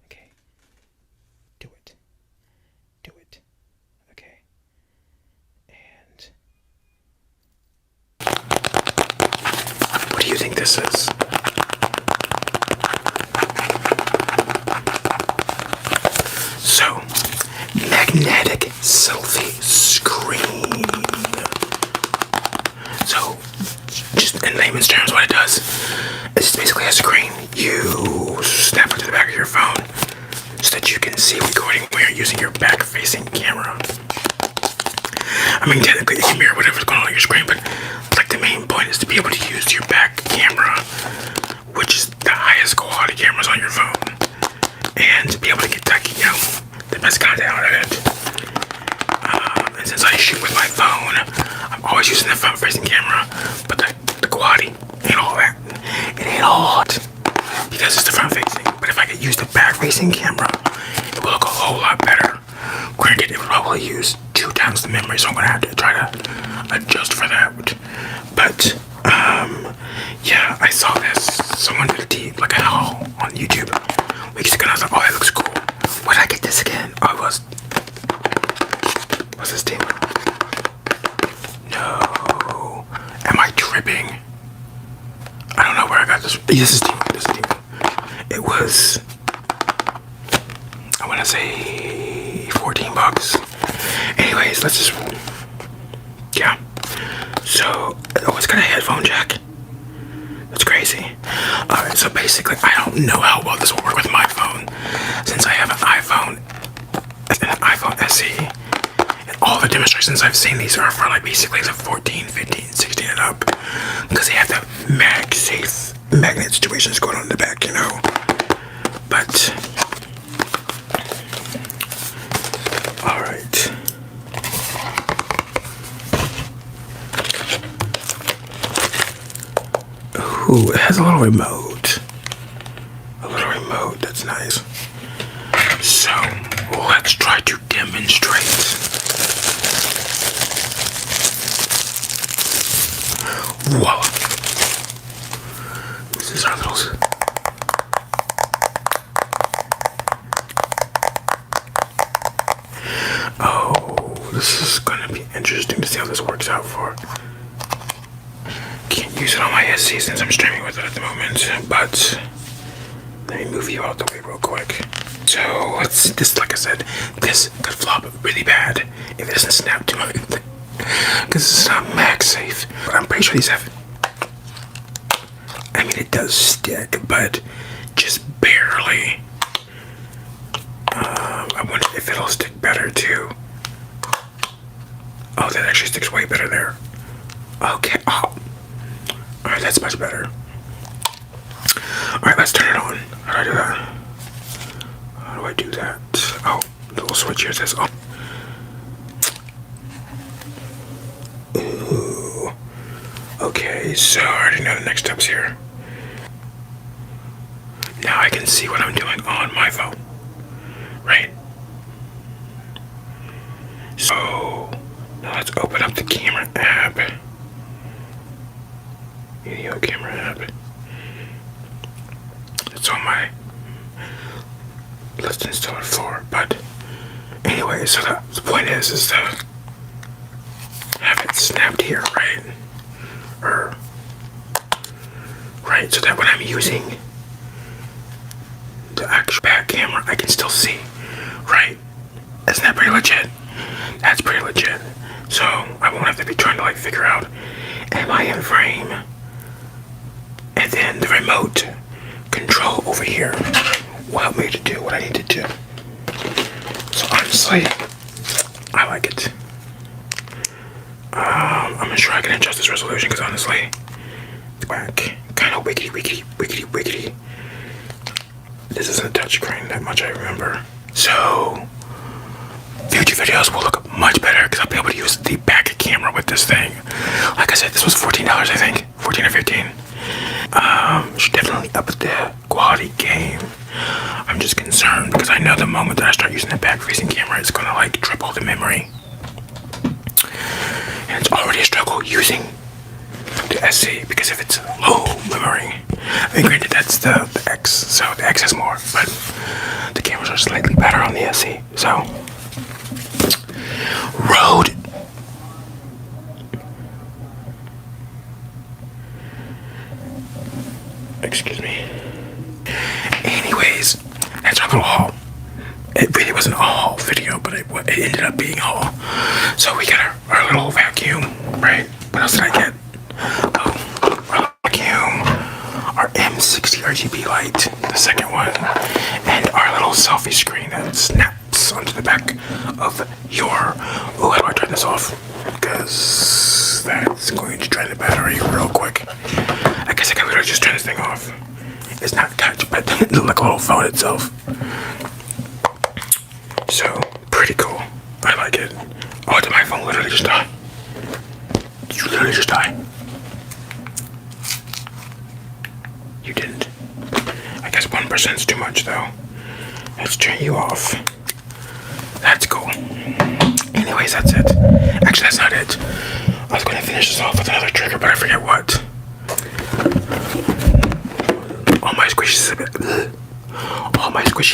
Okay? this is. So, magnetic selfie screen. So, just in layman's terms, what it does is it's basically a screen you snap onto the back of your phone so that you can see recording when you're using your back-facing camera. I mean, technically, you can mirror whatever's going on your screen, but like the main point is to be able to use your back camera, which is the highest quality cameras on your phone, and to be able to get like, the best content out of it. And since I shoot with my phone, I'm always using the front-facing camera, but the quality ain't all that. It ain't all hot because it's the front-facing. But if I could use the back-facing camera, it will look a whole lot better. Granted, it would probably use 2 times the memory, so I'm gonna have to try to adjust for that. But yeah, I saw this. Someone did like a haul on YouTube weeks ago, and I was like, oh, that looks cool. Where did I get this again? Oh, it was. What's this Temu? No. Am I tripping? I don't know where I got this. This is Temu. This is Temu. It was, I want to say $14. Anyways, let's just, yeah. So, oh, it's got a headphone jack. That's crazy. Alright, so basically, I don't know how well this will work with my phone, since I have an iPhone SE. And all the demonstrations I've seen, these are for like basically the 14, 15, 16 and up, because they have the MagSafe magnet situations going on in the back, But alright. Ooh, it has a little remote. That's nice. So, let's try to demonstrate. Voila. This is our little... Oh, this is gonna be interesting to see how this works out for. Can't use it on my SC since I'm streaming with it at the moment, but let me move you out the way real quick. So let's this, like I said, this could flop really bad if it doesn't snap to my thing, because it's not MagSafe. But I'm pretty sure these have. I mean, it does stick, but just barely. I wonder if it'll stick better too. Oh, that actually sticks way better there. Okay. Oh. Alright, that's much better. Alright, let's turn it on. How do I do that? How do I do that? Oh, the little switch here says, oh. Ooh. Okay, so I already know the next steps here. Now I can see what I'm doing on my phone. Right? So, now let's open up the camera app. Video camera app. It's on my list installed for, but anyway, so the point is to have it snapped here, right? Right, so that when I'm using the actual back camera, I can still see, right? Isn't that pretty legit? That's pretty legit. So I won't have to be trying to like figure out, am I in frame? And then the remote control over here will help me to do what I need to do. So honestly, I like it. I'm sure I can adjust this resolution because honestly, it's whack. Kind of wiggity. This isn't a touchscreen that much, I remember. So future videos will look much better because I'll be able to use the back camera with this thing. Like I said, this was $14, I think. 14 or 15. Should definitely up the quality game. I'm just concerned because I know the moment that I start using the back-facing camera, it's gonna like triple the memory. And it's already a struggle using the SC because if it's low memory, I mean, granted that's the X, so the X has more, but the cameras are slightly better on the SC. So, Rode. Excuse me. Anyways, that's our little haul. It really wasn't a haul video, but it ended up being a haul. So we got our little vacuum, right? What else did I get? Oh, our vacuum, our M60 RGB light, the second one, and our little selfie screen that snaps onto the back of your... Oh, how do I turn this off? Because that's going to drain the battery real quick. I guess I can literally just turn this thing off. It's not touch, but it looks like a little phone itself. So, pretty cool. I like it. Oh, did my phone literally just die? Did you literally just die? You didn't. I guess 1% is too much, though. Let's turn you off. That's cool. Anyways, that's it. Actually, that's not it. I was going to finish this off with another trigger, but I forget what. All my squishies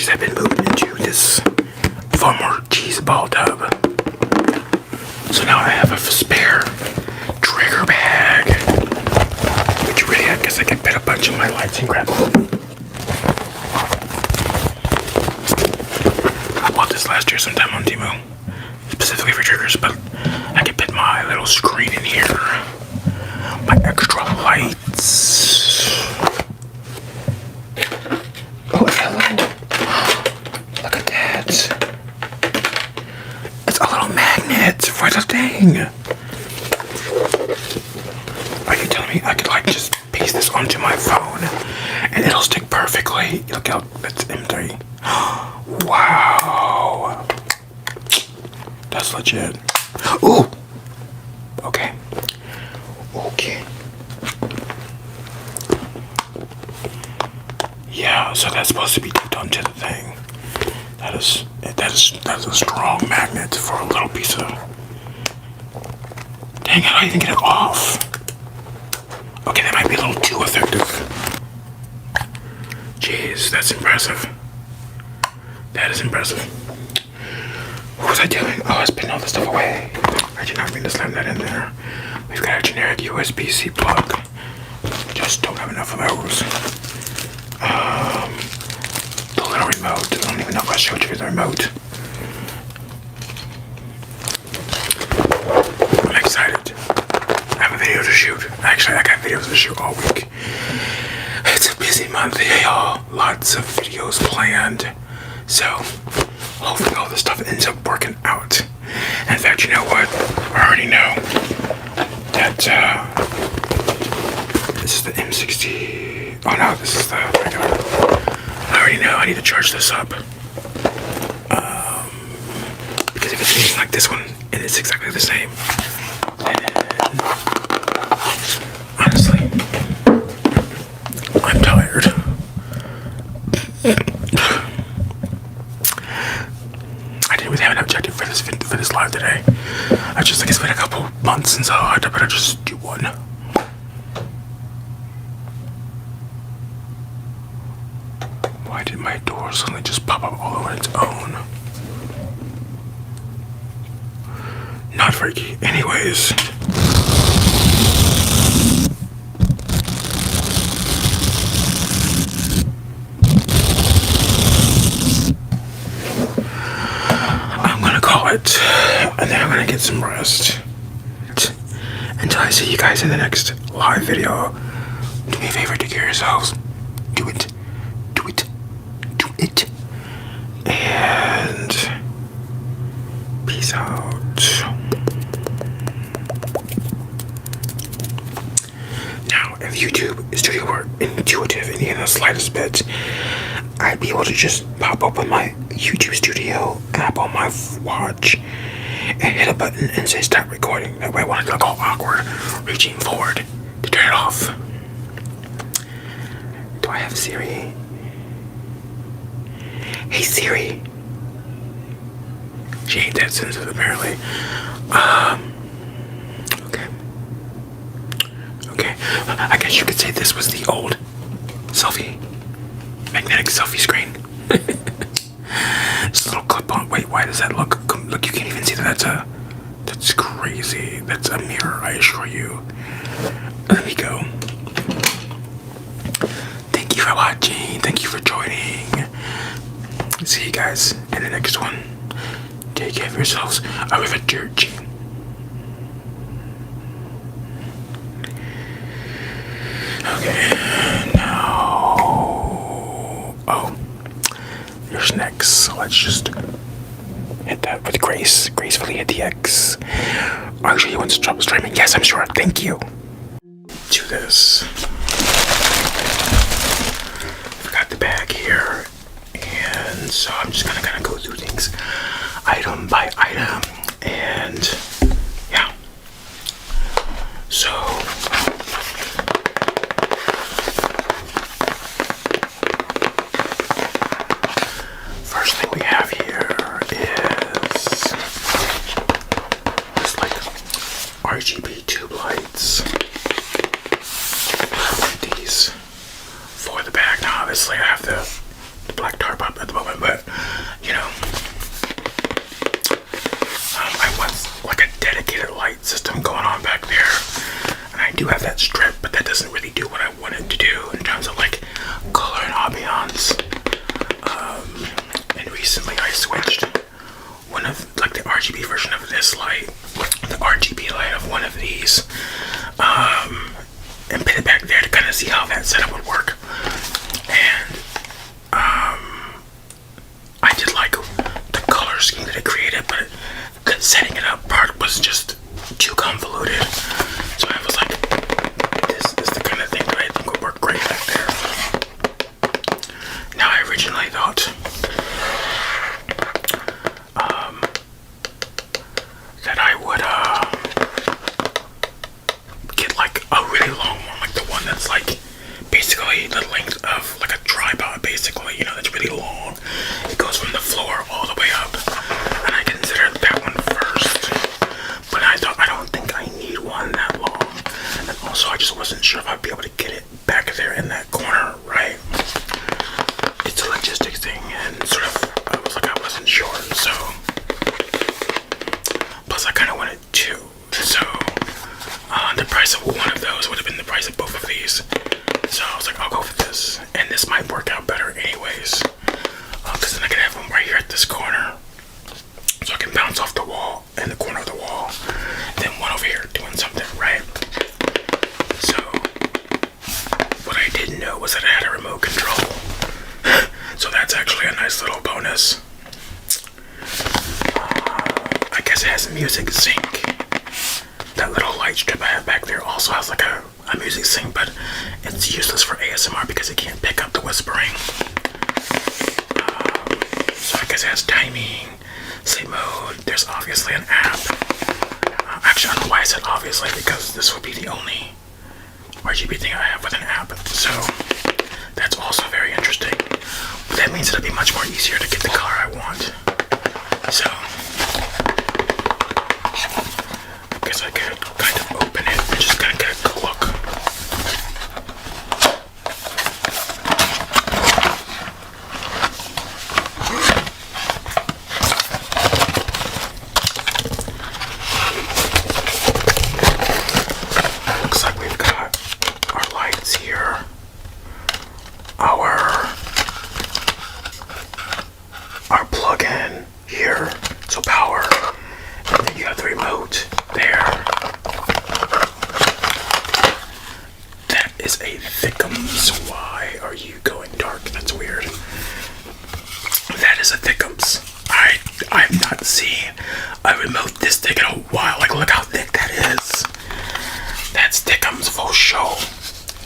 have been moved into this former cheese ball tub. So now I have a spare trigger bag, which really, I guess I can fit a bunch of my lights and grab them. I bought this last year sometime on Temu, specifically for triggers, but I can fit my little screen in here, my extra lights. Oh, hello. Look at that. It's a little magnet for the thing. Are you telling me I could like just paste this onto my phone and it'll stick perfectly? Look out, it's M3. Wow. That's legit. Ooh. Okay. Okay. Yeah, so that's supposed to be taped onto the thing. That is a strong magnet for a little piece of... Dang, how do I even get it off? Okay, that might be a little too effective. Jeez, that's impressive. That is impressive. What was I doing? Oh, I was putting all this stuff away. I did not mean to slam that in there. We've got a generic USB-C plug. Just don't have enough of those. The little remote. I don't even know if I showed you the remote. I'm excited. I have a video to shoot. Actually, I got videos to shoot all week. It's a busy month, y'all. Lots of videos planned. So, hopefully all this stuff ends up working out. In fact, you know what? I already know that, this is the M60. Oh no, this is the regular. I already know I need to charge this up. Because if it's anything like this one, and it's exactly the same, then honestly, I'm tired. I didn't really have an objective for this live today. I just think it's been a couple months, and so I better just do one. Why did my door suddenly just pop up all over its own? Not freaky. Anyways. I'm gonna call it, and then I'm gonna get some rest. Until I see you guys in the next live video, do me a favor, take care of yourselves. Do it. Do it. Do it. And peace out. Now, if YouTube Studio were intuitive in even the slightest bit, I'd be able to just pop open my YouTube Studio app on my watch and hit a button and say stop recording. That way I won't look all awkward reaching forward to turn it off. Do I have Siri? Hey Siri. She ain't that sensitive apparently. Okay. Okay. I guess you could say this was the old magnetic selfie screen. Just a little clip on. Wait, why does that look? Look, you can't even see that. That's crazy. That's a mirror, I assure you. There we go. for watching. Thank you for joining. See you guys in the next one. Take care of yourselves. Arrivederci. Okay, now. Oh, here's next. So let's just hit that with grace. Gracefully hit the X. Actually, you want to stop streaming? Yes, I'm sure. Thank you. Do this. Got the bag here. And so I'm just gonna kind of go through things item by item. And yeah. So first thing we have here is this like RGB tube lights. These for the bag. Now obviously I have the black tarp up at the moment, but you know, I want like a dedicated light system going on back there, and I do have that strip, but that doesn't really do what I want it to do in terms of like color and ambiance. And recently I switched one of like the RGB version of this light, the RGB light of one of these, and put it back there to kind of see how that setup would work. And I did like the color scheme that it created, but setting it up part was just too convoluted. So I was like, this is the kind of thing that I think would work great back there. Now I originally thought that I would get like a really long one, like the one that's like basically the length of like a tripod, basically, you know, that's really long. It goes from the floor all the way up, and I considered that one first, but I thought I don't think I need one that long, and also I just wasn't sure if I'd be able to get it back there in that corner, right? It's a logistics thing, and sort of I was like I wasn't sure, so plus I kind of wanted two, so the price of one of those would have been the price of both of these. So I was like, I'll go for this, and this might work out better anyways, because then I can have them right here at this corner, so I can bounce off the wall in the corner of the wall, then one over here doing something, right? So what I didn't know was that I had a remote control, so that's actually a nice little bonus. I guess it has a music sync. That little light strip I have back there also has like a music sync, but it's useless for ASMR because it can't pick up the whispering. So I guess it has timing, sleep mode. There's obviously an app. Actually, I don't know why I said obviously, because this would be the only RGB thing I have with an app. So that's also very interesting. But that means it'll be much more easier to get the color I want. So I guess I could kind of open it and just kind of get a good look. Looks like we've got our lights here, our plug-in here, so power, and then you have the remote there. That is a Thickums. Why are you going dark? That's weird. That is a Thickums. I've not seen a remote this thick in a while. Like, look how thick that is. That's Thickums for show.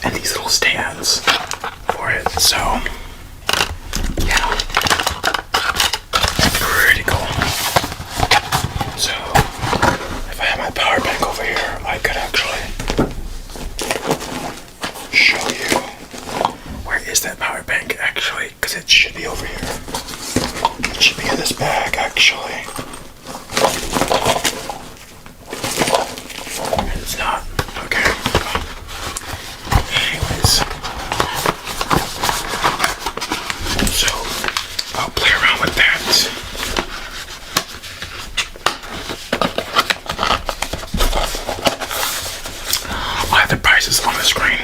And these little stands for it. So yeah, pretty cool. So if I had my power bank over here, I could actually show you. Where is that power bank actually? Because it should be over here. It should be in this bag actually. And it's not. Okay. Anyways. So I'll play around with that. I have the prices on the screen.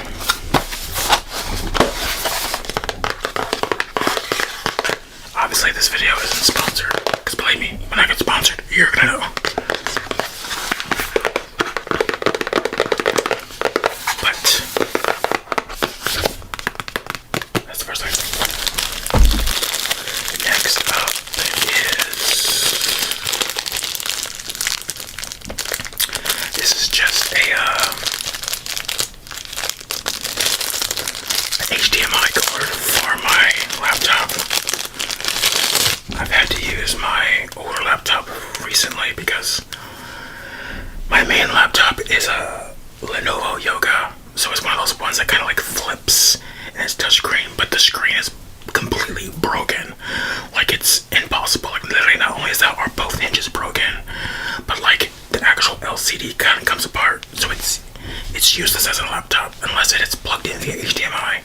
sponsored. Because believe me, when I get sponsored, you're gonna know. But that's the first thing. Next up this is just a HDMI cord for my laptop. I've had to use my older laptop recently because my main laptop is a Lenovo Yoga, so it's one of those ones that kind of like flips and it's touchscreen, but the screen is completely broken. Like it's impossible. Like literally, not only is that are both hinges broken, but like the actual LCD kind of comes apart, so it's useless as a laptop unless it is plugged in via HDMI.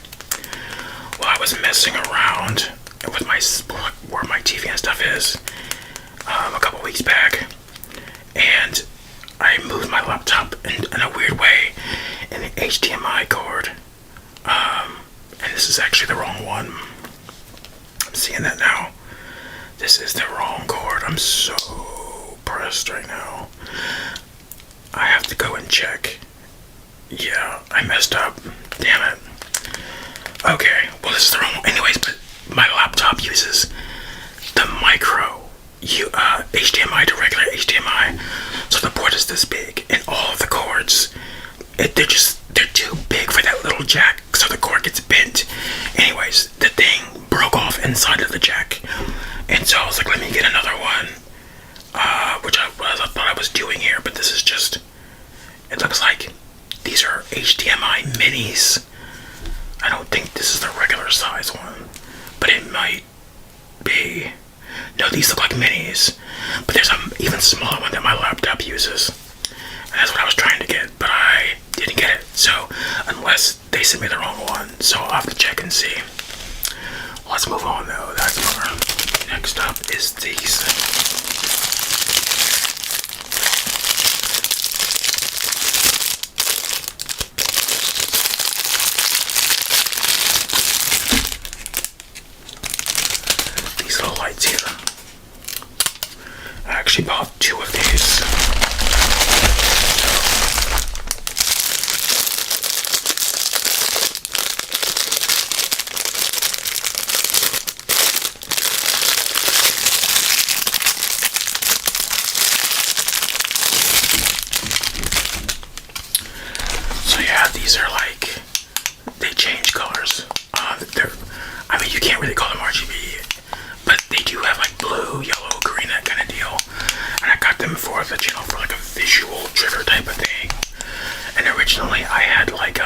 Well, I was messing around with my where my TV and stuff is a couple weeks back, and I moved my laptop in a weird way in the HDMI cord, and this is actually the wrong one. I'm seeing that now. This is the wrong cord. I'm so pressed right now. I have to go and check. Yeah, I messed up. Damn it. Okay, well this is the wrong one. Anyways, but my laptop uses the micro HDMI to regular HDMI. So the port is this big, and all of the cords, they're too big for that little jack, so the cord gets bent. Anyways, the thing broke off inside of the jack, and so I was like, let me get another one, which I thought I was doing here, but this is just, it looks like these are HDMI minis. I don't think this is the regular size one, but it might be. No, these look like minis, but there's an even smaller one that my laptop uses, and that's what I was trying to get, but I didn't get it. So unless they sent me the wrong one, so I'll have to check and see. Let's move on though. That's more. Next up is these. These little lights here. I actually bought 2 of these. So yeah, these are like, they change colors. I mean, you can't really call them RGB, but they do have like blue, yellow, green, that kind of deal. And I got them for the channel for like a visual trigger type of thing. And originally I had like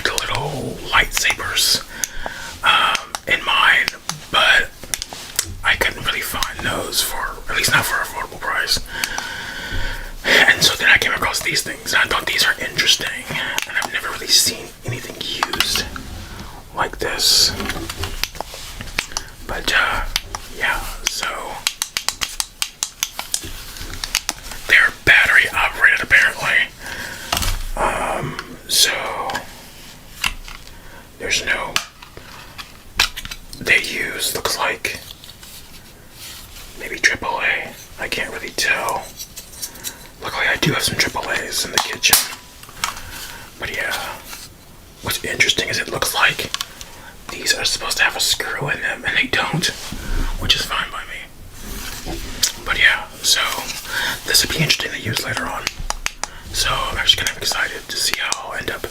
the little lightsabers in mine, but I couldn't really find those for, at least not for an affordable price. And so then I came across these things, and I thought these are interesting, and I've never really seen anything used like this. But yeah, so they're battery operated apparently. So there's no, they use, looks like maybe AAA. I can't really tell. Luckily I do have some AAAs in the kitchen. But yeah, what's interesting is it looks like these are supposed to have a screw in them, and they don't, which is fine by me. But yeah, so this would be interesting to use later on. So I'm actually kind of excited to see how I'll end up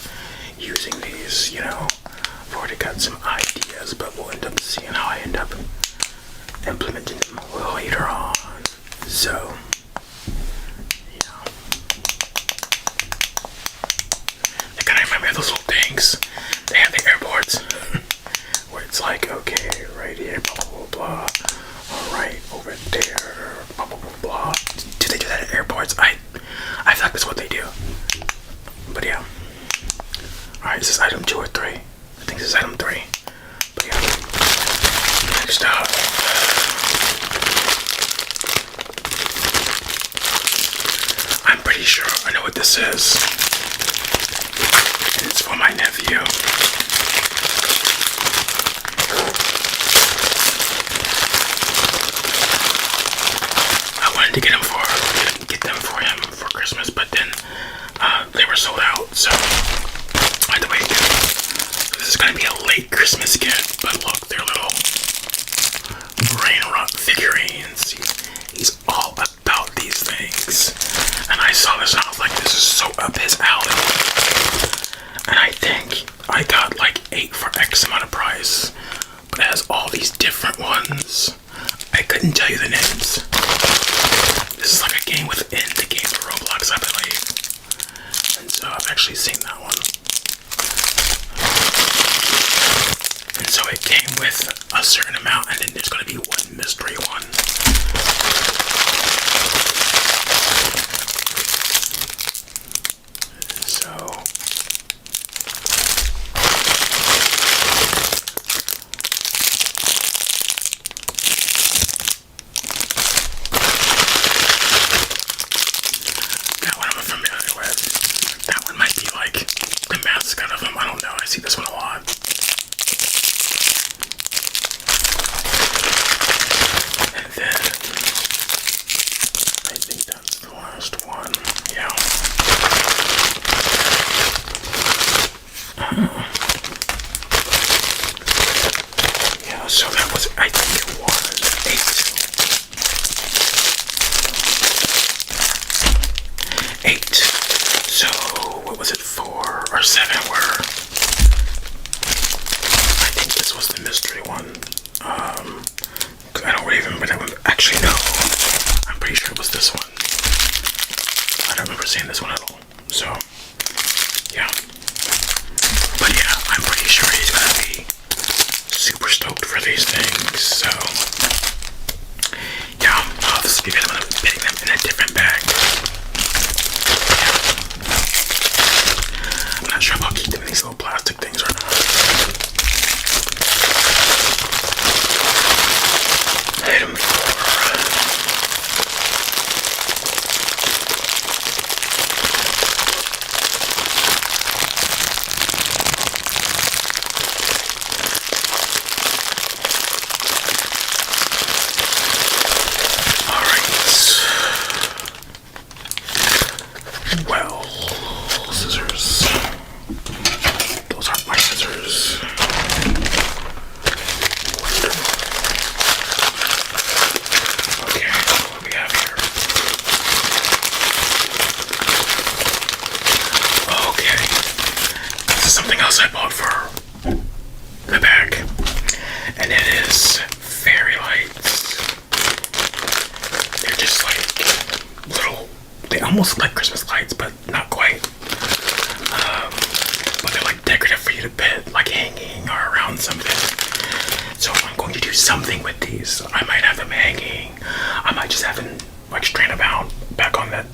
using these, you know. I've already got some ideas, but we'll end up seeing how I end up implementing them later on. So yeah, they kind of remind me of those little things they have the airports where it's like, okay, right here, blah blah blah blah, all right, over there, blah blah blah blah. Do they do that at airports? I feel like that's what they do. But yeah, all right, is this item 2 or 3? I think this is item 3. But yeah, next up, I'm pretty sure I know what this is. And it's for my nephew. late Christmas gift, but look, they're little brain rot figurines. He's all about these things. And I saw this and I was like, this is so up his alley. And I think I got like 8 for X amount of price. But it has all these different ones. I couldn't tell you the names. This is like a game within the game of Roblox, I believe. And so I've actually seen that one. And so it came with a certain amount, and then there's going to be one mystery one. So that one I'm familiar with. That one might be like the mascot of them. I don't know. I see this one a lot. And then I think that's the last one. Yeah. Yeah, so that was, I think it was 8. 8. So what was it, 4 or 7 were? I think this was the mystery one. I don't really remember that one. Actually, no. I'm pretty sure it was this one. I don't remember seeing this one at all. So, yeah. But yeah, I'm pretty sure he's gonna be super stoked for these things. So, yeah, I'll just give them putting them in a different bag. Yeah. I'm not sure if I'll keep them in these little plastic things or not. Item 4. Well, scissors. Those aren't my scissors. Okay, what do we have here? Okay. This is something else I bought for the bag. And it is fairy lights. They're just like little, they almost look like Christmas lights, but not quite. But they're like decorative for you to put, like hanging or around something. So I'm going to do something with these. I might have them hanging. I might just have them like straight about back on the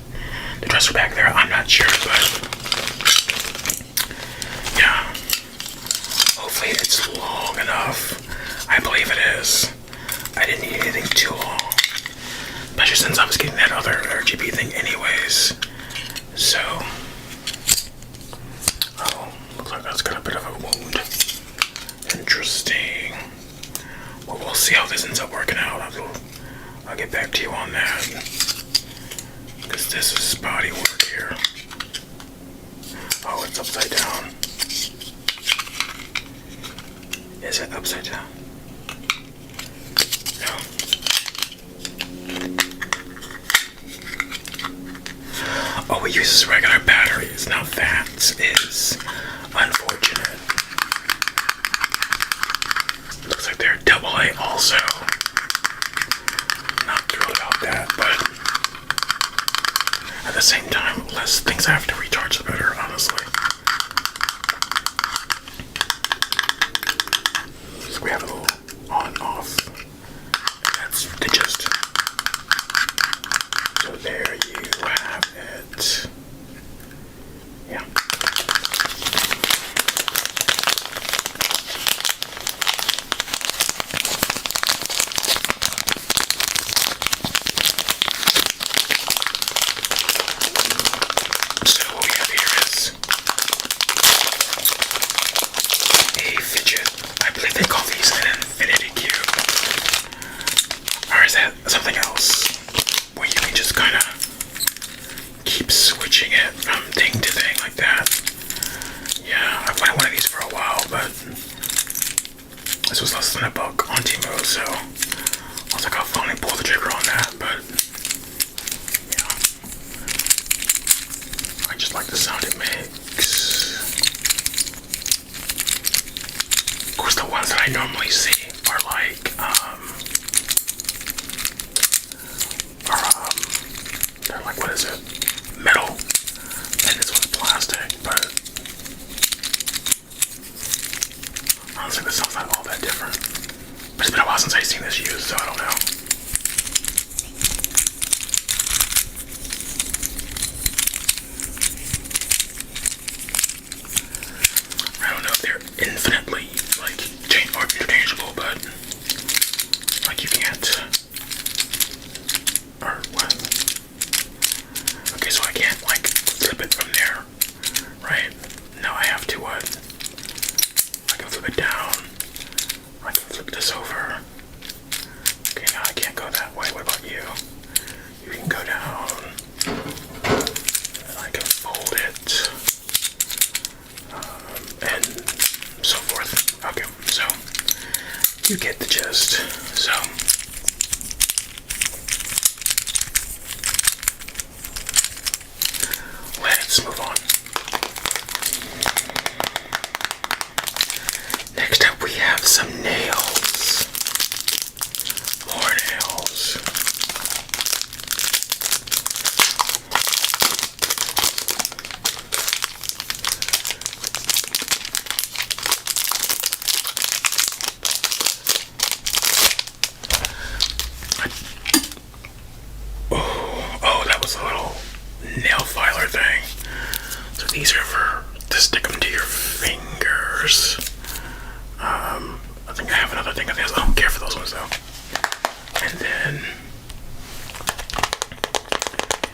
dresser back there. I'm not sure, but yeah. Hopefully it's long enough. I believe it is. I didn't need anything too long. Especially since I was getting that other RGB thing anyways. So, oh, looks like that's got a bit of a wound. Interesting. Well, we'll see how this ends up working out. I'll get back to you on that. Because this is spotty work here. Oh, it's upside down. Is it upside down? No. Oh, it uses regular batteries. Now that is unfortunate. Looks like they're AA also. Not thrilled about that, but at the same time, less things I have to recharge, the better, honestly. So we have a little on-off. That's the gist. So there you have it. Yeah. So what we have here is a fidget. I believe they call these an This was less than $1 on Temu, so I was like, I'll finally pull the trigger on that, but yeah. I just like the sound it makes. Of course, the ones that I normally see are like, they're like, what is it? Metal. And this one's plastic, but honestly, this sounds not all that different. But it's been a while since I've seen this used, so I don't know. I don't know if they're infinitely, like, or interchangeable, but, like, you can't, or what? Okay, so I can't, like, flip it from there, right? No, I have to, what? I can flip it down. I can flip this over. Okay, now I can't go that way. What about you? You can go down. And I can fold it. And so forth. Okay, so you get the gist. So let's move on. Next up, we have some nails. More nails. Oh, that was a little nail filer thing. So these are to stick them to your fingers. I think I have another thing of this. I don't care for those ones though. And then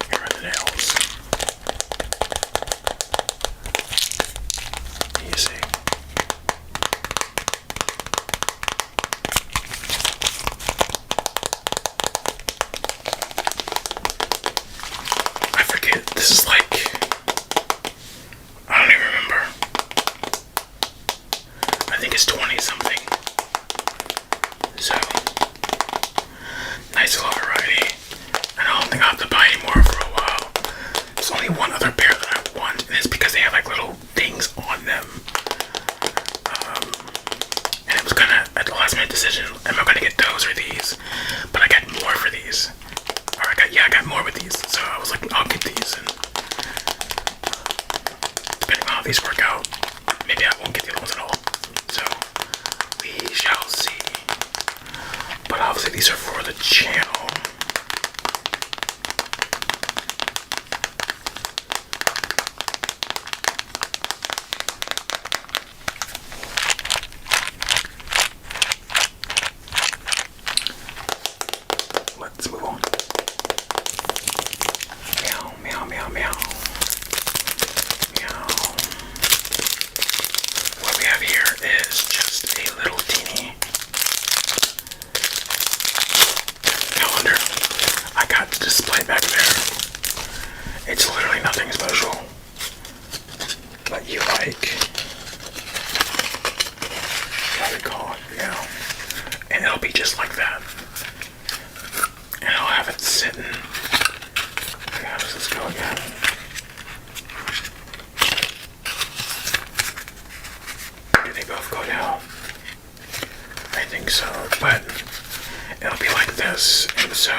here are the nails. You see. I forget. This is like, I don't even remember. I think it's 20 something. So, nice little variety. And I don't think I'll have to buy any more for a while. There's only one other pair that I want, and it's because they have like little things on them. And it was kind of at the last minute decision, am I going to get those or these? But I got more for these. Or I got more with these. So I was like, I'll get these. And depending on how these work out, maybe I won't get the other ones at all. So we shall see. But obviously these are for the channel. Let's move on. Meow, meow, meow, meow. Meow. What we have here is just a little teeny calendar. I got the display back there. It's literally nothing special. But you like, what do you call it? Yeah. And it'll be just like that. And I'll have it sitting. How does this go again? Do they both go down? I think so, but it'll be like this, and so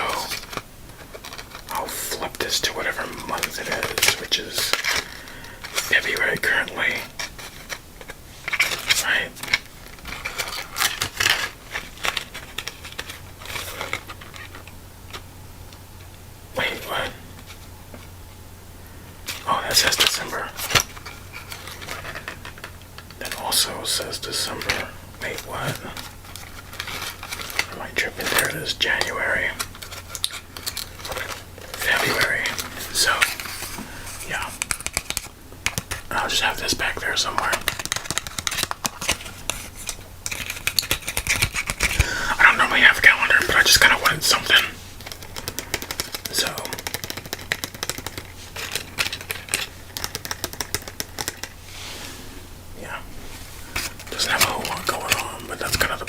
I'll flip this to whatever month it is, which is February currently. Right? Wait, what? Oh, that says December. That also says December. Wait, what? Am I tripping? There it is, January. February. So, yeah. I'll just have this back there somewhere. I don't normally have a calendar, but I just kind of wanted something. So, yeah. Doesn't have a whole lot going on, but that's kind of the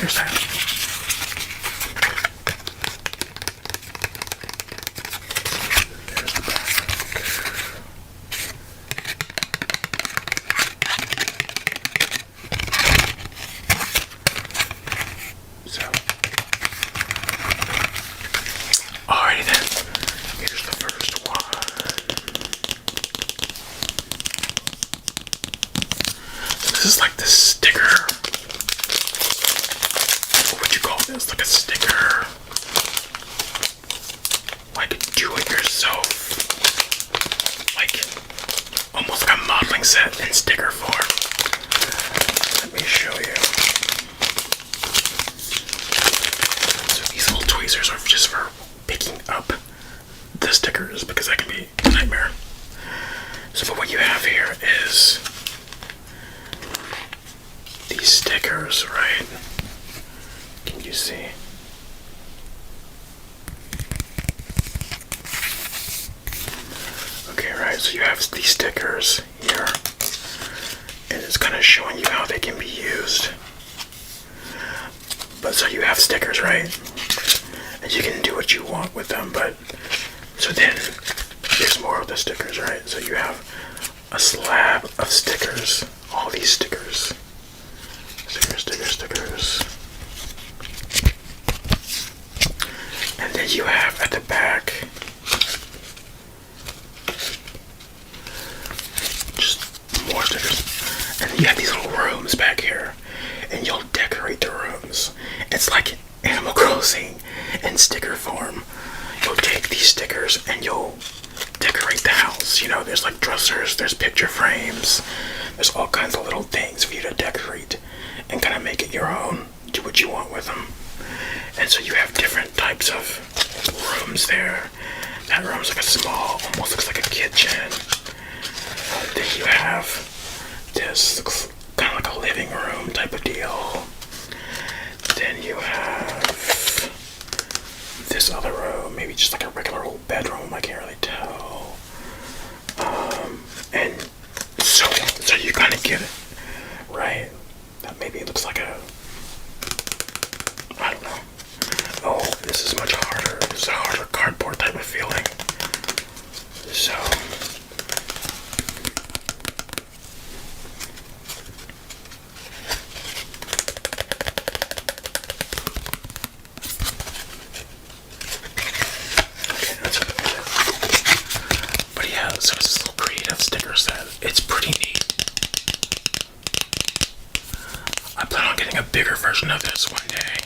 there's that. There's the back. So, alrighty then. Here's the first one. So this is like the sticker. What would you call this? Like a sticker. Like do-it-yourself. Like almost like a modeling set in sticker form. Let me show you. So these little tweezers are just for picking up the stickers because that can be a nightmare. So but what you have here is these stickers, right? Can you see? Okay, right, so you have these stickers here, and it's kind of showing you how they can be used. But so you have stickers, right? And you can do what you want with them, but so then there's more of the stickers, right? So you have a slab of stickers, all these stickers. Stickers. And then you have at the back just more stickers. And then you have these little rooms back here. And you'll decorate the rooms. It's like Animal Crossing in sticker form. You'll take these stickers and you'll decorate the house. You know, there's like dressers, there's picture frames, there's all kinds of little things for you to decorate and kind of make it your own. Do what you want with them. And so you have different types of rooms there. That room's like a small, almost looks like a kitchen. Then you have this, looks kind of like a living room type of deal. Then you have this other room, maybe just like a regular old bedroom, I can't really tell. And so you kind of get it, right? That maybe it looks like a, I don't know. Oh, this is much harder. This is a harder cardboard type of feeling. So okay, that's it. But yeah, so it's this little creative sticker set. It's pretty neat. I plan on getting a bigger version of this one day,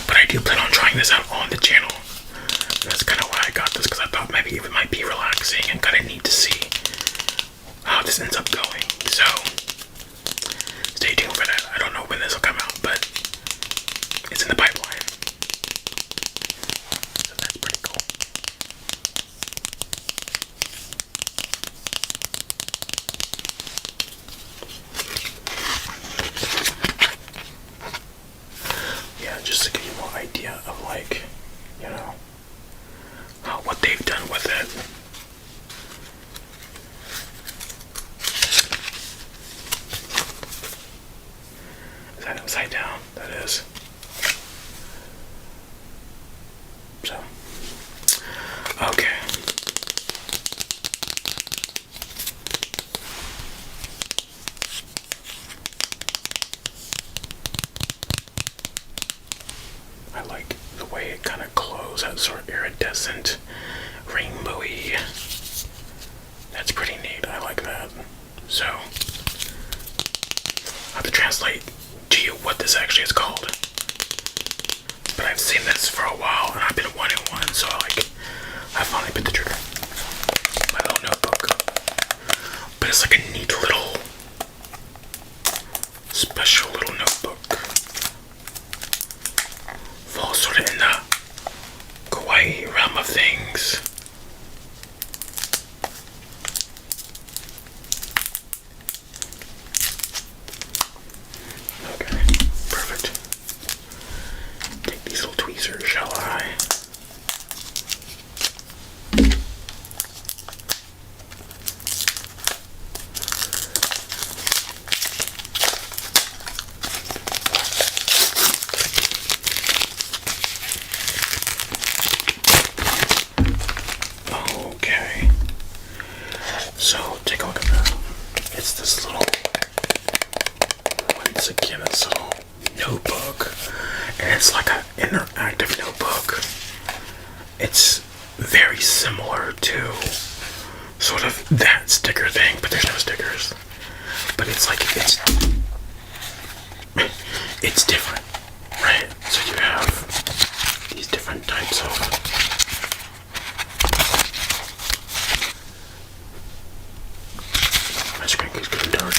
but I do plan on trying this out on the channel. That's kind of why I got this, because I thought maybe it might be relaxing and kind of neat to see how this ends up going. So stay tuned for that. I don't know when this will come out, but it's in the pipeline. So that's pretty cool. Yeah, just to give you more idea of like, you know, what they've done with it. Is that upside down? That is. So, okay. I like the way it kind of glows, that sort of iridescent, rainbowy. That's pretty neat. I like that. So, I have to translate to you what this actually is called. But I've seen this for a while and I've been wanting one, so I finally put the trigger. My little notebook. But it's like a neat little, special little notebook. Falls sort of in the kawaii realm of things. Okay, perfect. Take these little tweezers, shall I? has again its little notebook, and it's like an interactive notebook. It's very similar to sort of that sticker thing, but there's no stickers. But it's like it's different, right? So you have these different types of my screen keeps getting dark.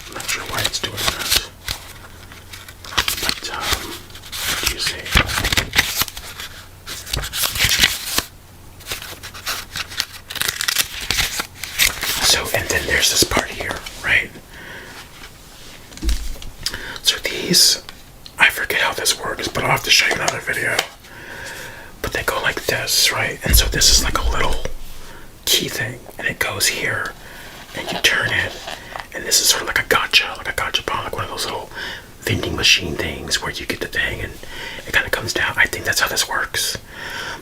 I'm not sure why it's doing that. But what do you see? So, and then there's this part here, right? So these, I forget how this works, but I'll have to show you another video. But they go like this, right? And so this is like a little key thing, and it goes here, and you turn it, and this is sort of like a gotcha bomb, like one of those little vending machine things where you get the thing and it kind of comes down. I think that's how this works.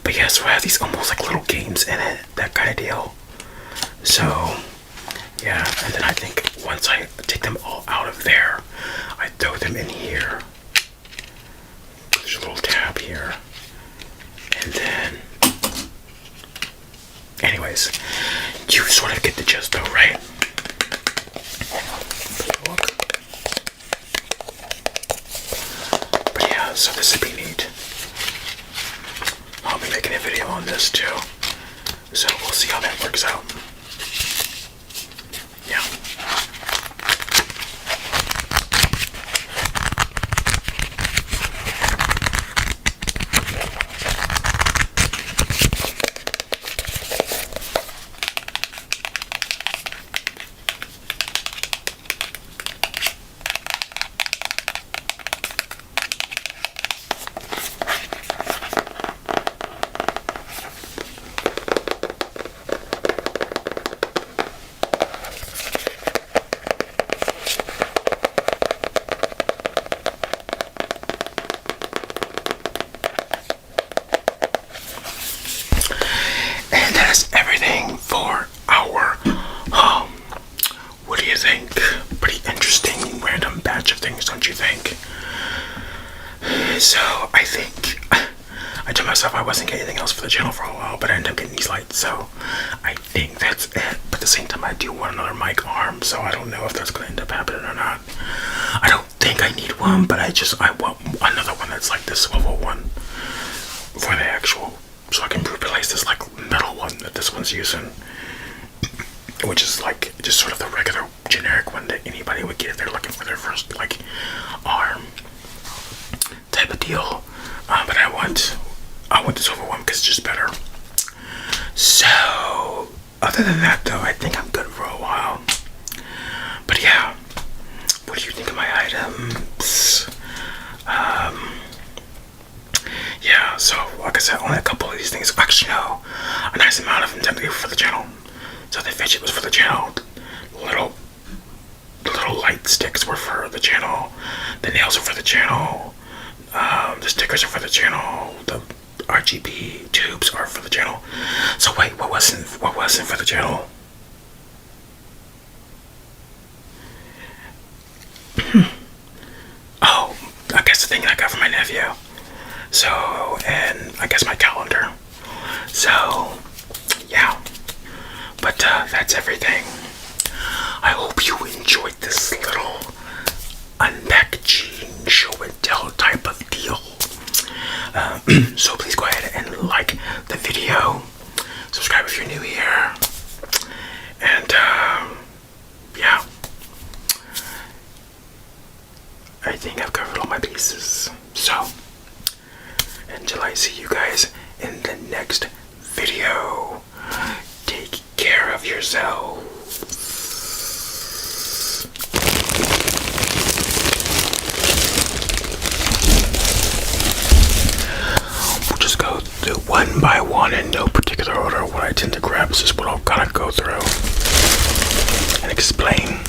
But yeah, so I have these almost like little games in it, that kind of deal. So yeah, and then I think once I take them all out of there, I throw them in here. There's a little tab here. And then, anyways, you sort of get the gist though, right? But yeah, so this would be neat. I'll be making a video on this too. So we'll see how that works out. Yeah. Everything for our what do you think? Pretty interesting random batch of things, don't you think? So I think I told myself I wasn't getting anything else for the channel for a while, but I ended up getting these lights, so I think that's it. But at the same time, I do want another mic arm, so I don't know if that's gonna end up happening or not. I don't think I need one, but I want another one that's like the swivel one for the actual, so I can replace this like metal one that this one's using, which is like just sort of the regular generic one that anybody would get if they're looking for their first like arm type of deal. But I want the silver one because it's just better. So other than that though, I think I'm good for a while. But yeah, what do you think of my items? Yeah, so like I said, only a couple of these things. Actually, no, a nice amount of them technically for the channel. So the fidget was for the channel. The little light sticks were for the channel. The nails are for the channel. The stickers are for the channel. The RGB tubes are for the channel. So wait, what wasn't for the channel? Oh, I guess the thing I got from my nephew. So, and I guess my calendar. So, yeah. But that's everything. I hope you enjoyed this little unpackaging show and tell type of deal. So please go ahead and like the video. Subscribe if you're new here. And yeah. I think I've covered all my bases. So until I see you guys in the next video, take care of yourselves. We'll just go through one by one in no particular order. What I tend to grab is just what I'll kind of go through and explain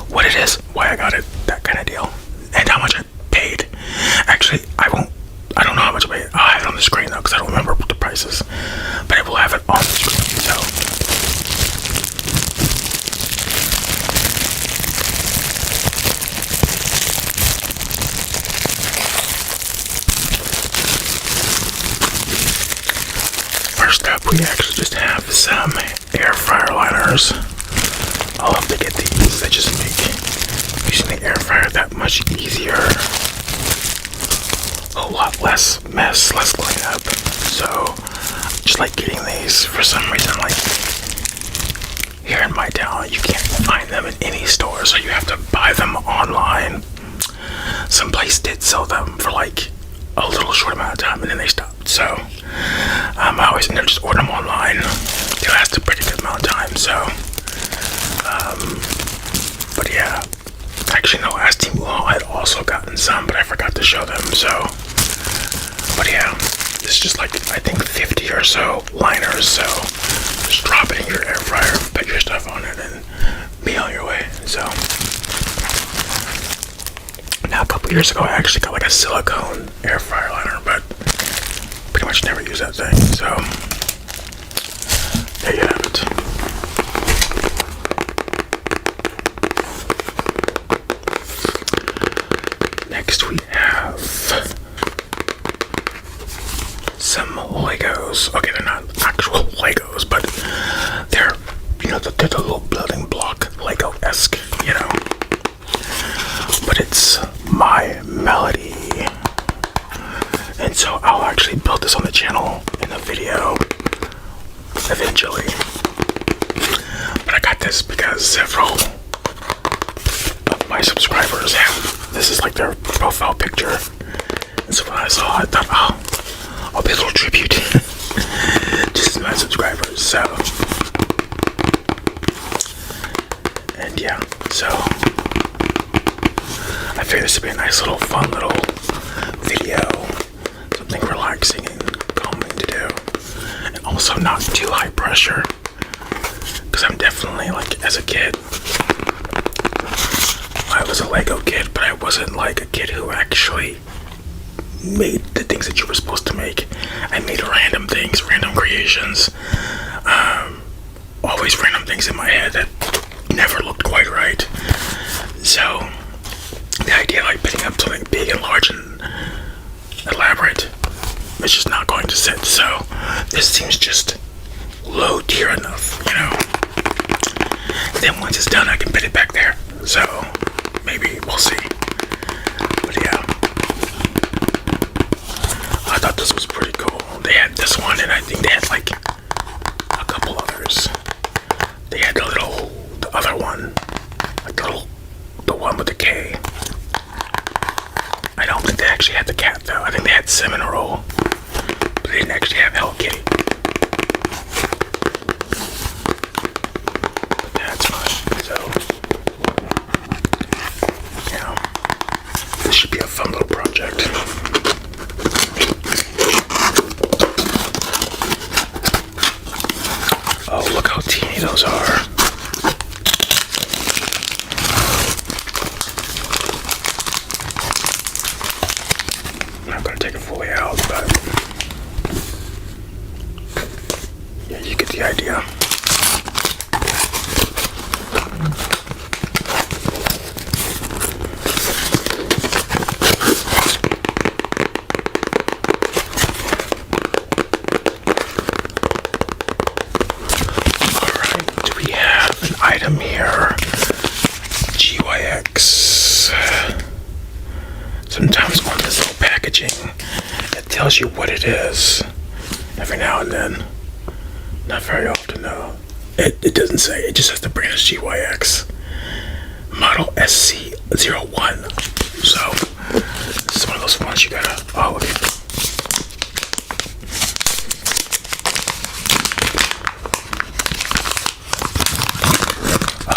what it is, why I got it, that kind of deal, and how much I paid. Actually, I don't know how much I paid. I'll have it on the screen though, because I don't remember the prices, but I will have it on the screen. So we actually just have some air fryer liners. I'll have to get these. They just make using the air fryer that much easier. A lot less mess, less cleanup. So, just like getting these for some reason, like here in my town, you can't find them in any store, so you have to buy them online. Some place did sell them for like a little short amount of time, and then they stopped. So I always end up just ordering them online. They last a pretty good amount of time. So, but yeah, actually, no, last Temu I had also gotten some, but I forgot to show them. So, but yeah, this is just like I think 50 or so liners. So just drop it in your air fryer, put your stuff on it, and be on your way. So. Now, a couple years ago, I actually got like a silicone air fryer liner, but pretty much never use that thing. So, there you have it. Next, we have some Legos. Okay, they're not actual Legos, but they're, they're the little building block Lego-esque, but it's my melody, and so I'll actually build this on the channel in a video eventually. But I got this because several of my subscribers have this is like their profile picture, and so when I saw it, I thought, I'll be a little tribute just to my subscribers. So, and yeah, so I figured this would be a nice little fun little video, something relaxing and calming to do, and also not too high pressure, because I'm definitely, like, as a kid, I was a Lego kid, but I wasn't like a kid who actually made the things that you were supposed to make. I made random things, random creations, always random things in my head that never looked quite right. So the idea of like picking up something big and large and elaborate is just not going to sit. So this seems just low tier enough, Then once it's done, I can put it back there. So maybe we'll see. But yeah, I thought this was pretty cool. They had this one, and I think they had like a couple others. They had the other one, like the one with the K. I don't think they actually had the cat though. I think they had Cinnamon Roll, but they didn't actually have Hello Kitty. But that's fine. So, this should be a fun little project. Oh, look how teeny those are. I'm not going to take it fully out, but yeah, you get the idea. Alright, we have an item here. GYX. Sometimes on this little packaging, it tells you what it is. Every now and then. Not very often though. It doesn't say, it just has the brand is GYX. Model SC01. So, this is one of those ones you gotta, oh, okay.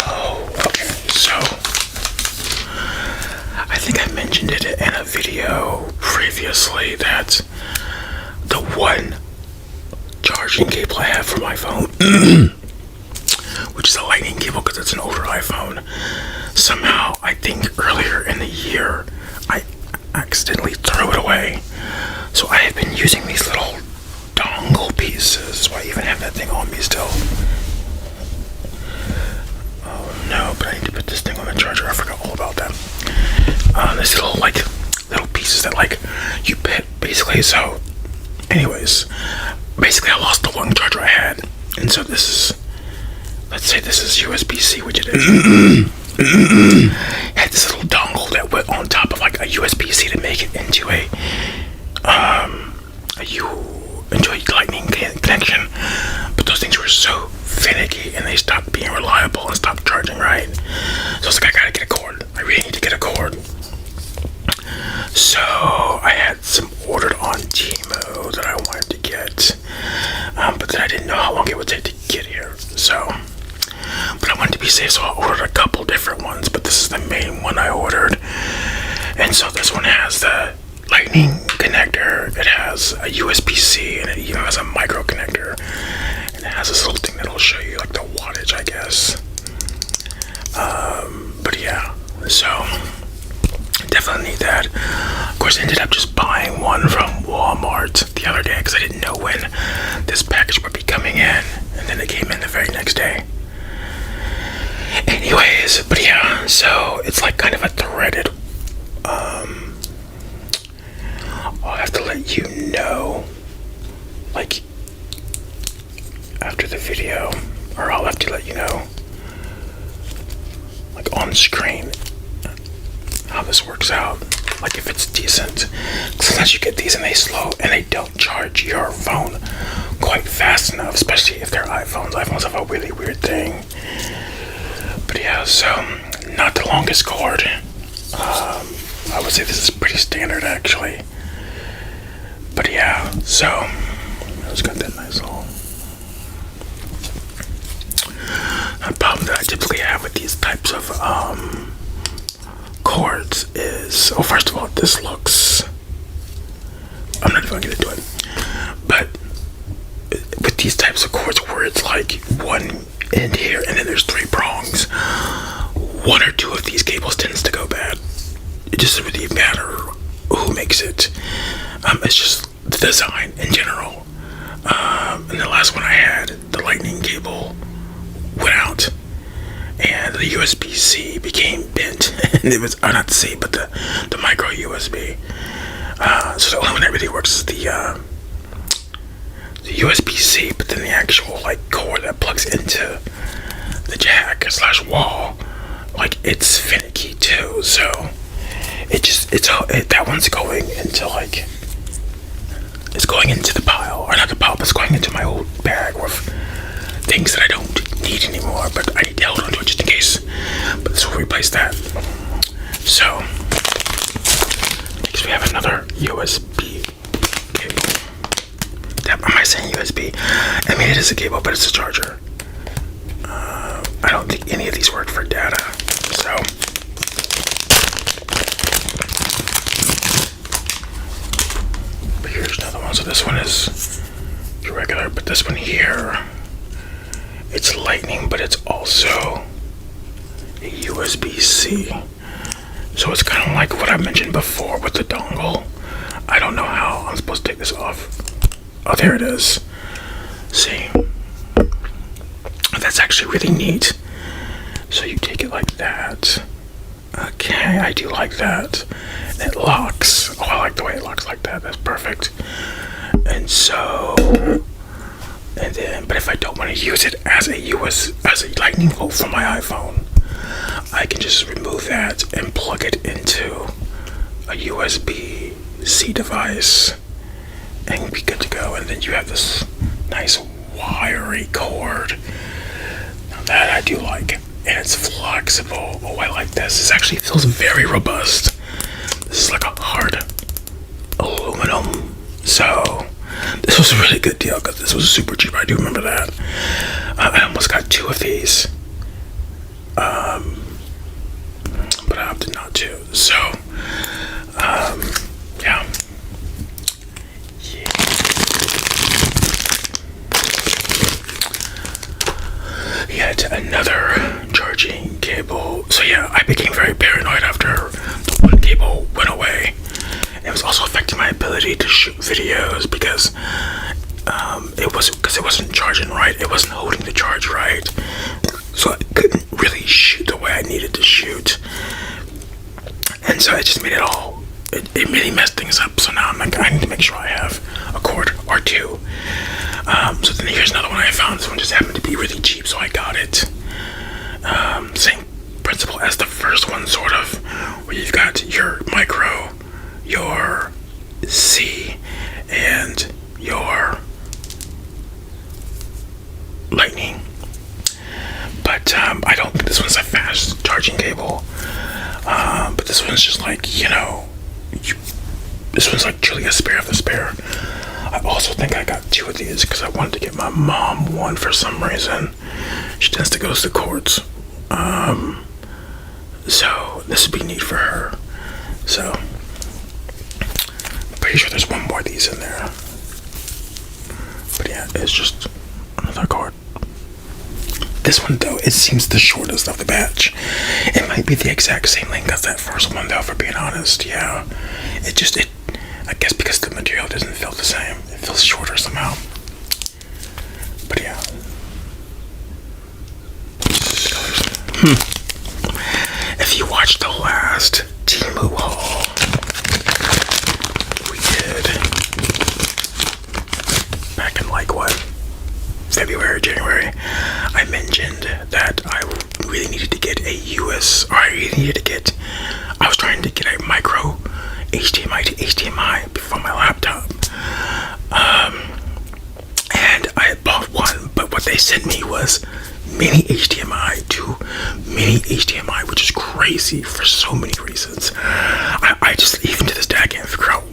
Oh, okay, so, I think I mentioned it in a video previously that the one charging cable I have for my phone, which is a lightning cable because it's an older iPhone, somehow I think earlier in the year I accidentally threw it away. So I have been using these little dongle pieces. So I even have that thing on me still. Oh no, but I need to put this thing on the charger. I forgot all about that. This little pieces that like you put basically. So anyways, basically I lost the one charger I had, and so this is, let's say this is USB-C, which it is. It had this little dongle that went on top of like a USB-C to make it into into a lightning connection. But those things were so finicky and they stopped being reliable and stopped charging right. So I was like, I gotta get a cord. I really need to get a cord. So I had some ordered on Temu that I wanted to get, but then I didn't know how long it would take to get here. So, but I wanted to be safe, so I ordered a couple different ones. But this is the main one I ordered, and so this one has the lightning connector. It has a USB-C, and it even has a micro connector, and it has this little thing that'll show you like the wattage, I guess. But yeah, so definitely need that. Of course, I ended up just buying one from Walmart the other day because I didn't know when this package would be coming in, and then it came in the very next day. Anyways, but yeah, so it's like kind of a threaded. I'll have to let you know, like, after the video, or I'll have to let you know, like, on screen, how this works out, like if it's decent. Sometimes you get these and they slow and they don't charge your phone quite fast enough, especially if they're iPhones. iPhones have a really weird thing. But yeah, so not the longest cord. I would say this is pretty standard actually. But yeah, so it's got that nice little. The problem that I typically have with these types of cords is, oh, first of all, this looks, I'm not even gonna get into it, but with these types of cords where it's like one end here and then there's three prongs, one or two of these cables tends to go bad. It doesn't really matter who makes it. It's just the design in general. And the last one I had, the lightning cable went out and the USB-C became bent. And it was, not the C, but the micro USB. So the only one that really works is the USB-C, but then the actual like cord that plugs into the jack / wall, like it's finicky too. So that one's going into like, it's going into the pile, or not the pile, but it's going into my old bag with things that I don't need anymore, but I need to hold on to it just in case. But this will replace that. So next we have another USB cable. Am I saying USB? I mean, it is a cable, but it's a charger. I don't think any of these work for data, so. But here's another one. So this one is regular, but this one here, it's lightning, but it's also a USB-C. So it's kind of like what I mentioned before with the dongle. I don't know how I'm supposed to take this off. Oh, there it is. See? That's actually really neat. So you take it like that. Okay, I do like that. And it locks. Oh, I like the way it locks like that. That's perfect. And so, and then, but if I don't want to use it as a lightning bolt for my iPhone, I can just remove that and plug it into a USB-C device and be good to go. And then you have this nice wiry cord. Now that I do like, and it's flexible. Oh, I like this. This actually feels very robust. This is like a hard aluminum. So this was a really good deal because this was super cheap. I do remember that. I almost got two of these, but I opted not to. So yeah. Yet another charging cable. So yeah, I became very paranoid after the one cable went away. It was also affecting my ability to shoot videos because it wasn't charging right. It wasn't holding the charge right, so I couldn't really shoot the way I needed to shoot. And so it just made it all it really messed things up. So now I'm like, I need to make sure I have a cord or two. So then here's another one I found. This one just happened to be really cheap, so I got it. Same principle as the first one, sort of, where you've got your micro, your C, and your lightning. But I don't think this one's a fast charging cable. But this one's just like, this one's like truly a spare of the spare. I also think I got two of these because I wanted to get my mom one for some reason. She tends to go to the courts. So this would be neat for her. So I'm pretty sure there's one more of these in there. But yeah, it's just another cord. This one though, it seems the shortest of the batch. It might be the exact same length as that first one though, for being honest. Yeah, it I guess because the material doesn't feel the same, it feels shorter somehow. But yeah. If you watched the last Temu haul we did back in like what, February, January, I mentioned that I really needed to get I was trying to get a micro HDMI to HDMI for my laptop. And I bought one, but what they sent me was mini HDMI to mini HDMI, which is crazy for so many reasons. I just, even to this day, I can't figure out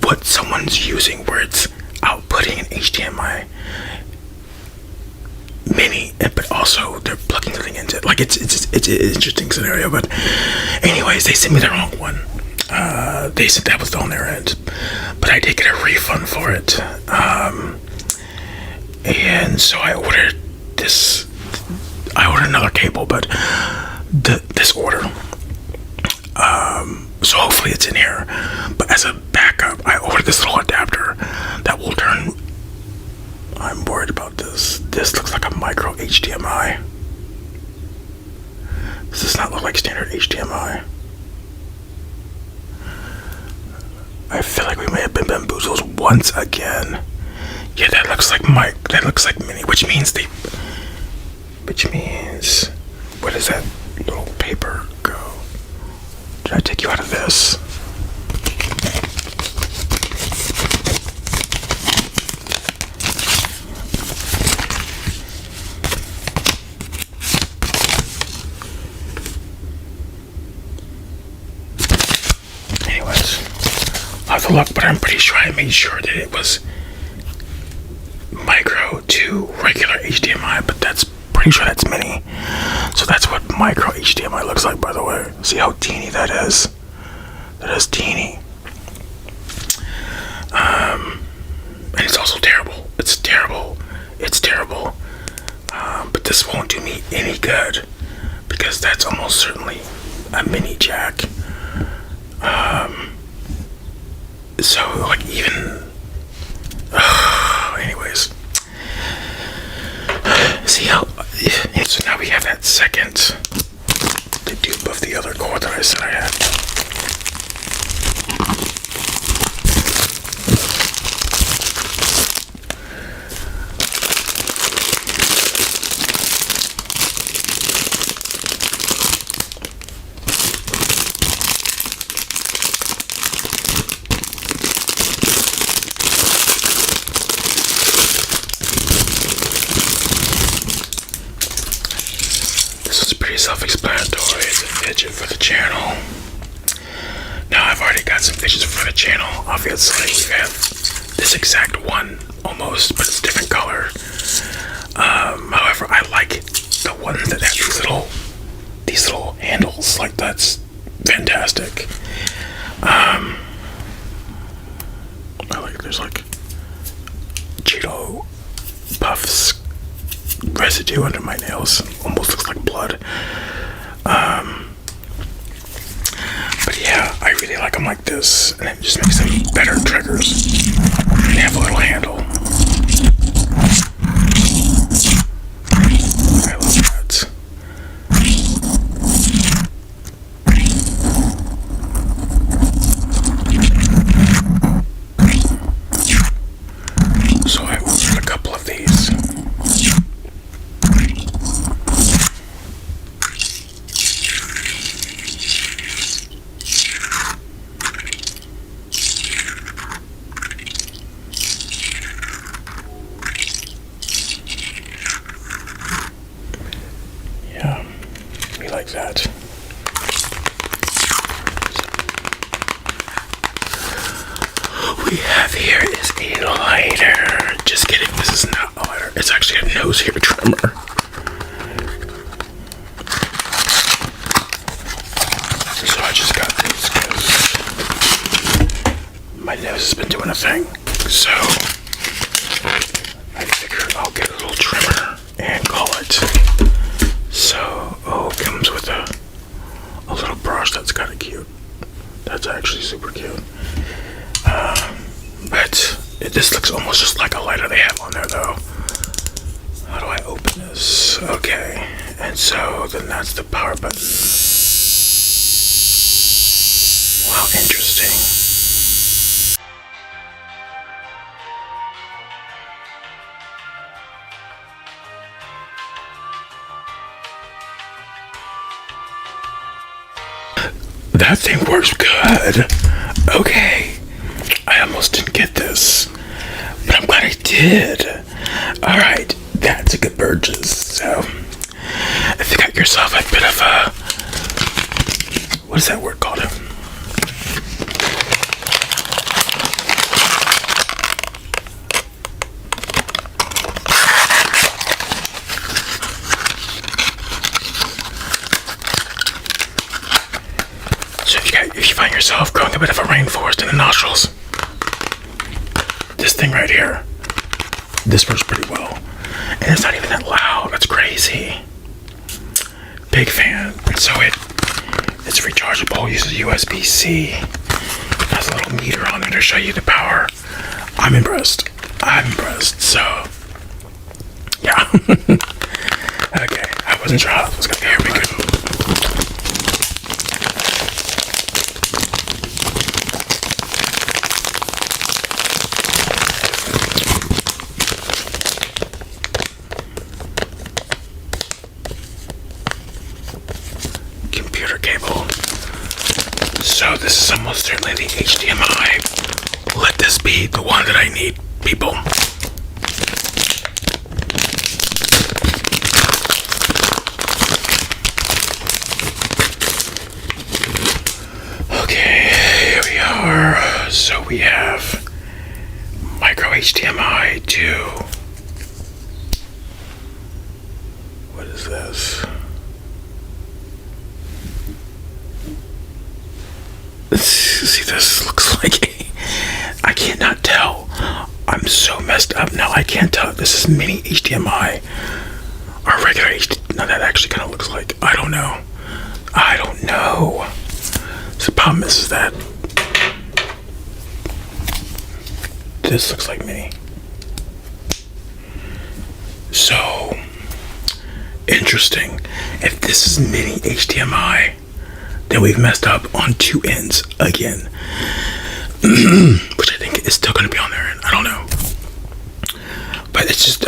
what someone's using where it's outputting an HDMI mini, but also they're plugging something into it. Like it's an interesting scenario. But anyways, they sent me the wrong one. They said that was on their end, but I did get a refund for it. And so I ordered this. I ordered another cable, but this order. So hopefully it's in here. But as a backup, I ordered this little adapter that will turn. I'm worried about this. This looks like a micro HDMI. This does not look like standard HDMI. I feel like we may have been bamboozled once again. Yeah, that looks like mini, which means where does that little paper go? Did I take you out of this? Anyways, I'll have to look, but I'm pretty sure I made sure that it was micro to regular HDMI, but that's pretty sure that's mini. So that's what micro HDMI looks like, by the way. See how teeny that is? That is teeny. And it's also terrible. It's terrible. It's terrible. But this won't do me any good because that's almost certainly a mini jack. So like even anyways, see how, so now we have that second, the dupe of the other cord that I said I had. Self-explanatory. It's a fidget for the channel. Now I've already got some fidgets for the channel. Obviously we have this exact one almost, but it's a different color. However, I like the ones that have these little handles. Like that's fantastic. I like there's like Cheeto Puffs residue under my nails. Almost looks like blood. But yeah, I really like them like this, and it just makes them better triggers. They have a little handle. I love that. we have here is a lighter. Just kidding, this is not a lighter. It's actually a nose hair trimmer. So I just got these because my nose has been doing a thing. So I figured I'll get a little trimmer and call it. So, it comes with a little brush that's kind of cute. That's actually super cute. But this looks almost just like a lighter they have on there though. How do I open this? Okay, and so then that's the power button. Wow, interesting. That thing works good. Okay. I almost didn't get this, but I'm glad I did. Alright, that's a good purchase. So, if you got yourself a bit of a... What is that word called? So if you find yourself growing a bit of a rainforest in the nostrils, this thing right here, this works pretty well. And it's not even that loud, that's crazy. Big fan. So it's rechargeable, uses USB-C. Has a little meter on there to show you the power. I'm impressed. So, yeah. Okay, I wasn't sure how this was gonna go. Here we go. Cable. So this is almost certainly the HDMI. Let this be the one that I need, people. Okay, here we are. So we have micro HDMI to... What is this? See, this looks like I cannot tell. I'm so messed up now. I can't tell if this is mini HDMI or regular HDMI. No, that actually kind of looks like, I don't know. So the problem is that this looks like mini. So interesting. If this is mini HDMI, then we've messed up on two ends again. Which I think is still going to be on there. I don't know. But it's just...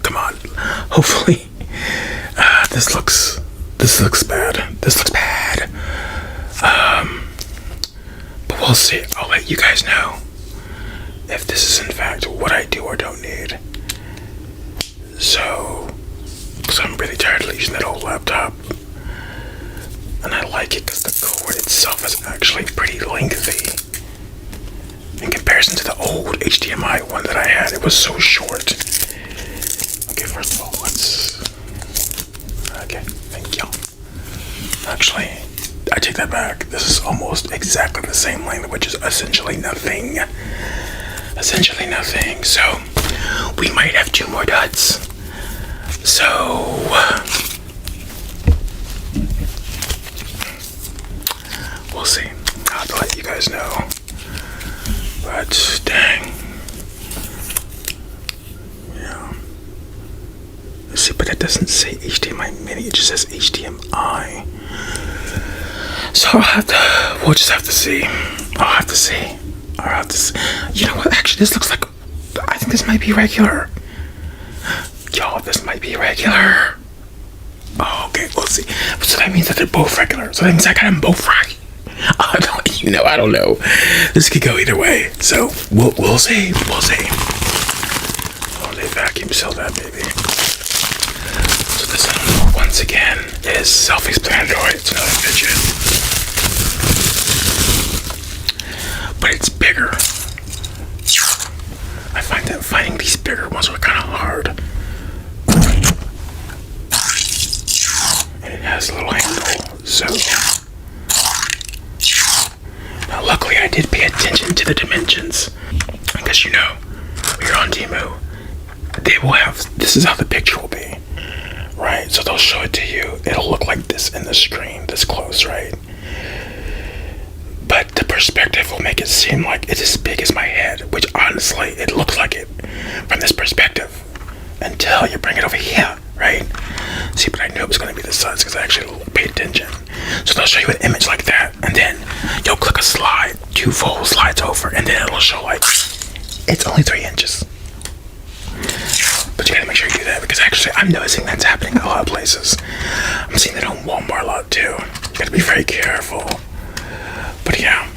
come on. Hopefully. This looks bad. This looks bad. But we'll see. I'll let you guys know if this is in fact what I do or don't need. So... because I'm really tired of using that old laptop. And I like it because the cord itself is actually pretty lengthy. In comparison to the old HDMI one that I had, it was so short. Okay, first of all, let's... Okay, thank you. Actually, I take that back. This is almost exactly the same length, which is essentially nothing. Essentially nothing. So, we might have two more duds. So... we'll see. I'll have to let you guys know. But dang. Yeah. See, but it doesn't say HDMI mini, it just says HDMI. So we'll just have to see. I'll have to see. You know what, actually this looks like, I think this might be regular. Y'all, this might be regular. Oh, okay, we'll see. So that means that they're both regular. So that means I got them both right. I don't know. This could go either way. So we'll see. Oh, they vacuum seal that baby. So this one, once again, is self-explanatory. It's not a fidget. But it's big. bigger. I find that finding these bigger ones are kind of hard. And it has a little handle, so. Now, luckily, I did pay attention to the dimensions. Because you know, when you're on Temu, they will have, this is how the picture will be, right? So they'll show it to you. It'll look like this in the screen, this close, right? But the perspective will make it seem like it's as big as my head, which honestly, it looks like it from this perspective until you bring it over here, right? See, but I knew it was going to be this size because I actually paid attention. So they'll show you an image like that, and then you'll click a slide, 2 full slides over, and then it'll show like, it's only 3 inches. But you gotta make sure you do that because actually I'm noticing that's happening in a lot of places. I'm seeing it on Walmart a lot too. You gotta be very careful. But yeah.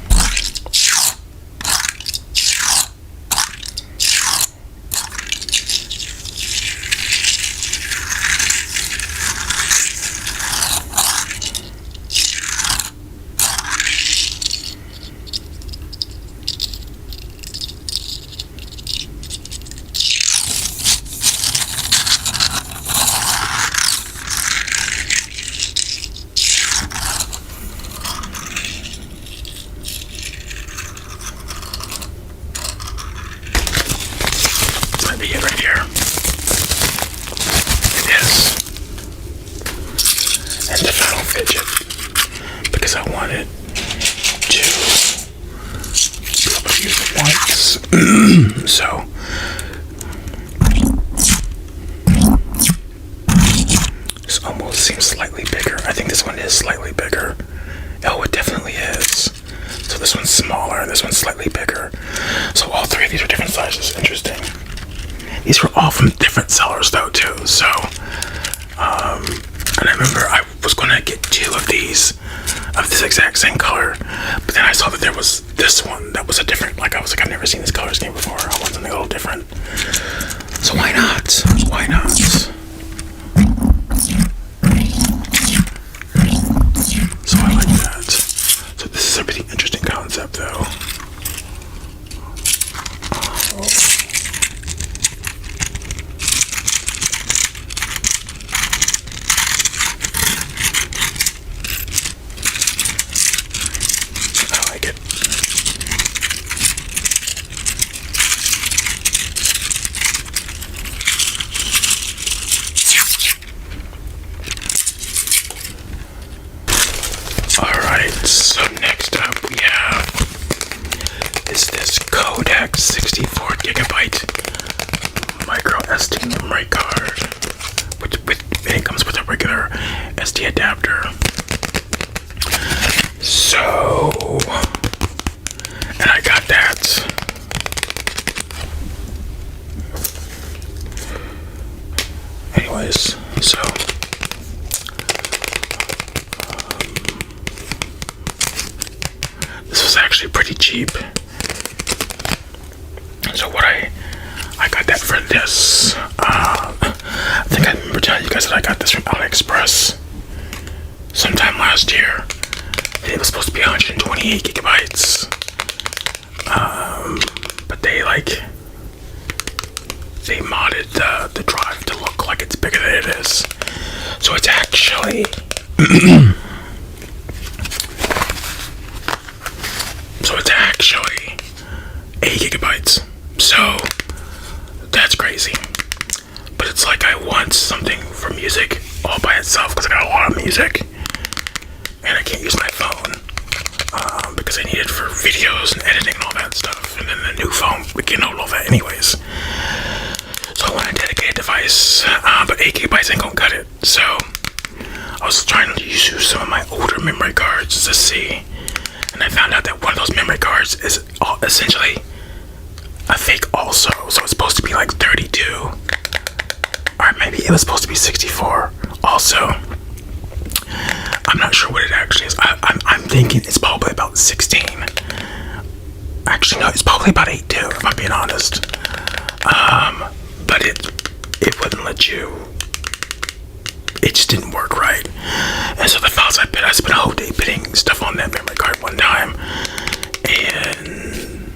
Be it right here. It is. And the final fidget, because I wanted to be able to use it once. So this almost seems slightly bigger. I think this one is slightly bigger. Oh, it definitely is. So this one's smaller and this one's slightly bigger. So all 3 of these are different sizes. Interesting. These were all from different sellers though too, so and I remember I was gonna get 2 of these of this exact same color, but then I saw that there was this one that was a different, like I was like, I've never seen this color scheme before. I want something a little different. So why not? Why not? So I like that. So this is a really interesting concept though. So next up we have is this codec 64 gigabyte micro SD memory card, which it comes with a regular SD adapter. So, and I got that. Anyways, so. This was actually pretty cheap. So what I got that for this. I think I remember telling you guys that I got this from AliExpress sometime last year. It was supposed to be 128 gigabytes. But they modded the drive to look like it's bigger than it is. So it's actually So it's actually 8 gigabytes. So that's crazy. But it's like I want something for music all by itself because I got a lot of music. And I can't use my phone because I need it for videos and editing and all that stuff. And then the new phone, we can hold all that anyways. So I want a dedicated device, but 8 gigabytes ain't gonna cut it. So I was trying to use some of my older memory cards to see. And I found out that one of those memory cards is essentially a fake also. So it's supposed to be like 32. Or maybe it was supposed to be 64 also. I'm not sure what it actually is. I'm thinking it's probably about 16. Actually, no, it's probably about 8 too, if I'm being honest. But it wouldn't let you. It just didn't work right. And so the files I spent a whole day pitting stuff on that memory card one time. And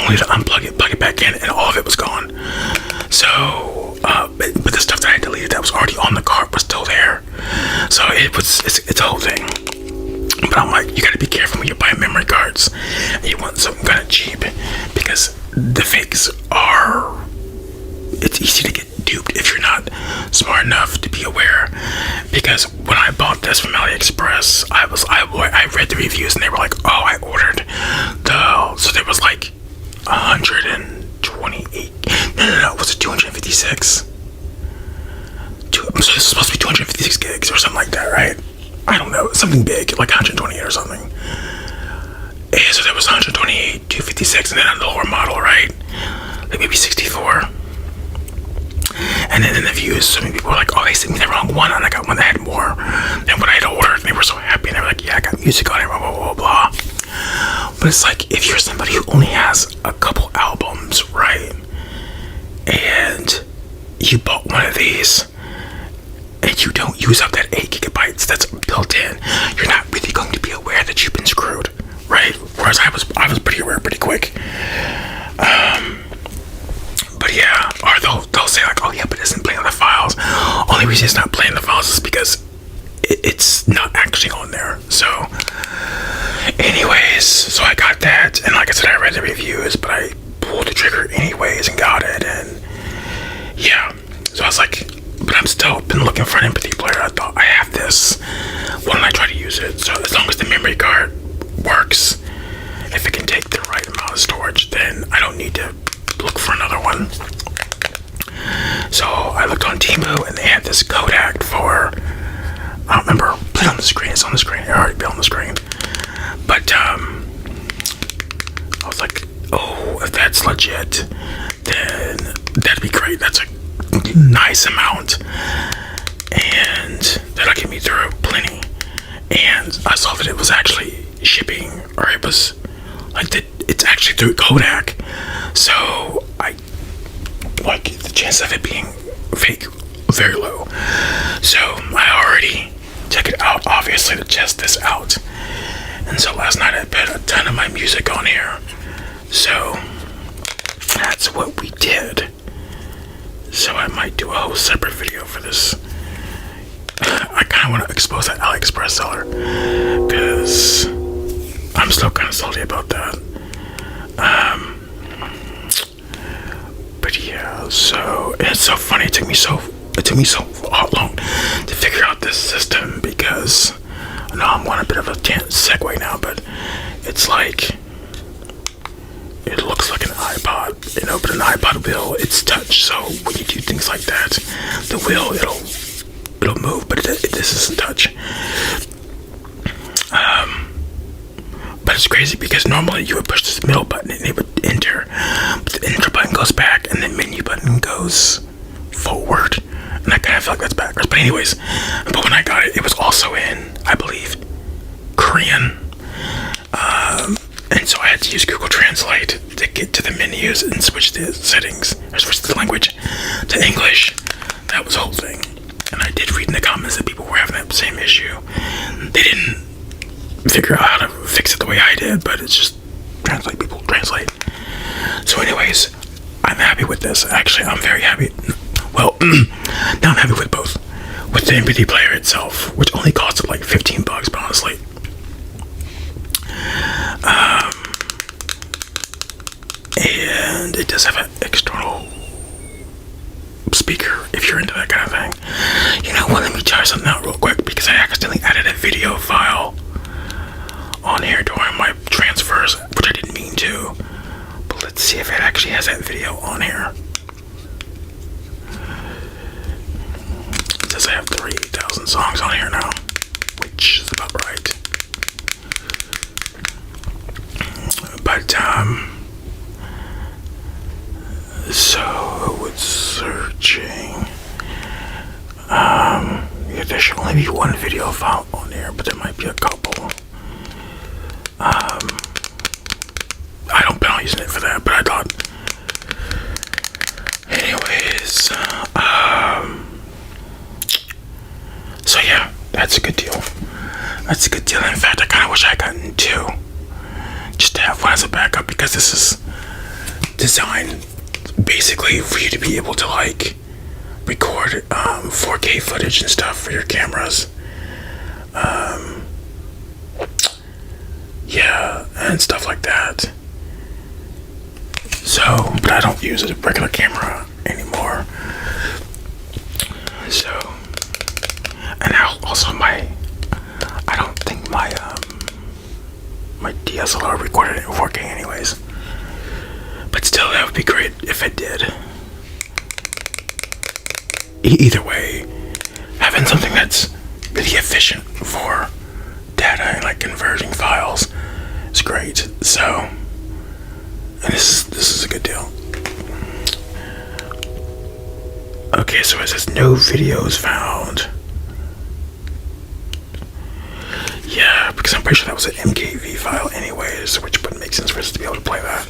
only to unplug it, plug it back in, and all of it was gone. So, but the stuff that I deleted that was already on the cart was still there. So it's a whole thing. But I'm like, you gotta be careful when you buy memory cards and you want something kind of cheap, because the fakes are, it's easy to get duped if you're not smart enough to be aware. Because when I bought this from AliExpress, I read the reviews and they were like, oh, I ordered so there was like 128, no, was it 256? So this is supposed to be 256 gigs or something like that, right? I don't know, something big, like 128 or something. And so there was 128, 256, and then a lower model, right? Like maybe 64. And then in the views, so many people were like, oh, they sent me the wrong one, and I got one that had more than what I had ordered. And they were so happy, and they were like, yeah, I got music on it, blah, blah, blah, blah. But it's like, if you're somebody who only has a couple albums, right? And you bought one of these, and you don't use up that 8 gigabytes that's built in, you're not really going to be aware that you've been screwed, right? Whereas I was pretty aware pretty quick. But yeah, or they'll say like, oh yeah, but it isn't playing the files. Only reason it's not playing the files is because it's not actually on there. So anyways, so I got that, and like I said, I read the reviews, but I pulled the trigger anyways and got it. And yeah, so I was like, but I'm still been looking for an MP3 player. I thought, I have this, why don't I try to use it? So as long as the memory card works, if it can take the right amount of storage, then I don't need to look for another one. So I looked on Temu, and they had this Kodak for, I don't remember, put it on the screen, it's on the screen, it already been on the screen. But I was like, oh, if that's legit, then that'd be great. That's a nice amount, and that'll get me through plenty. And I saw that it was actually shipping, or it was like that it's actually through Kodak. So I like the chance of it being fake very low. So I already took it out, obviously, to test this out. And so last night I put a ton of my music on here. So that's what we did. So I might do a whole separate video for this. I kind of want to expose that AliExpress seller, because I'm still kind of salty about that. But yeah, so it's so funny. It took me so long to figure out this system, because I know I'm on a bit of a segue now, but it's like, it looks like an iPod, you know, but an iPod wheel, it's touch, so when you do things like that, the wheel, it'll move, but this isn't touch. But it's crazy, because normally you would push this middle button and it would enter, but the enter button goes back and the menu button goes forward, and I kind of feel like that's backwards. But anyways, but when I got it, it was also in, I believe, Korean. And so I had to use Google Translate to get to the menus and switch the settings, or switch the language to English. That was the whole thing. And I did read in the comments that people were having that same issue. They didn't figure out how to fix it the way I did, but it's just translate, people, translate. So anyways, I'm happy with this. Actually, I'm very happy. Well, now I'm happy with both. With the MP3 player itself, which only costed like $15, but honestly, and it does have an external speaker if you're into that kind of thing. You know what, let me try something out real quick, because I accidentally added a video file on here during my transfers, which I didn't mean to. But let's see if it actually has that video on here. It says I have 3,000 songs on here now, which is about right. But so it's searching. Yeah, there should only be one video file on there, but there might be a couple. I don't plan on using it for that, but I thought. Anyways, so yeah, that's a good deal. That's a good deal. In fact, I kind of wish I had gotten two, just to have one as a backup, because this is designed basically for you to be able to like record 4K footage and stuff for your cameras. Yeah, and stuff like that. So, but I don't use a regular camera anymore. So, and now also I don't think my DSLR recorded it in 4K anyways. But still, that would be great if it did. Either way, having something that's really efficient for data and like converting files is great. So, and this is a good deal. Okay, so it says no videos found. Yeah, because I'm pretty sure that was an MKV file anyways, which wouldn't make sense for us to be able to play that.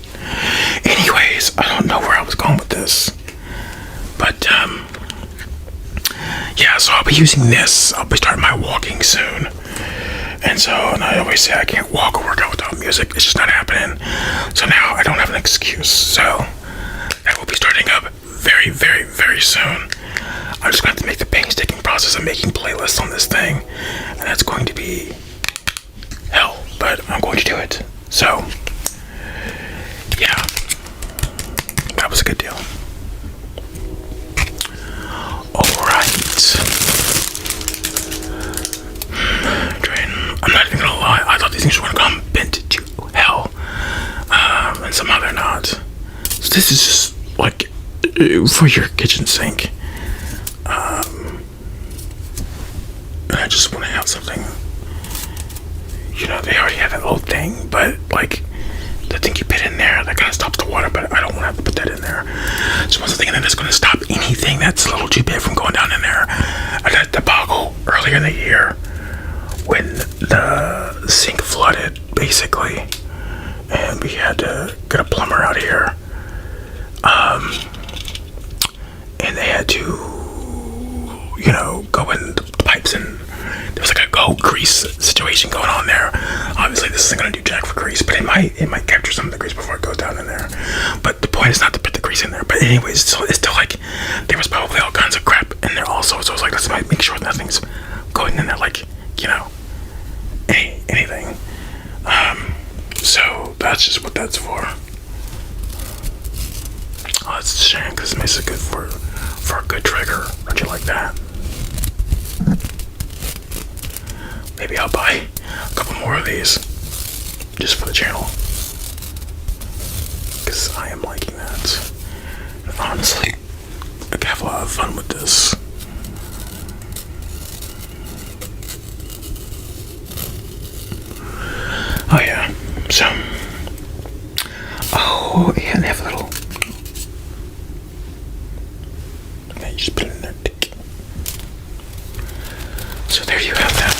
Anyways, I don't know where I was going with this. But, yeah, so I'll be using this. I'll be starting my walking soon. And I always say I can't walk or work out without music. It's just not happening. So now I don't have an excuse. So that will be starting up very, very, very soon. I'm just going to have to make the painstaking process of making playlists on this thing. And that's going to be hell. But I'm going to do it. So, yeah. That was a good deal. Alright. I'm not even gonna lie, I thought these things were gonna come bent to hell. And somehow they're not. So this is just like for your kitchen sink. And I just wanna have something. You know, they already have that little thing, but like the thing you put in there that kind of stops the water, but I don't want to have to put that in there. So what's the thing that's going to stop anything that's a little too big from going down in there? I got a debacle earlier in the year when the sink flooded, basically, and we had to get a plumber out here. And they had to, you know, go in the pipes, and there was like a gold grease situation going on there. Obviously, this isn't going to do jack for grease, but it might capture some of the grease before it goes down in there. But the point is not to put the grease in there. But anyways, so it's still like there was probably all kinds of crap in there also. So I was like, let's make sure nothing's going in there, like, you know, anything. So that's just what that's for. Oh, it's a shame because it makes it good for a good trigger. Don't you like that? Maybe I'll buy a couple more of these just for the channel, because I am liking that. And honestly, I can have a lot of fun with this. Oh yeah, so and they have a little. Okay, you just put it in there. So there you have that.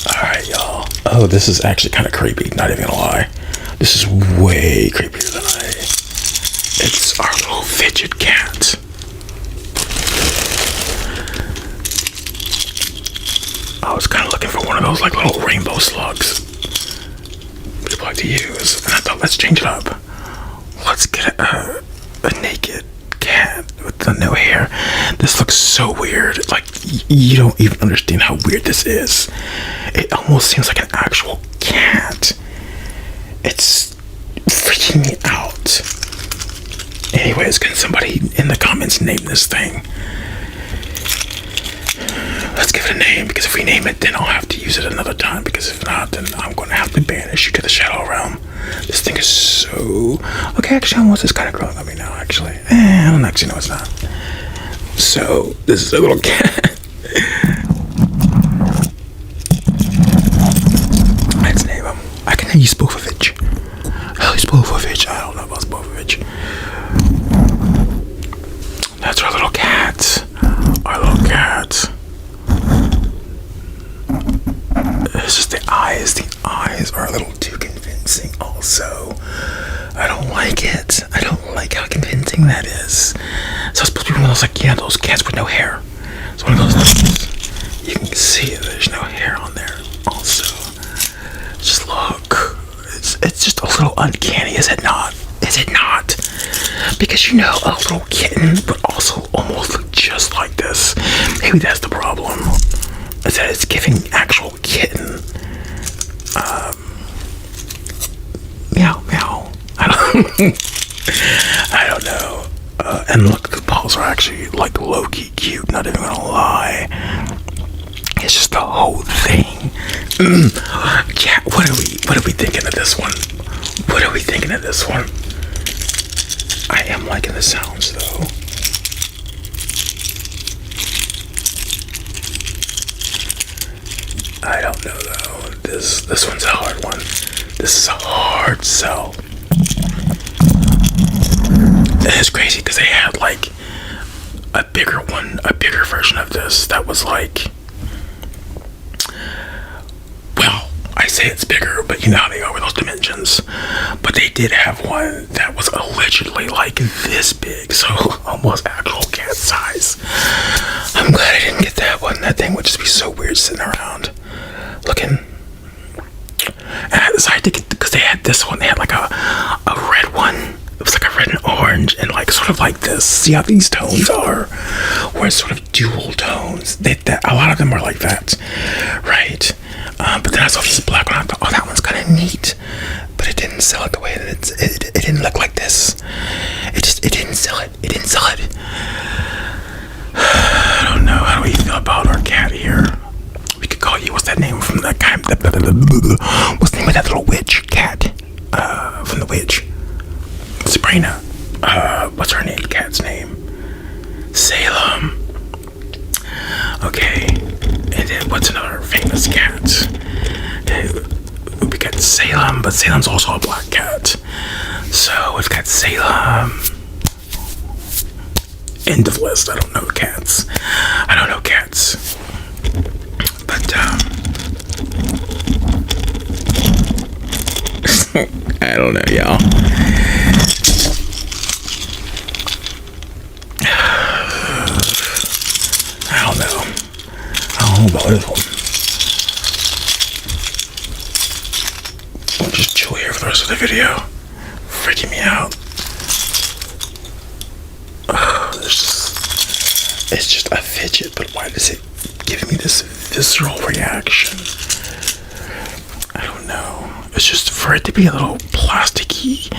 Alright, y'all. Oh, this is actually kind of creepy, not even gonna lie. This is way creepier than it's our little fidget cat. I was kind of looking for one of those like little rainbow slugs people like to use, and I thought, let's change it up. Let's get a naked cat with no hair. This looks so weird. Like, you don't even understand how weird this is. It almost seems like an actual cat. It's freaking me out. Anyways, can somebody in the comments name this thing? Let's give it a name, because if we name it, then I'll have to use it another time, because if not, then I'm going to have to banish you to the Shadow Realm. This thing is so... Okay, actually, almost is kind of growing on me now, actually. I don't actually know, it's not. So, this is a little cat. Let's name him. I can name you Spoofovich. Hell, Spoofovich. I don't know about Spoofovich. That's our little cat. Our little cat. It's just the eyes. The eyes are a little too convincing also. I don't like it. I don't like how convincing that is. So it's supposed to be one of those, like, yeah, those cats with no hair. It's one of those things. You can see there's no hair on there. Also, just look. It's just a little uncanny, is it not? Is it not? Because you know, a little kitten would also almost look just like this. Maybe that's the problem. Is that it's giving actual kitten. Meow meow. I don't know. And look, the paws are actually like low-key cute. Not even gonna lie. It's just the whole thing. Yeah, what are we thinking of this one? What are we thinking of this one? I am liking the sounds though. I don't know though. This one's a hard one. This is a hard sell. And it's crazy because they had like a bigger version of this that was like, well, I say it's bigger, but you know how they are with those dimensions. But they did have one that was allegedly like this big, so almost actual cat size. I'm glad I didn't get that one. That thing would just be so weird sitting around looking. And I decided to get, because they had this one, they had like a red one. It was like a red and orange, and like sort of like this. See how these tones are, where it's sort of dual tones. A lot of them are like that, right? But then I saw this black one. I thought, oh, that one's kind of neat, but it didn't sell it the way that it didn't look like this. It didn't sell it. It didn't sell it. I don't know. How do we feel about our cat here? We could call you. What's that name from that guy? What's the name of that little witch cat? From the witch. Sabrina. What's her name? Cat's name? Salem. Okay. And then what's another famous cat? We got Salem, but Salem's also a black cat. So we've got Salem. End of list. I don't know cats. But I don't know, y'all. I don't know about this one. I'll just chill here for the rest of the video. Freaking me out. It's just a fidget, but why does it give me this visceral reaction? I don't know. It's just for it to be a little plasticky,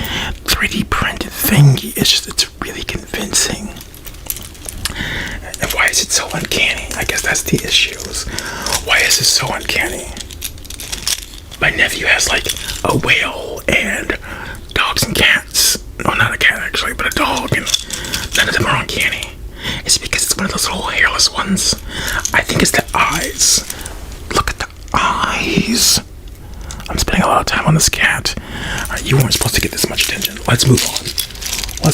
3D printed thingy. It's really convincing. And why is it so uncanny? I guess that's the issue. Why is it so uncanny? My nephew has like a whale and dogs and cats. No, not a cat actually, but a dog, and none of them are uncanny. It's because it's one of those little hairless ones. I think it's the eyes. Look at the eyes. I'm spending a lot of time on this cat. You weren't supposed to get this much attention. Let's move on. I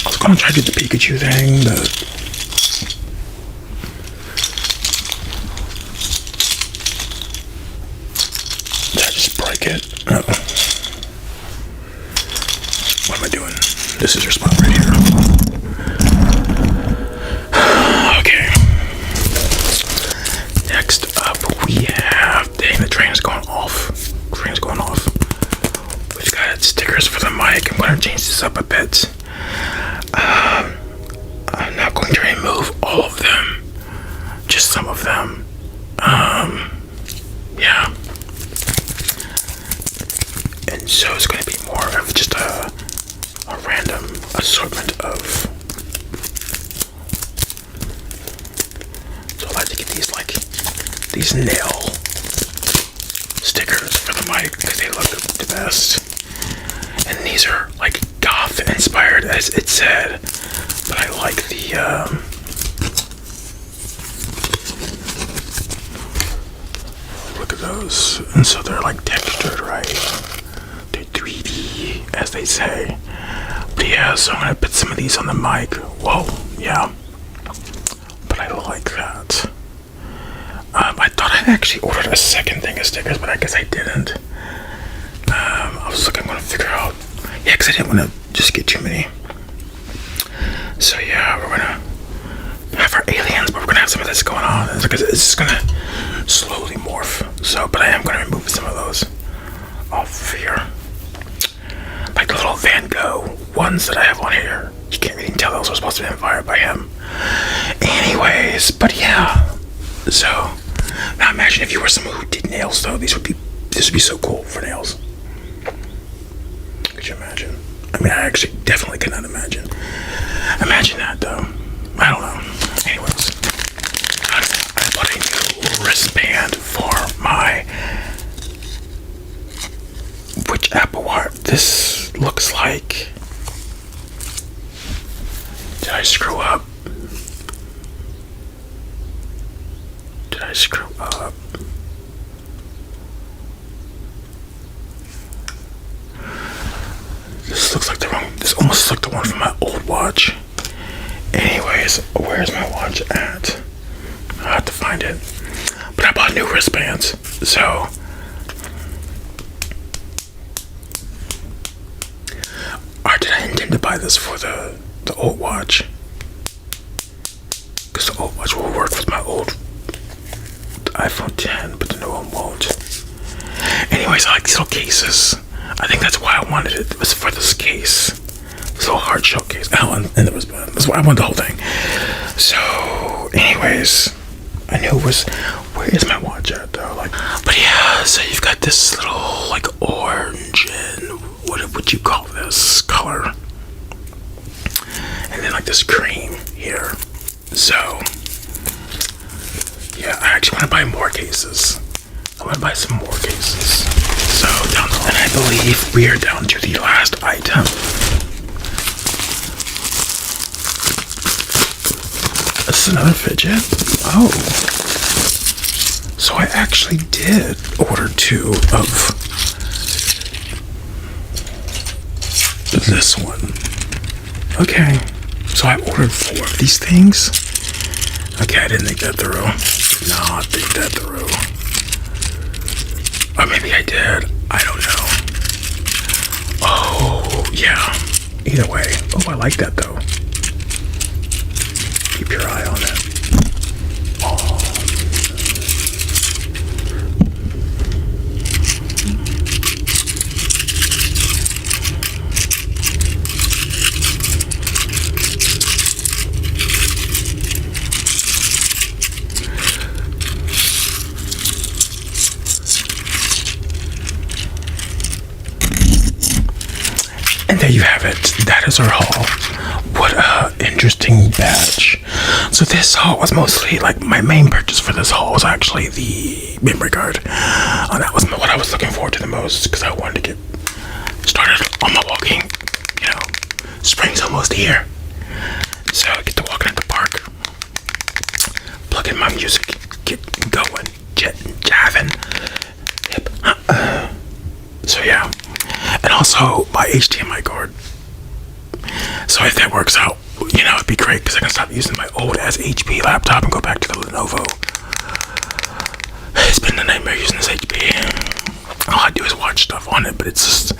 was gonna try to do the Pikachu thing, but did I just break it? Uh-oh. What am I doing? This is your spot right here. Okay. Next up, we have. Dang, the train's going off. We've got stickers for the mic. I'm going to change this up a bit. I'm not going to remove all of them, just some of them. Yeah. And so it's going to be more of just a random assortment of. So I like to get these nail stickers for the mic because they look the best. And these are like goth inspired, as it said, but I like the look at those. And so they're like textured, right? They're 3D, as they say. But yeah, so I'm gonna put some of these on the mic. Whoa, yeah. But I like that. I thought I actually ordered a second thing of stickers, but I guess I didn't. I was looking, I'm gonna figure out. Yeah, because I didn't want to just get too many. So yeah, we're gonna have our aliens, but we're gonna have some of this going on. It's just gonna slowly morph. So, but I am gonna remove some of those off here, like the little Van Gogh ones that I have on here. You can't really tell those are supposed to be inspired by him. Anyways, but yeah. So now imagine if you were someone who did nails, though. This would be so cool for nails. Could you imagine? I mean, I actually definitely could not imagine. Imagine that, though. I don't know. Anyways, I bought a new wristband for my. Which Apple Watch? This looks like. Did I screw up? Did I screw up? This looks like the wrong. This almost looks like the one from my old watch. Anyways, where's my watch at? I have to find it. But I bought new wristbands, so. Or did I intend to buy this for the old watch? Because the old watch will work with my old iPhone 10, but the new one won't. Anyways, I like these little cases. I think that's why I wanted it. It was for this case. This little hard shell case. Oh, and the wristband. That's why I wanted the whole thing. So, anyways, I knew it was. Where is my watch at, though? Like, but yeah, so you've got this little, like, orange and what would you call this color? And then, like, this cream here. So, yeah, I actually want to buy more cases. I want to buy some more cases. So, down the line, I believe we are down to the last item. This is another fidget. Oh. So I actually did order 2 of this one. Okay. So I ordered 4 of these things. Okay, I didn't think that through. Not think that through. Or maybe I did. I don't know. Oh, yeah. Either way. Oh, I like that though. Keep your eye on it. Oh. And there you have it. That is our haul. What a interesting batch. So this haul was mostly, like, my main purchase for this haul was actually the memory card. That was what I was looking forward to the most, because I wanted to get started on my walking. You know, spring's almost here. So I get to walk at the park, plug in my music, get going, jiving. Yep. So yeah. And also my HDMI cord. So if that works out, you know, it'd be great because I can stop using my old ass HP laptop and go back to the Lenovo. It's been a nightmare using this HP. All I do is watch stuff on it, but it's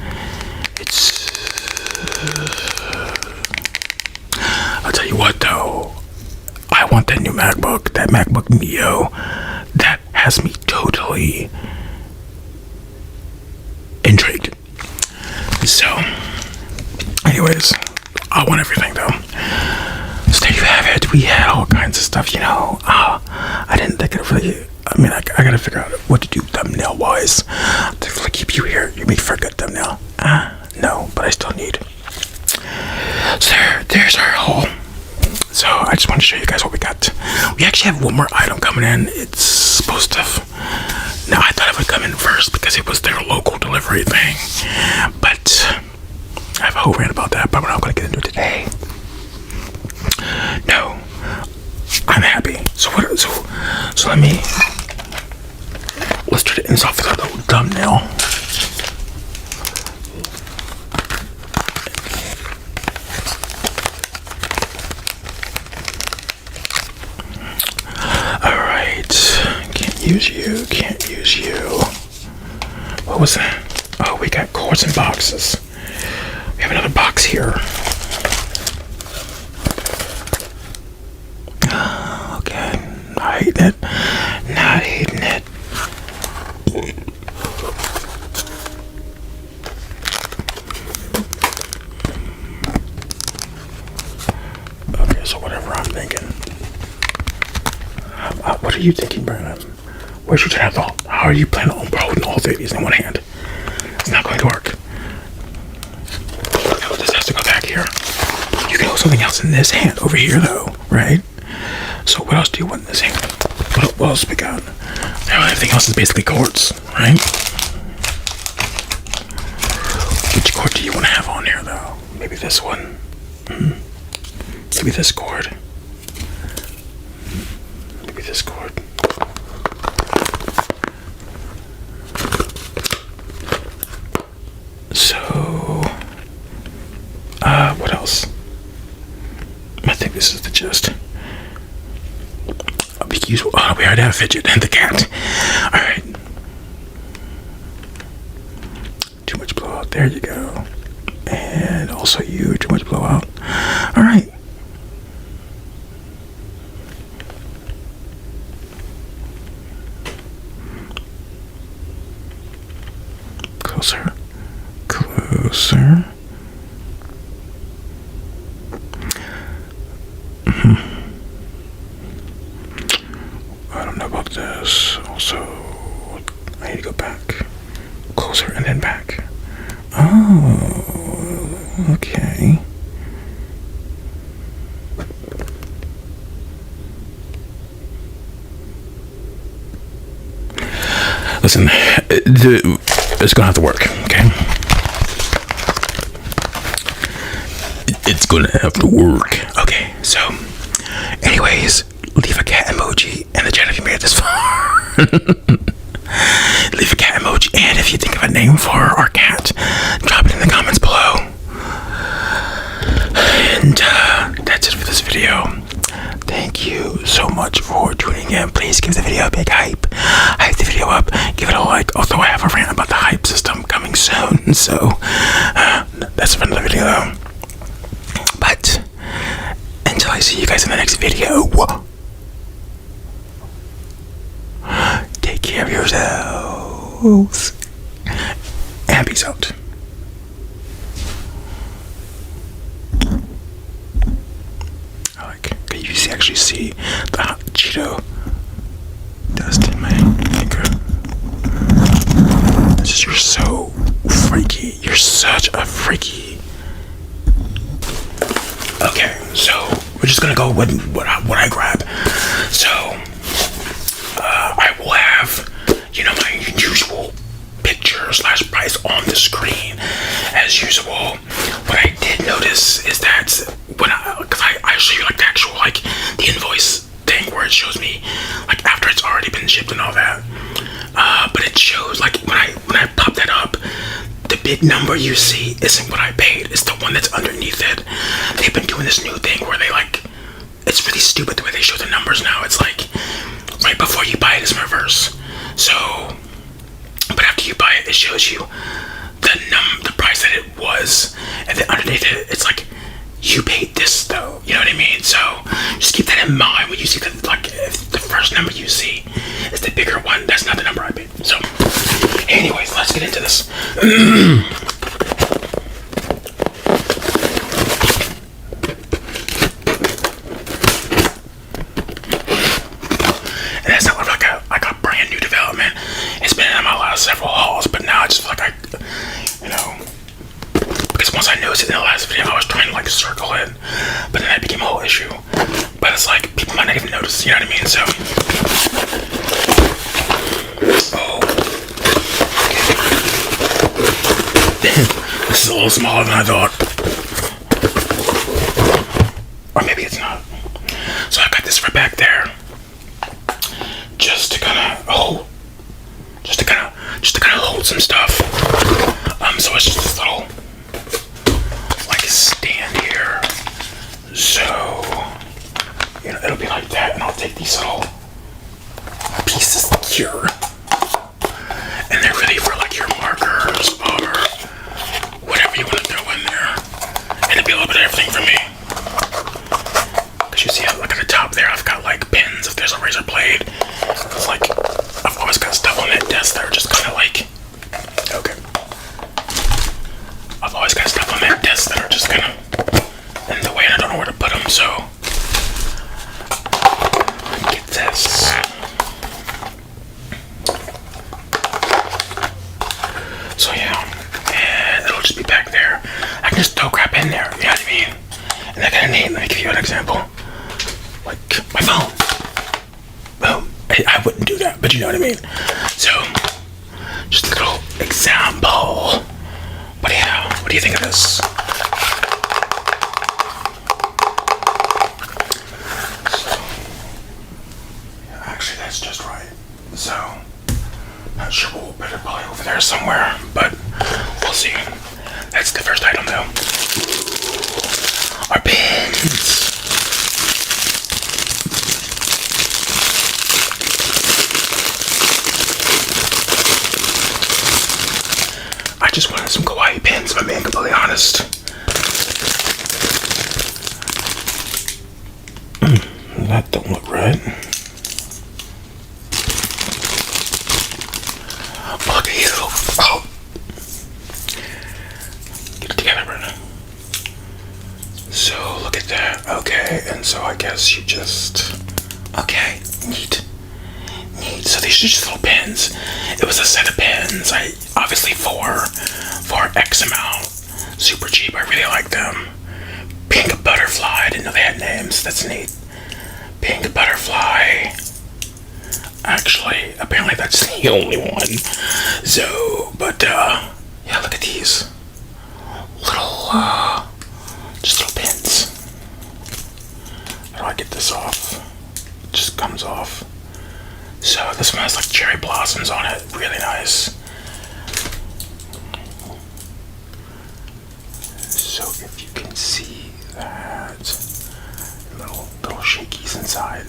I'll tell you what though, I want that new MacBook, that MacBook Neo. That has me totally intrigued. So, anyways, I want everything though. So there you have it. We had all kinds of stuff, you know. I didn't think it really. I mean, I gotta figure out what to do thumbnail wise to keep you here. You made for a good thumbnail. No, but I still need. So there's our haul. So I just want to show you guys what we got. We actually have one more item coming in. It's supposed to. Now I thought it would come in first because it was their local delivery thing, but I have a whole rant about that. But we're not going to get into it today. No, I'm happy. So what? So let's try to end off with a little thumbnail. Can't use you. What was that? Oh, we got cords and boxes. We have another box here. hating it. Not hating it. Okay, so whatever I'm thinking. What are you thinking, Brandon? Where's your train of thought? How are you planning on holding all three of these in one hand? It's not going to work. No, this has to go back here. You can hold something else in this hand over here, though, right? So what else do you want in this hand? What else we got? Now everything else is basically chords, right? Which chord do you want to have on here, though? Maybe this one. Maybe this chord. Maybe this chord. So, what else? I think this is the gist. Oh, we already have Fidget and the cat. Alright. Too much blowout. There you go. And also you. Too much blowout. Alright. Closer. Closer. I don't know about this. Also, I need to go back. Closer and then back. Oh, okay. Listen, it's gonna have to work, okay? It's gonna have to work. Okay, so, anyways, leave a cat emoji in the chat if you made it this far. Leave a cat emoji, and if you think of a name for our cat, drop it in the comments below. And that's it for this video. Thank you so much for tuning in. Please give the video a big hype. Hype the video up. Give it a like. Although I have a rant about the hype system coming soon. So, that's the end of the video though. But, until I see you guys in the next video, take care of yourselves. And peace out. Can you actually see the hot Cheeto dust in my finger? You're so freaky. You're such a freaky. Okay, so we're just gonna go with what I grab. So I will have, my usual picture / price on the screen as usual. What I did notice is that because I show you the actual the invoice thing where it shows me after it's already been shipped and all that, but it shows when I pop that up, the big number you see isn't what I paid. It's the one that's underneath it. They've been doing this new thing where they it's really stupid the way they show the numbers now. It's right before you buy it is in reverse. So, but after you buy it, it shows you the price that it was, and then underneath it, it's you paid this though. You know what I mean? So just keep that in mind when you see that. If the first number you see is the bigger one, that's not the number I paid. So, anyways, let's get into this. And that's not like a brand new development. It's been in my last several hauls, but now I just feel because once I noticed it in the last video, I was trying to circle it, but then that became a whole issue. But it's people might not even notice, you know what I mean? So, this is a little smaller than I thought, or maybe it's not. So I got this for back there, just to kind of hold some stuff. So it's just this little stand here. So it'll be like that, and I'll take these little pieces here, and they're really for your markers or whatever you want to throw in there, and it'll be a little bit of everything for me. Because you see how at the top there I've got pins if there's a razor blade, just be back there. I can just throw crap in there, you know what I mean? And that kind of neat. Let me give you an example. Like my phone. Boom. I wouldn't do that, but you know what I mean. So, just a little example. But yeah, what do you think of this? So, yeah, actually, that's just right. So, not sure we'll put it probably over there somewhere, but we'll see. That's the first item, though. Our pins. I just wanted some kawaii pins, if I'm being completely honest. That don't look right. Look at you. Oh. Get it together, Brenda. So, look at that. Okay, and so I guess you just... Okay, neat. So these are just little pins. It was a set of pins. I obviously for X amount. Super cheap. I really like them. Pink butterfly. I didn't know they had names. That's neat. Pink butterfly. Actually, apparently that's the only one. So, but yeah, look at these little just little pins. How do I get this off? It just comes off. So this one has like cherry blossoms on it. Really nice. So if you can see that, little shakies inside.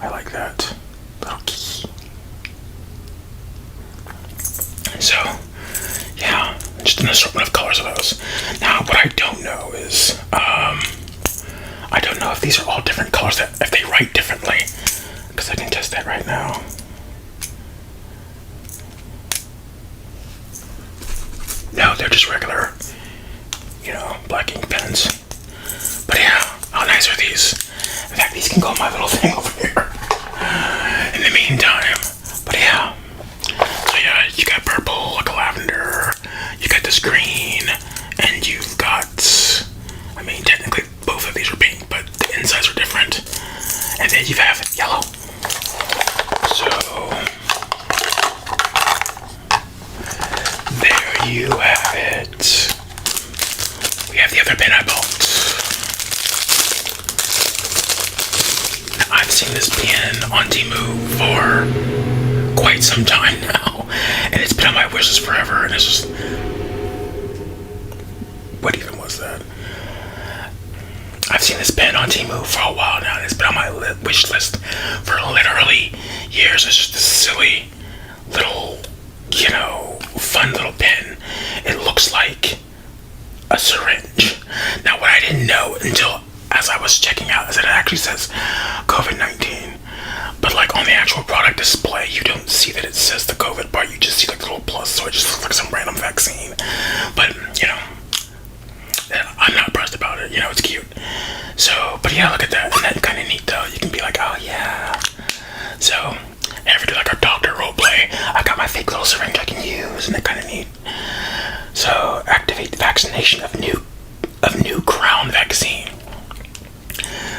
I like that. Little key. So yeah, just an assortment of colors of those. Now what I don't know is I don't know if these are all different colors, that if they write differently. Because I can test that right now. No, they're just regular, black ink pens. But yeah, how nice are these? In fact, these can go on my little thing over here. In the meantime, but yeah. So yeah, you got purple, like a lavender. You got this green, and you've got, technically both of these are pink, but the insides are different. And then you have yellow. So, there you have it. We have the other pen I bought. Now, I've seen this pen on Temu for quite some time now, and it's been on my wishes forever, and it's just... What even was that? I've seen this pen on Temu for a while now, and it's been on my wish list for literally years. It's just this silly little, fun little pen. It looks like a syringe. Now, what I didn't know until as I was checking out is that it actually says COVID-19. But like on the actual product display, you don't see that it says the COVID part. You just see like the little plus, so it just looks like some random vaccine. But, I'm not impressed about it. It's cute. So, but yeah, look at that. Isn't that kind of neat though? You can be like, oh yeah. So, ever do like a doctor roleplay? I got my fake little syringe I can use. Isn't that kind of neat? So, activate the vaccination of new crown vaccine.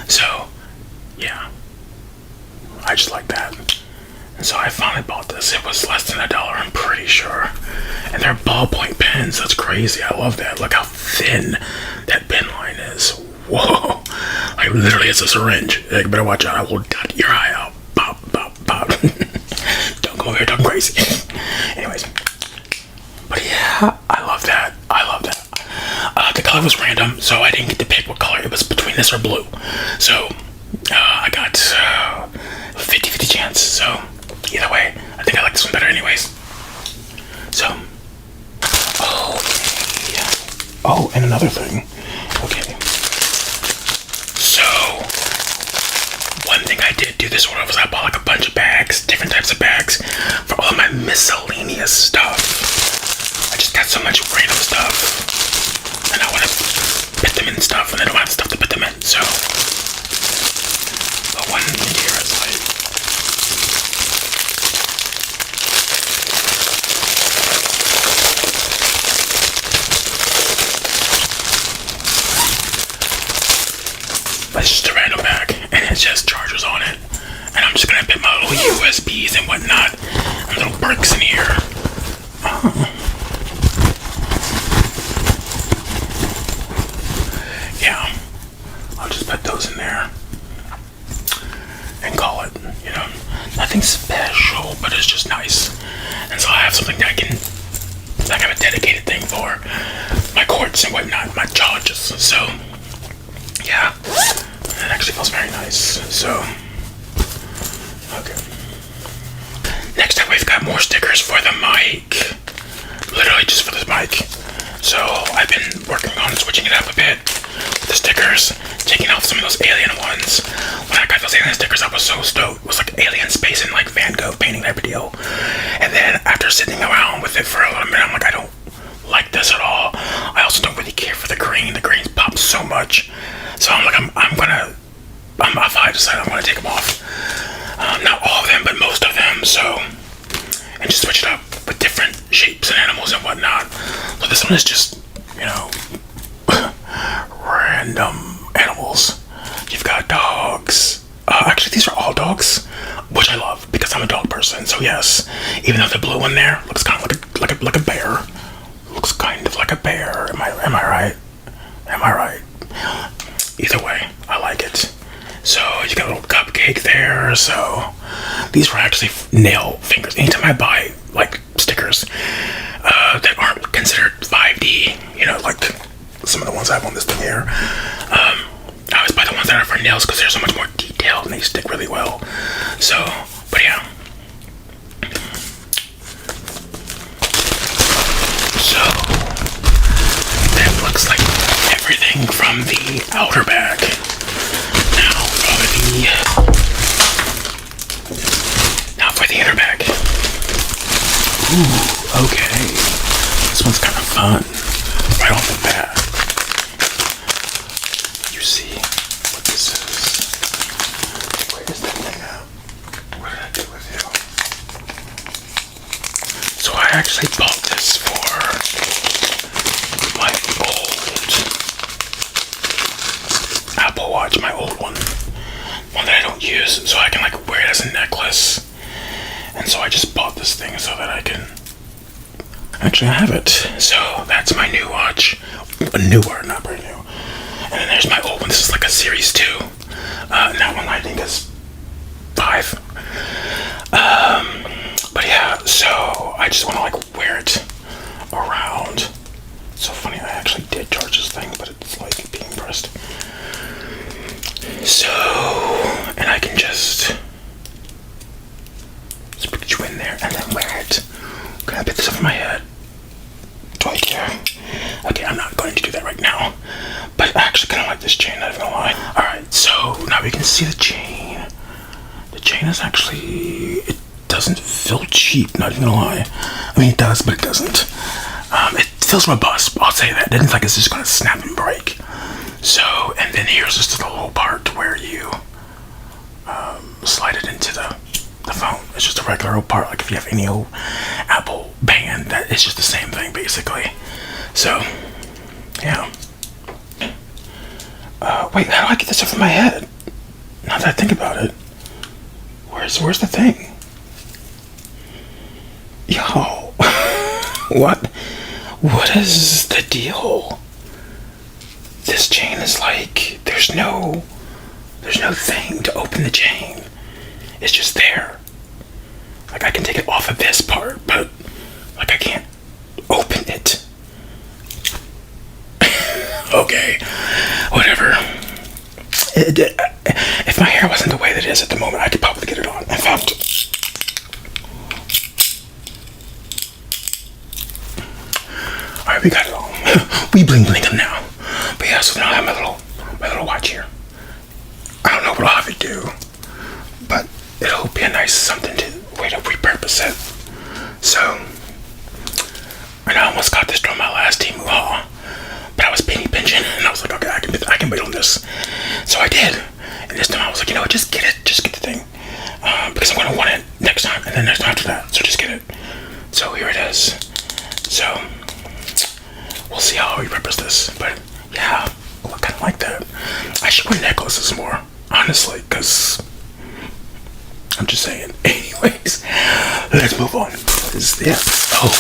So, yeah. I just like that. And so I finally bought this. It was less than $1, I'm pretty sure. And they're ballpoint pens. That's crazy. I love that. Look how thin that pen line is. Whoa. Like literally it's a syringe. You better watch out. I will dot your eye out. Pop, pop, pop. Don't go over here talking crazy. Anyways. But yeah, I love that. The color was random, so I didn't get to pick what color. It was between this or blue. So I got 50-50 chance. So either way, I think I like this one better anyways. So, yeah. Oh, and another thing. Okay. So, one thing I did do this order was I bought like a bunch of bags, different types of bags, for all of my miscellaneous stuff. I just got so much random stuff, and I want to put them in stuff, and I don't have stuff to put them in, so. But one here is like, Yeah, I'll just put those in there and call it, you know, nothing special, but it's just nice. And so I have something that I can, like, I have a dedicated thing for my chords and whatnot, my charges. So, yeah, it actually feels very nice. So, okay. Next up, we've got more stickers for the mic. Literally just for this mic. So, I've been working on switching it up a bit with the stickers, taking off some of those alien ones. When I got those alien stickers, I was so stoked. It was like alien space and like Van Gogh painting type of deal. And then after sitting around with it for a little minute, I'm like, I don't like this at all. I also don't really care for the green. The greens pop so much. So I'm like, if I decide I'm gonna take them off. Not all of them, but most of them. So, and just switch it up with different shapes and animals and whatnot. So this one is just, you know, random animals. You've got dogs. Actually, these are all dogs, which I love because I'm a dog person. So yes, even though the blue one there looks kind of like a bear, looks kind of like a bear. Am I right? Am I right? Either way, I like it. So you got a little cupcake there. So these were actually nail fingers. Anytime I buy like stickers that aren't considered 5D, you know, like some of the ones I have on this thing here, I always buy the ones that are for nails because they're so much more detailed and they stick really well. So, but yeah. So that looks like everything from the outer bag. Now for the inner bag. Ooh, okay. This one's kind of fun. Right off the bat. You see what this is. Where is that thing at? What did I do with you? So I actually bought this for my old Apple Watch, my old one. One that I don't use, so I can like wear it as a necklace. And so I just bought this thing so that I can actually have it. So that's my new watch. Newer, not brand new. And then there's my old one. This is like a Series 2. And that one I think is 5. But yeah, so I just want to like wear it around. It's so funny, I actually did charge this thing, but it's like being pressed. So, and I can just put you in there and then wear it. Can I put this over my head? Do I care? Okay, I'm not going to do that right now. But I actually kind of like this chain, not even gonna lie. Alright, so now we can see the chain. The chain is actually, it doesn't feel cheap, not even gonna lie. I mean, it does, but it doesn't. It feels robust, I'll say that. It isn't like it's just gonna snap and break. So, and then here's just a little part where you slide it into the phone. It's just a regular old part, like if you have any old Apple band, that it's just the same thing basically. So, yeah. Wait, how do I get this over my head? Now that I think about it, where's the thing? Yo, what is the deal? This chain is like, there's no thing to open the chain. It's just there. Like I can take it off of this part, but like I can't open it. Okay, whatever. If my hair wasn't the way that it is at the moment, I could probably get it on. In fact, alright, we got it on. We bling them now. But yeah, so now I have my little watch here. I don't know what I'll have it do, but it'll be a nice something to way to repurpose it. So, and I almost got this during my last Temu haul, but I was penny pinching, and I was like, okay, I can wait on this. So I did, and this time I was like, you know what, just get the thing, because I'm gonna want it next time, and then next time after that. So just get it. So here it is. So we'll see how I repurpose this, but yeah, I kind of like that. I should wear necklaces more, honestly, because I'm just saying. Anyways, let's move on. Yeah. Oh,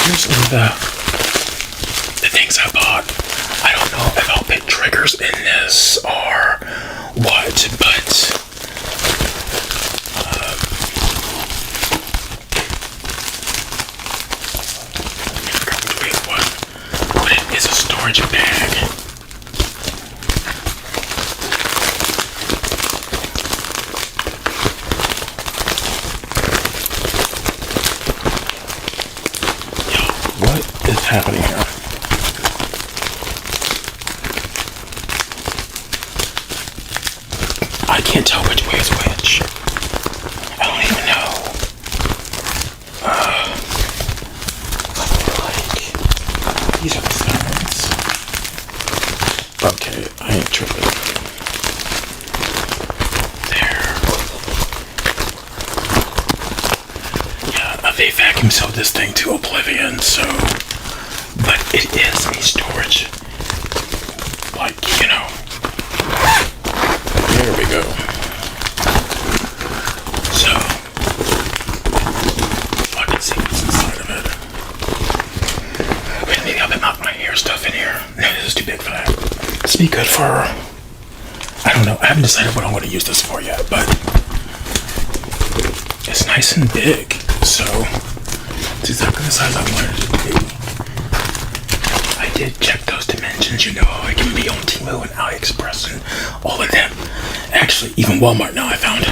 here's some of the things I bought. I don't know if I'll put triggers in this or what, but I forgot which way it was, but it is a storage bag. What is happening here? I can't tell which way is which. I don't even know. Like, these are the sides. Okay, I ain't tripping. There. Yeah, they vacuum sealed this thing to oblivion, so. But it is a storage. Like, you know. There we go. So, I can see what's inside of it. Wait, maybe I'll knock my hair stuff in here. No, this is too big for that. This would be good for, I don't know. I haven't decided what I'm going to use this for yet, but it's nice and big. So, it's exactly the size I wanted it to be. I did check those dimensions, you know. I can be on Temu and AliExpress and all of them. Actually, even Walmart now I found.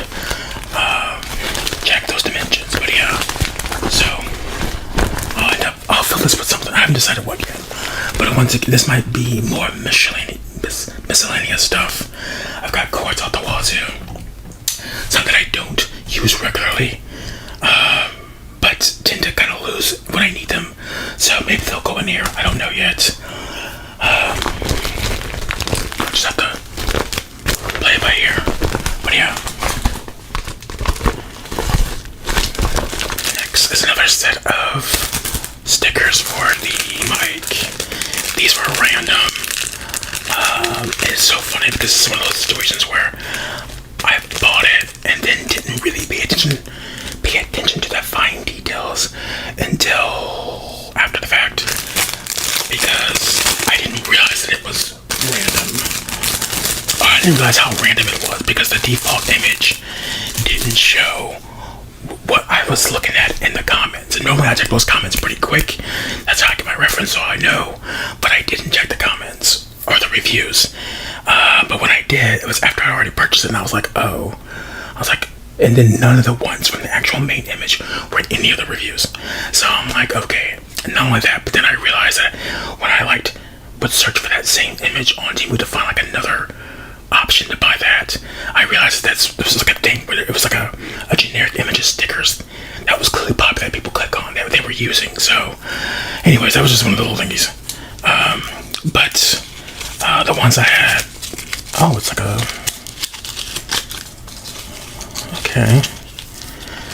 Check those dimensions, but yeah. So, I'll fill this with something. I haven't decided what yet. But once again, this might be more miscellaneous stuff. I've got cords out the wazoo. Some that I don't use regularly. But tend to kind of lose when I need them. So maybe they'll go in here. I don't know yet. Just have to play it by ear. But yeah. Next is another set of stickers for the mic. These were random. It's so funny because it's one of those situations where I bought it and then didn't really pay attention to the fine details until after the fact, because I didn't realize that it was random. I didn't realize how random it was because the default image didn't show what I was looking at in the comments. And normally I check those comments pretty quick. That's how I get my reference, so I know. But I didn't check the comments or the reviews. But when I did, it was after I already purchased it, and I was like, oh. I was like, and then none of the ones from the actual main image were in any of the reviews. So I'm like, okay. And not only that, but then I realized that when I would search for that same image on Temu to find like another option to buy that, I realized that this was like a thing where it was like a generic image of stickers that was clearly popular that people click on that they were using. So anyways, that was just one of the little thingies. But the ones I had, oh, it's like a, okay,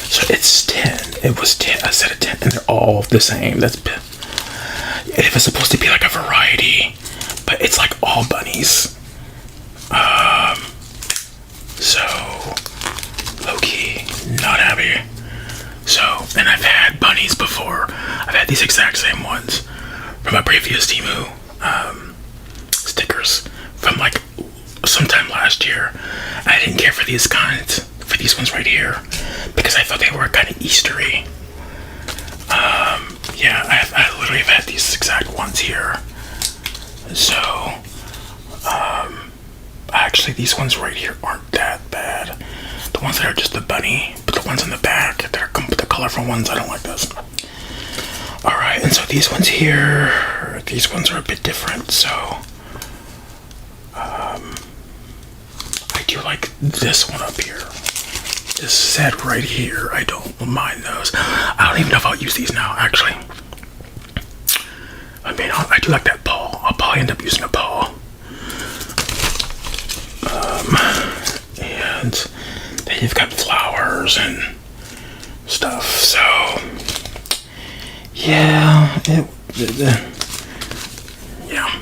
so it's 10. It was 10, a set of 10, and they're all the same. That's, if it's supposed to be like a variety, but it's like all bunnies. So low-key not happy. So, and I've had bunnies before. I've had these exact same ones from my previous Temu stickers from like sometime last year. I didn't care for these kinds, for these ones right here, because I thought they were kind of Eastery. Yeah, I literally have had these exact ones here. So, actually these ones right here aren't that bad. The ones that are just the bunny, but the ones in the back that are the colorful ones, I don't like those. Alright, and so these ones here, these ones are a bit different, so I do like this one up here. This set right here, I don't mind those. I don't even know if I'll use these now, actually. I mean, I do like that ball. I'll probably end up using a ball. And then you've got flowers and stuff, so yeah, yeah,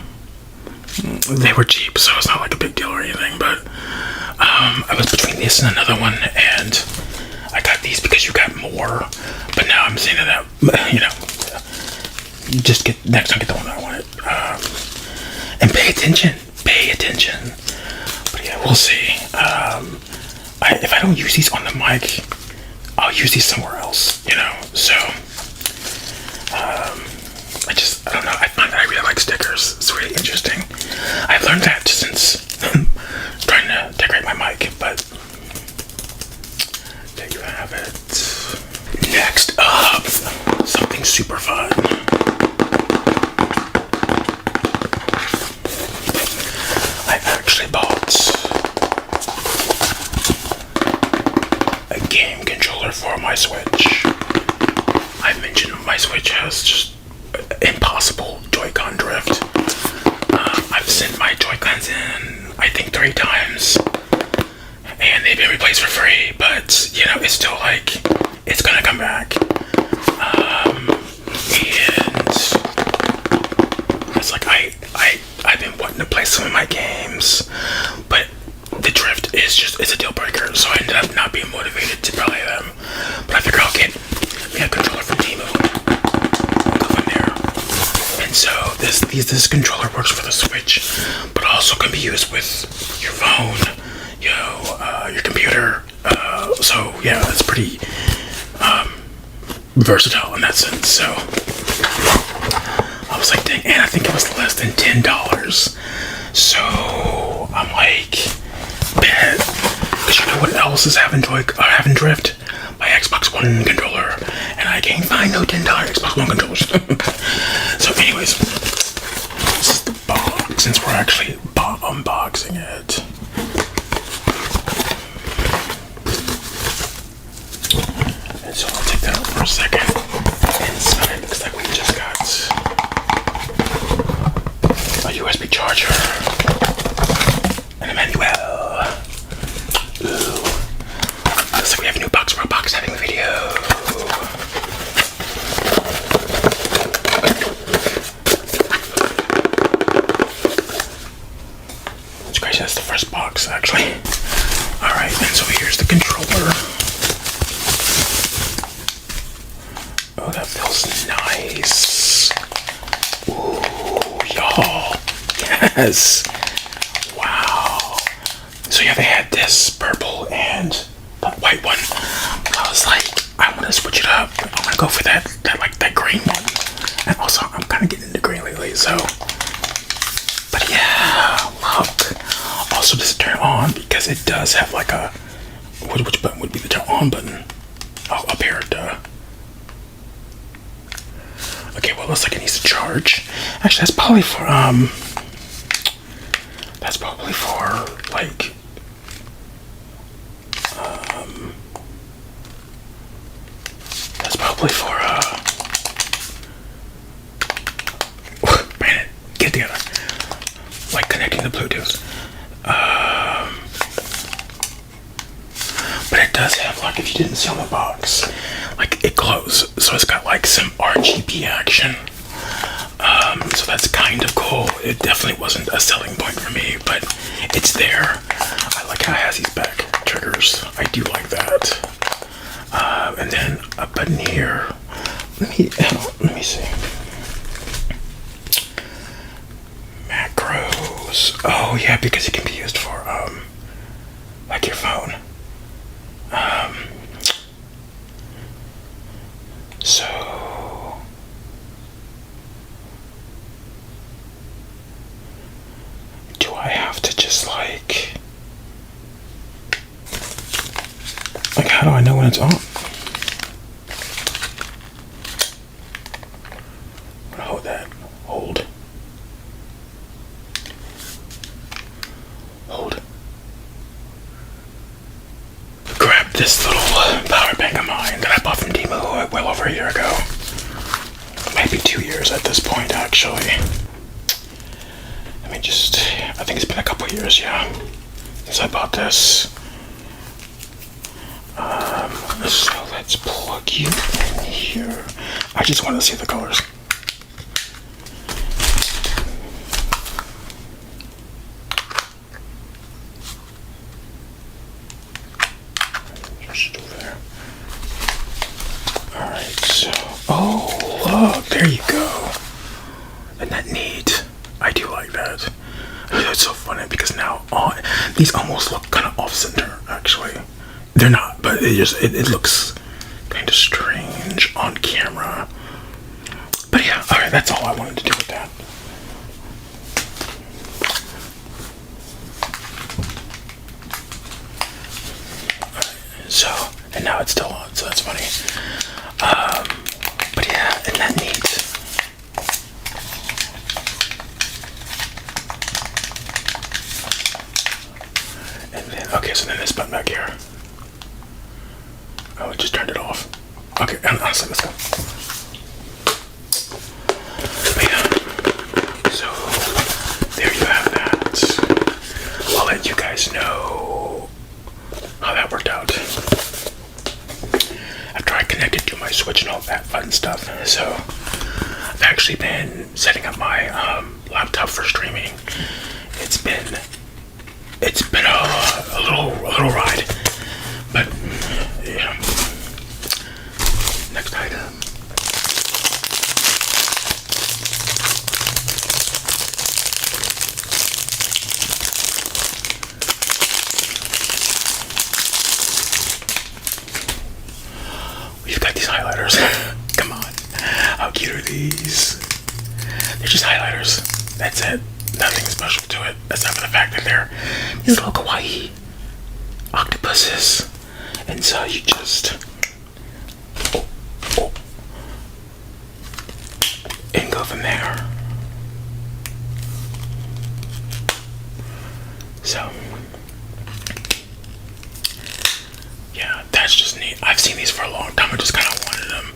they were cheap, so it's not like a big deal or anything, but I was between this and another one, and I got these because you got more, but now I'm seeing that, you know, just get next time, get the one I wanted. And pay attention. But yeah, we'll see. If I don't use these on the mic, I'll use these somewhere else, you know. So I don't know. I find that I really like stickers. It's really interesting. I've learned that since trying to decorate my mic, but there you have it. Next up, something super fun. I actually bought a game controller for my Switch. I mentioned my Switch has just impossible Joy-Con drift. I've sent my Joy-Cons in, I think 3 times, and they've been replaced for free, but you know, it's still like, it's gonna come back. And it's like, I've been wanting to play some of my games, but the drift is just, it's a deal breaker, so I ended up not being motivated to play them. But I figure I'll get a controller from Temu. Go in there. And so this controller works for the Switch, but also can be used with your phone, your computer. So yeah, it's pretty versatile in that sense. So I was like, dang, and I think it was less than $10. So I'm like, bet, because you know what else is having drift? My Xbox One controller, and I can't find no $10 Xbox One controllers. So anyways, this is the box, since we're actually unboxing it. And so I'll take that out for a second. Inside looks like we just got a USB charger and a manual. Ooh. Looks like we have a new box for a box having a video. It's crazy, that's the first box actually. Alright, and so here's the controller. Oh, that feels nice. Ooh, y'all. Yes. Wow. So yeah, they had this purple and that white one. But I was like, I want to switch it up. I want to go for that green one. And also, I'm kind of getting into green lately, so. But yeah, look. Also, does it turn on? Because it does have like a. Which button would be the turn on button? Oh, up here, duh. Okay, well, it looks like it needs to charge. Actually, that's probably for like. That's probably for man, get together. Like connecting the Bluetooth. But it does have, like, if you didn't see on the box, like it glows, so it's got like some RGB action. So that's kind of cool. It definitely wasn't a selling point for me, but it's there. I like how it has these back triggers. I do like that. And then a button here. Let me see. Macros. Oh yeah, because it can be used for like your phone. So do I have to just like how do I know when it's on? Hold that. Hold. Grab this little power bank of mine that I bought from Temu well over a year ago. Maybe 2 years at this point, actually. Let me just, I think it's been a couple years, yeah, since I bought this. So let's plug you in here. I just want to see the colors. Just over there. Alright, so, oh, look, there you go. Isn't that neat? I do like that. It's so funny because now these almost look kind of off center. Actually, they're not, but it looks kind of strange on camera. But yeah, all right. That's all I wanted to do with that. So, and now it's still on, so that's funny. But yeah, isn't that neat? And then, okay, so then this button back here. Oh, it just turned it off. Okay, honestly, let's go. But yeah, so there you have that. I'll let you guys know how that worked out after I connected to my Switch and all that fun stuff. So I've actually been setting up my laptop for streaming. It's been a little ride, but yeah. Next item. We've got these highlighters. Come on. How cute are these? They're just highlighters. That's it. Nothing special to it, except for the fact that they're these little kawaii octopuses. And so you just and go from there. So yeah, that's just neat. I've seen these for a long time. I just kind of wanted them.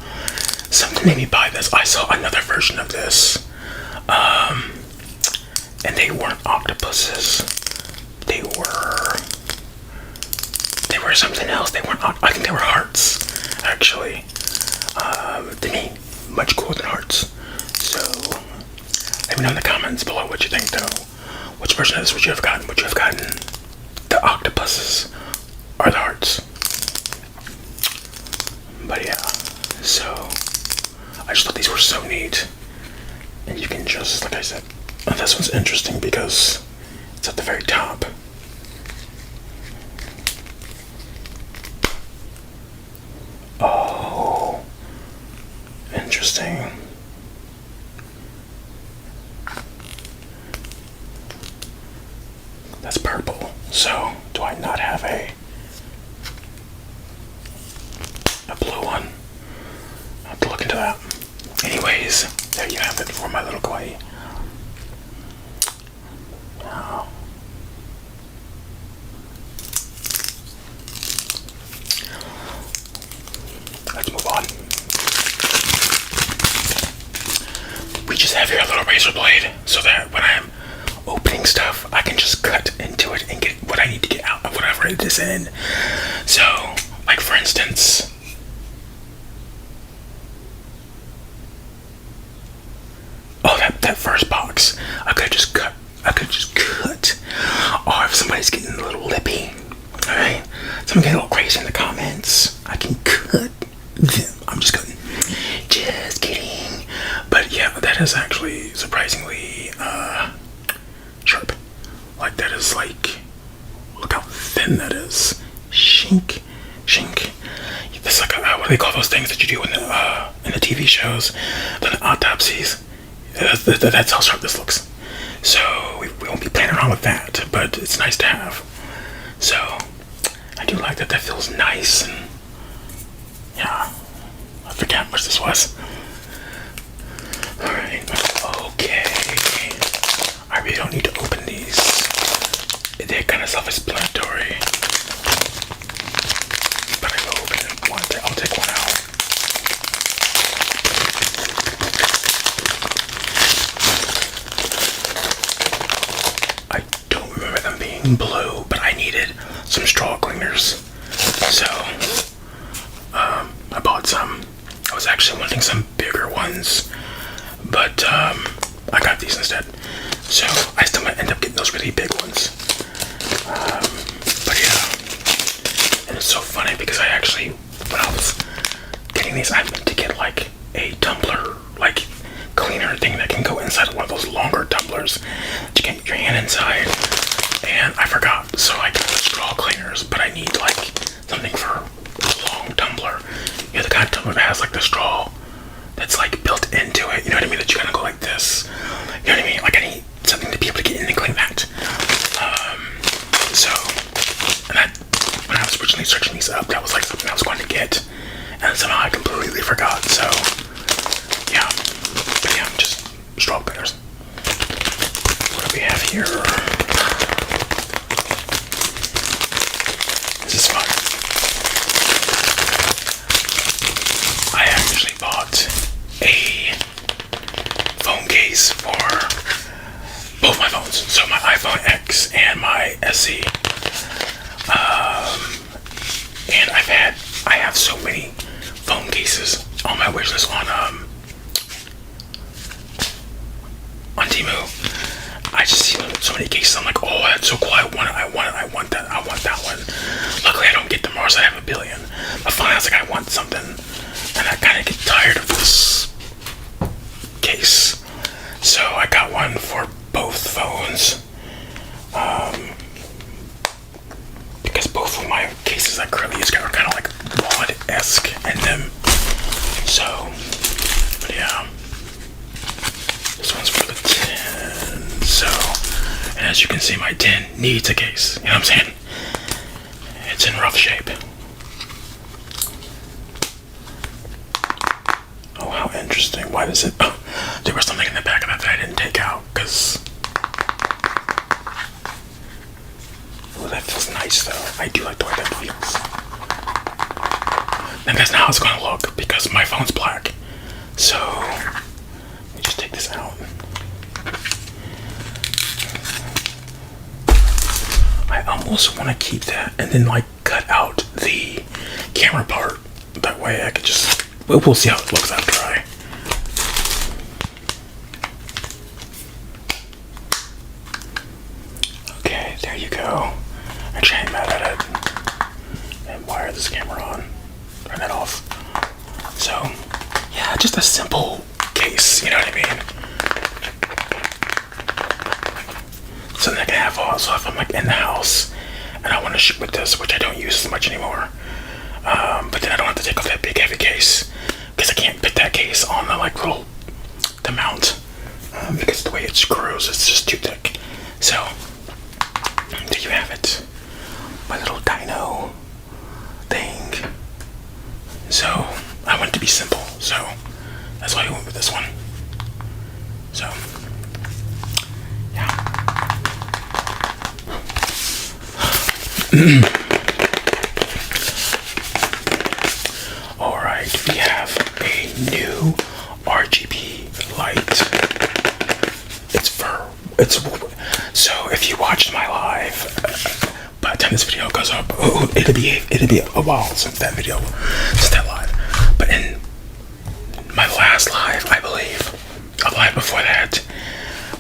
Something made me buy this. I saw another version of this. And they weren't octopuses. They were something else. They weren't. I think they were hearts, actually. To me, much cooler than hearts. So, let me know in the comments below what you think, though. Which version of this would you have gotten? Would you have gotten the octopuses or the hearts? But yeah, so I just thought these were so neat. And you can just, like I said, this one's interesting because it's at the very top. Oh, interesting. That's purple. So, do I not have a blue one? I'll have to look into that. Anyways, there you have it for my little kawaii. Now, let's move on. We just have here a little razor blade so that when I'm opening stuff, I can just cut into it and get what I need to get out of whatever it is in. So, like for instance, that first box, I could just cut. Or if somebody's getting a little lippy, alright? Someone getting a little crazy in the comments, I can cut them. I'm just cutting. Just kidding. But yeah, that is actually surprisingly sharp. Like that is like, look how thin that is. Shink. That's like what do they call those things that you do in the TV shows, the autopsies? That's how sharp this looks. So we won't be playing around with that, but it's nice to have. So I do like that. That feels nice, and yeah, I forget how much this was. All right, okay. I really don't need to open these. They're kind of self-explanatory, but I will open them. I'll take one out. I don't remember them being blue, but I needed some straw cleaners, so I bought some. I was actually wanting some bigger ones, but I got these instead. So I still might end up getting those really big ones. But yeah, and it's so funny because I actually, when I was getting these, I meant to get like a tumbler, like cleaner thing that can go inside of one of those longer tumblers that you can get your hand inside. And I forgot, so I got the straw cleaners, but I need like something for a long tumbler. You know, the kind of tumbler that has like the straw that's like built into it. You know what I mean? That you kind of go like this. You know what I mean? Like I need something to be able to get in and clean that. And that, when I was originally searching these up, that was like something I was going to get, and somehow I completely forgot. So yeah, but yeah, just straw cleaners. What do we have here? This is fun. I actually bought a phone case for both my phones, so my iPhone X and my SE. And I have so many phone cases on my wish list on Temu. I just see so many cases. I'm like, oh, that's so cool. I want that one. Luckily, I don't get them, or else I have a billion. But finally, I was like, I want something, and I kind of get tired of this case. So I got one for both phones. Because both of my cases I currently use are kind of like wad-esque in them. So, but yeah. This one's for the 10. So, and as you can see, my 10 needs a case. You know what I'm saying? It's in rough shape. Oh, how interesting. Why does it... Oh, there was something in the back of that I didn't take out, because... Oh, that feels nice, though. I do like the way that feels. And that's not how it's going to look, because my phone's black. So, let me just take this out. I almost want to keep that and then, like, cut out the camera part. That way I could just... We'll see how it looks after I... Okay, there you go. Actually, I ain't mad at it. And wire this camera on. Turn that off. So, yeah, just a simple case, you know what I mean? Something I can have also if I'm like in the house and I want to shoot with this, which I don't use as much anymore. But then I don't have to take off that big heavy case because I can't fit that case on the like little the mount because the way it screws, it's just too thick. So there you have it, my little dino thing. So I want it to be simple, so that's why I went with this one. So yeah. Alright, we have a new RGB light. So if you watched my live, by the time this video goes up, it'll be a while since that live. But in my last live, I believe, a live before that,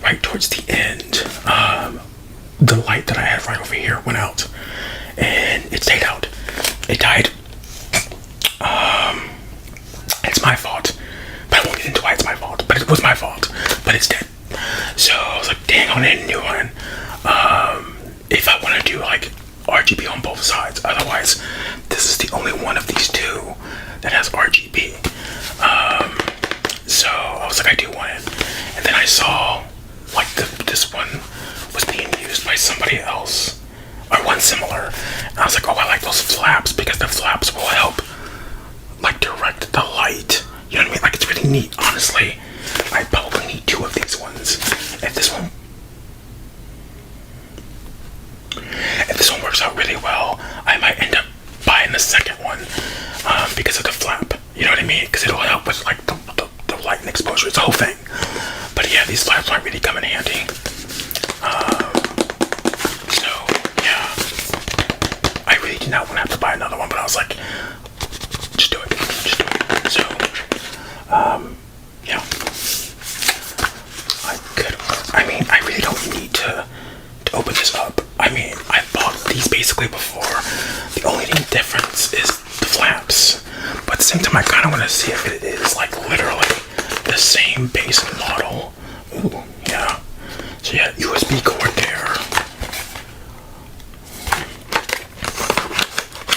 right towards the end, the light that I had right over here went out, and it stayed out. It died. It's my fault, but I won't get into why it's my fault. But it was my fault. But it's dead. So I was like, dang, I need a new one. If I want to do like RGB on both sides, otherwise, this is the only one of these two that has RGB. So I was like, I do want it, and then I saw like this one was being used by somebody else, or one similar. And I was like, oh, I like those flaps because the flaps will help like direct the light. You know what I mean? Like it's really neat. Honestly, I probably need two of these ones. If this one works out really well, I might end up buying the second one because of the flap. You know what I mean? Because it'll help with like the light and exposure. It's a whole thing. But yeah, these flaps might really come in handy. So yeah, I really did not want to have to buy another one, but I was like, just do it. So yeah, I really don't need to open this up. I mean, I bought these basically before. The only difference is the flaps, but at the same time I kind of want to see if it is like literally the same base model. Ooh, yeah. So yeah, USB cord there.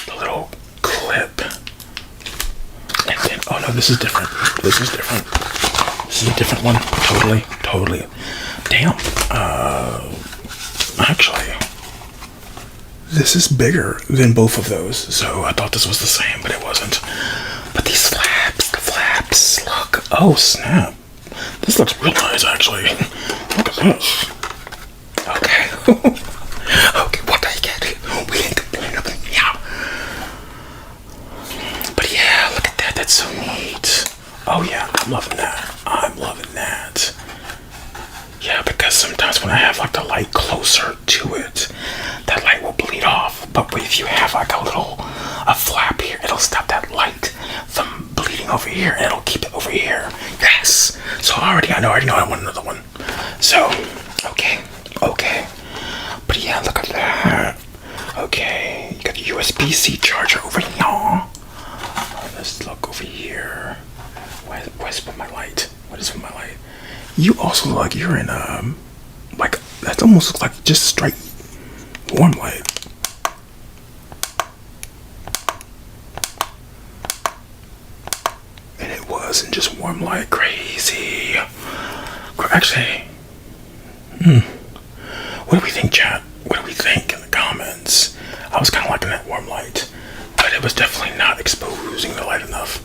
The little clip. And then, oh no, this is different. This is different. This is a different one. Totally. Damn. Actually, this is bigger than both of those. So I thought this was the same, but it wasn't. But these flaps, the flaps, look. Oh snap. This looks real nice, actually. Look at this. Okay. Okay, what did I get? We didn't complain about it. Yeah. But yeah, look at that. That's so neat. Oh yeah, I'm loving that. I'm loving that. Yeah, because sometimes when I have like the light closer to it, that light will bleed off. But if you have like a flap here, it'll stop that light from bleeding over here, and it'll keep it over here. Yes. So I already know I want another one. So, okay. But yeah, look at that. Okay, you got the USB-C charger over here. Let's look over here. Where's with my light? What is with my light? You also look like you're in like that almost looks like just straight warm light. And it wasn't just warm light. Crazy. Actually, what do we think, chat? What do we think in the comments? I was kind of liking that warm light, but it was definitely not exposing the light enough.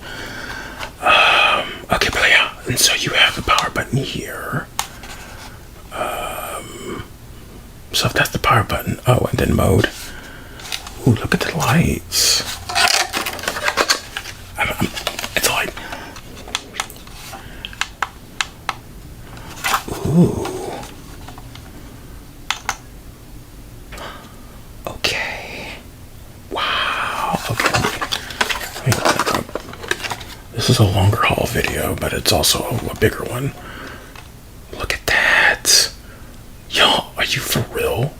Okay, but yeah, and so you have the power button here. So if that's the power button, oh, and then mode. Ooh, look at the lights. It's like, ooh. Okay. Wow. Okay. This is a longer haul video, but it's also a bigger one. Look at that. Yo, are you for real?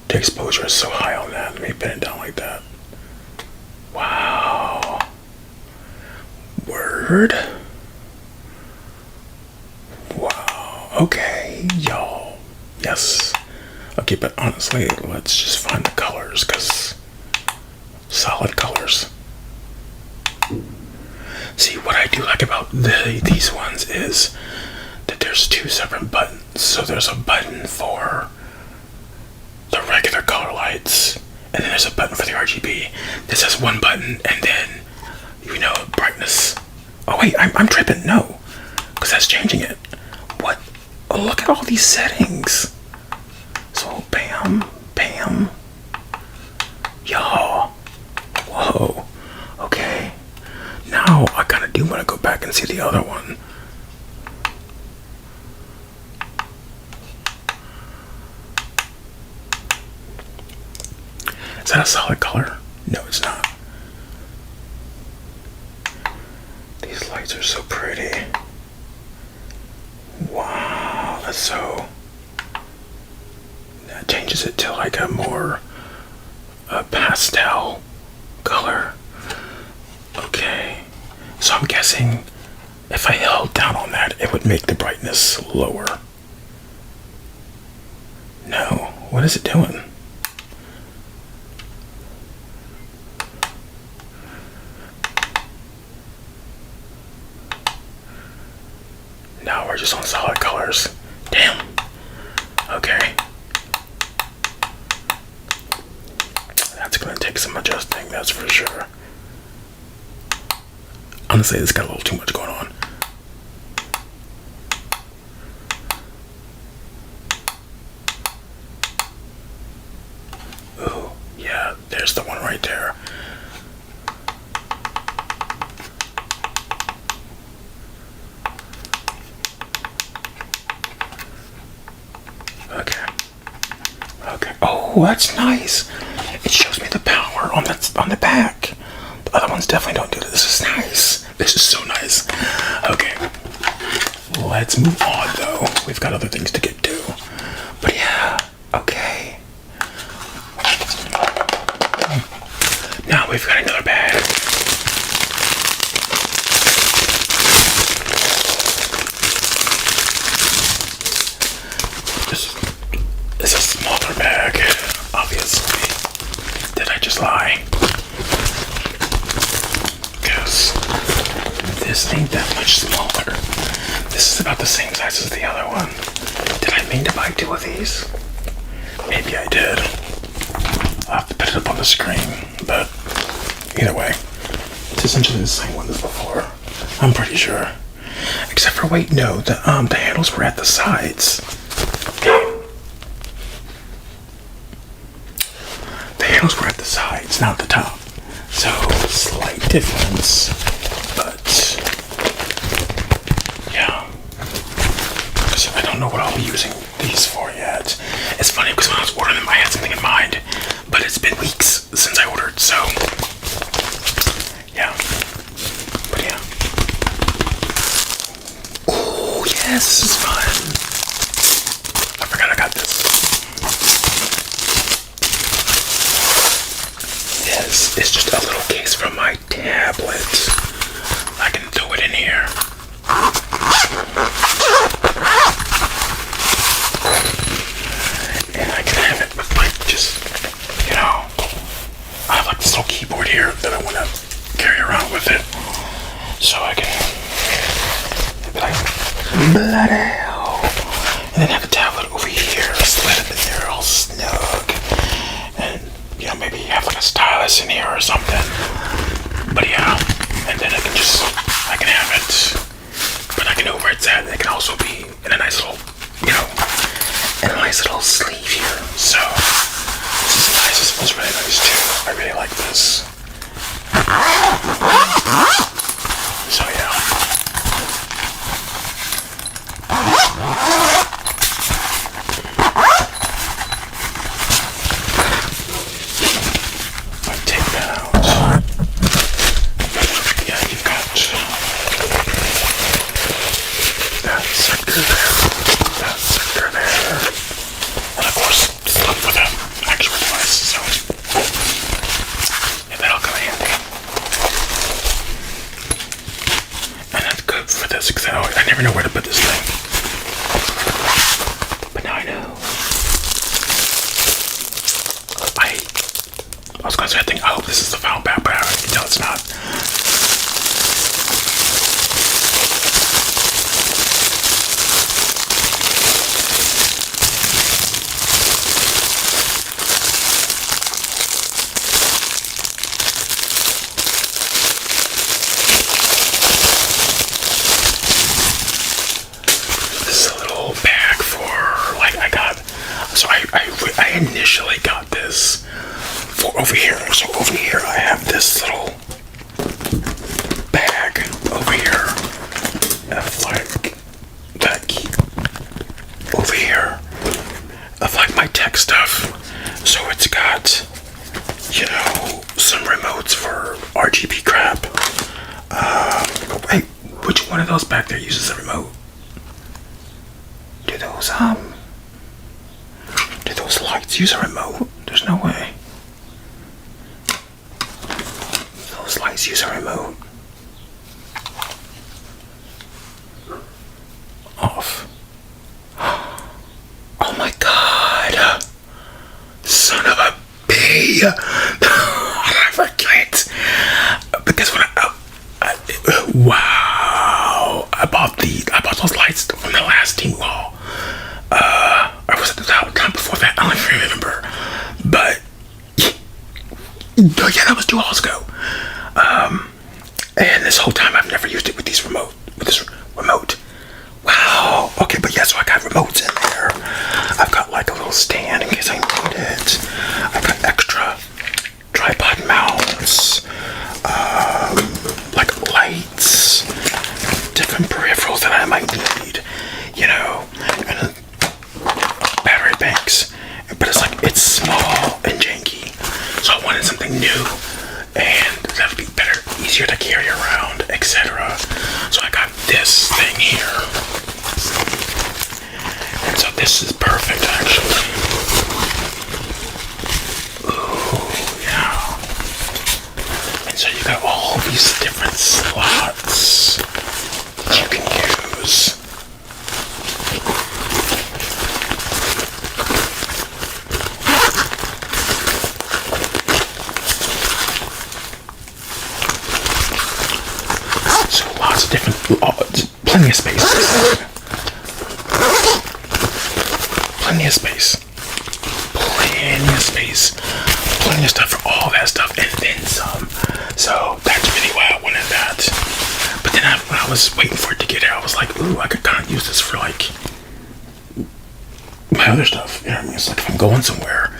The exposure is so high on that. Let me pin it down like that. Wow. Word. Wow. Okay, y'all. Yes. Okay, but honestly, let's just find the colors, because solid colors. See, what I do like about these ones is that there's two separate buttons. So there's a button for the regular color lights, and then there's a button for the RGB. This has one button, and then, brightness. Oh wait, I'm tripping. No, because that's changing it. What? Oh, look at all these settings. So bam, bam. Y'all. Whoa. Okay. Now I kind of do want to go back and see the other one. Is that a solid color? No, it's not. These lights are so pretty. Wow, that's so... That changes it to like a more pastel color. Okay, so I'm guessing if I held down on that, it would make the brightness lower. No, what is it doing? Now we're just on solid colors. Damn. Okay. That's gonna take some adjusting, that's for sure. Honestly, this got a little too much going on. Ooh, yeah, there's the one right there. Okay. Oh, that's nice. It shows me the power on the back. The other ones definitely don't do this. This is nice. This is so nice. Okay. Let's move on, though. We've got other things to get to. But yeah. Okay. Now we've got another bag. This is a smaller bag, obviously. Did I just lie? Because this ain't that much smaller. This is about the same size as the other one. Did I mean to buy 2 of these? Maybe I did. I'll have to put it up on the screen, but either way, it's essentially the same one as before. I'm pretty sure. Except for, wait, no, the handles were at the sides. The handles were at the sides, not the top. So, slight difference, but yeah. So I don't know what I'll be using these for yet. It's funny because when I was ordering them, I had something in mind, but it's been weeks since I ordered, so yeah. But yeah. Oh, yes, this is fun. I forgot I got this. Yes, it's just a little case from my tablet. I can throw it in here. And I can have it with, like, just, you know, I have like this little keyboard here that I want to carry around with it. So I can be like, bloody hell. And then have a tablet over here, slide it in there all snug. And, you know, maybe have like a stylus in here or something. But yeah, and then I can have it. But I can know where it's at. It can also be in a nice little, you know, in a nice little sleeve here. So this is nice. This smells really nice too. I really like this. So yeah. I take that out. Yeah, you've got that sector there, that sector there, and of course stuff for the actual device. So yeah, that'll come in handy. And that's good for this because I never know where to put this thing. But now I know. I was gonna say, I hope this is the final bat, but I can tell it's not. This is a little bag for, like, I initially got this for over here. So over here I have this little bag over here of like that key over here of like my tech stuff. So it's got, you know, some remotes for RGB crap. Wait, which one of those back there uses a remote? Do those lights use a remote? There's no way. Those lights use a remote. Off. Oh my god. Son of a bee. I forget. Because when wow. I bought those lights from the last Temu haul. Or was it the time before that? I don't even remember. But yeah, that was 2 hauls ago. And this whole time I've never used it with this remote. Wow. Okay, but yeah, so I got remotes in there. I've got like a little stand in case I need it. I got extra tripod mounts, like lights, different peripherals that I might need, you know, and battery banks. But it's like, it's small and janky, so I wanted something new and that would be better, easier to carry around, etc. So I got this thing here, and so this is perfect actually. Ooh, yeah. And so you got all these different slots that you can use. different, plenty of space. Plenty of space. Plenty of space. Plenty of stuff for all that stuff and then some. So that's really why I wanted that. But then when I was waiting for it to get here, I was like, ooh, I could kind of use this for like my other stuff. You know what I mean? It's like if I'm going somewhere,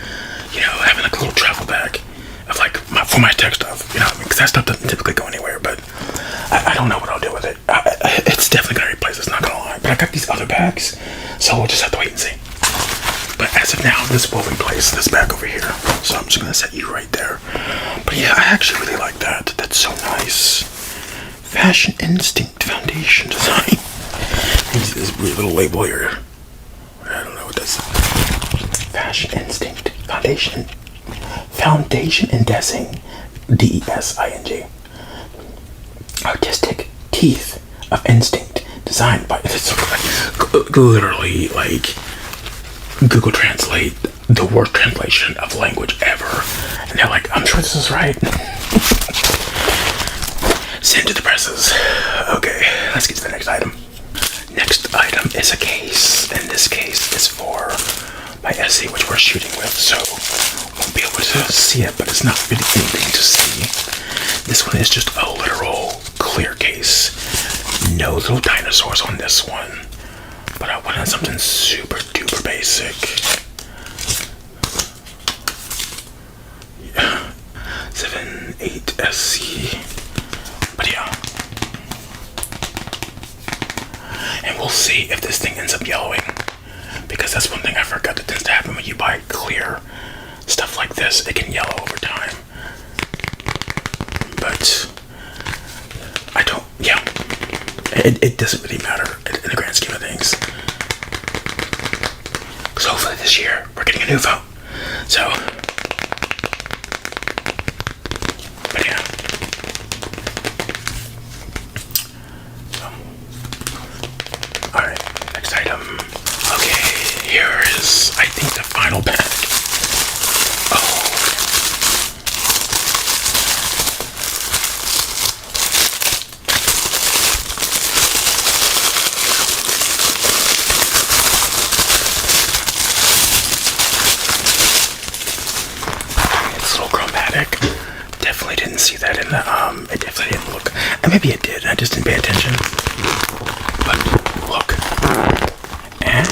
you know, having like a little travel bag of like for my tech stuff. You know what I mean? Because that stuff doesn't typically go anywhere. But I don't know what I'll do with it. It's definitely gonna replace this. Not gonna lie. But I got these other bags, so we'll just have to wait and see. But as of now, this will replace this bag over here. So I'm just gonna set you right there. But yeah, I actually really like that. That's so nice. Fashion Instinct Foundation Design. This weird little label here. I don't know what that's. Fashion Instinct Foundation. Foundation and Desing. DESING. Artistic Teeth of Instinct. Designed by. It's literally like Google Translate the worst translation of language ever. And they're like, I'm sure this is right. Send to the presses. Okay, let's get to the next item. Next item is a case, and this case is for my SE, which we're shooting with, so won't be able to see it, but it's not really anything to see. This one is just a literal clear case. No little dinosaurs on this one, but I wanted something super duper basic. Yeah. 7.8 SC. But yeah. And we'll see if this thing ends up yellowing. Because that's one thing I forgot that tends to happen when you buy clear stuff like this. It can yellow over time. But I don't, yeah. It doesn't really matter in the grand scheme of things. Because hopefully this year we're getting a new phone. So, but yeah. Alright, next item. Okay, here is, I think, the final bag. Oh. It's a little chromatic. Definitely didn't see that in the, it definitely didn't look, and maybe it did, I just didn't pay attention. But look, and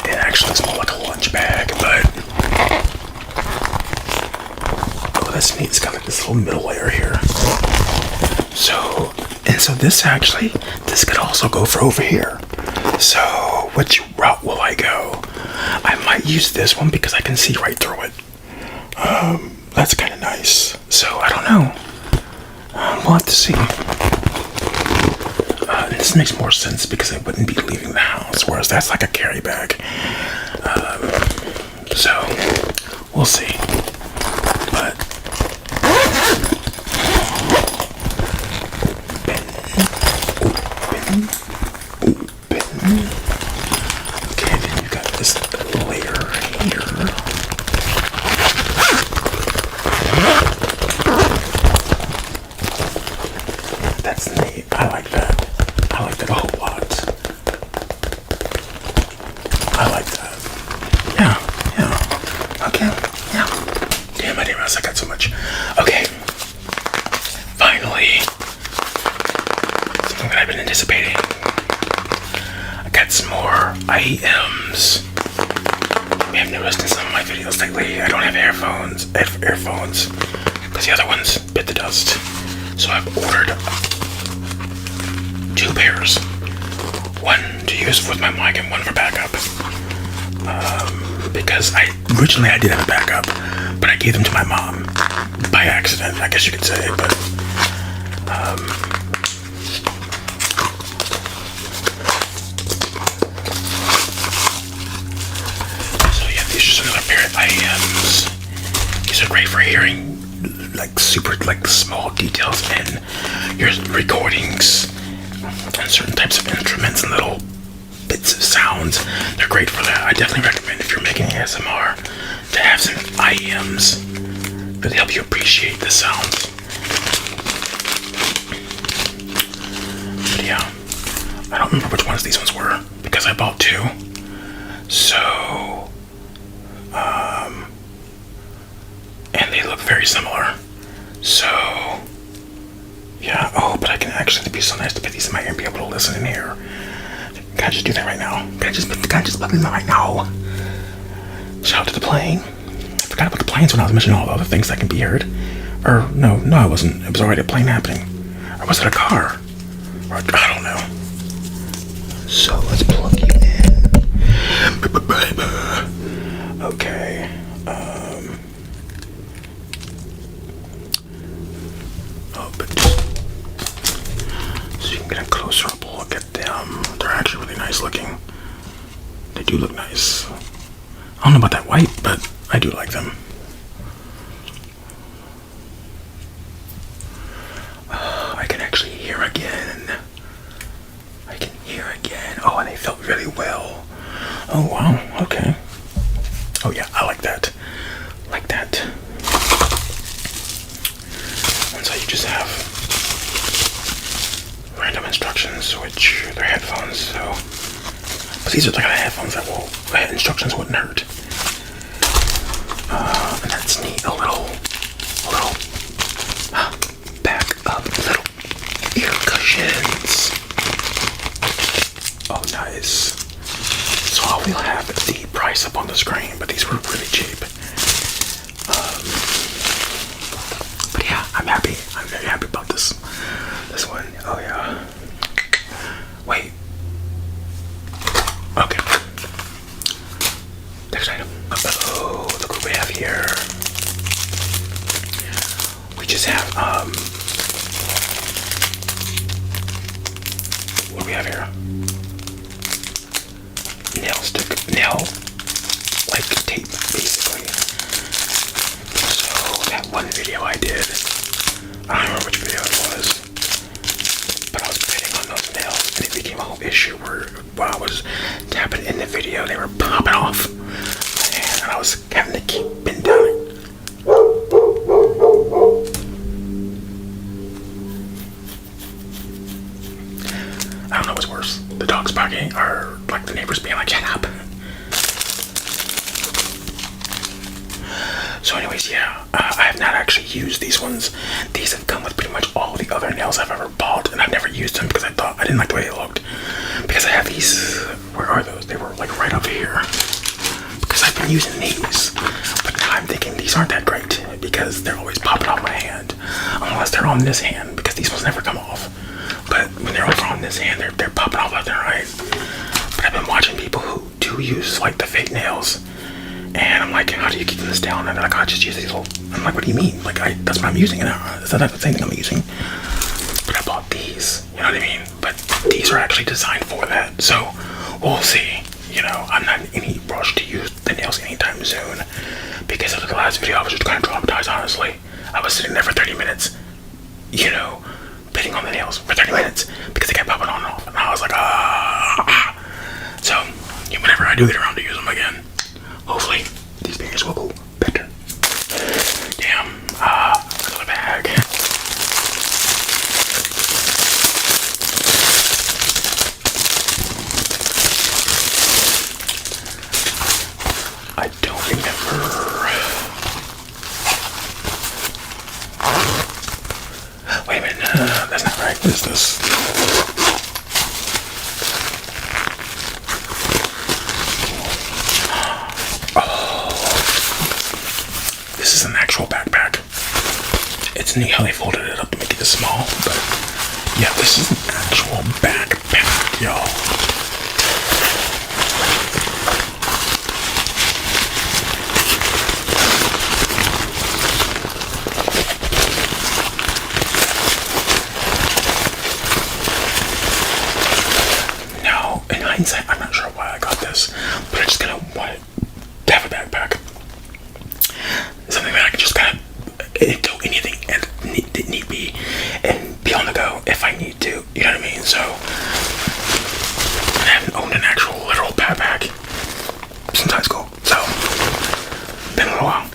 it actually looks more like a lunch bag, but oh, that's neat. It's got like this little middle layer here. So, and so this actually, this could also go for over here. So, which route will I go? I might use this one because I can see right through it. That's kind of nice. So, I don't know. We'll have to see. This makes more sense because I wouldn't be leaving the house, whereas that's like a carry bag. So, we'll see. But open. Okay, then you got this layer here. That's neat. I like that. I like that a whole lot. I like that. Yeah. Okay, yeah. Damn, I didn't realize I got so much. Okay. Finally. Something that I've been anticipating. I got some more IEMs. You may have noticed in some of my videos lately, I don't have earphones, because the other ones bit the dust. So I've ordered 2 pairs. One to use with my mic and one for backup. Because originally I did have a backup, but I gave them to my mom by accident, I guess you could say. But so yeah, these are just another pair of IEMs. These are great for hearing like super like small details in your recordings and certain types of instruments and little bits of sounds. They're great for that. I definitely recommend if you're making ASMR to have some IEMs. Really help you appreciate the sounds. yeah, I don't remember which ones these ones were because I bought two. So, and they look very similar. So, yeah. Oh, but I can actually, it'd be so nice to put these in my ear and be able to listen in here. Can I just do that right now? Can I just plug them in right now? Shout out to the plane. I forgot about the planes when I was mentioning all the other things that can be heard. Or no, I wasn't. It was already a plane happening. Or was it a car? Or I don't know. So let's plug you in. Okay. Oh, but so you can get a closer up look at them. They're actually really nice looking. They do look nice. I don't know about that white, but I do like them. I can actually hear again. I can hear again. Oh, and they felt really well. Oh, wow. Okay. Oh, yeah. I like that. Like that. And so you just have random instructions, which they're headphones, so. But these are the kind of headphones that will, instructions wouldn't hurt. And that's neat. A little pack of little ear cushions. Oh, nice. So I will have the price up on the screen, but these were really cheap. But yeah, I'm happy. I'm very happy about this one. Oh yeah. Wait. Okay. Next item. Oh, look what we have here. We just have what do we have here? Nail like tape, basically. So that one video I did, I don't remember which video it was, but I was biting on those nails, and it became a whole issue where while I was tapping in the video, they were popping off my hand, and I was having to keep bending down. I don't know what's worse, the dogs barking or like the neighbors being like, shut up. So anyways, yeah, I have not actually used these ones. These have come with pretty much all the other nails I've ever bought, and I've never used them because I didn't like the way they looked. Because I have these, where are those? They were like right up here. Because I've been using these, but now I'm thinking these aren't that great because they're always popping off my hand. Unless they're on this hand, because these ones never come off. But when they're over on this hand, they're popping off left and right. But I've been watching people who do use like the fake nails. And I'm like, how do you keep this down? And they're like, I just use these little. I'm like, what do you mean? Like, that's what I'm using. It's not the same thing I'm using. But I bought these, you know what I mean? But these are actually designed for that. So we'll see. You know, I'm not in any rush to use the nails anytime soon. Because after the last video, I was just kind of traumatized, honestly. I was sitting there for 30 minutes, you know, biting on the nails for 30 minutes because they kept popping on and off. And I was like, So, whenever I do get around to use them again, hopefully these fingers will go better. Damn, another bag. I don't remember. Wait a minute, that's not right. What is this? This is an actual backpack. It's neat how they folded it up to make it this small, but yeah, this is an actual backpack, y'all. Now, in hindsight, I'm not sure why I got this, but I just kind of wanted to have a backpack. Something that I can just kind of do anything and need be and be on the go if I need to. You know what I mean? So I haven't owned an actual literal backpack since high school. So been a little while.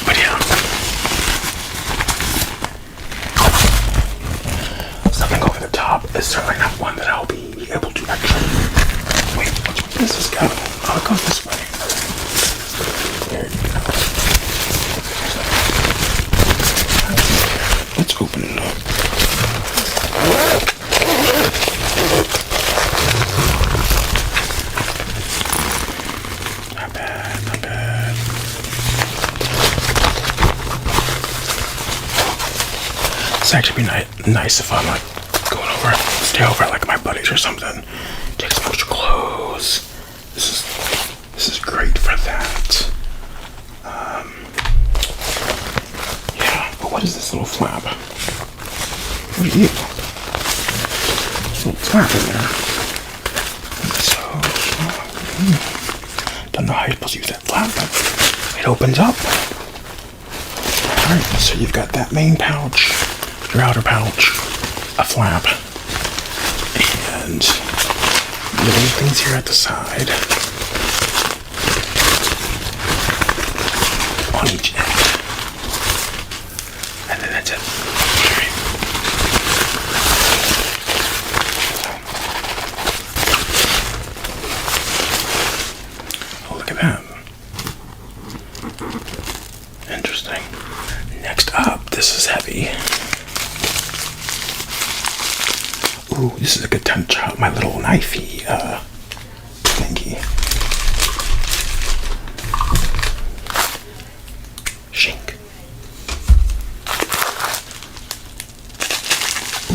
But yeah. Let's open it up. Not bad, not bad. It's actually be nice if I'm like going over, stay over at like my buddies or something. Take some extra clothes. This is great for that. Yeah, but what is this little flap? What are you? There's a little flap in there. So, don't know how you're supposed to use that flap, but it opens up. Alright, so you've got that main pouch, your outer pouch, a flap, and little things here at the side. On each end. And then that's it. Okay. Oh, look at that. Interesting. Next up, this is heavy. Ooh, this is a good time to chop my little knifey thingy. Shink.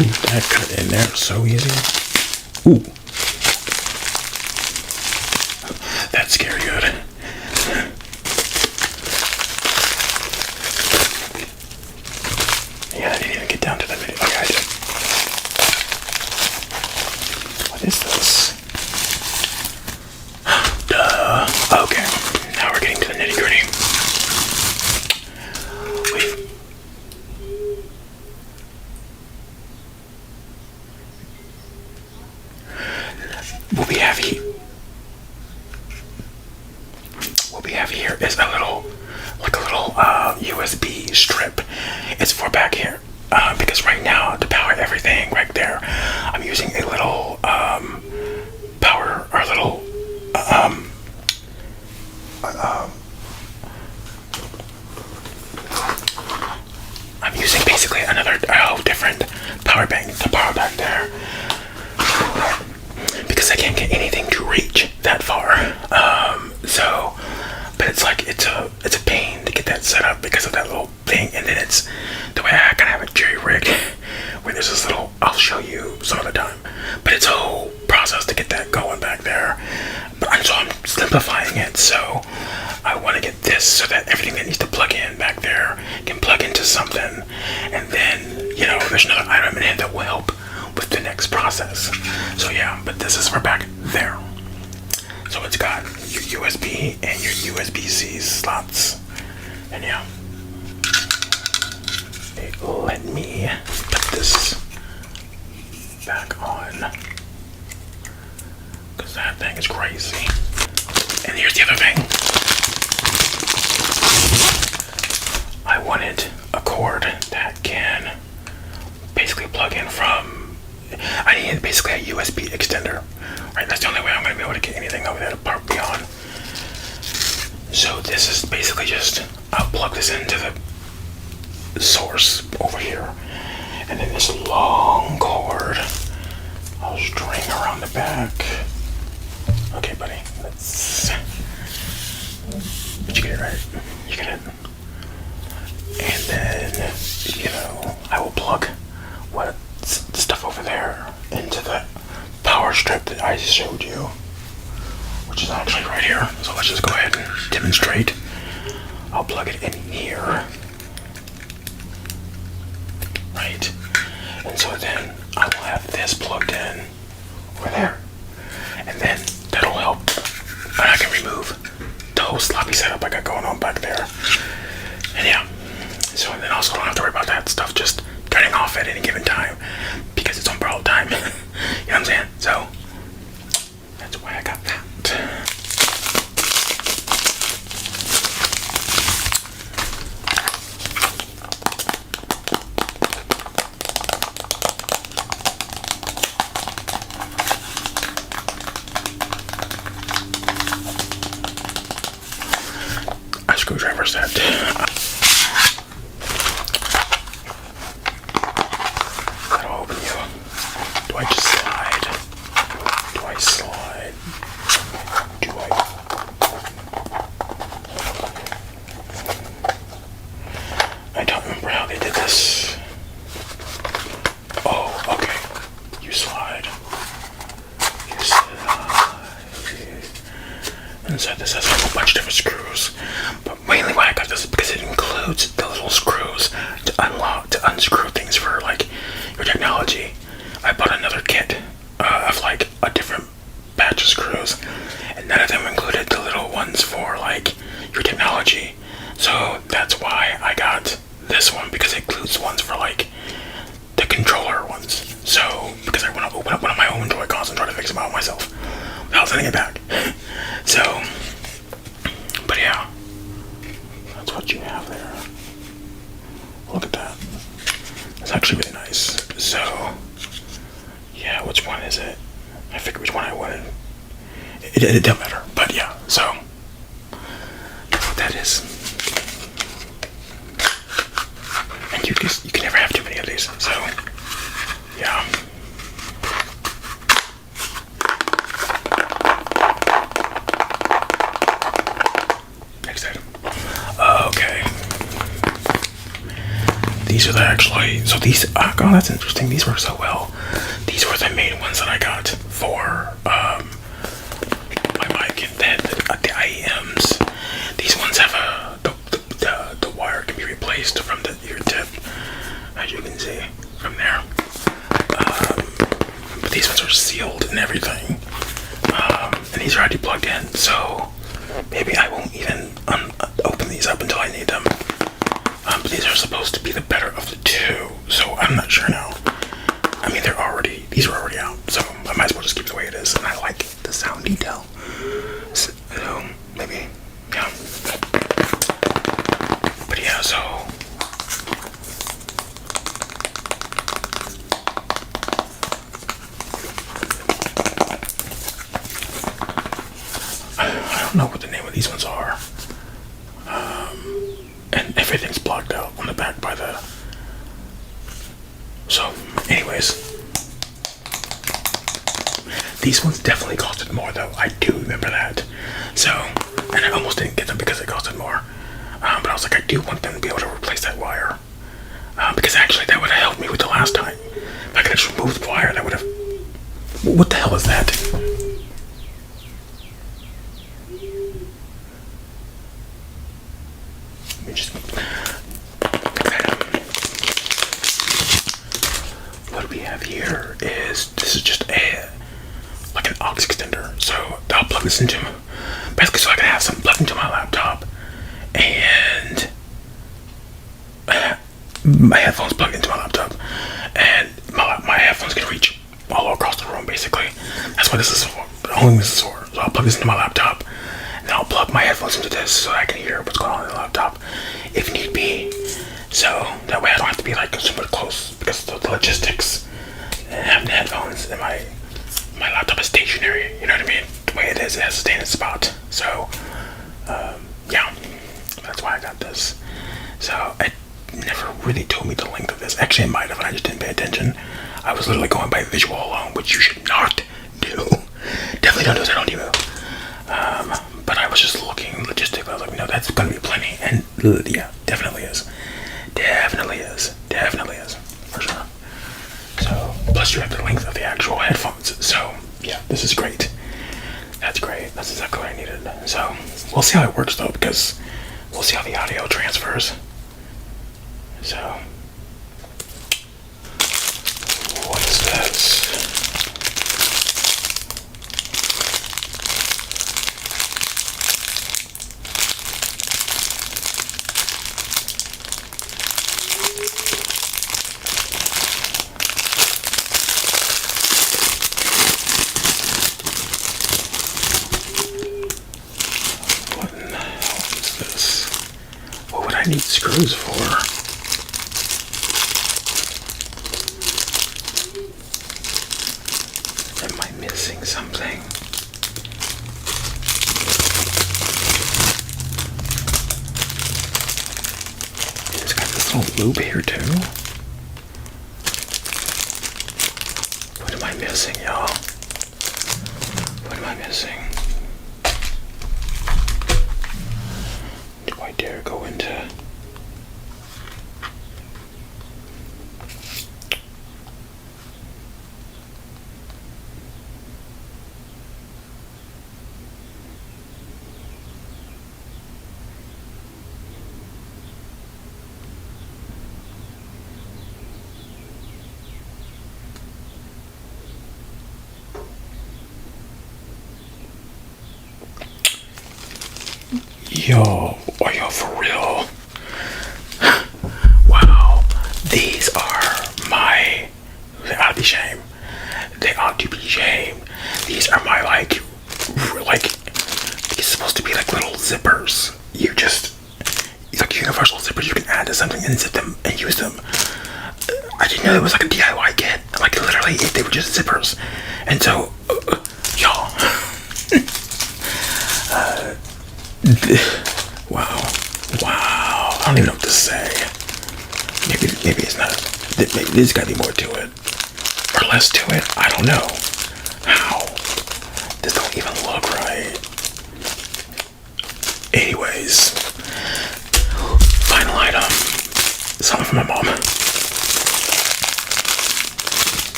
Ooh, that cut in there so easy. Ooh. That's scary good. Yeah, I didn't even get down to that video. Okay, I did. What is this? Duh. Okay, now we're getting to the nitty gritty. What we have here is a little USB strip. It's for back here because right now to power everything right there, I'm using a little power or little I'm using basically another different power bank to power back there because I can't get anything to reach that far. But it's like it's a pain to get that set up because of that little thing, and then it's the way I kind of have it jerry rigged, where there's this little. I'll show you some other time, but it's a whole process to get that going back there. But I'm simplifying it, so I want to get this so that everything that needs to plug in back there can plug into something, and then there's another item in it that will help with the next process. So yeah, but this is for back there. So it's got your USB and your USB-C slots. And yeah. Let me put this back on. Because that thing is crazy. And here's the other thing. I wanted a cord that can basically plug in from, I need basically a USB extender, right? That's the only way I'm going to be able to get anything over there to part beyond. So this is basically just, I'll plug this into the source over here, and then this long cord I'll string around the back. Okay, buddy, but you get it right, you get it. And then, I will plug the stuff over there into the power strip that I showed you, which is actually right here. So let's just go ahead and demonstrate. I'll plug it in here, right? And so then I will have this plugged in over there, and then that'll help. And I can remove the whole sloppy setup I got going on back there. And yeah. So then also don't have to worry about that stuff just turning off at any given time because it's on borrowed time. You know what I'm saying? So that's why I got that. A screwdriver set. this. Oh, okay. You slide. You slide. Inside this has a whole bunch of different screws. But mainly why I got this is because it includes the little screws to unlock, to unscrew things for like your technology. I bought another kit of like a different batch of screws, and none of them included the little ones for like your technology. So that's why I got this one, because it includes ones for like the controller ones. So because I want to open up one of my own Joy-Cons and try to fix them out myself without sending it back. So, but yeah, that's what you have there. Look at that. It's actually really nice. So, yeah, which one is it? I figured which one I wanted. It don't matter, but yeah, so that's what that is. And you can never have too many of these, so yeah. Next item. Okay. These are the actually, so these, oh god, that's interesting. These work so well. These were the main ones that I got for my mic, and then the IEMs. These ones have the wire can be replaced from the ear tip, as you can see from there. But these ones are sealed and everything. And these are already plugged in, so maybe I won't even open these up until I need them. But these are supposed to be the better of the two, so I'm not sure now. I mean, these are already out, so I might as well just keep it the way it is. And I like the sound detail, so maybe, yeah. But yeah, so I don't know what the name of these ones are. And everything's blocked out on the back by the. So, anyways, these ones definitely costed more, though. I do remember that. So, and I almost didn't get them because it costed more. But I was like, I do want them to be able to replace that wire, because actually that would have helped me with the last time. If I could just remove the wire, that would have. What the hell is that? Let me just. What we have here is, this is just like an aux extender. So I'll plug this into, basically so I can have something plugged into my laptop, and my headphones plugged into my laptop, and my headphones can reach all across the room, basically. That's what this is for. Only this is for. So I'll plug this into my laptop, and I'll plug my headphones into this so I can hear what's going on in the laptop if need be. So that way I don't have to be like super close, because of the logistics and having the headphones, and my laptop is stationary, you know what I mean? The way it is, it has to stay in its spot. So yeah, that's why I got this. So it never really told me the length of this. Actually it might have, and I just didn't pay attention. I was literally going by visual alone, which you should not do. Definitely don't do that on Temu. But I was just looking logistically. I was like, no, that's gonna be plenty. And yeah, definitely is. Definitely is, for sure. So, plus you have the length of the actual headphones. So, yeah, this is great. That's great. That's exactly what I needed. So, we'll see how it works though, because we'll see how the audio transfers. So, what is this? I need screws for. Am I missing something? It's got this little loop here too. What am I missing, y'all? What am I missing? Do I dare go into Yo, are y'all for real? Wow, these are my. They ought to be shamed. They ought to be shamed. These are my like. It's supposed to be like little zippers. It's like universal zippers you can add to something and zip them and use them. I didn't know it was like a DIY kit. Like literally, they were just zippers. And so, y'all. Wow. I don't even know what to say. Maybe it's not. Maybe there's gotta be more to it. Or less to it. I don't know. How? This don't even look right. Anyways. Final item. Something from my mom.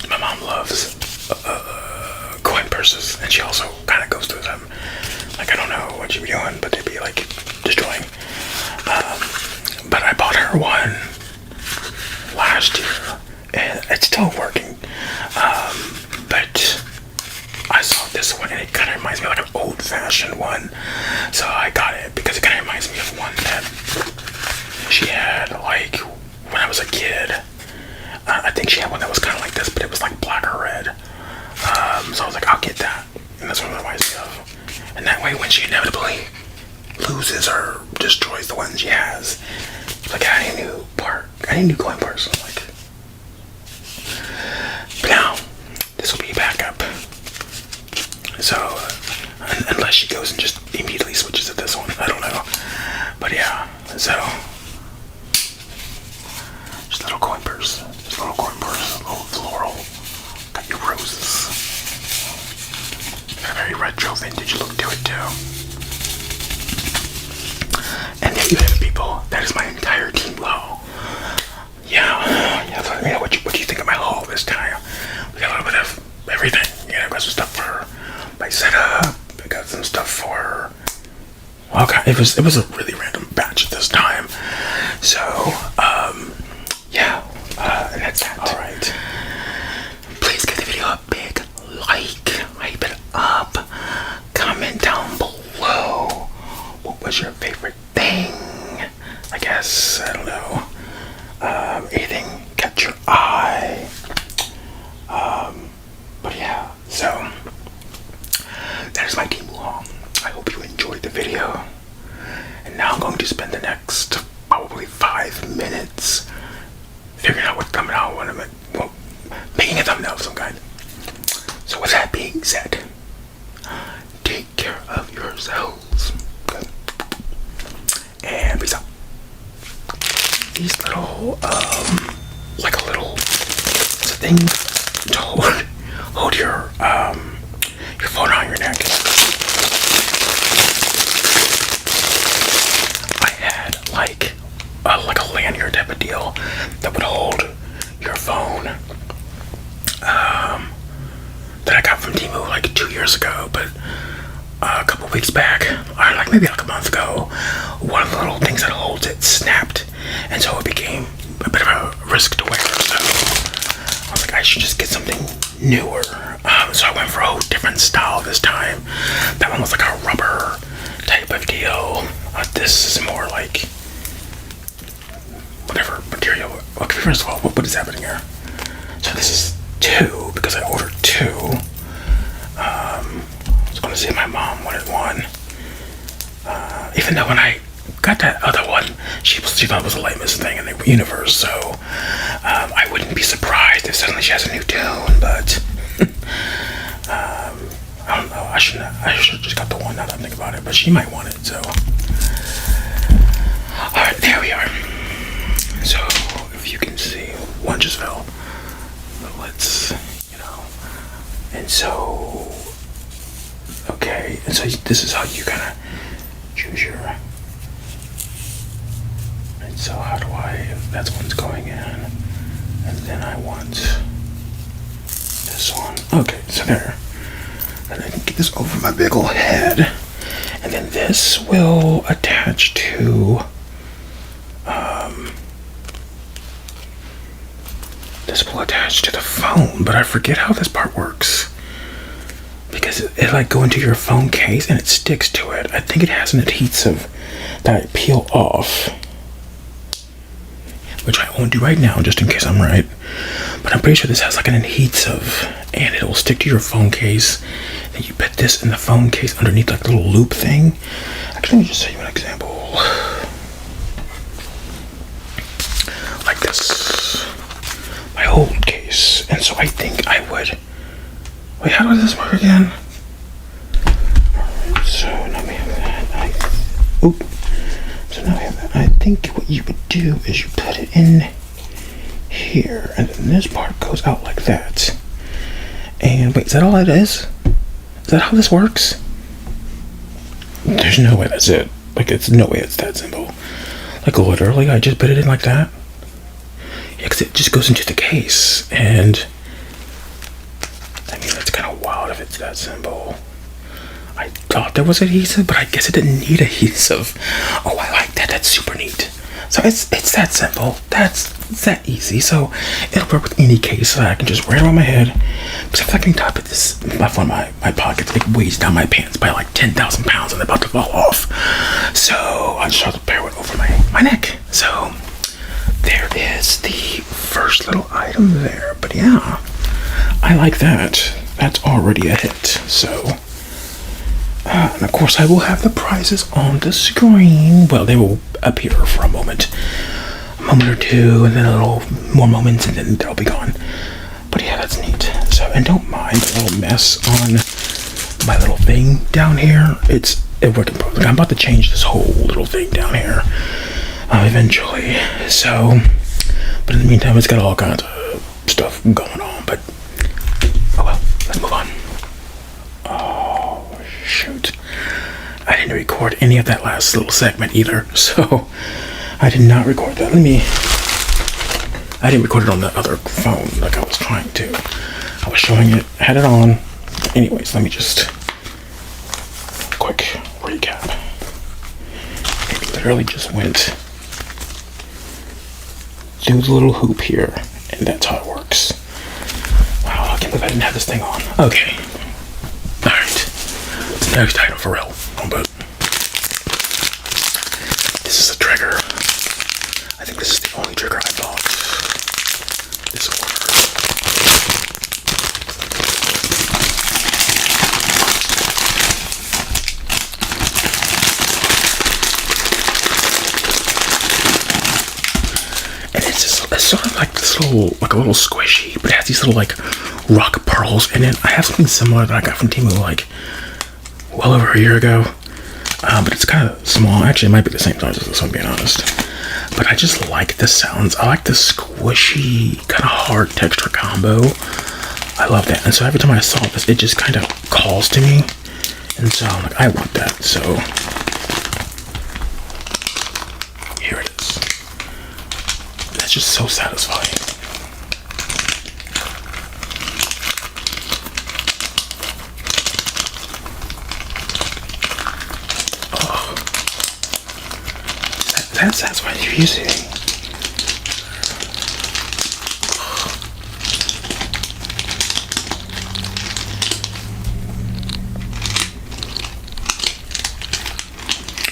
My mom loves coin purses, and she also kind of goes through them. Like, I don't know what she'd be doing, but they'd be like destroying. But I bought her one last year, and it's still working. But I saw this one, and it kind of reminds me of like an old-fashioned one. So I got it because it kind of reminds me of one that she had like when I was a kid. I think she had one that was kind of like this, but it was like black or red. So I was like, I'll get that, and that's what it reminds me of. And that way, when she inevitably loses or destroys the one she has, like I need a new part. I need a new coin purse. I'm like, but now this will be backup. So unless she goes and just immediately switches to this one, I don't know. But yeah, so just a little coin purse. Just a little coin purse. A little floral. Got your roses. Got a very retro vintage look to it too. And there you have it, people. That is my entire team haul. Yeah. So let me know what do you think of my haul this time. We got a little bit of everything. You know, got some stuff for my setup. I got some stuff for. Okay, it was a really random batch this time. So yeah, and that's that. All right. Please give the video a big like, hype it up, comment down below. What was your favorite thing? I guess, I don't know. Anything catch your eye? But yeah, so that is my team haul. I hope you enjoyed the video. And now I'm going to spend the next probably 5 minutes figuring out what thumbnail I want to make. Well, making a thumbnail of some kind. So with that being said, take care of yourselves. And peace out. These little, like a little, it's a thing to hold your phone on your neck. I had like a lanyard type of deal that would hold your phone, that I got from Temu like 2 years ago, but a couple weeks back, or like maybe like a month ago, one of the little things that holds it snapped, and so it became a bit of a risk to wear. So I was like, I should just get something newer. So I went for a different style this time. That one was like a rubber type of deal. This is more like whatever material. Okay, first of all, what is happening here? So this is 2 because I ordered 2. I was going to say my mom wanted 1. Even though when I got that other one, she thought it was the lamest thing in the universe. So I wouldn't be surprised if suddenly she has a new tune. But I don't know. I should have just got the one now that I think about it. But she might want it. So all right, there we are. So if you can see, one just fell. But let's, and so, okay, and so this is how you kind of choose your, and so how do that's one's going in, and then I want this one. Okay, so there. And I can get this over my big old head, and then this will attach to this will attach to the phone, but I forget how this part works. Because it like go into your phone case and it sticks to it. I think it has an adhesive that I peel off, which I won't do right now just in case I'm right. But I'm pretty sure this has like an adhesive and it will stick to your phone case. And you put this in the phone case underneath like a little loop thing. Actually, let me just show you an example. Like this. My old case. And so I think I would... Wait, how does this work again? Alright, so now we have that. So now we have that. I think what you would do is you put it in here, and then this part goes out like that. And wait, is that all it is? Is that how this works? There's no way that's it. Like, it's no way it's that simple. Like, literally, I just put it in like that. Yeah, because it just goes into the case, and... I mean, that's kind of wild if it's that simple. I thought there was adhesive, but I guess it didn't need adhesive. Oh, I like that. That's super neat. So it's that simple. It's that easy. So it'll work with any case. So I can just wear it on my head. Because if I can top it, this my phone, my pocket, it weighs down my pants by like 10,000 pounds and they're about to fall off. So I just have to pair it over my neck. So there is the first little item there. But yeah, I like that. That's already a hit. So, and of course I will have the prices on the screen. Well, they will appear for a moment or two, and then a little more moments, and then they'll be gone. But yeah, that's neat. So, and don't mind the little mess on my little thing down here. It's working perfectly. I'm about to change this whole little thing down here eventually. So, but in the meantime, it's got all kinds of stuff going on. But oh well, let's move on. Oh shoot, I didn't record any of that last little segment either, so I did not record that. I didn't record it on the other phone like I was trying to. I was showing it, had it on. Anyways, let me just quick recap. It literally just went through the little hoop here, and that's how it works. Wow, I can't believe I didn't have this thing on. Okay. Alright. Next item for real. But this is a trigger. I think this is the only trigger I bought this order. And it's sort of like this little, like a little squishy, but it has these little like rock pearls in it. I have something similar that I got from Temu like well over a year ago, but it's kind of small. Actually, it might be the same size as this one, being honest. But I just like the sounds. I like the squishy, kind of hard texture combo. I love that. And so every time I saw this, it just kind of calls to me. And so I'm like, I want that. So here it is. That's just so satisfying. That's what you're using.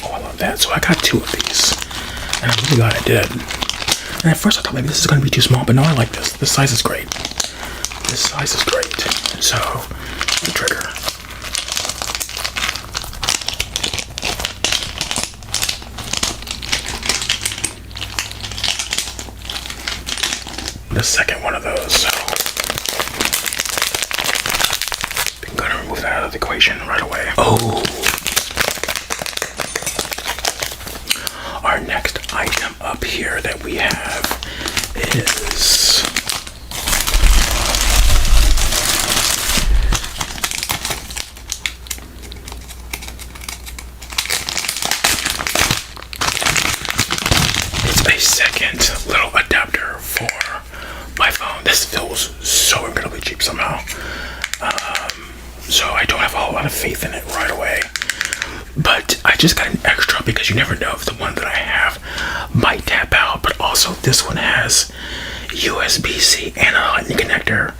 Oh, I love that. So I got 2 of these, and I'm really glad I did. And at first I thought maybe this is going to be too small, but no, I like this. This size is great. This size is great. So, the trigger. The second one of those, so I'm gonna remove that out of the equation right away. Oh, our next item up here that we have is a second little adapter for my phone. This feels so incredibly cheap somehow. So I don't have a whole lot of faith in it right away. But I just got an extra because you never know if the one that I have might tap out. But also this one has USB-C and a lightning connector.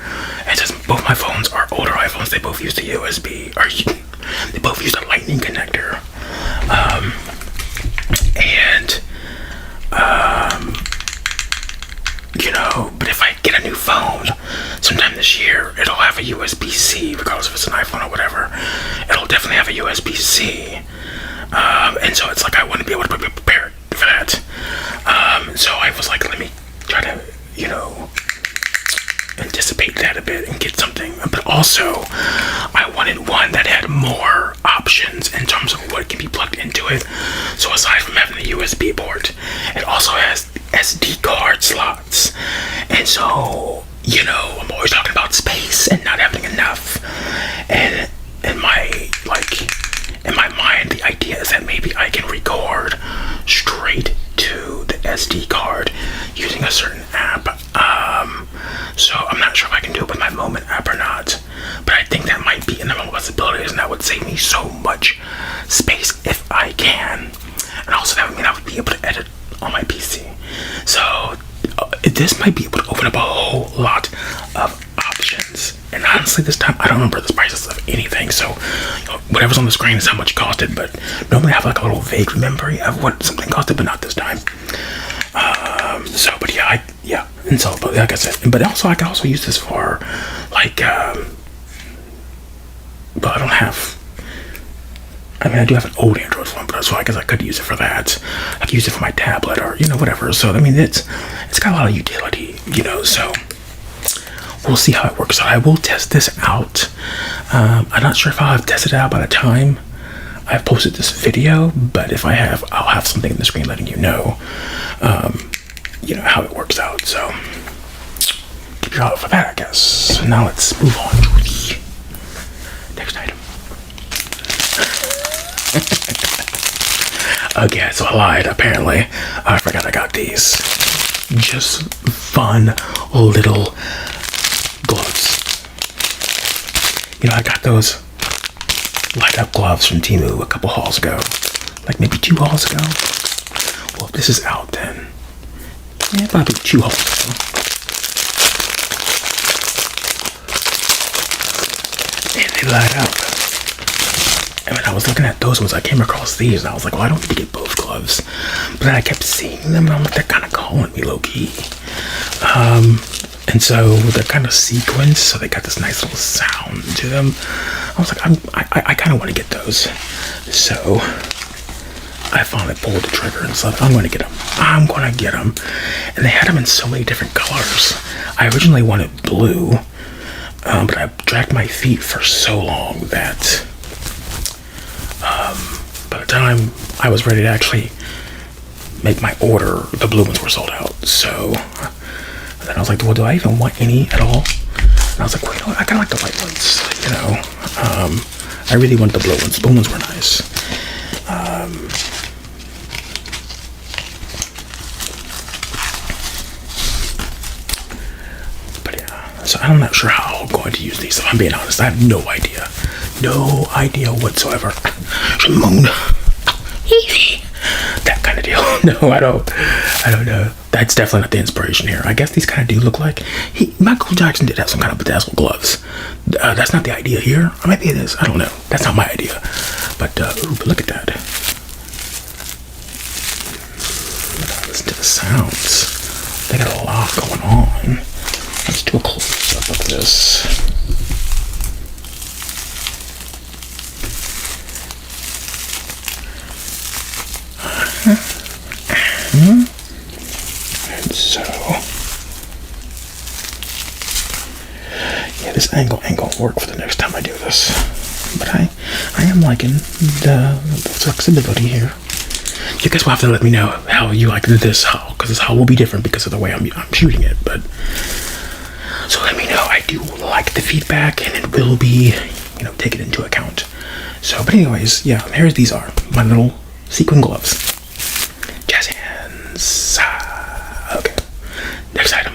And since both my phones are older iPhones, they both use the USB, or they both use the lightning connector. You know, but if I get a new phone sometime this year, it'll have a USB-C, regardless if it's an iPhone or whatever. It'll definitely have a USB-C. And so it's like I wouldn't be able to be prepared for that. So I was like, let me try to, you know, anticipate that a bit and get something. But also, I wanted one that had more options in terms of what can be plugged into it. So aside from having the USB port, it also has SD card slots. And so, you know, I'm always talking about space and not having enough. And in my mind, the idea is that maybe I can record straight to the SD card using a certain app. So I'm not sure if I can do it with my Moment app or not, but I think that might be in the realm of possibilities, and that would save me so much space if I can. And also that would mean I would be able to edit on my PC. So this might be able to open up a whole lot of options. And honestly, this time I don't remember the prices of anything, so you know, whatever's on the screen is how much it costed. But normally I have like a little vague memory of what something costed, but not this time. But yeah, and so, but like I said, but also I can also use this for like, but I don't have. I mean, I do have an old Android phone, but so I guess I could use it for that. I could use it for my tablet or, you know, whatever. So I mean, it's got a lot of utility, you know. So we'll see how it works out. I will test this out. I'm not sure if I'll have tested it out by the time I've posted this video, but if I have, I'll have something in the screen letting you know, you know, how it works out. So keep your eye out for that, I guess. So now let's move on to the next item. Okay, so I lied, apparently. I forgot I got these. Just fun little gloves. You know, I got those light up gloves from Temu a couple hauls ago. Like maybe 2 hauls ago. Well, if this is out then. Yeah, probably 2 hauls ago. And they light up. And when I was looking at those ones, I came across these, and I was like, well, I don't need to get both gloves. But then I kept seeing them, and I'm like, they're kind of calling me low-key. And so they're kind of sequenced, so they got this nice little sound to them. I was like, I kind of want to get those. So I finally pulled the trigger and said, I'm going to get them. I'm going to get them. And they had them in so many different colors. I originally wanted blue, but I dragged my feet for so long that by the time I was ready to actually make my order, the blue ones were sold out. So then I was like, well, do I even want any at all? And I was like, well, you know what? I kind of like the white ones, you know. I really want the blue ones. The blue ones were nice. But yeah, so I'm not sure how I'm going to use these. If I'm being honest, I have no idea. No idea whatsoever. Shimon. That kind of deal. No, I don't know. That's definitely not the inspiration here. I guess these kind of do look like Michael Jackson did have some kind of bedazzled gloves. That's not the idea here. Or maybe it is. I don't know. That's not my idea. But look at that. Listen to the sounds. They got a lot going on. Let's do a close up of this. And so, yeah, this angle ain't gonna work for the next time I do this. But I am liking the flexibility here. You guys will have to let me know how you like this haul, because this haul will be different because of the way I'm shooting it. But so let me know. I do like the feedback, and it will be, you know, taken into account. So, but anyways, yeah, here these are my little sequin gloves. Jazz hands. Okay. Next item.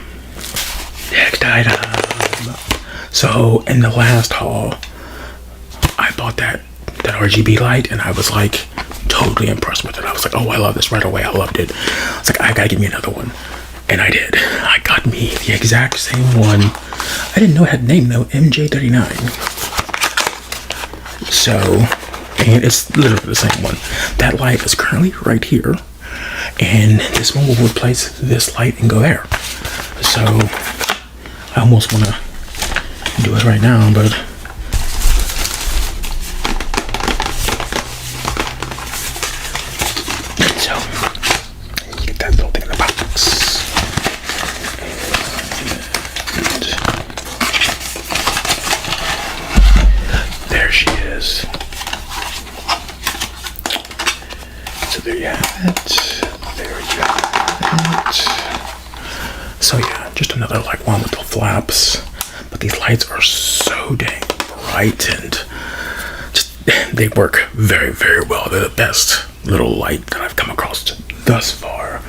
So in the last haul, I bought that RGB light, and I was like totally impressed with it. I was like, oh, I love this right away. I loved it. I was like, I gotta give me another one. And I did. I got me the exact same one. I didn't know it had a name though, MJ39. So, and it's literally the same one. That light is currently right here. And this one will replace this light and go there. So, I almost want to do it right now, but so you get that little thing in the box. And there she is. So there you have it. There you have it. So yeah, just another like one with the flaps. But these lights are so dang bright and just, they work very, very well. They're the best little light that I've come across thus far.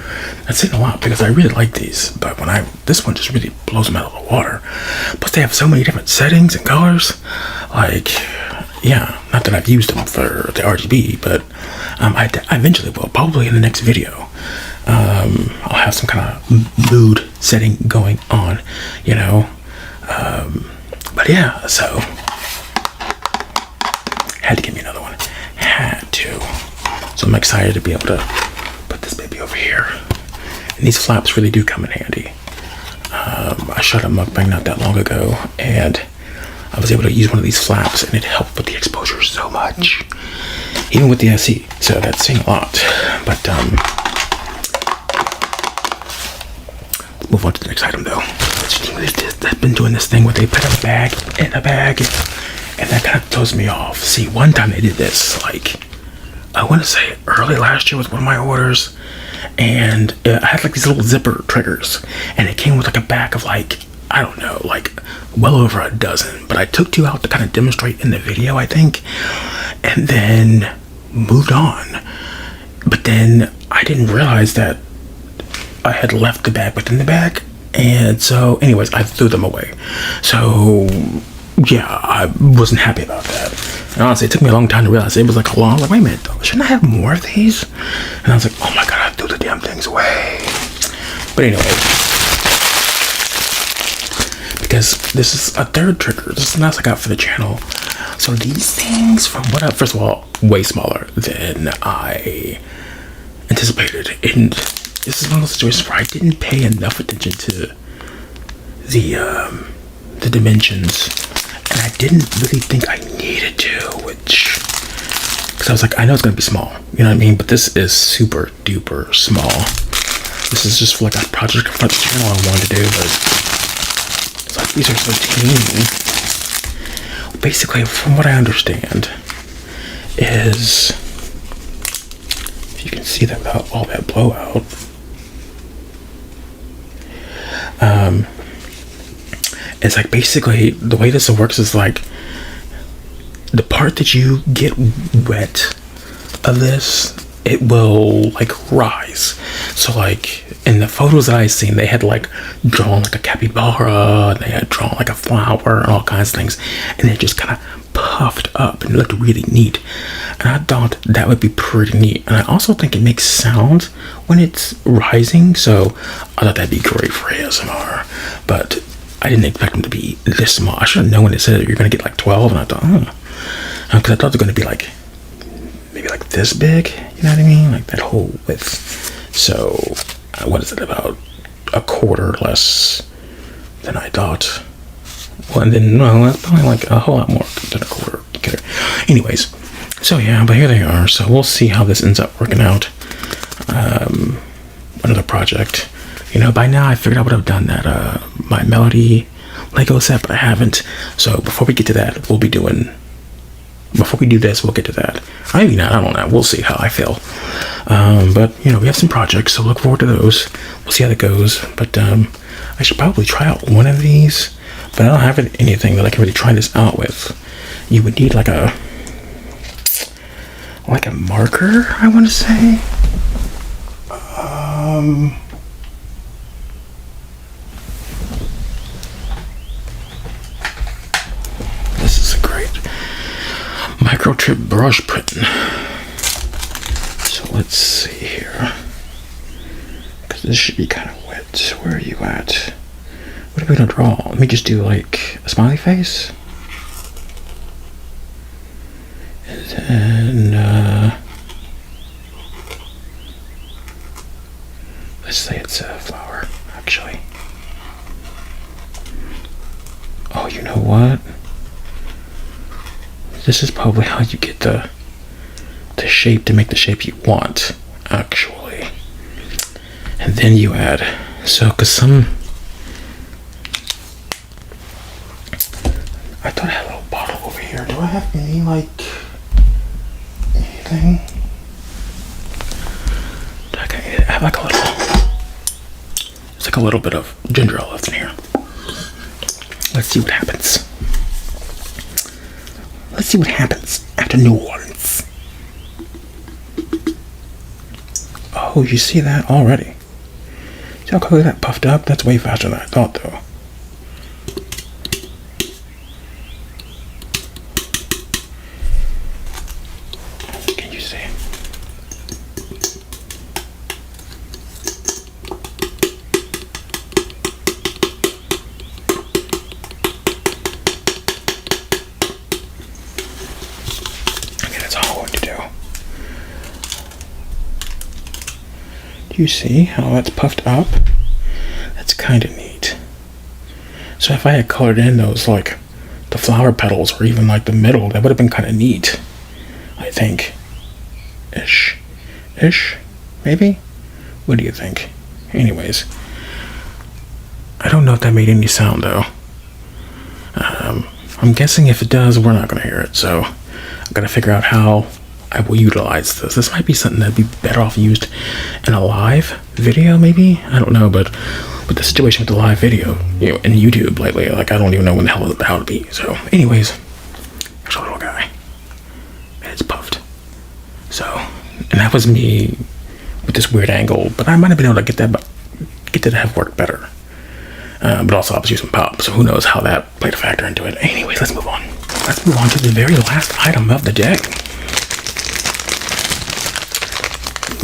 I've seen a lot because I really like these, but this one just really blows them out of the water. Plus they have so many different settings and colors. Like, yeah, not that I've used them for the RGB, but I eventually will, probably in the next video. I'll have some kind of mood setting going on, you know. But yeah, so had to give me another one. Had to. So I'm excited to be able to put this baby over here. And these flaps really do come in handy. I shot a mukbang not that long ago, and I was able to use one of these flaps, and it helped with the exposure so much, even with the SE. So that's saying a lot. But move on to the next item though. They've been doing this thing where they put a bag in a bag, and that kind of throws me off. See, one time they did this, like, I want to say early last year was one of my orders, and I had like these little zipper triggers, and it came with like a bag of like, I don't know, like well over a dozen, but I took 2 out to kind of demonstrate in the video, I think, and then moved on. But then I didn't realize that I had left the bag within the bag, and so anyways, I threw them away. So yeah, I wasn't happy about that. And honestly, it took me a long time to realize it was like a long, like, wait a minute, shouldn't I have more of these? And I was like, oh my god, I threw the damn things away. But anyway, because this is a third trigger, this is the last I got for the channel. So these things, from what first of all, way smaller than I anticipated. And this is one of those situations where I didn't pay enough attention to the dimensions, and I didn't really think I needed to, because I was like, I know it's gonna be small, you know what I mean, but this is super duper small. This is just for like a project for the channel I wanted to do, but it's like these are so teeny. Basically, from what I understand, is, if you can see that without all that blowout, it's like basically the way this works is like the part that you get wet of this, it will like rise. So like in the photos that I seen, they had like drawn like a capybara, and they had drawn like a flower and all kinds of things, and it just kind of puffed up and looked really neat. And I thought that would be pretty neat. And I also think it makes sound when it's rising, so I thought that'd be great for ASMR. But I didn't expect them to be this small. I should have known when it said you're gonna get like 12, and I thought, because I thought they're gonna be like maybe like this big, you know what I mean, like that whole width. So what is it, about a quarter less than I thought? Well, and then no, that's probably like a whole lot more than a quarter. Anyways, so yeah, but here they are. So we'll see how this ends up working out. Another project. You know, by now I figured I would have done that my Melody Lego set, but I haven't. So before we get to that, before we do this, we'll get to that. Maybe not, I don't know. We'll see how I feel. But, you know, we have some projects, so look forward to those. We'll see how that goes. But I should probably try out one of these, but I don't have anything that I can really try this out with. You would need like a marker, I want to say. This is a great microchip brush printing. So let's see here, because this should be kind of wet. Where are you at? What are we gonna draw? Let me just do like a smiley face. And then, let's say it's a flower, actually. Oh, you know what? This is probably how you get the shape to make the shape you want, actually. And then you add, so, cause some, I thought I had a little bottle over here. Do I have any, like, anything? I have like a little, it's like a little bit of ginger ale left in here. Let's see what happens. Let's see what happens after New Orleans. Oh, you see that already? See how quickly that puffed up? That's way faster than I thought, though. Can you see? Okay, that's all I'm going to do. Do you see how that's puffed up? That's kind of neat. So if I had colored in those, like, the flower petals or even like the middle, that would have been kind of neat, I think. Ish, maybe? What do you think? Anyways, I don't know if that made any sound though. I'm guessing if it does, we're not gonna hear it, so I've got to figure out how I will utilize this. This might be something that'd be better off used in a live video, maybe? I don't know, but with the situation with the live video, you know, in YouTube lately, like, I don't even know when the hell how to be. So, anyways, there's a little guy. And it's puffed. So, and that was me with this weird angle, but I might have been able to get that to have worked better. But also, obviously, some pop, so who knows how that played a factor into it. Anyways, let's move on. Let's move on to the very last item of the day,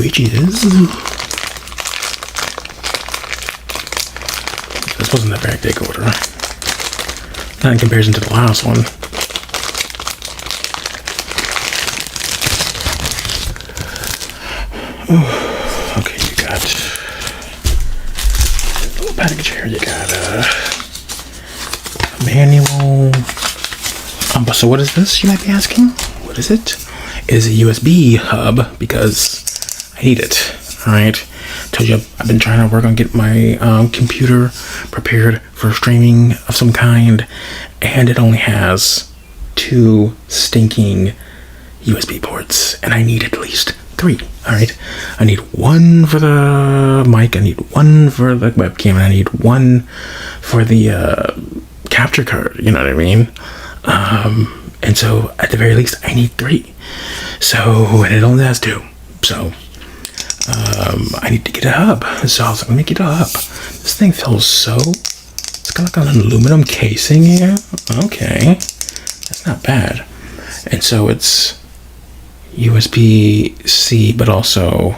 which is, this wasn't a very big order, not in comparison to the last one. Ooh, okay, you got a little package here. You got a manual. So what is this, you might be asking? What is it? It is a USB hub because I need it. All right, told you I've been trying to work on getting my computer prepared for streaming of some kind, and it only has 2 stinking USB ports, and I need at least 3. All right, I need 1 for the mic, I need 1 for the webcam, and I need 1 for the capture card. You know what I mean? And so at the very least, I need 3. So, and it only has 2. So, I need to get a hub. So I was like, let me get a hub. This thing feels so, it's got like an aluminum casing here. Okay, that's not bad. And so it's USB-C, but also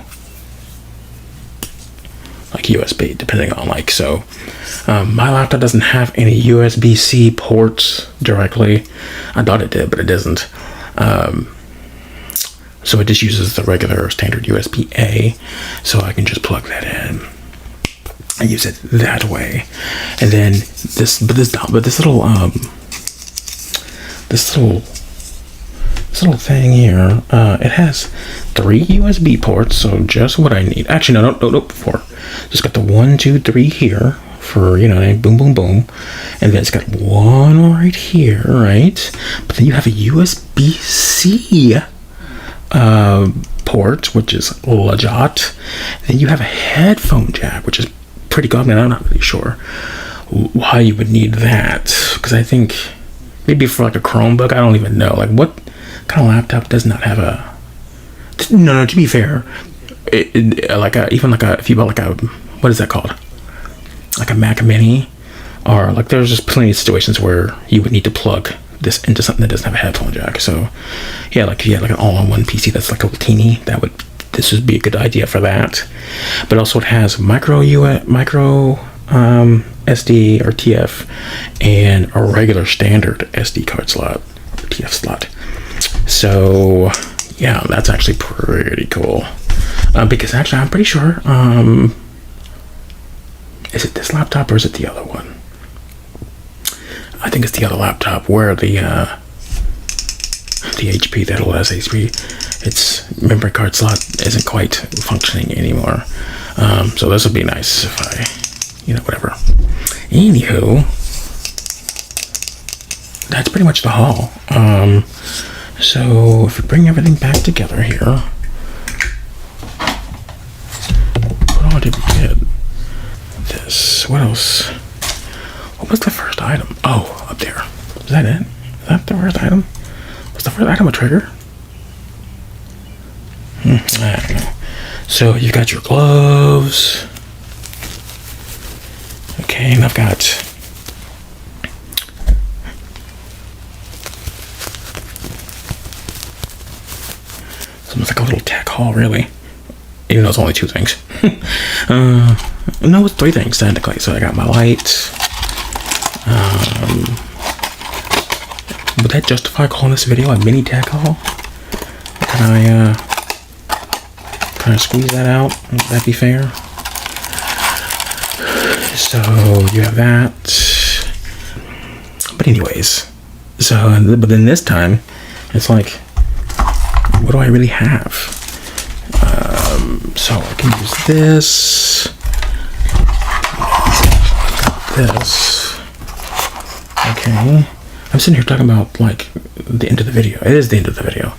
like USB, depending on like, so my laptop doesn't have any USB-C ports directly. I thought it did, but it doesn't. So it just uses the regular standard USB-A, so I can just plug that in and use it that way. And then this little thing here, it has 3 USB ports, so just what I need. Actually, no, 4. Just got the 1, 2, 3 here for, you know, boom, boom, boom, and then it's got 1 right here, right? But then you have a USB-C port, which is legit. Then you have a headphone jack, which is pretty cool. I mean, I'm not really sure why you would need that, because I think maybe for like a Chromebook, I don't even know. Like, what kind of laptop does not have a? No. To be fair, if you bought like a, what is that called? Like a Mac Mini, or like, there's just plenty of situations where you would need to plug this into something that doesn't have a headphone jack. So yeah, like if you had like an all-in-one PC that's like a little teeny, that would this would be a good idea for that. But also it has micro SD or TF and a regular standard SD card slot, or TF slot. So yeah, that's actually pretty cool. Because actually I'm pretty sure, is it this laptop or is it the other one? I think it's the other laptop where the HP, that old SHP, its memory card slot isn't quite functioning anymore. So this would be nice if I, whatever. Anywho, that's pretty much the haul. So if we bring everything back together here, what all did we get? This, what else? What was the first item? Oh, up there. Is that it? Is that the first item? Was the first item a trigger? I don't know. So you got your gloves. Okay, and I've got almost like a little tech haul, really. Even though it's only 2 things. No, it's 3 things technically. So I got my light. Would that justify calling this video a mini tech haul? Can I squeeze that out? Would that be fair? So you have that. But anyways, but then this time, it's like, what do I really have? So I can use this. This. Okay. I'm sitting here talking about like the end of the video. It is the end of the video.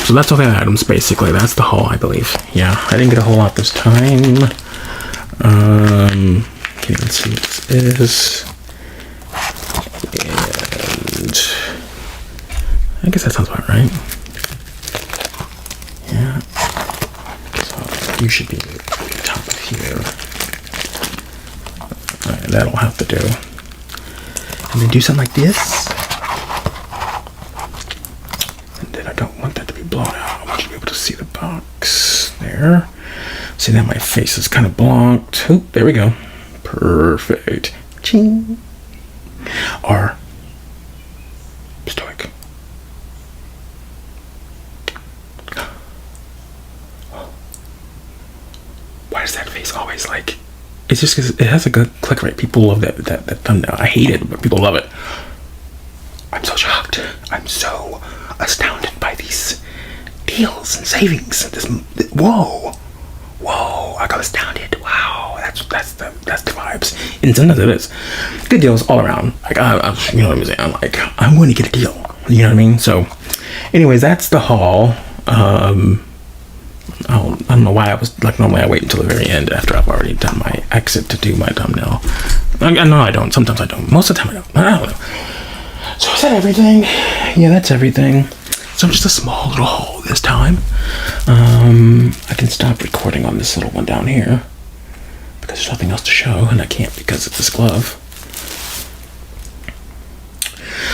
So that's all the items basically. That's the haul, I believe. Yeah, I didn't get a whole lot this time. Can't even see what this is. And I guess that sounds about right. Yeah. So you should be at the top of here. Alright, that'll have to do. And then do something like this. And then I don't want that to be blown out. I want you to be able to see the box there. See that my face is kind of blocked. Oh, there we go. Perfect. Ching. Or stoic. Why is that face always like? It's just because it has a good click rate. People love that thumbnail. I hate it, but people love it. I'm so shocked. I'm so astounded by these deals and savings. Whoa, I got astounded. Wow, that's the vibes. And sometimes it is good deals all around. Like you know what I'm saying. I'm like, I'm going to get a deal. You know what I mean? So, anyways, that's the haul. I don't know why I was like, normally I wait until the very end after I've already done my exit to do my thumbnail. No, I don't. Sometimes I don't. Most of the time I don't. I don't know. So is that everything? Yeah, that's everything. So just a small little haul this time. I can stop recording on this little one down here because there's nothing else to show, and I can't because it's this glove.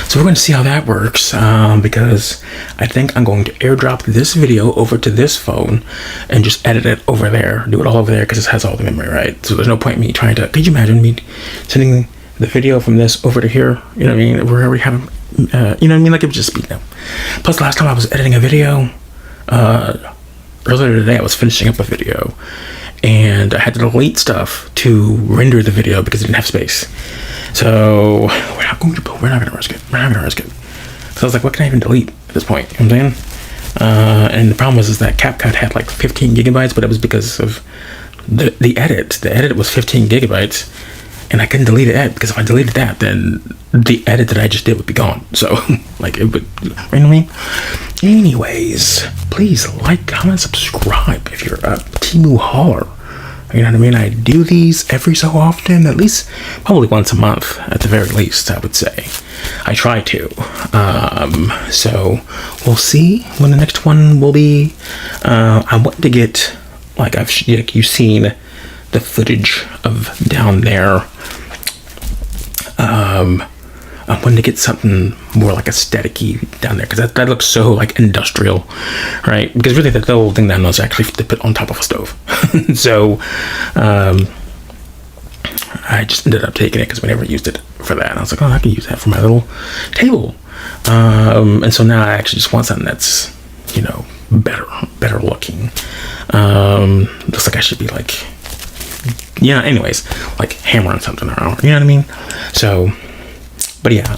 So we're going to see how that works, because I think I'm going to airdrop this video over to this phone and just edit it over there, do it all over there because it has all the memory, right? So there's no point in me trying to, could you imagine me sending the video from this over to here, you know what I mean, where we have, you know what I mean, like it would just be, no. Plus last time I was editing a video, earlier today I was finishing up a video and I had to delete stuff to render the video because it didn't have space. So we're not going to risk it. So I was like, what can I even delete at this point? You know what I'm saying? And the problem was that CapCut had like 15 gigabytes, but it was because of the edit. The edit was 15 gigabytes, and I couldn't delete it because if I deleted that, then the edit that I just did would be gone. So like it would, you know what I mean? Anyways, please like, comment, subscribe if you're a Temu hauler. You know what I mean? I do these every so often, at least probably once a month at the very least, I would say. I try to. So we'll see when the next one will be. I want to get, like you've seen the footage of down there. I wanted to get something more like aesthetic-y down there, because that looks so like industrial, right? Because really the whole thing down there is actually to put on top of a stove. So I just ended up taking it because we never used it for that. And I was like, oh, I can use that for my little table. And so now I actually just want something that's, you know, better looking. Looks like I should be like, yeah, anyways, like hammering something around, you know what I mean? So, but yeah,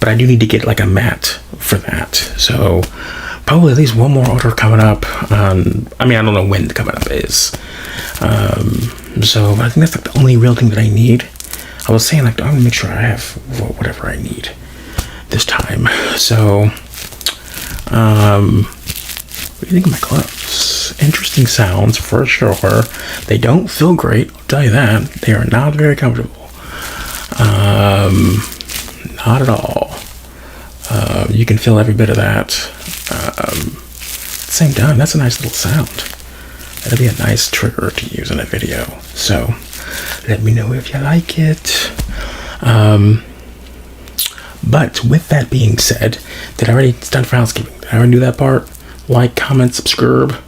but I do need to get like a mat for that. So probably at least one more order coming up. I mean, I don't know when the coming up is. So, but I think that's like the only real thing that I need. I was saying like, I'm gonna make sure I have whatever I need this time. So, what do you think of my gloves? Interesting sounds for sure. They don't feel great, I'll tell you that. They are not very comfortable. Not at all. You can feel every bit of that. At the same time, that's a nice little sound. That'll be a nice trigger to use in a video. So let me know if you like it. But with that being said, did I already, it's done for housekeeping. Did I already do that part? Like, comment, subscribe.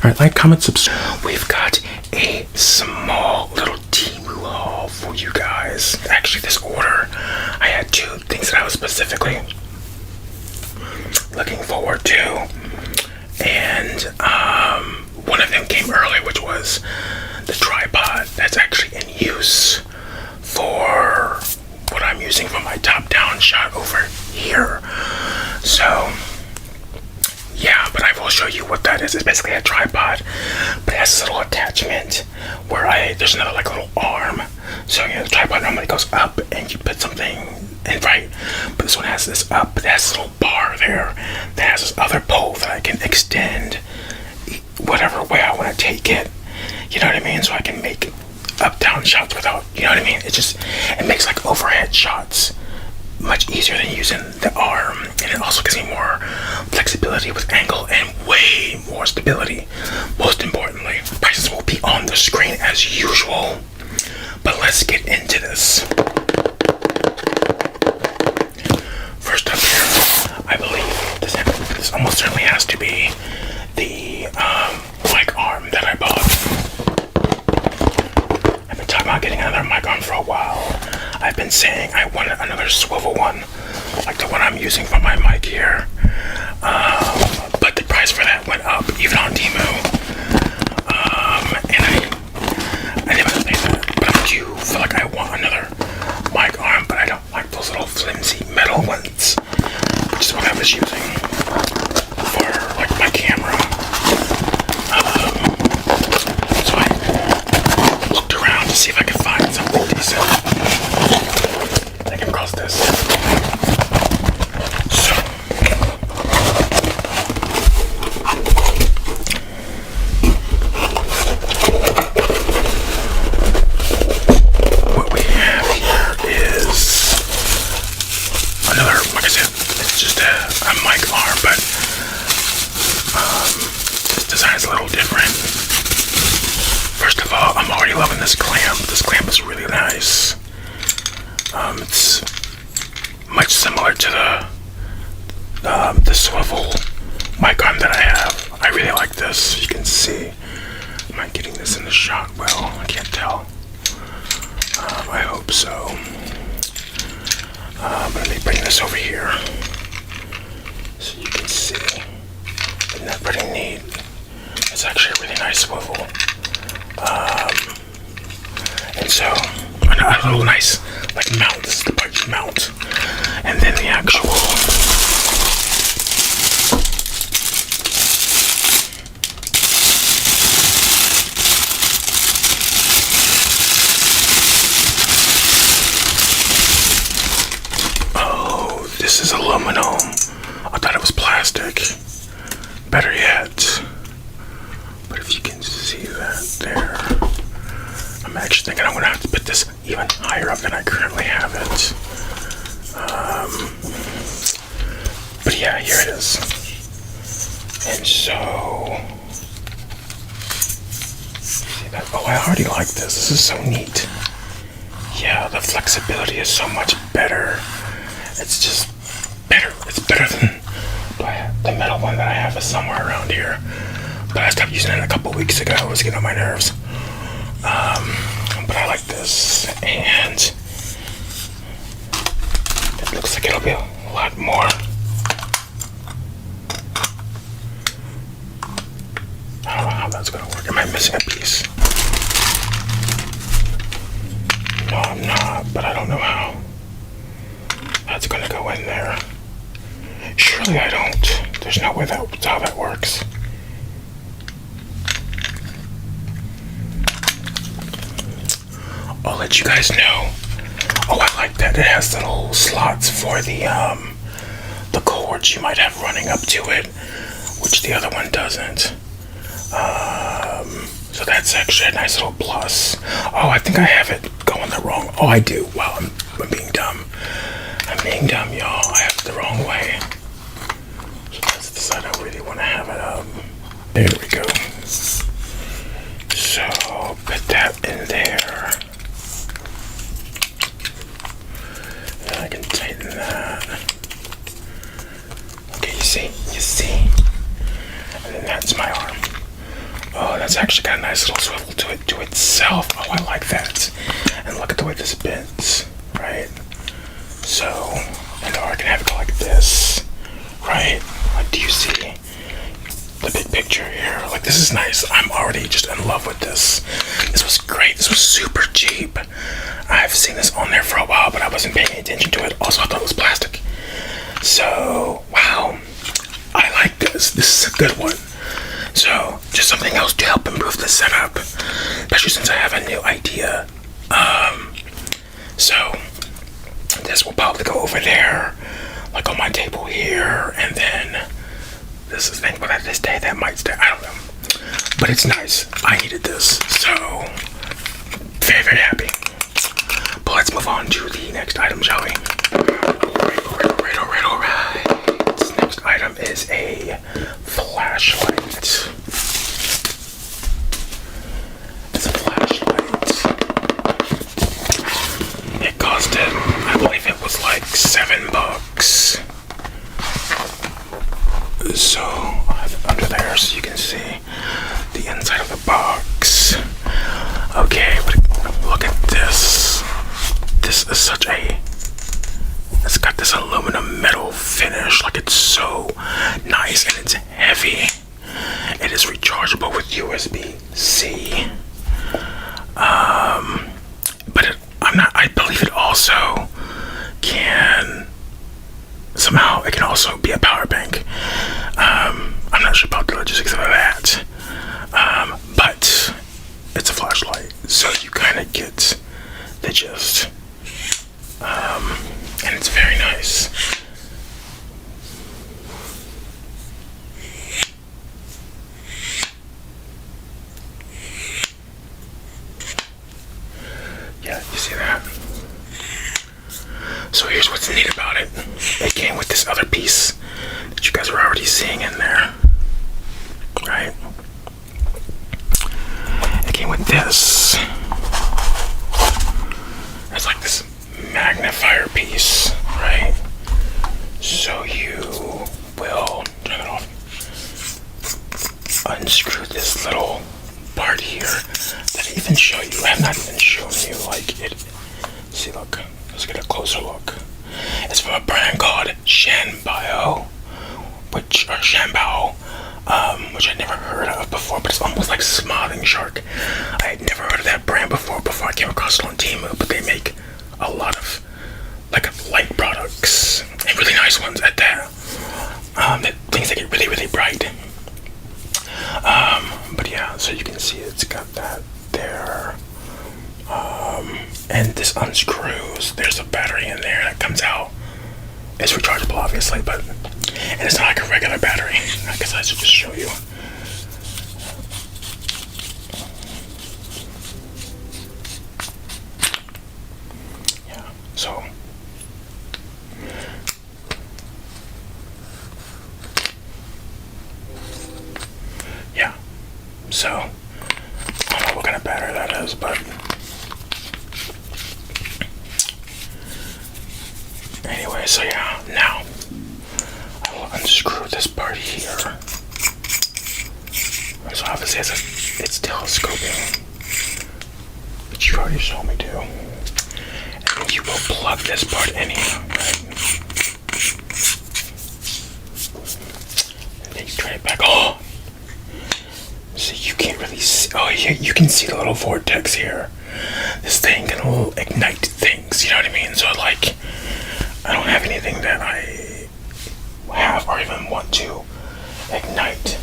Alright, like, comment, subscribe. We've got a small little Temu haul for you guys. Actually, this order, I had two things that I was specifically looking forward to. And one of them came early, which was the tripod that's actually in use for what I'm using for my top-down shot over here. So yeah, but I will show you what that is. It's basically a tripod, but it has this little attachment where there's another like little arm. So you know, the tripod normally goes up and you put something in, right? But this one has this up, it has this little bar there that has this other pole that I can extend whatever way I want to take it. You know what I mean? So I can make up-down shots without, you know what I mean? It makes like overhead shots much easier than using the arm, and it also gives me more flexibility with angle and way more stability. Most importantly, prices will be on the screen as usual, but let's get into this. First up here, I believe this almost certainly has to be the mic arm that I bought. I've been talking about getting another mic arm for a while. I've been saying I wanted another swivel one, like the one I'm using for my mic here. But the price for that went up, even on Temu. And I didn't want to pay that. But I do feel like I want another mic arm, but I don't like those little flimsy metal ones, which is what I was using for like my camera. So I looked around to see if I could find something decent. I came across this. So what we have here is another, like I said, it's just a mic arm, but this design's a little different. First of all, I'm already loving this clamp. This clamp is really nice. It's much similar to the swivel mic arm that I have. I really like this. You can see. Am I getting this in the shot well? I can't tell. I hope so. Let me bring this over here so you can see. Isn't that pretty neat? It's actually a really nice swivel. And so a little nice like mount. This is the part you mount, and then the actual this is aluminum. I thought it was plastic. Better yet. But if you can see that there, I'm actually thinking I'm gonna have to put this even higher up than I currently have it. But yeah, here it is. And so, see that? Oh, I already like this. This is so neat. Yeah, the flexibility is so much better. It's just better. It's better than the metal one that I have is somewhere around here. But I stopped using it a couple weeks ago. It was getting on my nerves. But I like this, and it looks like it'll be a lot more. I don't know how that's gonna work. Am I missing a piece? No, I'm not, but I don't know how that's gonna go in there. Surely I don't. There's no way that's how that works. I'll let you guys know. Oh, I like that. It has little slots for the cords you might have running up to it, which the other one doesn't. So that's actually a nice little plus. Oh, I think I have it going the wrong. Oh, I do. Wow, I'm being dumb. I'm being dumb, y'all. I have it the wrong way. So that's the side I really want to have it. There we go. So put that in there. And I can tighten that. Okay, you see. And then that's my arm. Oh, that's actually got a nice little swivel to it to itself. Oh, I like that. And look at the way this bends, right? So, and or I can have it go like this, right? Like, do you see the big picture here? Like, this is nice. I'm already just in love with this. This was great. This was super cheap. I've seen this on there for a while, but I wasn't paying attention to it. Also, I thought it was plastic. So, wow. I like this. This is a good one. So, just something else to help improve the setup, especially since I have a new idea. So, this will probably go over there, like on my table here, and then this is the thing, but at this day, that might stay. I don't know. But it's nice. I needed this. So, very, very happy. But let's move on to the next item, shall we? Alright. This next item is a flashlight. It's a flashlight. It costed, I believe it was like $7. So, I have it under there so you can see the inside of the box. Okay, but look at this. This is such a... It's got this aluminum metal finish. Like, it's so nice and it's heavy. It is rechargeable with USB-C. But I believe it also can... Somehow, it can also be a power bank. I'm not sure about the logistics of that. But it's a flashlight, so you kind of get the gist. And it's very nice. Yeah, you see that? So here's what's neat about it. It came with this other piece that you guys are already seeing in there. Right? It came with this. It's like this magnifier piece, right? So you will turn it off. Unscrew this little part here. Did I even show you? I have not even shown you like it. See, look. Let's get a closer look. It's from a brand called Shanbao, which I'd never heard of before, but it's almost like Smiling Shark. I had never heard of that brand before I came across it on Temu, but they make a lot of like light products and really nice ones at that. Things that get really, really bright. But yeah, so you can see it's got that there. And this unscrews. There's a battery in there that comes out. It's rechargeable, obviously, but and it's not like a regular battery. I guess I should just show you. Yeah. So. Yeah. So. I don't know what kind of battery that is, but Anyway, so yeah, now I will unscrew this part here. So obviously it's telescoping, which you already showed me to. And you will plug this part in here, right? And then you turn it back. Oh! See, you can't really see. Oh, yeah, you can see the little vortex here. This thing can ignite things, you know what I mean? So, like, I don't have anything that I have or even want to ignite.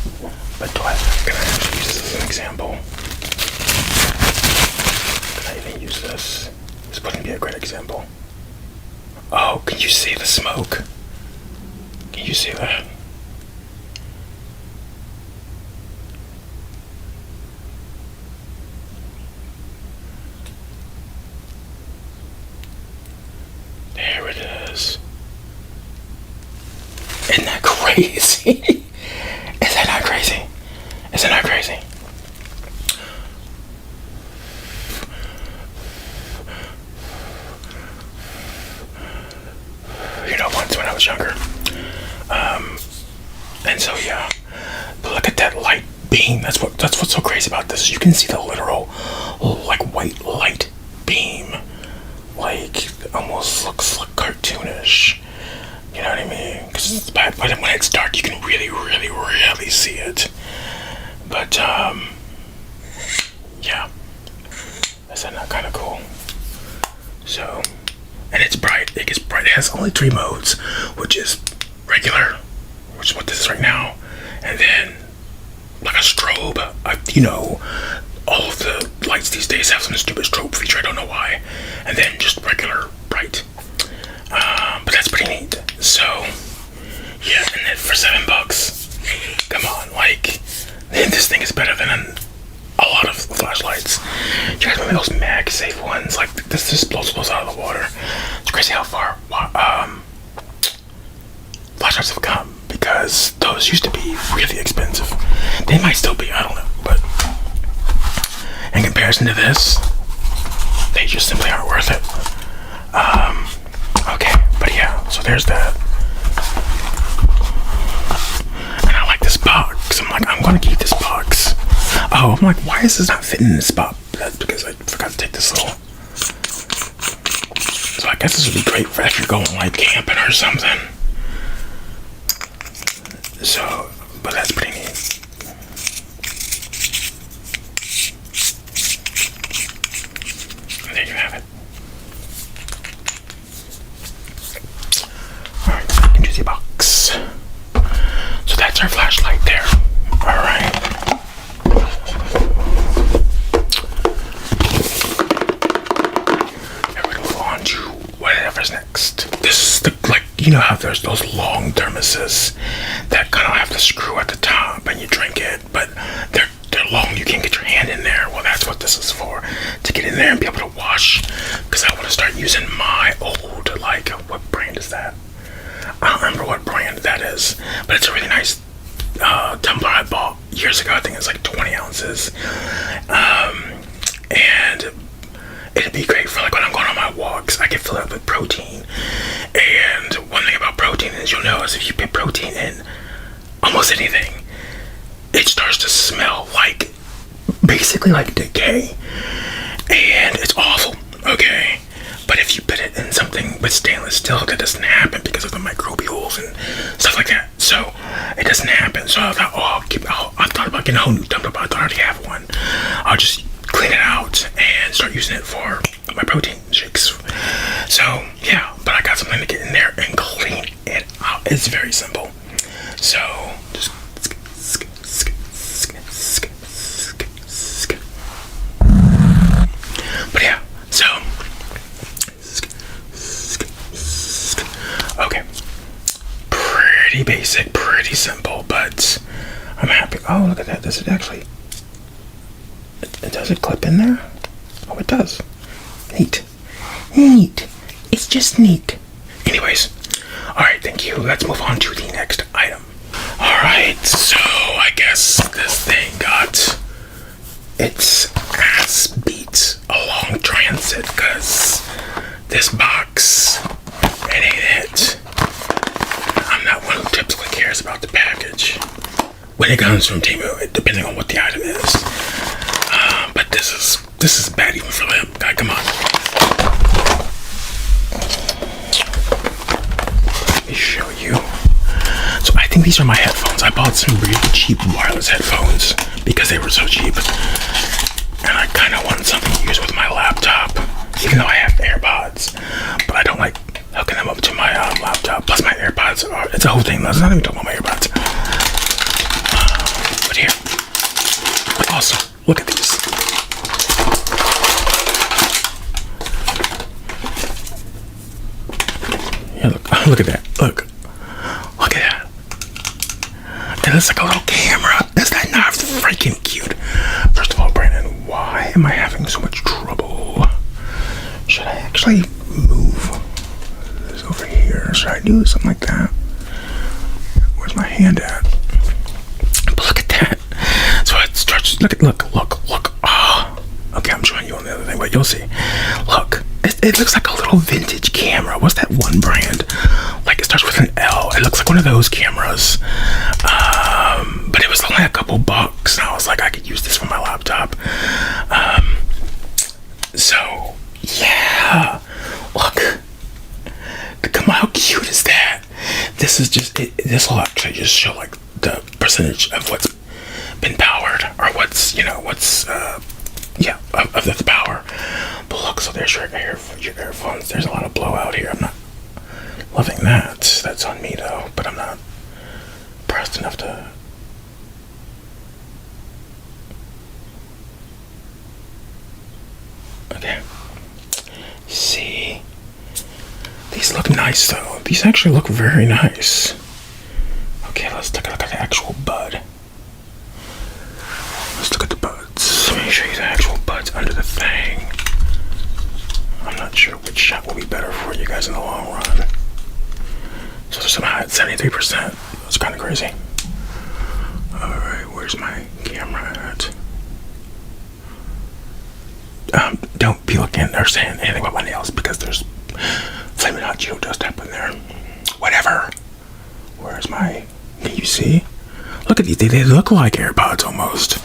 But do I can I actually use this as an example? Can I even use this? This wouldn't be a great example. Oh, can you see the smoke? Can you see that? There it is. Isn't that crazy? Is that not crazy? Is it not crazy? You know, once when I was younger. And so yeah. But look at that light beam. That's what's so crazy about this. You can see the literal like white light beam. Like it almost looks like cartoonish. You know what I mean? Because when it's dark, you can really, really, really see it. But yeah, isn't that kind of cool? So, and it's bright. It gets bright. It has only 3 modes, which is regular, which is what this is right now, and then like a strobe. You know, all of the lights these days have some stupid strobe feature. I don't know why. And then just regular bright. But that's pretty neat. So, yeah, and then for $7, come on, like, this thing is better than a lot of flashlights. You guys remember those MagSafe ones? Like, this just blows out of the water. It's crazy how far flashlights have come, because those used to be really expensive. They might still be, I don't know, but in comparison to this, they just simply aren't worth it. Okay, but yeah, so there's that. And I like this box. I'm like, I'm gonna keep this box. Oh, I'm like, why is this not fitting in this spot? That's because I forgot to take this little. So I guess this would be great for if you're going like camping or something. So, but that's pretty neat. And there you have it. Alright, into the box. So that's our flashlight there. Alright. Now we're gonna move on to whatever's next. This is the, like, you know how there's those long thermoses that kind of have the screw at the top and you drink it, but they're long, you can't get your hand in there. Well, that's what this is for, to get in there and be able to wash, because I want to start using my old, like, what brand is that? I don't remember what brand that is, but it's a really nice tumbler I bought years ago. I think it's like 20 ounces. And it'd be great for like when I'm going on my walks. I can fill it up with protein. And one thing about protein is, you'll notice if you put protein in almost anything, it starts to smell like, basically like decay. And it's awful, okay? But if you put it in something with stainless steel, that doesn't happen because of the microbials and stuff like that. So it doesn't happen. So I thought, I thought about getting a whole new tumbler, but I thought I already have one. I'll just clean it out and start using it for my protein shakes. So yeah, but I got something to get in there and clean it out. It's very simple. So just. But yeah, so. Okay, pretty basic, pretty simple, but I'm happy. Oh, look at that. Does it actually, does it clip in there? Oh, it does. Neat. Neat. It's just neat. Anyways, alright, thank you. Let's move on to the next item. Alright, so I guess this thing got its ass beat along transit, because this box, it ain't it. when it comes from Temu, depending on what the item is. But this is bad even for them. God, come on. Let me show you. So I think these are my headphones. I bought some really cheap wireless headphones because they were so cheap. And I kind of want something to use with my laptop, even though I have AirPods. But I don't like hooking them up to my laptop. Plus my AirPods are, it's a whole thing. Let's not even talk about my AirPods. But here. But also, look at these. Yeah, look at that. Look at that. And it's like a little camera. Is that not freaking cute? First of all, Brandon, why am I having so much trouble? Should I actually move this over here? Should I do something like that? Where's my hand at? But look at that. So it starts. Look. Oh, okay, I'm showing you on the other thing, but you'll see. Look. It looks like a little vintage camera. What's that one brand? Like it starts with an L. It looks like one of those cameras. But it was only a couple bucks, and I was like, I could use this for my laptop. So yeah, look. Come on, how cute is that? This is just. This will actually just show like the percentage of what's been powered, or what's yeah, of the power. But look, so there's your earphones. There's a lot of blowout here. I'm not loving that. That's on me though, but I'm not pressed enough to. Okay. See, these look nice though. These actually look very nice. Okay, let's take a look at the actual bud. Let's look at the buds. Let me show you the actual buds under the thing. I'm not sure which shot will be better for you guys in the long run. So they're somehow at 73%. That's kind of crazy. Alright, where's my camera at? Don't be looking or saying anything about my nails because there's flaming hot Cheeto dust up in there. Whatever. Where's my... Can you see? Look at these. They look like AirPods almost.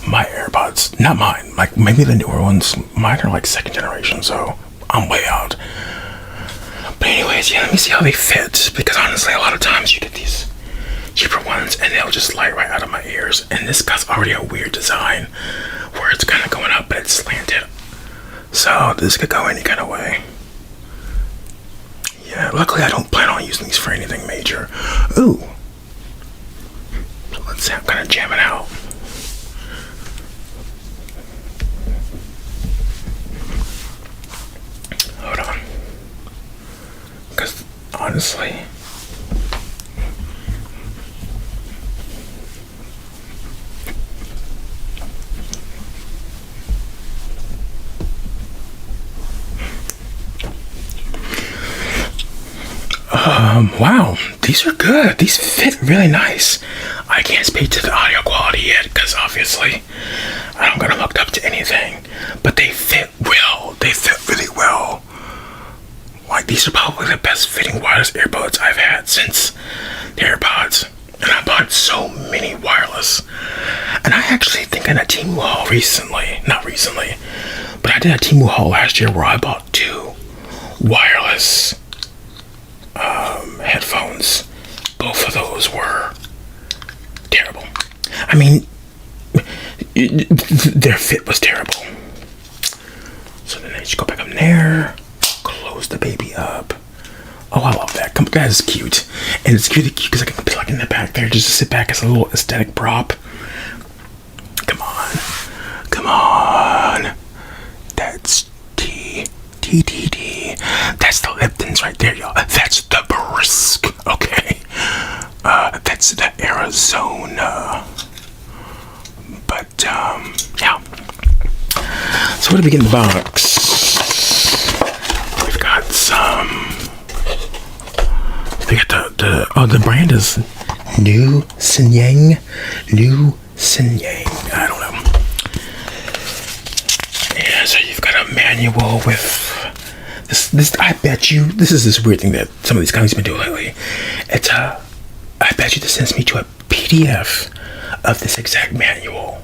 My AirPods. Not mine. Like maybe the newer ones. Mine are like second generation, so I'm way out. But anyways, yeah, let me see how they fit. Because honestly, a lot of times you get these cheaper ones and they'll just slide right out of my ears. And this guy's already a weird design where it's kind of going up, but it's slanted. So this could go any kind of way. Yeah, luckily I don't plan on using these for anything major. Ooh. So let's see, I'm kind of jamming out. Hold on. Because honestly... wow, these are good. These fit really nice. I can't speak to the audio quality yet because obviously I don't got them hooked up to anything, but they fit well. They fit really well. Like these are probably the best fitting wireless earbuds I've had since the AirPods. And I bought so many wireless. And I actually think in a Temu haul recently, not recently, but I did a Temu haul last year where I bought 2 wireless headphones. Both of those were terrible. I mean, their fit was terrible. So then I just go back up there, close the baby up. Oh, I love that. That is cute. And it's cute because I can put like in the back there just to sit back as a little aesthetic prop. Come on. Come on. That's T. That's the Lipton's right there, y'all. That's the Brisk. Okay. That's the Arizona. But, yeah. So what did we get in the box? We've got some... They got the brand is New Sinyang. I don't know. Yeah, so you've got a manual with this. I bet you this is this weird thing that some of these companies have been doing lately. It's I bet you this sends me to a PDF of this exact manual.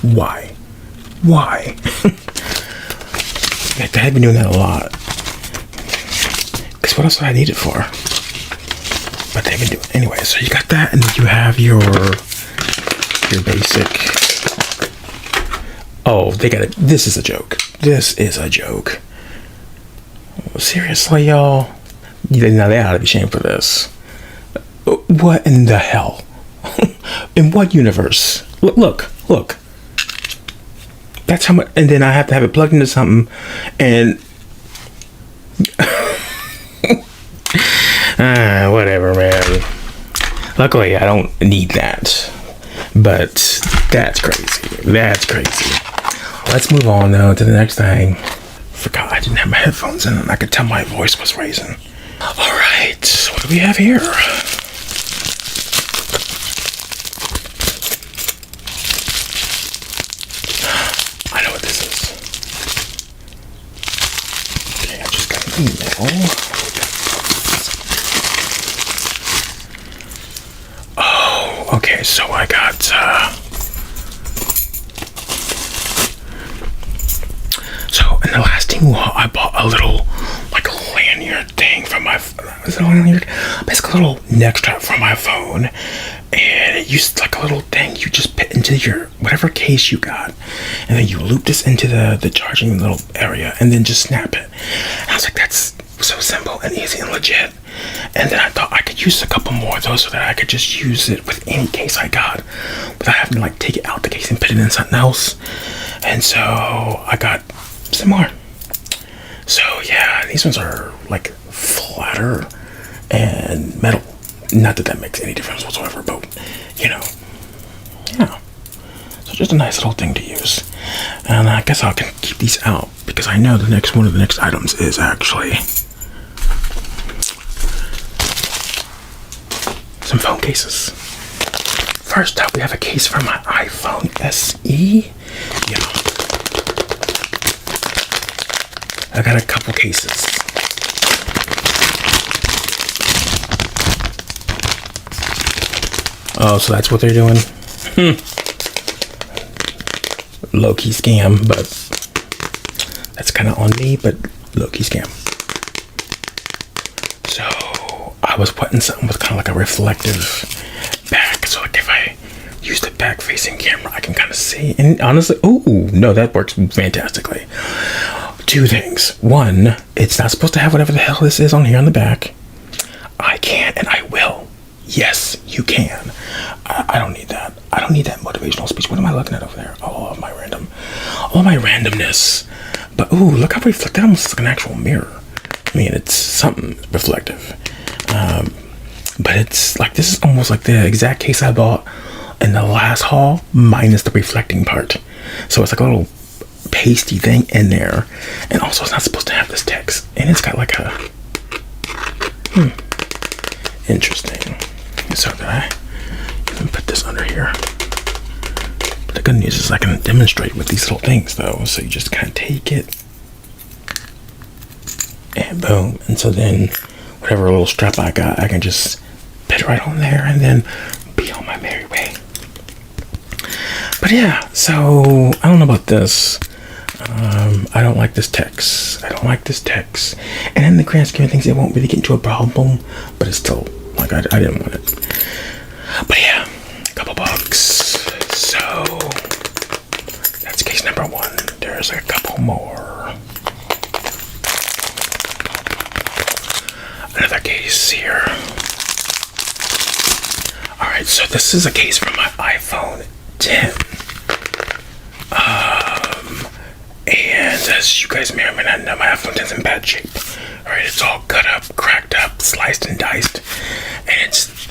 Why? Why? Like, I've been doing that a lot. Because what else would I need it for? But they've been doing it anyway. So you got that, and then you have your basic. Oh, they got it. This is a joke. This is a joke. Seriously, y'all? Now they ought to be ashamed for this. What in the hell? In what universe? Look. That's how much. And then I have to have it plugged into something, and whatever, man. Luckily, I don't need that. But that's crazy. That's crazy. Let's move on though to the next thing. Forgot I didn't have my headphones in, and I could tell my voice was raising. All right, so what do we have here? I know what this is. Okay, I just got an email. Oh, okay, so I got so in the last Temu haul, I bought a little like lanyard thing from my. Is it a lanyard? Basically, a little neck strap from my phone, and it used like a little thing you just put into your whatever case you got, and then you loop this into the charging little area, and then just snap it. And I was like, that's so simple and easy and legit. And then I thought I could use a couple more of those so that I could just use it with any case I got without having to like take it out the case and put it in something else. And so I got some more. So yeah, these ones are like flatter and metal. Not that that makes any difference whatsoever, but you know, yeah. So just a nice little thing to use. And I guess I can keep these out because I know the next one of the next items is actually some phone cases. First up, we have a case for my iPhone SE. Yeah. I got a couple cases. Oh, so that's what they're doing? Low-key scam, but that's kind of on me, but low-key scam. So I was putting something with kind of like a reflective back, so like if I use the back-facing camera, I can kind of see. And honestly, oh no, that works fantastically. Two things. One, it's not supposed to have whatever the hell this is on here on the back. I can and I will. Yes, you can. I don't need that. I don't need that motivational speech. What am I looking at over there? Oh, my randomness. But ooh, look how reflective. That almost looks like an actual mirror. I mean, it's something reflective. But it's like, this is almost like the exact case I bought in the last haul, minus the reflecting part. So it's like a little pasty thing in there. And also it's not supposed to have this text. And it's got like a interesting. So did I even put this under here? But the good news is I can demonstrate with these little things though. So you just kind of take it and boom. And so then whatever little strap I got, I can just put it right on there and then be on my merry way. But yeah, so I don't know about this. I don't like this text. And in the grand scheme of things, it won't really get into a problem, but it's still like I didn't want it. But yeah, a couple bucks. So that's case number one. There's a couple more. Another case here. All right, so this is a case from my iPhone 10. And as you guys may or may not know, my iPhone 10's in bad shape. All right, it's all cut up, cracked up, sliced and diced, and it's,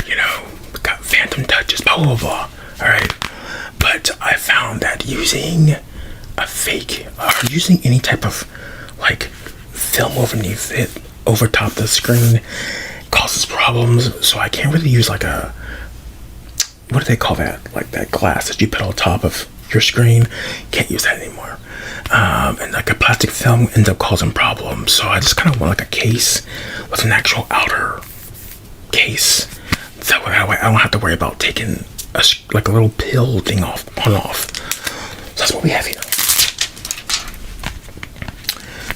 you know, got phantom touches, blah blah blah. All right, but I found that using a fake or using any type of like film underneath it, over top the screen, causes problems. So I can't really use like a, what do they call that? Like that glass that you put on top of your screen. Can't use that anymore. And like a plastic film ends up causing problems. So I just kind of want like a case with an actual outer case. So that way I don't have to worry about taking like a little pill thing on off. So that's what we have here.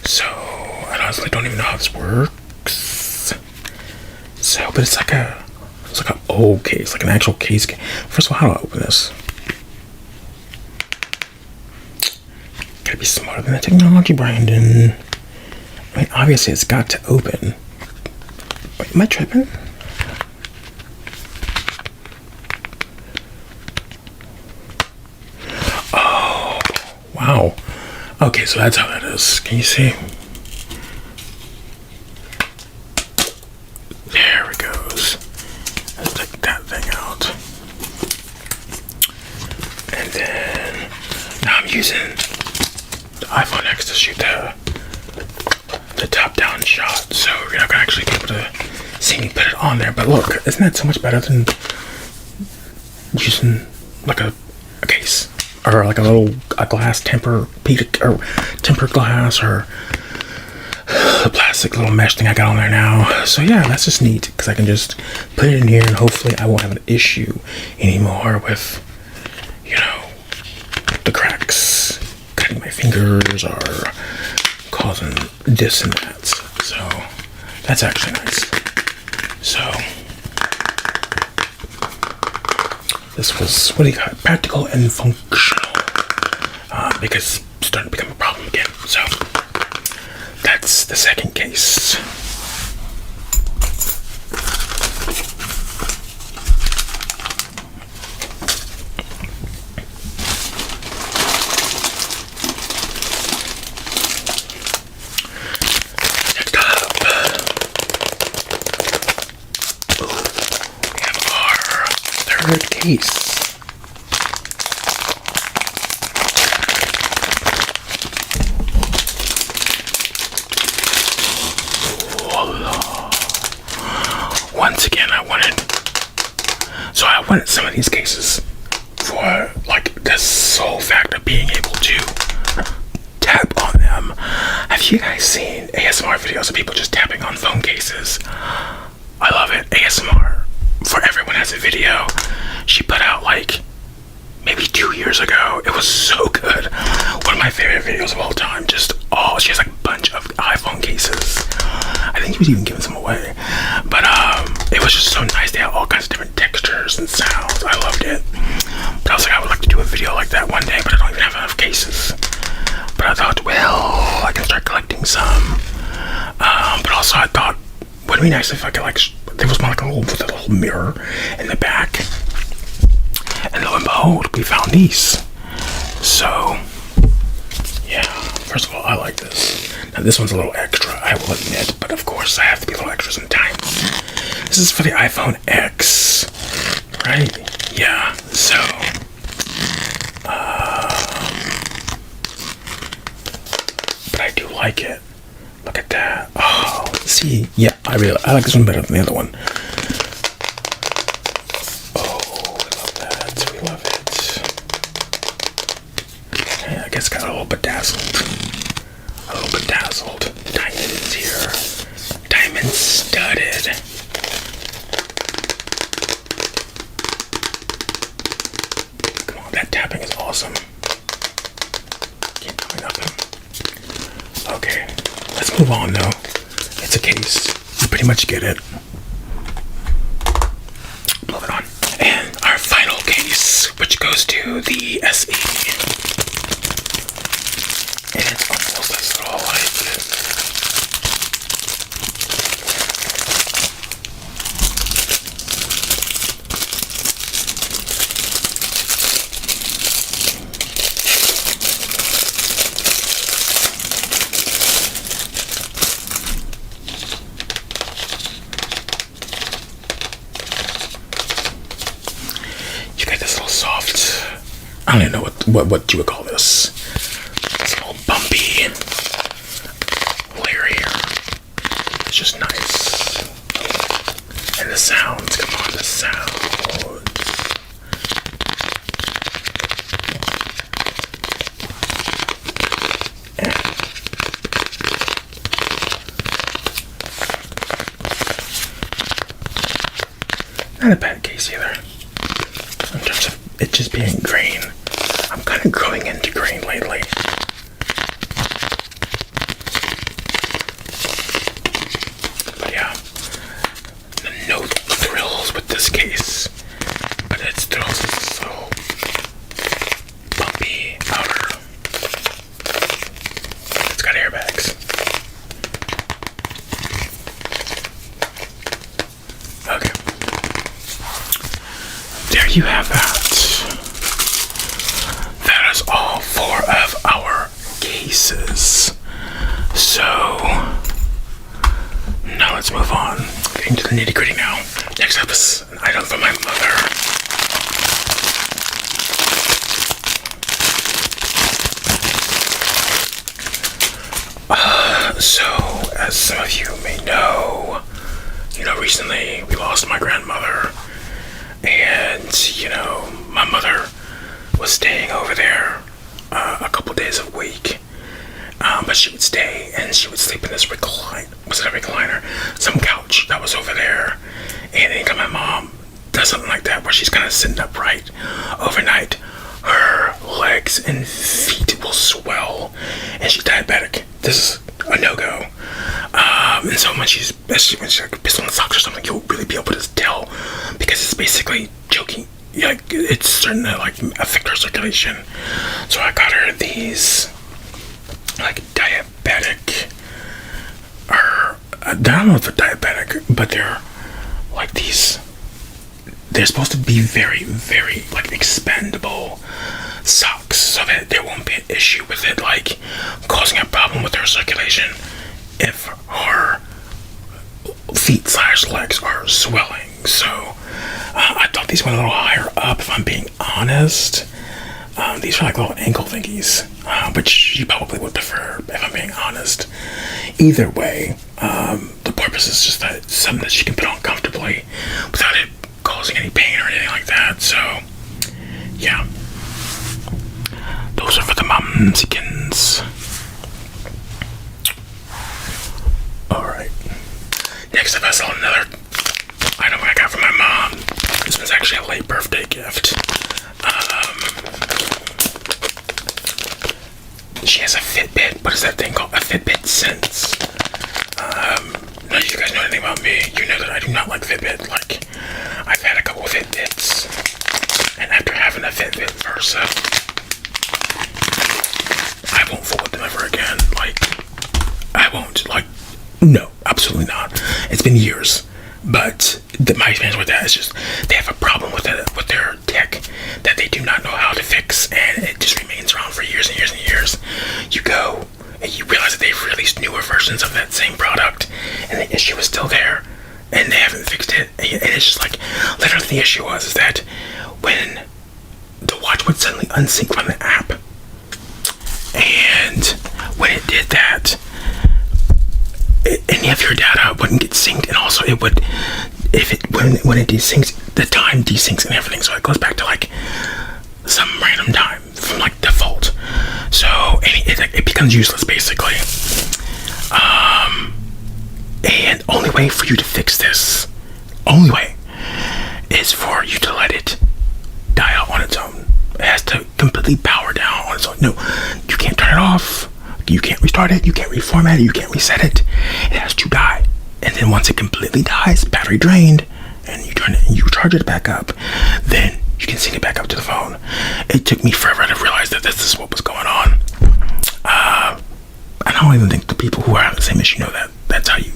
So I honestly don't even know how this works. So, but it's like an old case, like an actual case. First of all, how do I open this? Gotta be smarter than the technology, Brandon. I mean, obviously it's got to open. Wait, am I tripping? Oh, wow. Okay, so that's how that is. Can you see? There it goes. Let's take that thing out. And then now I'm using the iPhone X to shoot the top-down shot, so you're not gonna actually be able to see me put it on there. But look, isn't that so much better than using like a case or like a glass tempered glass or the plastic little mesh thing I got on there now? So yeah, that's just neat because I can just put it in here and hopefully I won't have an issue anymore with, you know, the cracks cutting my fingers or causing this and that. So that's actually nice. So this was, what do you got? Practical and functional. Because it's starting to become a problem again. So that's the second case. Next up, we have our third case. Once again, I wanted some of these cases for like the sole fact of being able to tap on them. Have you guys seen ASMR videos of people just tapping on phone cases? I love it. ASMR for Everyone has a video she put out like maybe 2 years ago. It was so good. One of my favorite videos of all time. She has like a bunch of iPhone cases. I think he was even giving some away. But it was just so nice. They had all kinds of different textures and sounds. I loved it. But I was like, I would like to do a video like that one day, but I don't even have enough cases. But I thought, well, I can start collecting some. But also I thought, wouldn't it be nice if I could like, there was one like with a little mirror in the back. And lo and behold, we found these. So, yeah. First of all, I like this. Now this one's a little extra, I will admit, but of course I have to be a little extra sometimes. This is for the iPhone X, right? Yeah. So, but I do like it. Look at that. Oh, see, yeah, I like this one better than the other one. I guess got a little bedazzled. Diamonds here. Diamond studded. Come on, that tapping is awesome. Keep coming up. Okay, let's move on though. It's a case. You pretty much get it. Moving on. And our final case, which goes to the SE. And it's almost as little like you got this little soft, I don't even know what you would call this. It's a little bumpy layer here. It's just nice. And the sounds, come on, the sounds. Not a bad case either. I'm trying it just being green. I'm kind of growing into green lately. But yeah, no thrills with this case. But its thrills is so bumpy outer. It's got airbags. Okay. There you have that. That is all 4 of our cases. So now let's move on. Getting to the nitty gritty now. Next up is an item from my mother. So as some of you may know, recently we lost my grandmother, and my mother was staying over there a couple days a week. But she would stay and she would sleep in this recliner? Some couch that was over there. And anytime my mom does something like that where she's kind of sitting upright overnight, her legs and feet will swell, and she's diabetic. This is a no-go. And so when she's like pissed on the socks or something, you'll really be able to tell, because it's basically choking. It's starting to affect her circulation. So I got her these diabetic, or I don't know if they're diabetic, but they're like these. They're supposed to be very, very expandable socks, so that there won't be an issue with it causing a problem with her circulation if her feet/legs are swelling. So I thought these went a little higher up, if I'm being honest. These are little ankle thingies, which you probably would prefer, if I'm being honest. Either way, the purpose is just that it's something that she can put on comfortably without it causing any pain or anything like that. So yeah, those are for the momsikins. Alright, next up I saw another item I got from my mom. This one's actually a late birthday gift. She has a Fitbit. What is that thing called? A Fitbit Sense. None of you guys know anything about me. You know that I do not like Fitbit. I've had a couple of Fitbits, and after having a Fitbit Versa, I won't fool with them ever again. I won't. No, absolutely not. It's been years. But my experience with that is just they have a problem with their tech that they do not know how to fix, and it just remains around for years and years and years. You go and you realize that they've released newer versions of that same product, and the issue is still there, and they haven't fixed it. And it's just literally the issue is that when the watch would suddenly unsync from the app, and when it did that, any of your data wouldn't get synced, and also it would, when it desyncs, the time desyncs and everything, so it goes back to some random time from default. So it becomes useless basically. And only way for you to fix this, is for you to let it die out on its own. It has to completely power down on its own. No, you can't turn it off. You can't restart it, you can't reformat it, you can't reset it. It has to die. And then once it completely dies, battery drained, and you turn it and you charge it back up, then you can sync it back up to the phone. It took me forever to realize that this is what was going on. I don't even think the people who have the same issue know that that's how you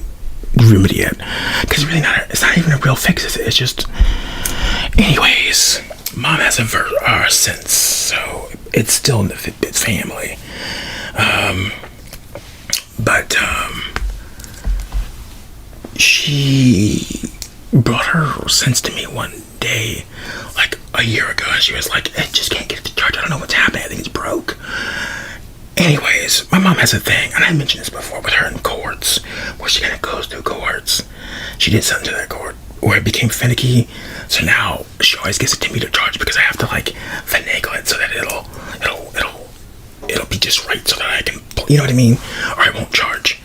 remedy it. Because it's not even a real fix, it's just... Anyways, mom has a sense, so it's still in the Fitbit family. But she brought her sense to me one day, a year ago, and she was like, I just can't get it to charge. I don't know what's happening. I think it's broke. Anyways, my mom has a thing, and I mentioned this before with her in cohorts, where she kind of goes through cohorts. She did something to that cohort where it became finicky, so now she always gets it to me to charge, because I have to finagle it so that it'll be just right, so that I can, you know what I mean, or it won't charge.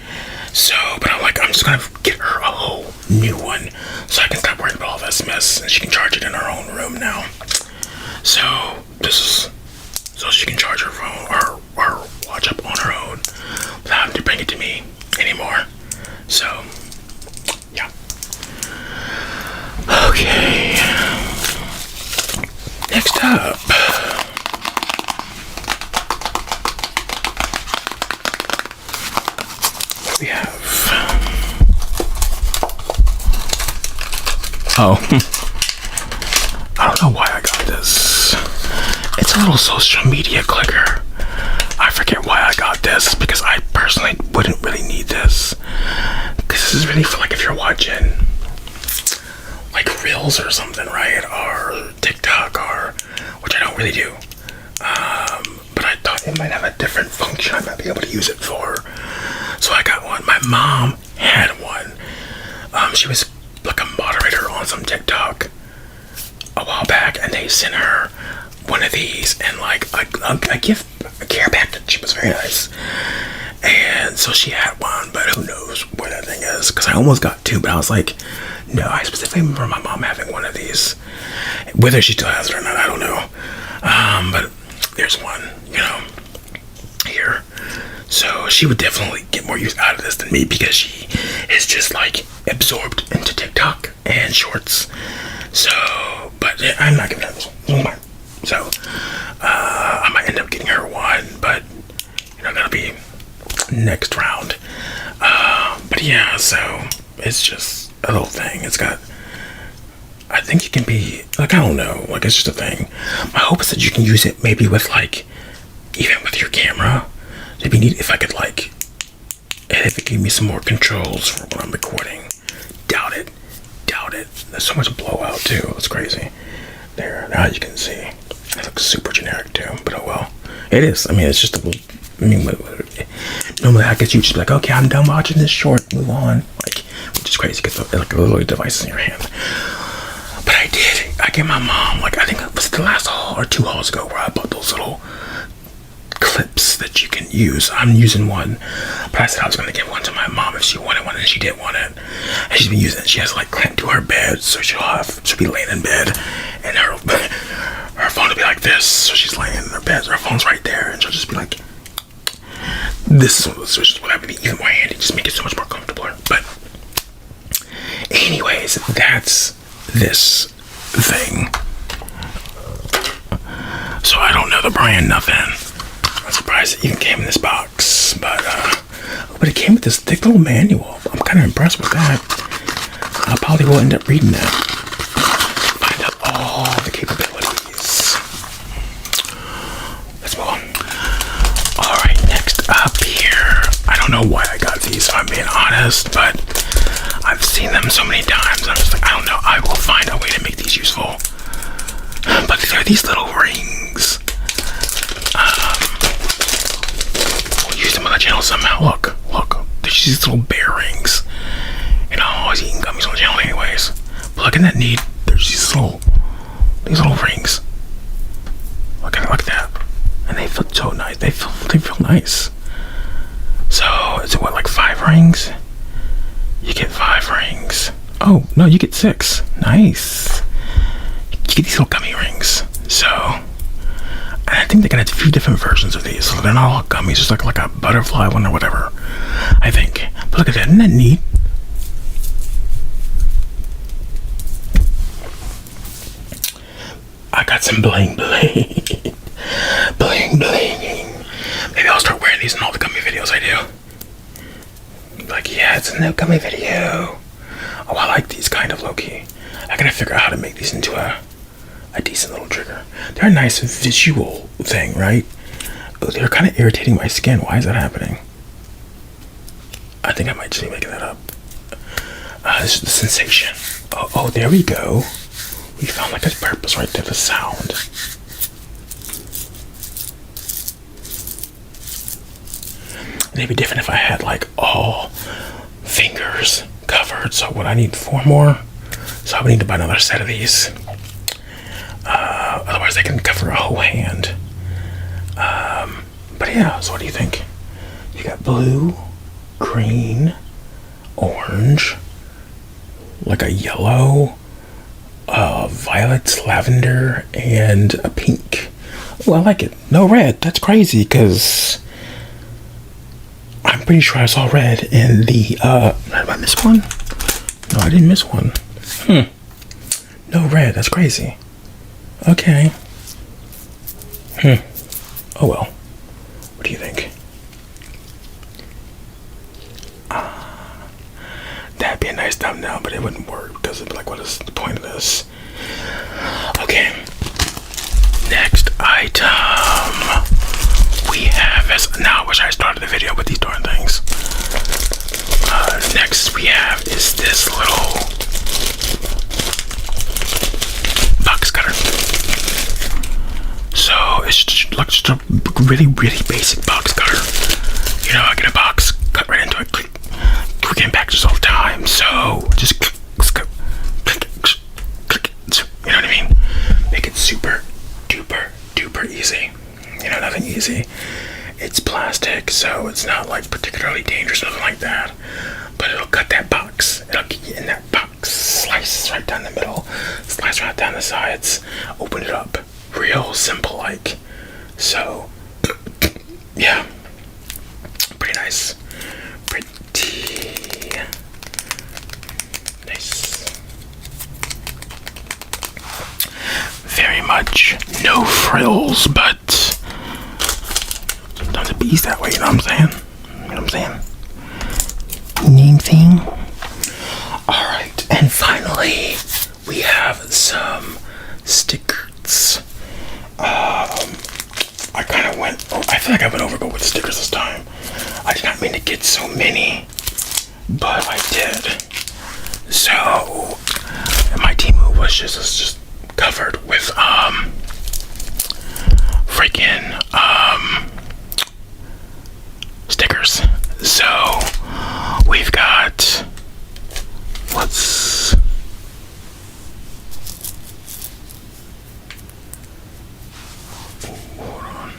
So, but I'm just gonna get her a whole new one, so I can stop worrying about all this mess, and she can charge it in her own room now. So this is so she can charge her phone or watch up on her own without having to bring it to me anymore. So yeah. Okay. Next up. What do we have? Oh. I don't know why I got this. It's a little social media clicker. I forget why I got this because I personally wouldn't really need this. Because this is really for like if you're watching like Reels or something, right? Or TikTok or which I don't really do. But I thought it might have a different function I might be able to use it for. So I got one. My mom had one. She was like a moderator on some TikTok a while back, and they sent her one of these and like a care package. It was very nice, and so she had one, but who knows where that thing is? Because I almost got two, but I was like, no. I specifically remember my mom having one of these. Whether she still has it or not, I don't know. But there's one, here. So she would definitely get more use out of this than me because she is just like absorbed into TikTok and shorts. So, but yeah, I'm not giving her this one. This one's mine. So, I might end up getting her one, but that'll be next round. But yeah, so it's just a little thing. It's got, I think it can be like, I don't know, like it's just a thing. My hope is that you can use it maybe with like, even with your camera. It'd be neat if I could like, and if it gave me some more controls for when I'm recording. Doubt it. There's so much blowout too. It's crazy. There, now you can see. It looks super generic too, but oh well. It is. I mean, it's just a little. I mean, normally I guess you just be like, okay, I'm done watching this short. Move on. Like, which is crazy because like a little device in your hand. But I did. I gave my mom like I think it was the last haul or 2 hauls ago where I bought those little clips that you can use. I'm using one, but I said I was going to give one to my mom if she wanted one, and she did want it. And she's been using it. She has like clamped to her bed, so she'll be laying in bed, and her phone will be like this. So she's laying in her bed, so her phone's right there, and she'll just be like, "This is what I would be even more handy, just make it so much more comfortable." But anyways, that's this thing. So I don't know the brand, nothing. I'm surprised it even came in this box, but it came with this thick little manual. I'm kind of impressed with that. I probably will end up reading that. Find out all the capabilities. Let's move on. Alright, next up here. I don't know why I got these, if I'm being honest, but I've seen them so many times. I'm just like, I don't know. I will find a way to make these useful. But they're these little rings. Use them on the channel somehow. Look. There's these little bear rings. I'm always eating gummies on the channel anyways. But look at that neat. There's these little rings. Look at that. And they feel so nice. They feel nice. So is it what, like 5 rings? You get 5 rings. Oh no, you get 6. Nice. You get these little gummy rings. So, and I think they got a few different versions of these. So they're not all gummies. Just like a butterfly one or whatever, I think. But look at that. Isn't that neat? I got some bling. Maybe I'll start wearing these in all the gummy videos I do. Like, yeah, it's a new gummy video. Oh, I like these kind of low-key. I gotta figure out how to make these into a decent little trigger. They're a nice visual thing, right? Oh, they're kind of irritating my skin. Why is that happening? I think I might just be making that up. This is the sensation. Oh, there we go. We found like a purpose right there, the sound. It'd be different if I had like all fingers covered. So what I need 4 more. So I would need to buy another set of these. Otherwise they can cover a whole hand. But yeah, so what do you think? You got blue, green, orange, like a yellow, violet, lavender, and a pink. Oh, I like it. No red. That's crazy because I'm pretty sure I saw red in the. Did I miss one? No, I didn't miss one. No red. That's crazy. Okay. Oh well. What do you think? That'd be a nice thumbnail, but it wouldn't work because it'd be like, what is the point of this? Okay. Next item we have is, now I wish I started the video with these darn things. Next we have is this little box cutter. So it's just a really, really basic box cutter. You know, I get a box, cut right into it, click. We're getting packages all the time, so just click, you know what I mean? Make it super duper easy. You know, nothing easy. It's plastic, so it's not like particularly dangerous, nothing like that. But it'll cut that box. It'll get you in that box. Slice right down the middle. Slice right down the sides. Open it up. Real simple like. So, yeah. Pretty nice. Pretty nice. Very much no frills, but sometimes it bees that way, you know what I'm saying? You know what I'm saying? Name thing. Alright, and finally, we have some stickers. I kind of went, I feel like I went overboard with stickers this time. I did not mean to get so many, but I did. So, my Temu was just covered with, freaking, stickers. So, we've got, hold on.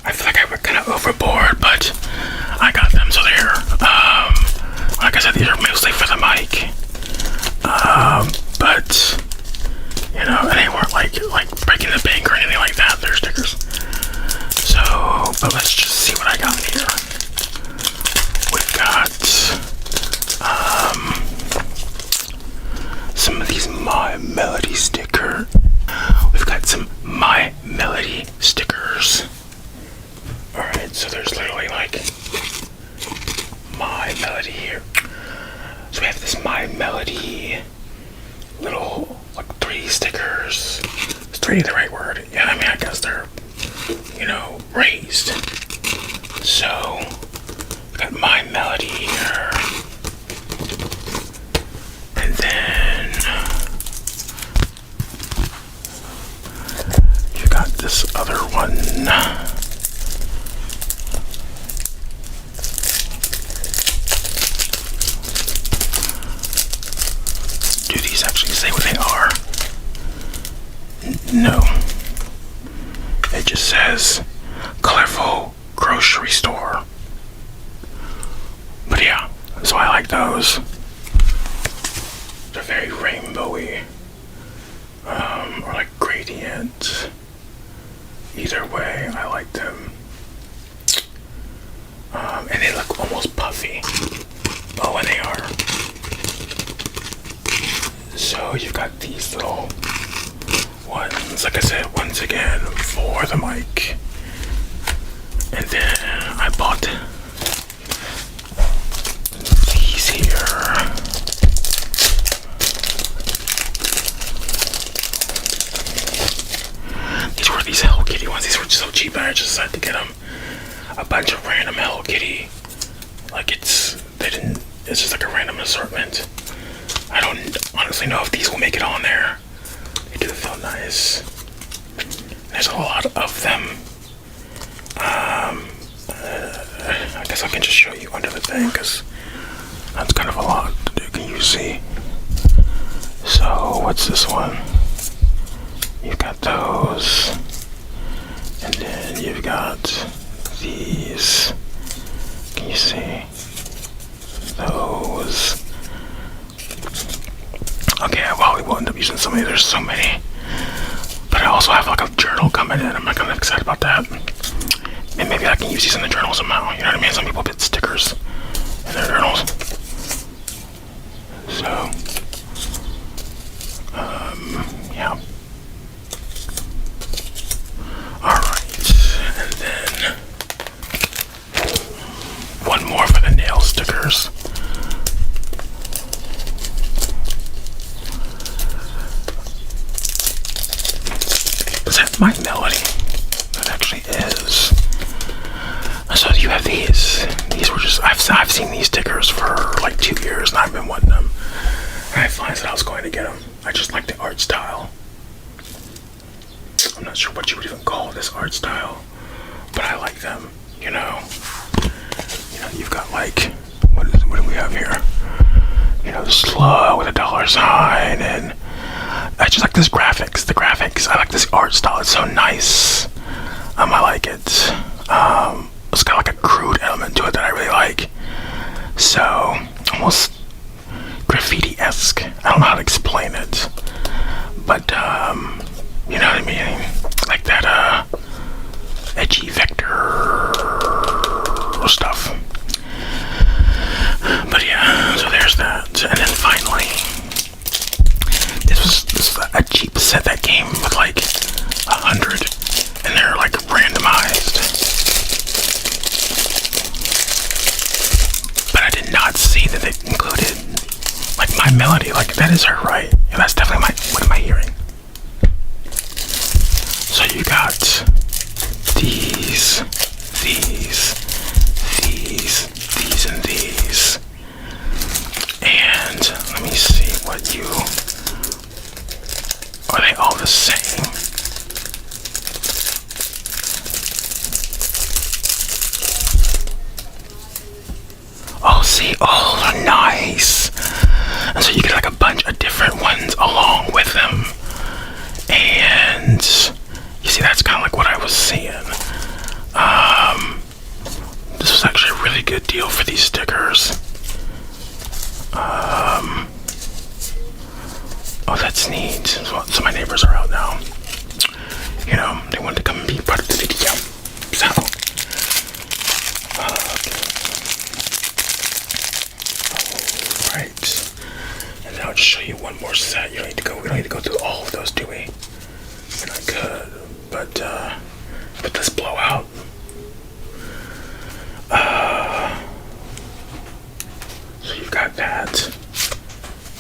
I feel like I went kind of overboard, but I got them, so they're, like I said, these are mostly for the mic. But, you know, they weren't like breaking the bank or anything like that. They're stickers. So, but let's just see what I got here. We've got, some of these My Melody sticker. We've got some My Melody stickers. Alright, so there's literally like My Melody here. So we have this My Melody little like 3 stickers. Is 3 the right word? Yeah, I mean I guess they're, you know, raised. So we've got My Melody here. And then you got this other one. Do these actually say what they are? No. It just says colorful grocery store. But yeah, so I like those. They're very rainbowy. Or like gradient. Either way, I like them. And they look almost puffy. Oh, and they are. So you've got these little ones, like I said, once again, for the mic. And then I bought these here. These were these Hello Kitty ones. These were so cheap and I just decided to get them. A bunch of random Hello Kitty. Like it's just like a random assortment. I don't honestly know if these will make it on there. They do feel nice. There's a lot of them. I guess I can just show you under the thing because that's kind of a lot to do. Can you see? So what's this one? You've got those. And then you've got these. Can you see? Those. Okay, I probably will end up using some of these. There's so many. But I also have like a journal coming in. I'm not kind of excited about that. And maybe I can use these in the journal somehow. You know what I mean? Some people put stickers in their journals. So, yeah. Alright. And then one more for the nail stickers. Is that my melody? That actually is. So you have these. These were just, I've seen these stickers for like 2 years and I've been wanting them. And I finally said I was going to get them. I just like the art style. I'm not sure what you would even call this art style, but I like them, you know. You know, you've got like, what do we have here? You know, the slug with a $sign, and I just like this graphics. The graphics, I like this art style. It's so nice. I like it. It's got like a crude element to it that I really like. So, almost graffiti-esque. I don't know how to explain it. But, you know what I mean? Like that, edgy vector stuff. But yeah, so there's that. And then finally, this was a cheap set that came with like 100, and they're like randomized. But I did not see that they included like my melody. Like that is her, right? Yeah, that's definitely my. What am I hearing? So you got these, and these. And let me see what you. Are they all the same? Oh, see, all are nice. And so you get like a bunch of different ones along with them. And you see, that's kind of like what I was seeing. This was actually a really good deal for these stickers. Oh, that's neat. So my neighbors are out now. You know, they wanted to come and be part of the video. So, alright. And then I'll just show you one more set. You don't need to go. We don't need to go through all of those, do we? We're not good. But let's blow out. So you've got that.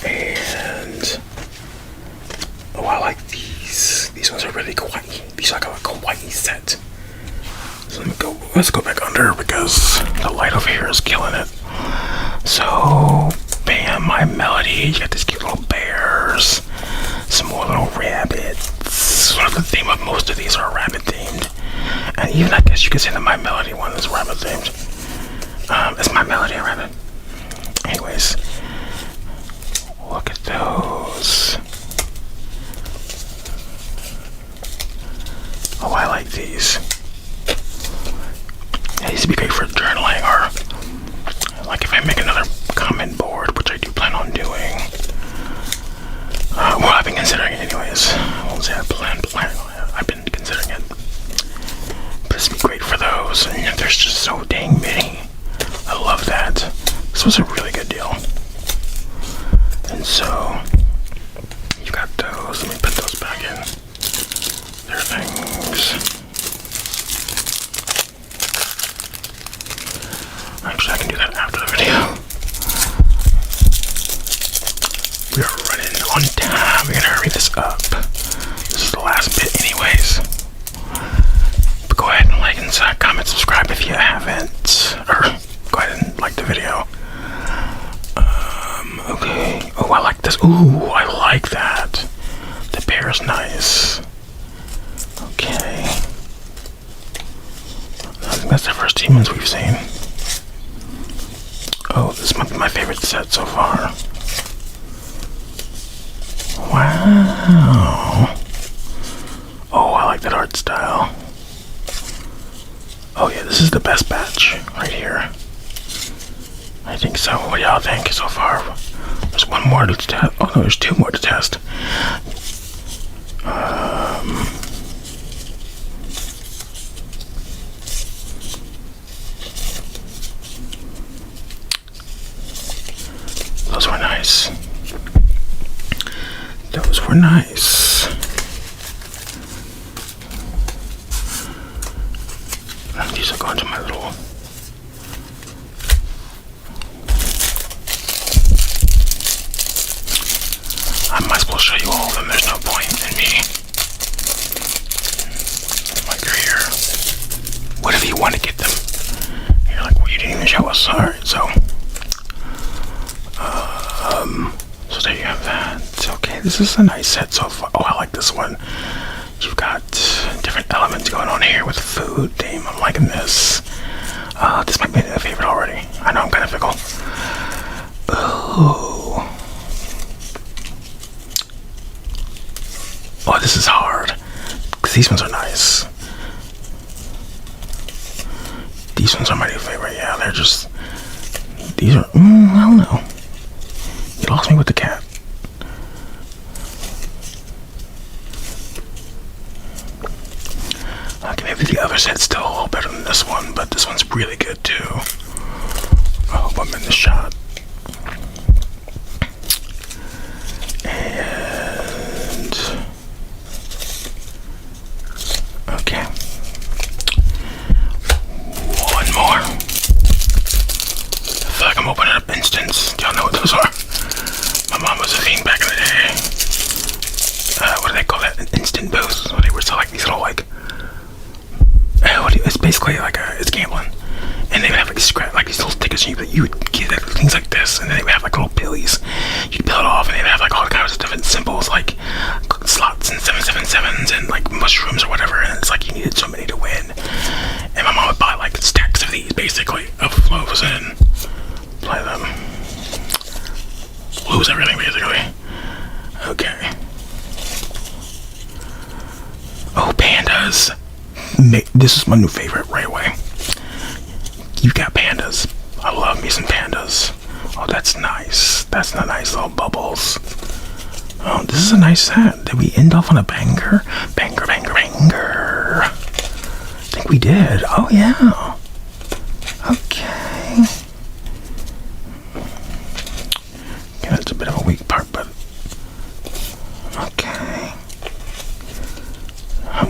And oh, I like these. These ones are really kawaii. These are like a kawaii set. So let's go back under because the light over here is killing it. So bam, my melody. You got these cute little bears. Some more little rabbits. Sort of the theme of most of these are rabbit themed. And even I guess you could say that my melody one is rabbit themed. Is my melody a rabbit? Anyways, look at those. Oh, I like these. Yeah, these would be great for journaling, or like if I make another comment board, which I do plan on doing. Well, I've been considering it anyways. I won't say I plan on it. I've been considering it. But this would be great for those. And there's just so dang many. I love that. This was a really good deal. And so, you got those. Let me put those back in their things. Actually, I can do that after the video. We are running on time. We're gonna hurry this up. This is the last bit anyways. But go ahead and like and comment, subscribe if you haven't. Or go ahead and like the video. Okay. Oh, I like this. Ooh, I like that. The bear is nice. Okay. I think that's the first demons we've seen. Oh, this might be my favorite set so far. Wow. Oh, I like that art style. Oh yeah, this is the best batch right here. I think so. What do y'all think so far? There's one more to test. Oh no, there's two more to test. Those were nice. Those were nice. And these are going to my little. I might as well show you all of them. There's no point in me. Like you're here. What if you want to get them? You're like, well, you didn't even show us. Alright, so. So there you have that. Okay, this is a nice set so far. Oh, I like this one. You've got different elements going on here with food. Damn, I'm liking this. This might be a favorite already. I know I'm kind of fickle. Ooh. Oh, this is hard. Because these ones are nice. These ones are my new favorite. Yeah, they're just... These are... I don't know. You lost me with the cat. Okay, maybe the other set's still a little better than this one, but this one's really good too. I hope I'm in the shot. And okay, one more. I feel like I'm opening up instants. Do y'all know what those are? My mom was a fiend back in the day. What do they call that? An instant boost. They were selling these little like. It's basically like it's gambling, and they would have like these little tickets, and you would get things like this, and then they would have like little pillies. You'd peel it off, and they would have like all kinds of different symbols, like slots and 777s, and like mushrooms or whatever. And it's like you needed so many to win. And my mom would buy like stacks of these, basically, of loaves, and play them. Lose everything, basically. Okay. Oh, pandas. This is my new favorite right away. You got pandas. I love me some pandas. Oh, that's nice. That's the nice little bubbles. Oh, this is a nice set. Did we end off on a banger? Banger, banger, banger. I think we did. Oh, yeah. Okay. Yeah, that's a bit of a weak part, but... Okay.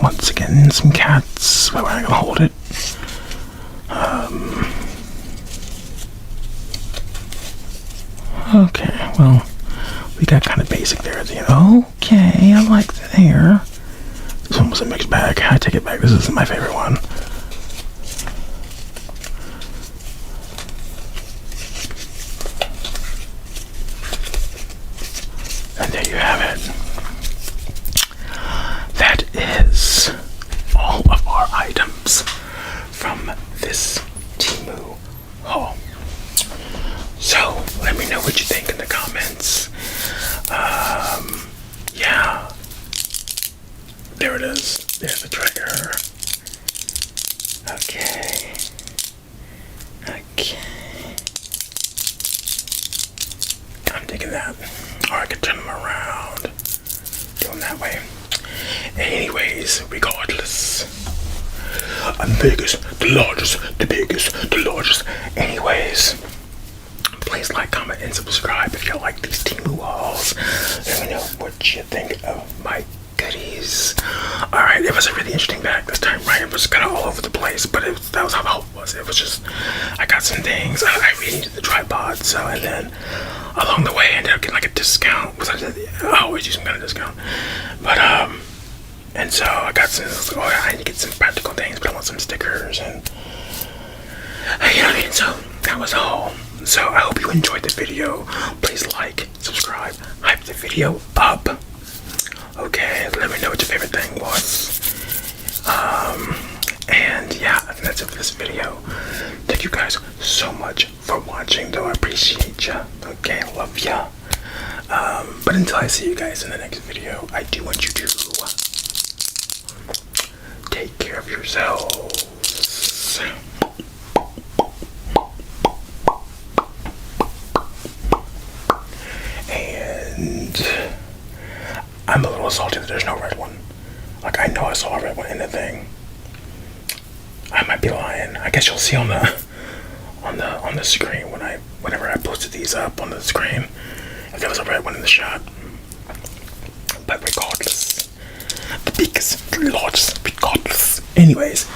Once again, some cats. But we're not gonna hold it. Okay, well, we got kind of basic there at the end. Okay, I like that here. This one was a mixed bag. I take it back. This isn't my favorite one. And there you have it. That is all of our items from this Temu haul. So let me know what you think in the comments. Yeah, there it is. There's the trigger. Okay. I'm digging that. Or I could turn them around. Do them that way. Anyways, regardless, I'm the biggest, the largest, the biggest, the largest. Anyways, please like, comment, and subscribe if you like these Temu hauls. Let me know what you think of my goodies. Alright, it was a really interesting bag this time, right? It was kind of all over the place, but that was how the haul was. It was just, I got some things. I really needed the tripod, so, and then along the way I ended up getting like a discount. I always use some kind of discount. But, and so I got some, I need to get some practical things, but I want some stickers, and, you know what I mean? So, that was all. So, I hope you enjoyed the video. Please like, subscribe, hype the video up. Okay, let me know what your favorite thing was. And yeah, I think that's it for this video. Thank you guys so much for watching, though. I appreciate ya. Okay, love ya. But until I see you guys in the next video, I do want you to take care of yourselves. little salty that there's no red one. Like, I know I saw a red one in the thing. I might be lying. I guess you'll see on the screen whenever I posted these up on the screen if there was a red one in the shot. But regardless, the biggest, largest, regardless. Anyways,